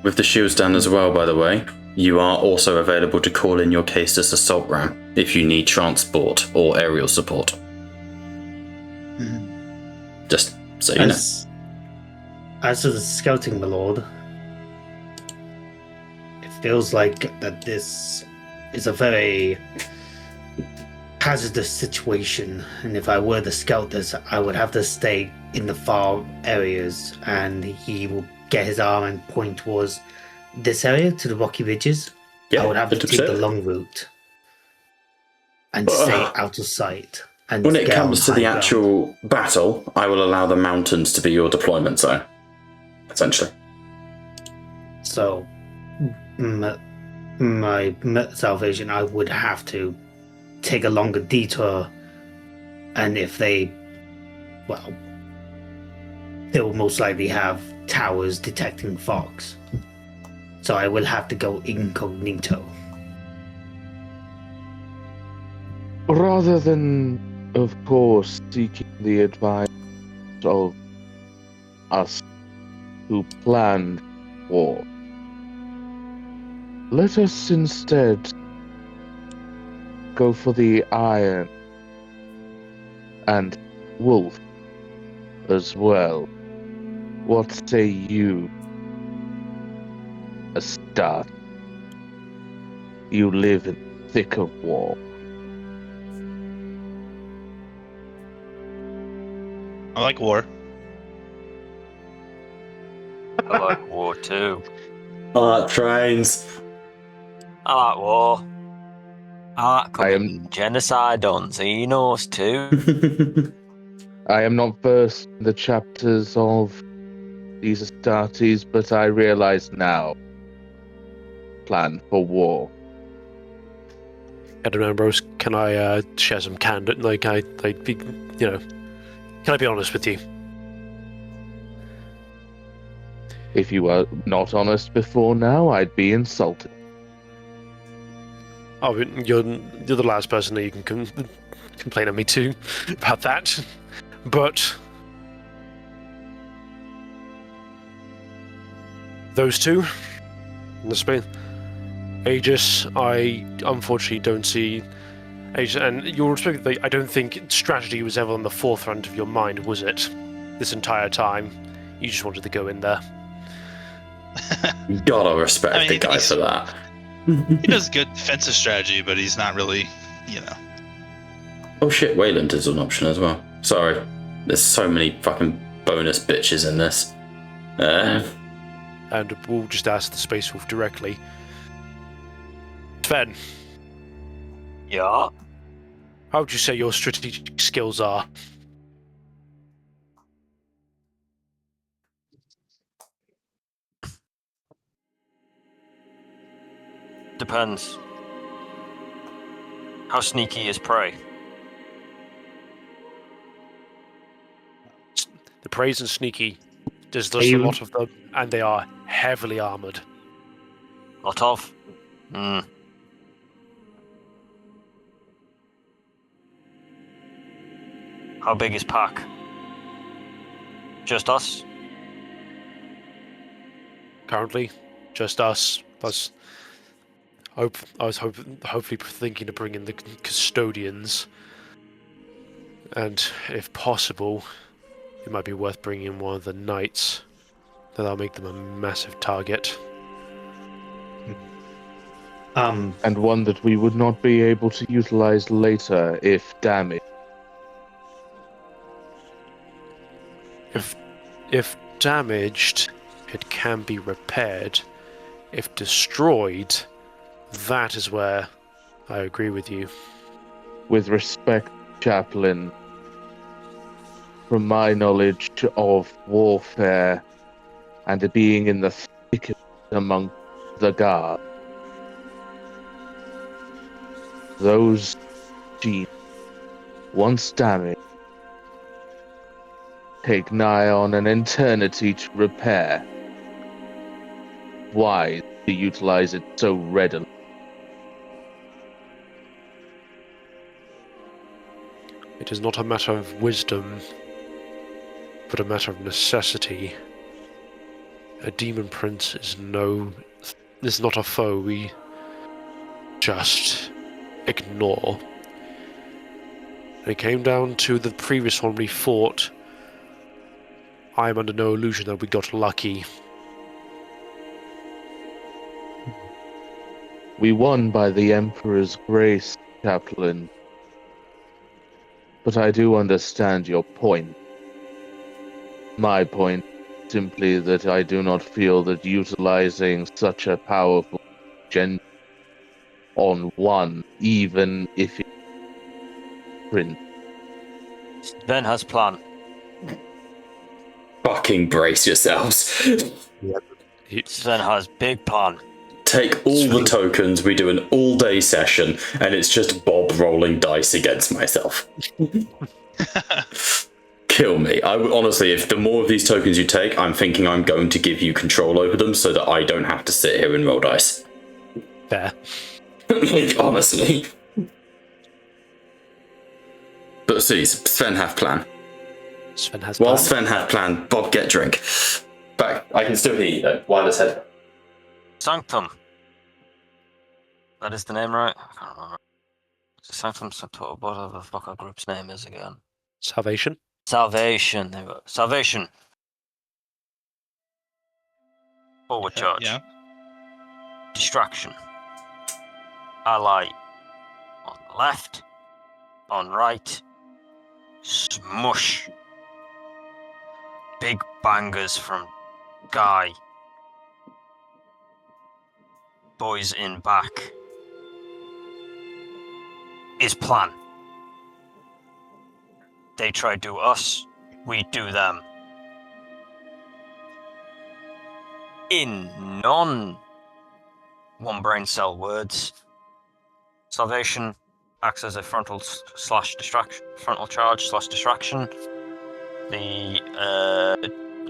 Speaker 3: With the shields down as well, by the way, you are also available to call in your Caestus assault ram if you need transport or aerial support. Just so you know.
Speaker 8: As for the scouting, my lord, it feels like that this is a very hazardous situation, and if I were to scout this, I would have to stay in the far areas, and he will get his arm and point towards this area to the rocky ridges.
Speaker 3: Yeah,
Speaker 8: I would have to take the long route and stay out of sight. And
Speaker 3: when it comes to the actual battle, I will allow the mountains to be your deployment zone, essentially.
Speaker 8: So, my Salvation, I would have to take a longer detour, and if they will most likely have towers detecting fogs. So I will have to go incognito.
Speaker 7: Rather than, of course, seeking the advice of us who planned war. Let us instead go for the iron and wolf as well. What say you, Astarte? You live in the thick of war.
Speaker 6: I like war.
Speaker 4: I like war too.
Speaker 3: Trains.
Speaker 4: I like war. I like
Speaker 7: I
Speaker 4: committing genocide on Xenos too.
Speaker 7: I am not versed in the chapters of these Astartes, but I realize now. Plan for war.
Speaker 5: I don't know, bros. Can I share some candid? Like, can I be honest with you?
Speaker 7: If you were not honest before now, I'd be insulted.
Speaker 5: Oh, you're the last person that you can complain on me to about that. But those two, in the space, Aegis, I unfortunately don't see Aegis, and you'll respect that I don't think strategy was ever on the forefront of your mind, was it? This entire time, you just wanted to go in there.
Speaker 3: Gotta respect the guy for that.
Speaker 6: He does good defensive strategy, but he's not really,
Speaker 3: Oh shit, Wayland is an option as well. Sorry. There's so many fucking bonus bitches in this.
Speaker 5: And we'll just ask the Space Wolf directly. Sven,
Speaker 4: Yeah.
Speaker 5: how would you say your strategic skills are?
Speaker 4: Depends. How sneaky is prey?
Speaker 5: The Prey's and sneaky. There's a lot of them, and they are heavily armored.
Speaker 4: Lot of? How big is pack? Just us?
Speaker 5: Currently, just us. Plus, hopefully thinking to bring in the custodians, and if possible, it might be worth bringing in one of the knights. That'll make them a massive target.
Speaker 7: And one that we would not be able to utilize later if damaged.
Speaker 5: If damaged, it can be repaired. If destroyed, that is where I agree with you.
Speaker 7: With respect, Chaplain, from my knowledge of warfare and it being in the thick among the guard, those genes, once damaged, take nigh on an eternity to repair. Why to utilize it so readily?
Speaker 5: It is not a matter of wisdom, but a matter of necessity. A demon prince is not a foe we just ignore. When it came down to the previous one we fought, I am under no illusion that we got lucky.
Speaker 7: We won by the Emperor's grace, Chaplain. But I do understand your point. My point is simply that I do not feel that utilizing such a powerful gen on one, even if it print.
Speaker 4: Sven has plan.
Speaker 3: Fucking brace yourselves.
Speaker 4: Sven has big plan.
Speaker 3: Take all the tokens, we do an all-day session, and it's just Bob rolling dice against myself. Kill me. Honestly, if the more of these tokens you take, I'm thinking I'm going to give you control over them so that I don't have to sit here and roll dice.
Speaker 5: Fair.
Speaker 3: Honestly. But see, Sven have plan.
Speaker 5: Sven has
Speaker 3: While
Speaker 5: planned.
Speaker 3: Sven had planned, Bob, get drink. Back. I can still hear you though. Wireless head.
Speaker 4: Sanctum. That is the name, right? I can't remember. Sanctum, whatever the fuck our group's name is again.
Speaker 5: Salvation.
Speaker 4: Salvation. There we go. Salvation. Forward charge.
Speaker 6: Yeah.
Speaker 4: Distraction. Ally. On the left. On right. Smush. Big bangers from Guy. Boys in back. Is plan. They try to do us, we do them. In non-one brain cell words, Salvation acts as a frontal charge / distraction. The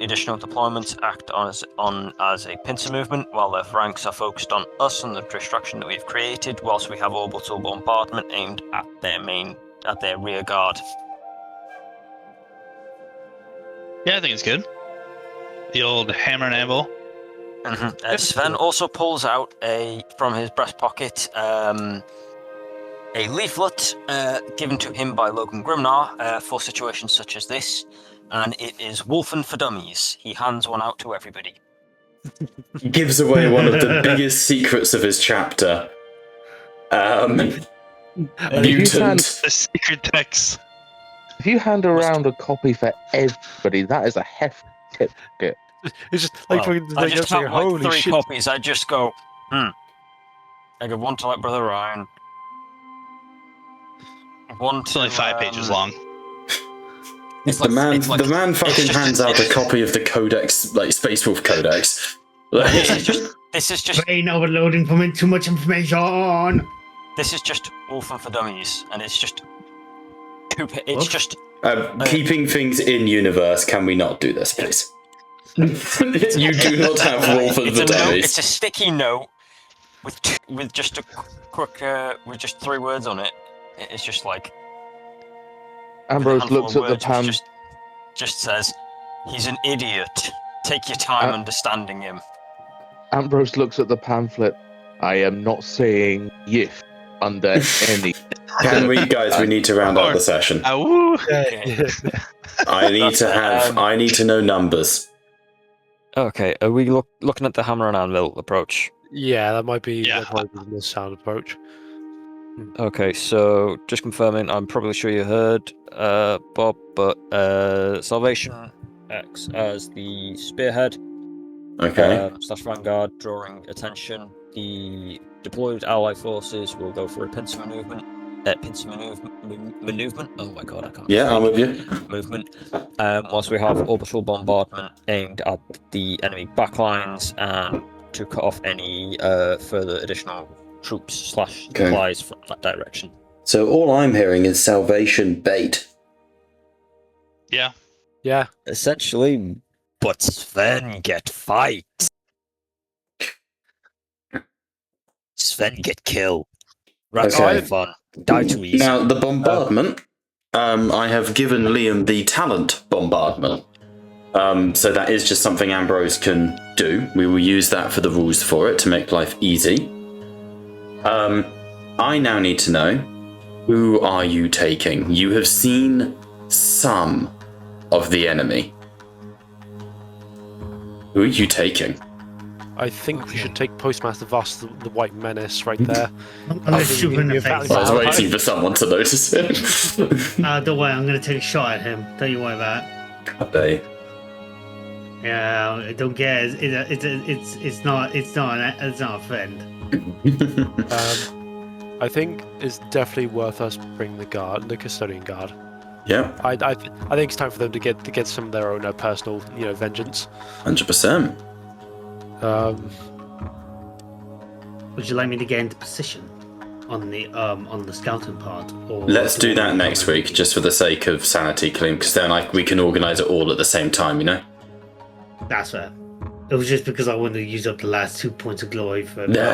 Speaker 4: additional deployments act as a pincer movement, while their ranks are focused on us and the distraction that we've created, whilst we have orbital bombardment aimed at their rear guard.
Speaker 6: Yeah, I think it's good. The old hammer and anvil.
Speaker 4: Mm-hmm. Sven also pulls out from his breast pocket a leaflet given to him by Logan Grimnar for situations such as this, and it is Wolfen for Dummies. He hands one out to everybody.
Speaker 3: He gives away one of the biggest secrets of his chapter. Mutant.
Speaker 6: The secret text.
Speaker 7: If you hand around a copy for everybody, that is a hefty tip.
Speaker 5: It's just like
Speaker 4: I just have
Speaker 5: holy
Speaker 4: like 3
Speaker 5: shit.
Speaker 4: copies. I just go, I give one to like Brother Ryan. One
Speaker 6: It's
Speaker 4: to,
Speaker 6: only 5 pages long.
Speaker 3: The man fucking hands out a copy of the Codex, like Space Wolf Codex.
Speaker 4: This is just
Speaker 8: Brain overloading from it, too much information.
Speaker 4: This is just Wolfen for Dummies, and it's just it's just
Speaker 3: keeping things in universe. Can we not do this, please? You do not have Wolfen for Dummies.
Speaker 4: It's a sticky note with just a quick with just 3 words on it. It's just like
Speaker 7: Ambrose looks at the pan.
Speaker 4: Just says, "He's an idiot. Take your time understanding him."
Speaker 7: Ambrose looks at the pamphlet. I am not saying yes under any.
Speaker 3: Can we, guys? We need to round up the session. I need to know numbers.
Speaker 4: Okay, are we looking at the hammer and anvil approach?
Speaker 5: Yeah, that might be the most sound approach.
Speaker 4: Okay, so just confirming, I'm probably sure you heard Bob, but Salvation acts as the spearhead.
Speaker 3: Okay.
Speaker 4: / vanguard, drawing attention. The deployed ally forces will go for a pincer maneuver. Oh my god, I can't.
Speaker 3: Yeah, I'm with you.
Speaker 4: Movement. Whilst we have orbital bombardment aimed at the enemy backlines and to cut off any further additional troops / supplies from that direction.
Speaker 3: So all I'm hearing is Salvation bait.
Speaker 6: Yeah.
Speaker 5: Yeah.
Speaker 4: Essentially, but Sven get fight. Sven get kill. Rats
Speaker 3: Okay.
Speaker 4: fun. Die too easy.
Speaker 3: Now the bombardment. I have given Liam the talent bombardment. So that is just something Ambrose can do. We will use that for the rules for it to make life easy. I now need to know, who are you taking? You have seen some of the enemy. Who are you taking?
Speaker 5: I think we should take Postmaster Voss, the White Menace, right there.
Speaker 8: I'm going to shoot him in the face.
Speaker 3: I was waiting for someone to notice it.
Speaker 8: Don't worry, I'm going to take a shot at him. Don't you worry about it.
Speaker 3: God day.
Speaker 8: Yeah, I don't care. It's not a friend.
Speaker 5: I think it's definitely worth us bringing the custodian guard.
Speaker 3: Yeah.
Speaker 5: I think it's time for them to get some of their own personal, vengeance.
Speaker 3: 100%.
Speaker 8: Would you like me to get into position on the scouting part? Or
Speaker 3: Let's do that next week, just for the sake of sanity, Clean, because then we can organise it all at the same time,
Speaker 8: That's fair. It was just because I wanted to use up the last 2 points of glory for.
Speaker 3: No,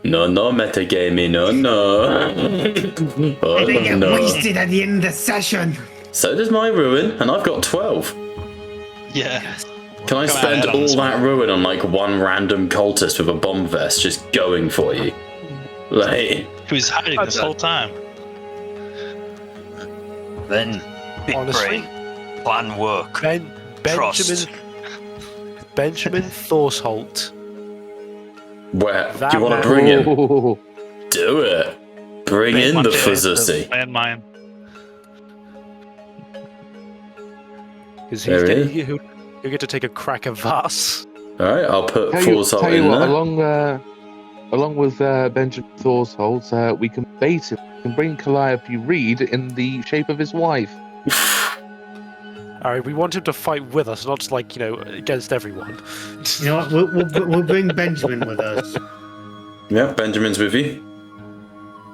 Speaker 3: metagaming, no.
Speaker 8: And they get wasted at the end of the session.
Speaker 3: So does my ruin, and I've got 12.
Speaker 6: Yeah.
Speaker 3: Can I
Speaker 6: Come
Speaker 3: spend
Speaker 6: ahead on
Speaker 3: all
Speaker 6: this
Speaker 3: that
Speaker 6: one.
Speaker 3: ruin on like one random cultist with a bomb vest just going for you? Like,
Speaker 6: He was hiding this whole time.
Speaker 10: Then, big
Speaker 5: Honestly?
Speaker 10: brain, plan work.
Speaker 5: Benjamin Thorsholt.
Speaker 3: where
Speaker 5: That
Speaker 3: do you want
Speaker 5: man-
Speaker 3: to bring him?
Speaker 7: Oh,
Speaker 3: Do it. Bring in the fuzzussy.
Speaker 6: Landmine.
Speaker 5: Because
Speaker 3: There he
Speaker 5: he'll get to take a crack at Vas.
Speaker 3: Alright, I'll put
Speaker 7: tell you
Speaker 3: Foresight
Speaker 7: what,
Speaker 3: in there.
Speaker 7: along with Benjamin Thorsholt, we can bait him. We can bring Calliope Reed in the shape of his wife.
Speaker 5: Alright, we want him to fight with us, not just like, against everyone.
Speaker 8: You know what? We'll bring Benjamin with us.
Speaker 3: Yeah, Benjamin's with you.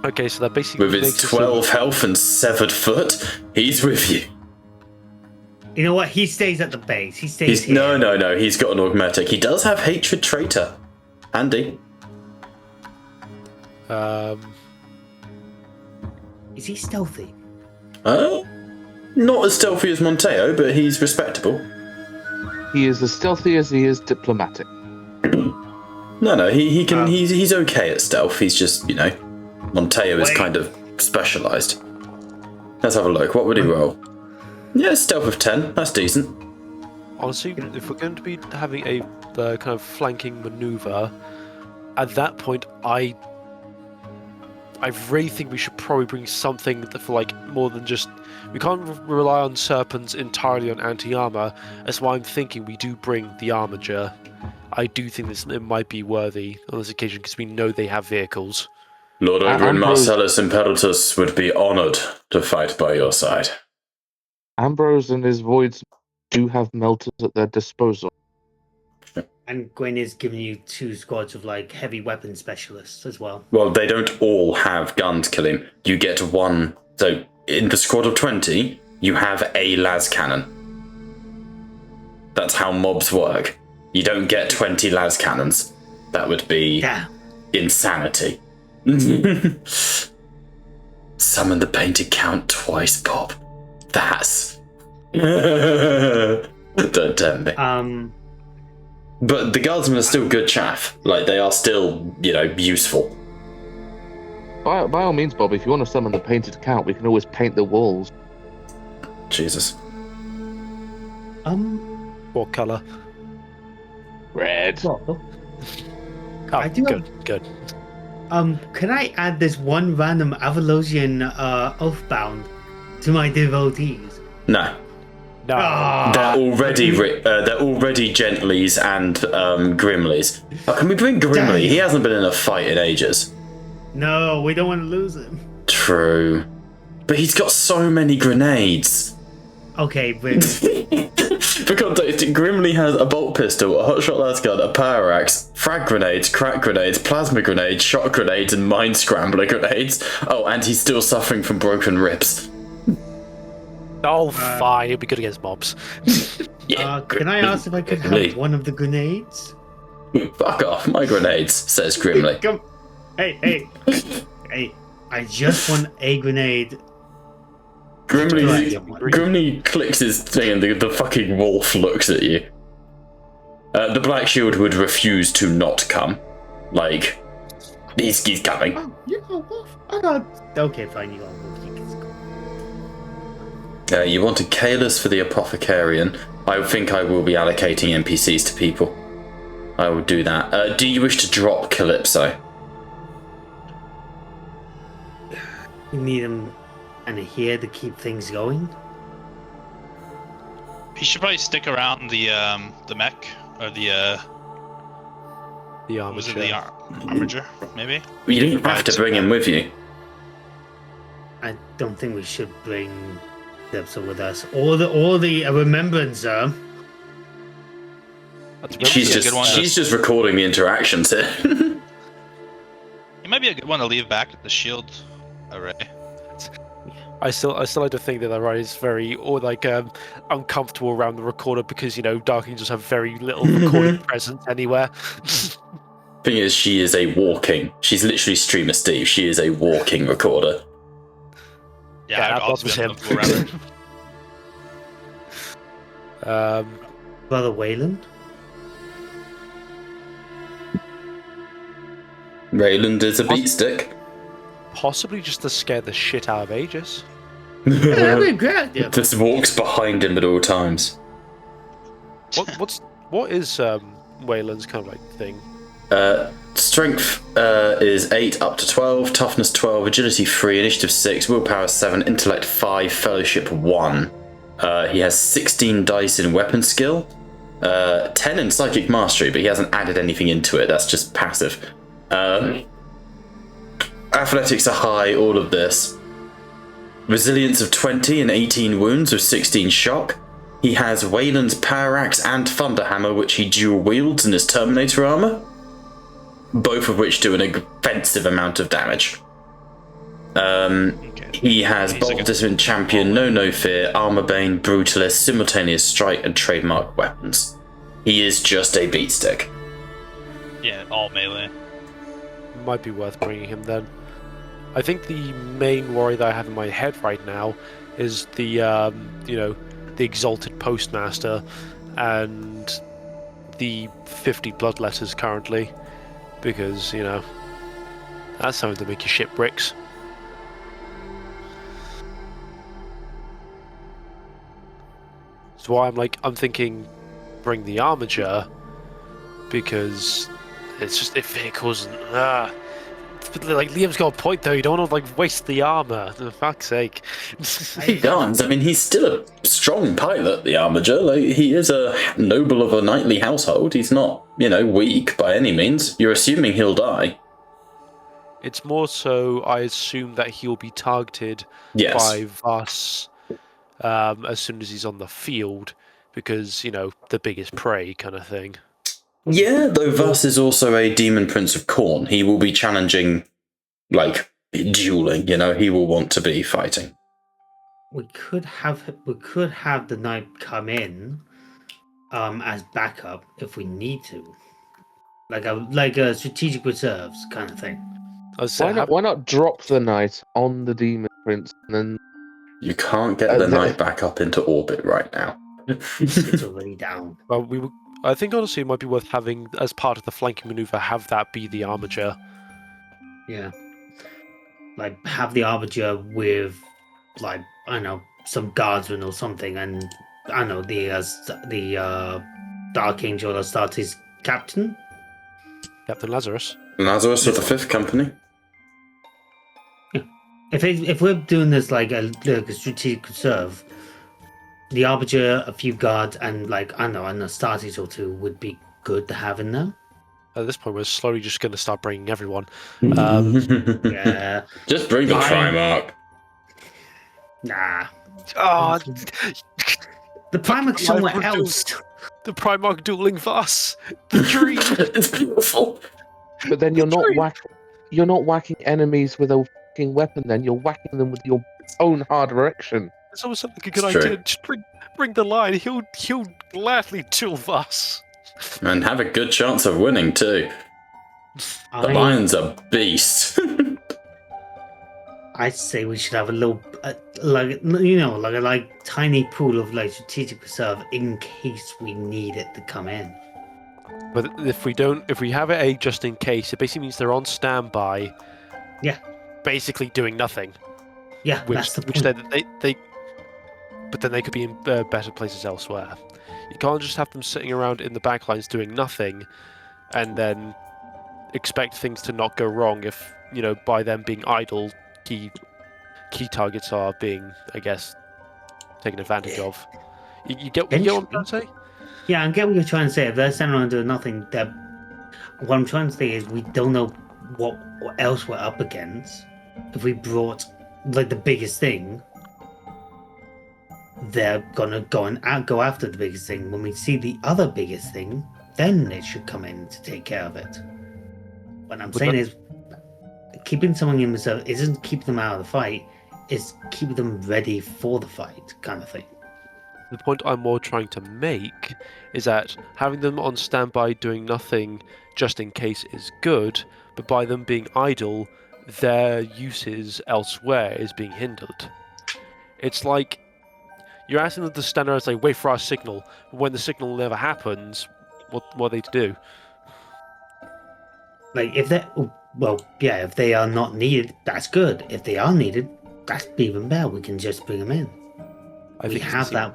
Speaker 5: Okay, so that basically
Speaker 3: With his
Speaker 5: makes us
Speaker 3: 12 health and severed foot, he's with you.
Speaker 8: You know what? He stays at the base. He stays here.
Speaker 3: No, he's got an augmetic. He does have hatred traitor. Handy.
Speaker 8: Is he stealthy?
Speaker 3: Not as stealthy as Monteo, but he's respectable.
Speaker 7: He is as stealthy as he is diplomatic.
Speaker 3: No, he can. He's okay at stealth. He's just, Monteo is kind of specialised. Let's have a look. What would he roll? Yeah, stealth of 10. That's decent.
Speaker 5: Honestly, if we're going to be having the kind of flanking maneuver, at that point, I really think we should probably bring something that for like more than just. We can't rely on serpents entirely on anti-armor. That's why I'm thinking we do bring the armiger. I do think it might be worthy on this occasion because we know they have vehicles.
Speaker 3: Lord Oberyn Marcellus Imperatus would be honoured to fight by your side.
Speaker 7: Ambrose and his voids do have melters at their disposal.
Speaker 8: And Gwen is giving you 2 squads of like heavy weapon specialists as well.
Speaker 3: Well, they don't all have guns, kill him. You get one. So, in the squad of 20, you have a las cannon. That's how mobs work. You don't get 20 las cannons. That would be insanity. Summon the painted count twice, Bob. That's... Don't tempt me. But the guardsmen are still good chaff. Like, they are still, useful.
Speaker 7: By all means, Bob, if you want to summon the painted count, we can always paint the walls.
Speaker 3: Jesus.
Speaker 5: What colour?
Speaker 7: Red.
Speaker 8: I do
Speaker 5: good.
Speaker 8: Can I add this one random Avalosian Oathbound to my devotees?
Speaker 3: No.
Speaker 5: No.
Speaker 3: They're already Gentleys and Grimleys. Oh, can we bring Grimley? He hasn't been in a fight in ages.
Speaker 8: No, we don't want to lose him.
Speaker 3: True. But he's got so many grenades.
Speaker 8: Okay, but
Speaker 3: For context, Grimley has a bolt pistol, a hotshot lasgun, a power axe, frag grenades, crack grenades, plasma grenades, shot grenades, and mind scrambler grenades. Oh, and he's still suffering from broken ribs.
Speaker 5: Oh, fine. It'll be good against mobs.
Speaker 8: can I ask if I could have one of the grenades?
Speaker 3: Fuck off, my grenades, says Grimley.
Speaker 8: Come. Hey. I just want a grenade.
Speaker 3: Grimley clicks his thing and the fucking wolf looks at you. The Black Shield would refuse to not come. Like, he's coming.
Speaker 8: Oh, you got wolf. I got. Okay, fine. You got wolf.
Speaker 3: You wanted Kalis for the Apothecarian. I think I will be allocating NPCs to people. I will do that. Do you wish to drop Calypso?
Speaker 8: We need him and here to keep things going.
Speaker 6: He should probably stick around the mech or the
Speaker 5: armiger.
Speaker 6: Was it the armiger? Maybe.
Speaker 3: You don't have to bring him with you.
Speaker 8: I don't think we should bring Debsa with us, or the remembrancer.
Speaker 3: She's just recording the interactions here.
Speaker 6: It might be a good one to leave back at the shield array.
Speaker 5: I still like to think that Ryan is very uncomfortable around the recorder because Dark Angels have very little recording presence anywhere.
Speaker 3: Thing is, she's literally Streamer Steve. She is a walking recorder.
Speaker 6: Yeah, I'd also be uncomfortable around her.
Speaker 8: Brother Wayland?
Speaker 3: Rayland is a beatstick.
Speaker 5: Possibly just to scare the shit out of Aegis.
Speaker 8: Yeah, that'd be a great idea.
Speaker 3: Just walks behind him at all times.
Speaker 5: What is Wayland's kind of like thing?
Speaker 3: Strength is 8 up to 12, toughness 12, agility 3, initiative 6, willpower 7, intellect 5, fellowship 1. He has 16 dice in weapon skill, 10 in psychic mastery, but he hasn't added anything into it. That's just passive. Athletics are high, all of this. Resilience of 20 and 18 wounds with 16 shock. He has Wayland's Power Axe and Thunder Hammer, which he dual wields in his Terminator armor, both of which do an offensive amount of damage. He has Bold Discipline Champion, No Fear, Armor Bane, Brutalist, Simultaneous Strike, and Trademark Weapons. He is just a beatstick.
Speaker 6: Yeah, all melee.
Speaker 5: Might be worth bringing him then. I think the main worry that I have in my head right now is the the Exalted Postmaster and the 50 bloodletters currently, because that's something to make you shit bricks. So I'm thinking bring the Armiger, because it's just if vehicles and like Liam's got a point though. You don't want to waste the armor. For fuck's sake.
Speaker 3: He does. I mean, he's still a strong pilot, the Armiger. He is a noble of a knightly household. He's not, weak by any means. You're assuming he'll die.
Speaker 5: It's more so I assume that he'll be targeted by Voss as soon as he's on the field, because the biggest prey kind of thing.
Speaker 3: Yeah, though Voss is also a demon prince of Khorne. He will be challenging, dueling. He will want to be fighting.
Speaker 8: We could have the knight come in, as backup if we need to, like a strategic reserves kind of thing.
Speaker 7: Why not drop the knight on the demon prince and then?
Speaker 3: You can't get the knight back up into orbit right now.
Speaker 8: It's already down.
Speaker 5: Well, I think honestly it might be worth having, as part of the flanking maneuver, have that be the Armiger.
Speaker 8: Yeah. Have the Armiger with, some guardsmen or something, and, the Archangel Astartes captain?
Speaker 5: Captain Lazarus.
Speaker 3: Lazarus of the 5th Company.
Speaker 8: Yeah. If we're doing this like a strategic reserve, the Armiger, a few guards, and an Astartes or two would be good to have in there.
Speaker 5: At this point, we're slowly just going to start bringing everyone.
Speaker 8: Yeah.
Speaker 3: Just bring the Primarch.
Speaker 8: Nah.
Speaker 5: Oh,
Speaker 8: the Primarch's somewhere else.
Speaker 5: The Primarch dueling Voss. The dream.
Speaker 3: It's beautiful.
Speaker 7: But then you're not whacking enemies with a fucking weapon. Then you're whacking them with your own hard erection.
Speaker 5: It's almost like a good idea. Just bring the line. He'll gladly duel Voss.
Speaker 3: And have a good chance of winning too. The lion's a beast.
Speaker 8: I'd say we should have a little, tiny pool of strategic reserve in case we need it to come in.
Speaker 5: But if we have it just in case, it basically means they're on standby.
Speaker 8: Yeah.
Speaker 5: Basically doing nothing.
Speaker 8: Yeah, that's the point.
Speaker 5: But then they could be in better places elsewhere. You can't just have them sitting around in the backlines doing nothing, and then expect things to not go wrong if, by them being idle, key targets are being, I guess, taken advantage of. You get what I'm trying to say?
Speaker 8: Yeah, I get what you're trying to say. If they're standing around doing nothing, what I'm trying to say is we don't know what else we're up against. If we brought the biggest thing, they're gonna go after the biggest thing. When we see the other biggest thing, then it should come in to take care of it. What I'm saying is, keeping someone in reserve isn't keep them out of the fight; it's keep them ready for the fight, kind of thing.
Speaker 5: The point I'm more trying to make is that having them on standby doing nothing just in case is good, but by them being idle, their uses elsewhere is being hindered. It's like You're asking them to stand around and say, wait for our signal. But when the signal never happens, what are they to do?
Speaker 8: Like, if they, if they are not needed, that's good. If they are needed, that's even better. We can just bring them in. We have that.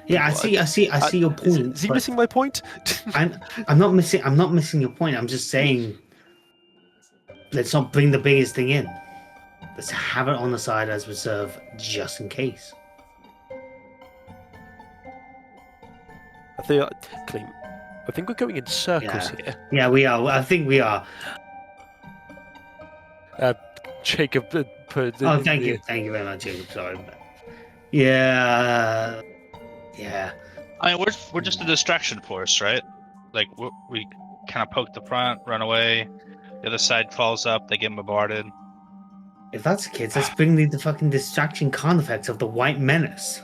Speaker 8: Yeah, I see your point.
Speaker 5: Is he missing my point?
Speaker 8: I'm not missing your point. I'm just saying, let's not bring the biggest thing in. Let's have it on the side as reserve, just in case.
Speaker 5: I think we're going in circles here.
Speaker 8: Yeah, we are. I think we are.
Speaker 5: Jacob put.
Speaker 8: Thank you very much, Jacob. Sorry. Yeah.
Speaker 6: I mean, we're just a distraction force, right? Like we kind of poke the front, run away. The other side falls up. They get bombarded.
Speaker 8: If that's the case, let's bring the fucking distraction con effects of the White Menace.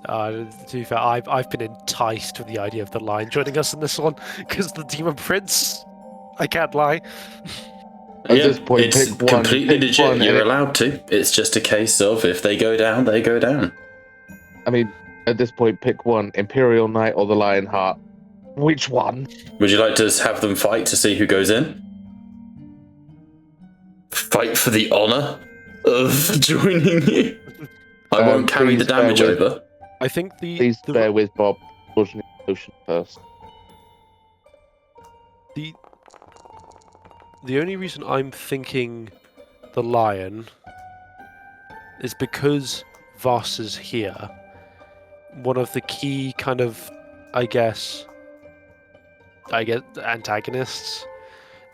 Speaker 5: To be fair, I've been enticed with the idea of the Lion joining us in this one because the Demon Prince. I can't lie.
Speaker 7: At this point,
Speaker 3: it's
Speaker 7: pick one,
Speaker 3: completely
Speaker 7: pick
Speaker 3: legit.
Speaker 7: one,
Speaker 3: You're allowed to. It's just a case of if they go down, they go down.
Speaker 7: I mean, at this point, pick one: Imperial Knight or the Lion Heart. Which one?
Speaker 3: Would you like to have them fight to see who goes in? Fight for the honour of joining you? I won't carry the damage over.
Speaker 5: I think
Speaker 7: Please bear with Bob. Motion first.
Speaker 5: The only reason I'm thinking the Lion is because Voss is here. One of the key kind of, I guess, antagonists,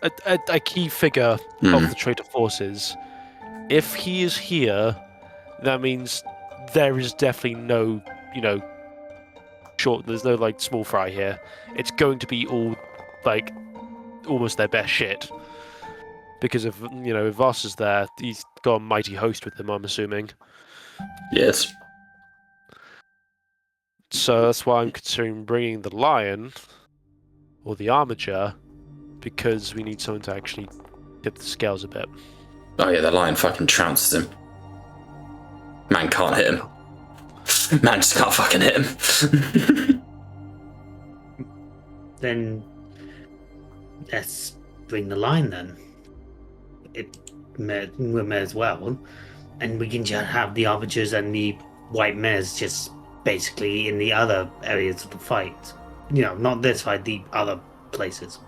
Speaker 5: a key figure of the traitor forces. If he is here, that means there is definitely no, there's no like small fry here. It's going to be all like almost their best shit. Because if Voss is there, he's got a mighty host with him, I'm assuming.
Speaker 3: Yes.
Speaker 5: So that's why I'm considering bringing the Lion or the Armiger, because we need someone to actually tip the scales a bit.
Speaker 3: Oh yeah, the Lion fucking trounces him. Man can't hit him. Man just can't fucking hit him.
Speaker 8: Then let's bring the Lion then. We may as well, and we can just have the Arbiters and the White Mares just basically in the other areas of the fight. Not this fight, the other places.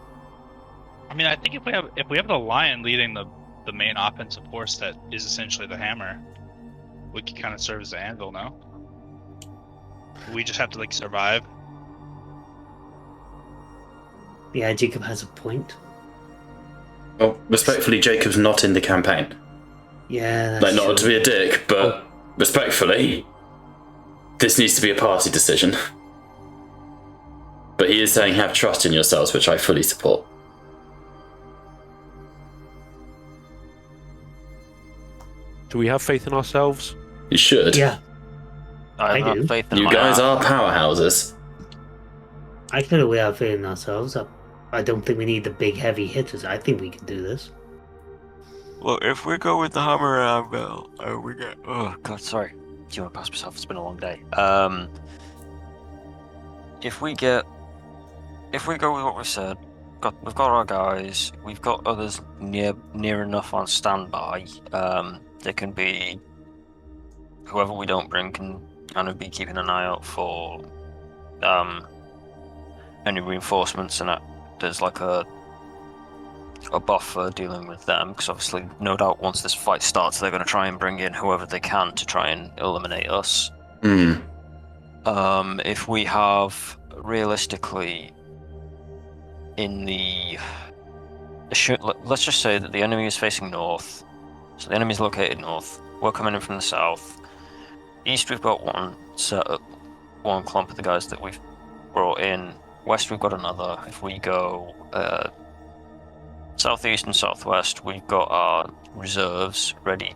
Speaker 6: I mean, I think if we have the Lion leading the main offensive force that is essentially the hammer, we can kind of serve as the anvil. No, we just have to survive.
Speaker 8: Yeah, Jacob has a point.
Speaker 3: Well, respectfully, Jacob's not in the campaign.
Speaker 8: Yeah, that's
Speaker 3: not
Speaker 8: true.
Speaker 3: to be a dick, but respectfully, this needs to be a party decision. But he is saying have trust in yourselves, which I fully support.
Speaker 5: Do we have faith in ourselves?
Speaker 3: You should.
Speaker 8: Yeah,
Speaker 10: I
Speaker 8: do.
Speaker 10: have faith in
Speaker 3: You
Speaker 10: my
Speaker 3: guys
Speaker 10: art.
Speaker 3: are powerhouses.
Speaker 8: I feel we have faith in ourselves. I don't think we need the big heavy hitters. I think we can do this.
Speaker 10: Look, if we go with the hammer and anvil, we get. Oh god, sorry. Do you want to pass myself? It's been a long day. If we go with what we said, we've got our guys. We've got others near enough on standby. They can be. Whoever we don't bring can kind of be keeping an eye out for any reinforcements, and there's like a buffer dealing with them, because obviously, no doubt, once this fight starts, they're going to try and bring in whoever they can to try and eliminate us. If we have realistically let's just say that the enemy is facing north, so the enemy is located north. We're coming in from the south. East, we've got one clump of the guys that we've brought in. West, we've got another. If we go southeast and southwest, we've got our reserves ready,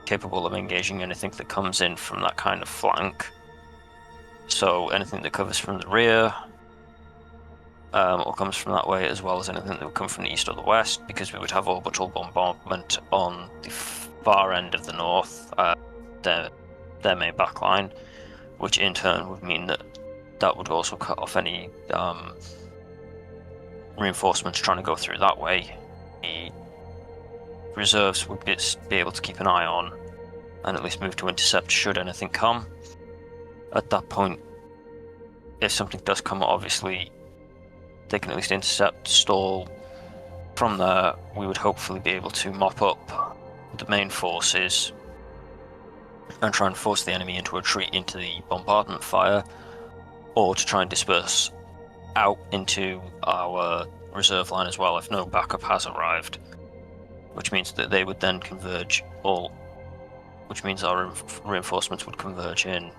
Speaker 10: capable of engaging anything that comes in from that kind of flank. So anything that covers from the rear or comes from that way, as well as anything that would come from the east or the west, because we would have orbital bombardment on the far end of the north, their main backline. which in turn would mean that would also cut off any reinforcements trying to go through that way. The reserves would be able to keep an eye on and at least move to intercept should anything come. At that point, if something does come, obviously they can at least intercept, stall. From there, we would hopefully be able to mop up the main forces and try and force the enemy into a retreat into the bombardment fire, or to try and disperse out into our reserve line as well if no backup has arrived, which means that they would then converge which means our reinforcements would converge in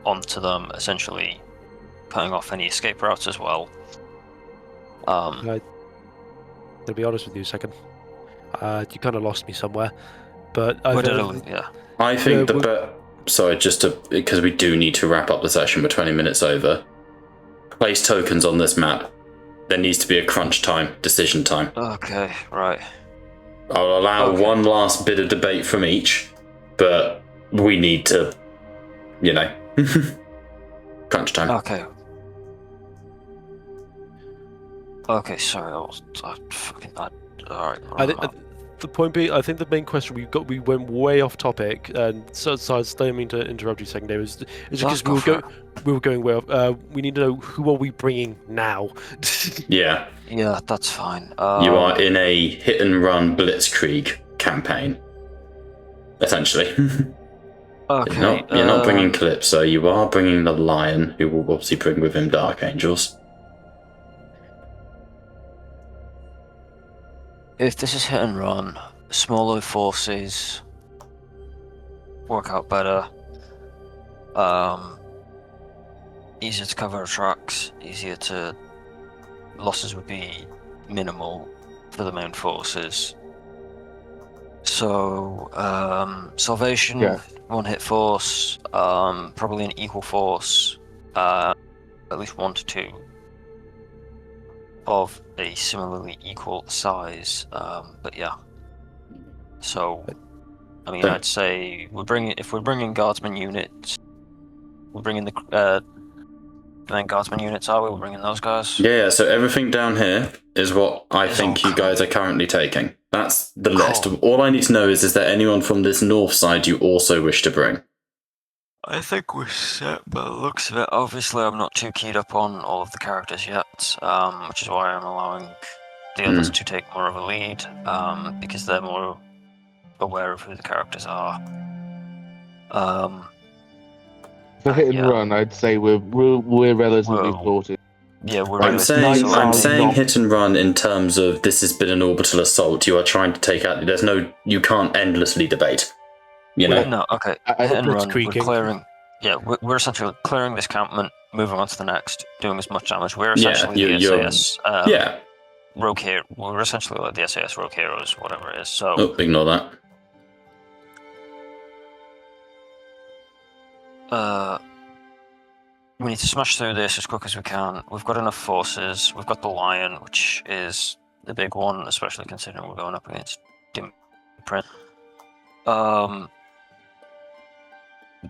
Speaker 10: onto them, essentially cutting off any escape routes as well.
Speaker 5: To be honest with you a second, you kind of lost me somewhere, but
Speaker 3: I think sorry, because we do need to wrap up the session, we're 20 minutes over. Place tokens on this map. There needs to be a crunch time, decision time.
Speaker 10: Okay, right.
Speaker 3: I'll allow one last bit of debate from each, but we need to, crunch time.
Speaker 10: Okay. Okay, sorry. Alright.
Speaker 5: The point being, I think the main question we went way off topic, and so I don't mean to interrupt you, second, is because we were going way off. We need to know, who are we bringing now?
Speaker 3: Yeah,
Speaker 10: that's fine.
Speaker 3: You are in a hit and run blitzkrieg campaign, essentially.
Speaker 10: Okay.
Speaker 3: You're not bringing Calypso. You are bringing the Lion, who will obviously bring with him Dark Angels.
Speaker 10: If this is hit and run, smaller forces work out better. Easier to cover tracks, losses would be minimal for the main forces. So, Salvation, one hit force, probably an equal force, at least 1 to 2 of a similarly equal size, but yeah. So, I mean, I'd say if we're bringing guardsman units, we're bringing the main guardsman units. Are we? We're bringing those guys.
Speaker 3: Yeah. So everything down here is what I think you guys are currently taking. That's the list. All I need to know is there anyone from this north side you also wish to bring?
Speaker 10: I think we're set by the looks of it. Obviously, I'm not too keyed up on all of the characters yet, which is why I'm allowing the others to take more of a lead, because they're more aware of who the characters are.
Speaker 7: For hit and run, I'd say we're relatively sorted.
Speaker 10: Yeah,
Speaker 3: I'm saying hit and run in terms of this has been an orbital assault. You are trying to take out. You can't endlessly debate.
Speaker 10: No, okay. Hit and run, we're clearing. Yeah, we're essentially clearing this campment, moving on to the next, doing as much damage. We're essentially the SAS rogue hero. We're essentially like the SAS rogue heroes, whatever it is. So
Speaker 3: ignore
Speaker 10: that. We need to smash through this as quick as we can. We've got enough forces. We've got the Lion, which is the big one, especially considering we're going up against Print.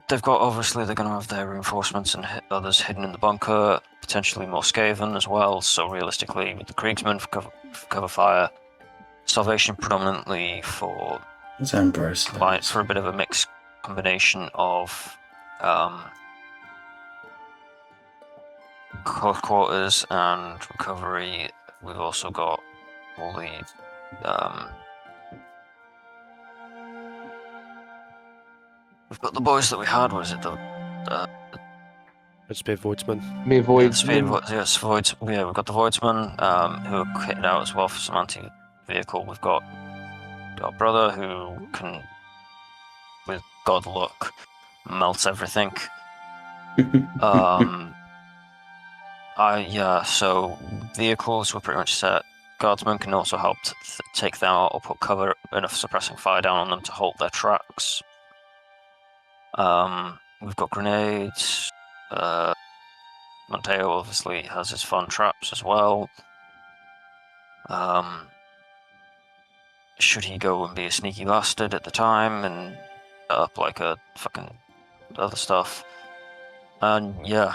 Speaker 10: They've got, obviously, they're going to have their reinforcements and others hidden in the bunker, potentially more Skaven as well. So realistically, with the Kriegsmen for cover fire, Salvation predominantly for a bit of a mixed combination of close quarters and recovery. We've also got all the we've got the boys that we had. What is it?
Speaker 5: Spear Voidsman.
Speaker 10: Yes, Voids. Yeah, we've got the Voidsman who are kitted out as well for some anti-vehicle. We've got our brother who can, with god luck, melts everything. So vehicles were pretty much set. Guardsmen can also help take them out or put cover, enough suppressing fire down on them to halt their tracks. We've got grenades. Monteo obviously has his fun traps as well. Should he go and be a sneaky bastard at the time and set up like a fucking other stuff. And yeah,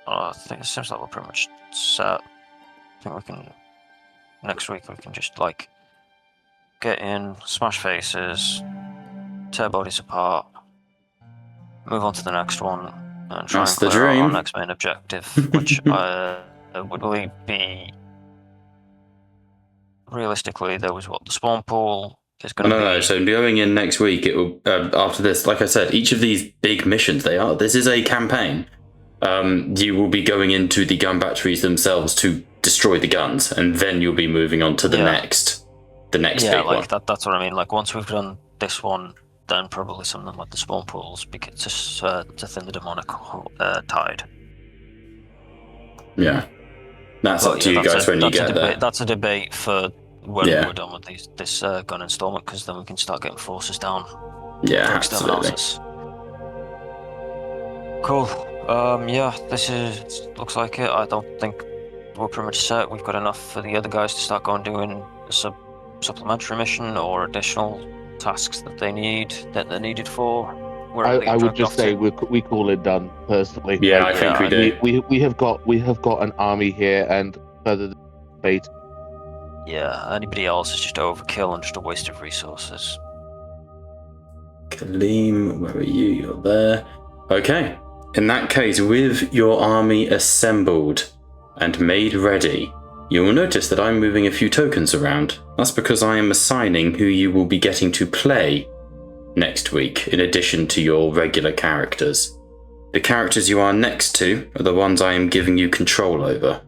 Speaker 10: I think it seems like we're pretty much set. I think we can, next week we can just like get in, smash faces, tear bodies apart, move on to the next one, and try
Speaker 3: That's
Speaker 10: and
Speaker 3: the
Speaker 10: clear out our
Speaker 3: dream.
Speaker 10: next main objective, which would really be, realistically, there was what, the spawn pool is going to be...
Speaker 3: No, so going in next week, it will, after this, like I said, each of these big missions, this is a campaign. You will be going into the gun batteries themselves to destroy the guns, and then you'll be moving on to the next big one.
Speaker 10: That's what I mean. Like, once we've done this one, then probably something like the spawn pools, because to thin the demonic tide.
Speaker 3: Yeah. That's up to you guys when you get there.
Speaker 10: That's a debate for when we're done with this gun installment, because then we can start getting forces down.
Speaker 3: Yeah, absolutely.
Speaker 10: Cool. Yeah, looks like it. I don't think we're pretty much set. We've got enough for the other guys to start going doing a supplementary mission or additional tasks that they're needed for.
Speaker 7: I would just say we call it done personally.
Speaker 3: Yeah, I think we do.
Speaker 7: We have got an army here, and further debate.
Speaker 10: Yeah, anybody else is just overkill and just a waste of resources.
Speaker 3: Kaleem, where are you? You're there. Okay. In that case, with your army assembled and made ready, you will notice that I'm moving a few tokens around. That's because I am assigning who you will be getting to play next week, in addition to your regular characters. The characters you are next to are the ones I am giving you control over.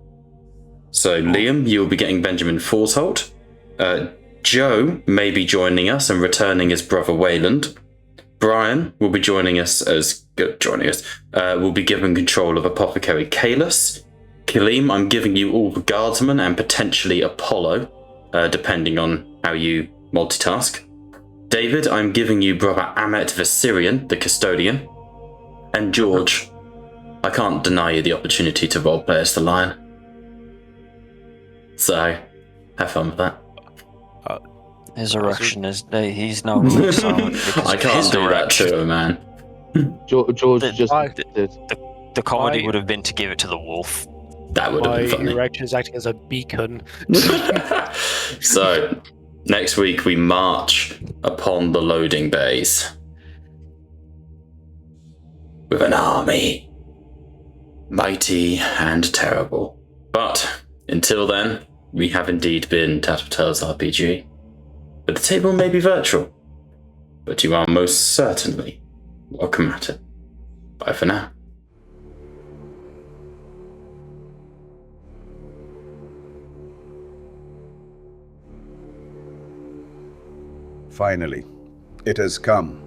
Speaker 3: So Liam, you'll be getting Benjamin Forsholt. Joe may be joining us and returning as Brother Wayland. Brian will be joining us. Will be given control of Apothecary Kalis. Kaleem, I'm giving you all the Guardsmen and potentially Apollo, depending on how you multitask. David, I'm giving you Brother Amet Viserion, the Custodian. And George, I can't deny you the opportunity to roleplay as the Lion. So, have fun with that.
Speaker 10: His erection is... He's now really silent because
Speaker 3: I can't do that to him, man.
Speaker 7: George just did.
Speaker 10: The comedy would have been to give it to the wolf.
Speaker 3: That would have been funny.
Speaker 5: My erection is acting as a beacon.
Speaker 3: So, next week we march upon the loading bays with an army, mighty and terrible. But until then, we have indeed been TattleTalesRPG. But the table may be virtual, but you are most certainly welcome at it. Bye for now.
Speaker 2: Finally, it has come.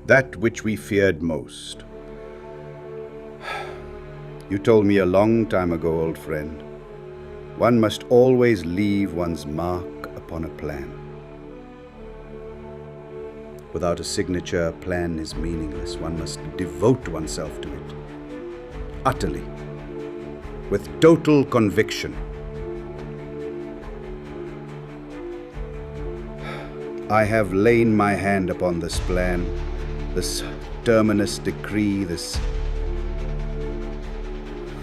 Speaker 2: That which we feared most. You told me a long time ago, old friend, one must always leave one's mark upon a plan. Without a signature, a plan is meaningless. One must devote oneself to it. Utterly. With total conviction. I have lain my hand upon this plan, this terminus decree, this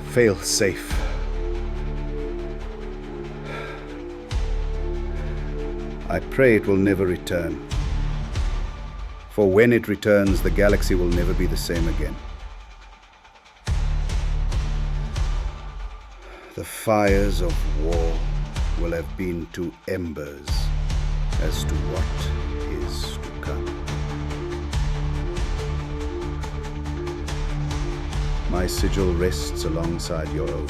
Speaker 2: fail-safe. I pray it will never return. For when it returns, the galaxy will never be the same again. The fires of war will have been to embers as to what is to come. My sigil rests alongside your own.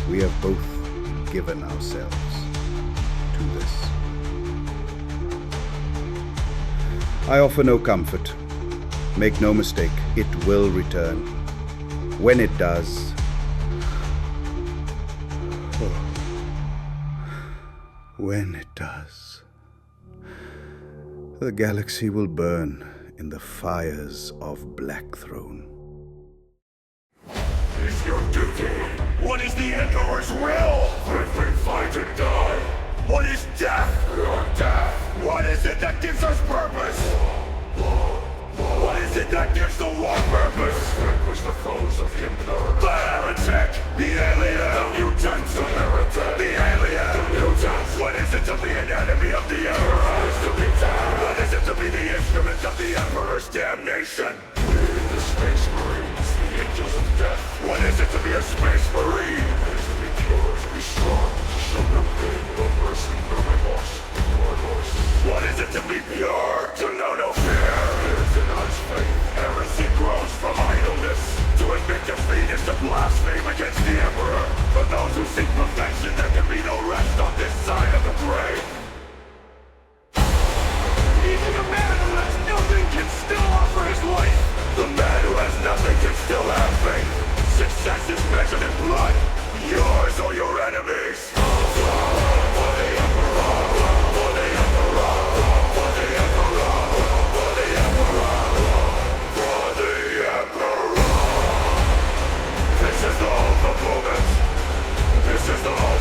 Speaker 2: We have both given ourselves to this. I offer no comfort. Make no mistake, it will return. When it does, when it does, the galaxy will burn in the fires of Blackthrone.
Speaker 1: Is your duty? What is the Emperor's will? If we fight and die. What is death? Your death. What is it that gives us purpose? What is it that gives the war purpose. Vanquish the foes of the Emperor. The heretic, the alien, the mutant, the heretic, the alien, the mutant. What is it to be an enemy of the Emperor? What is to be dead? What is it to be the instrument of the Emperor's damnation? The Space Marines, the angels of death. What is it to be a Space Marine? It is to be pure, to be strong, to show no pain, no mercy, no remorse, no remorse. What is it to be pure? To know no fear. It denies faith. Heresy grows from idleness. To admit defeat is to blaspheme against the Emperor. For those who seek perfection, there can be no rest on this side of the grave. Even a man who has nothing can still offer his life. The man who has nothing can still have faith. Success is measured in blood. Yours or your enemies. For the Emperor. For the Emperor. For the Emperor. For the Emperor. For the Emperor. This is the moment. This is the moment.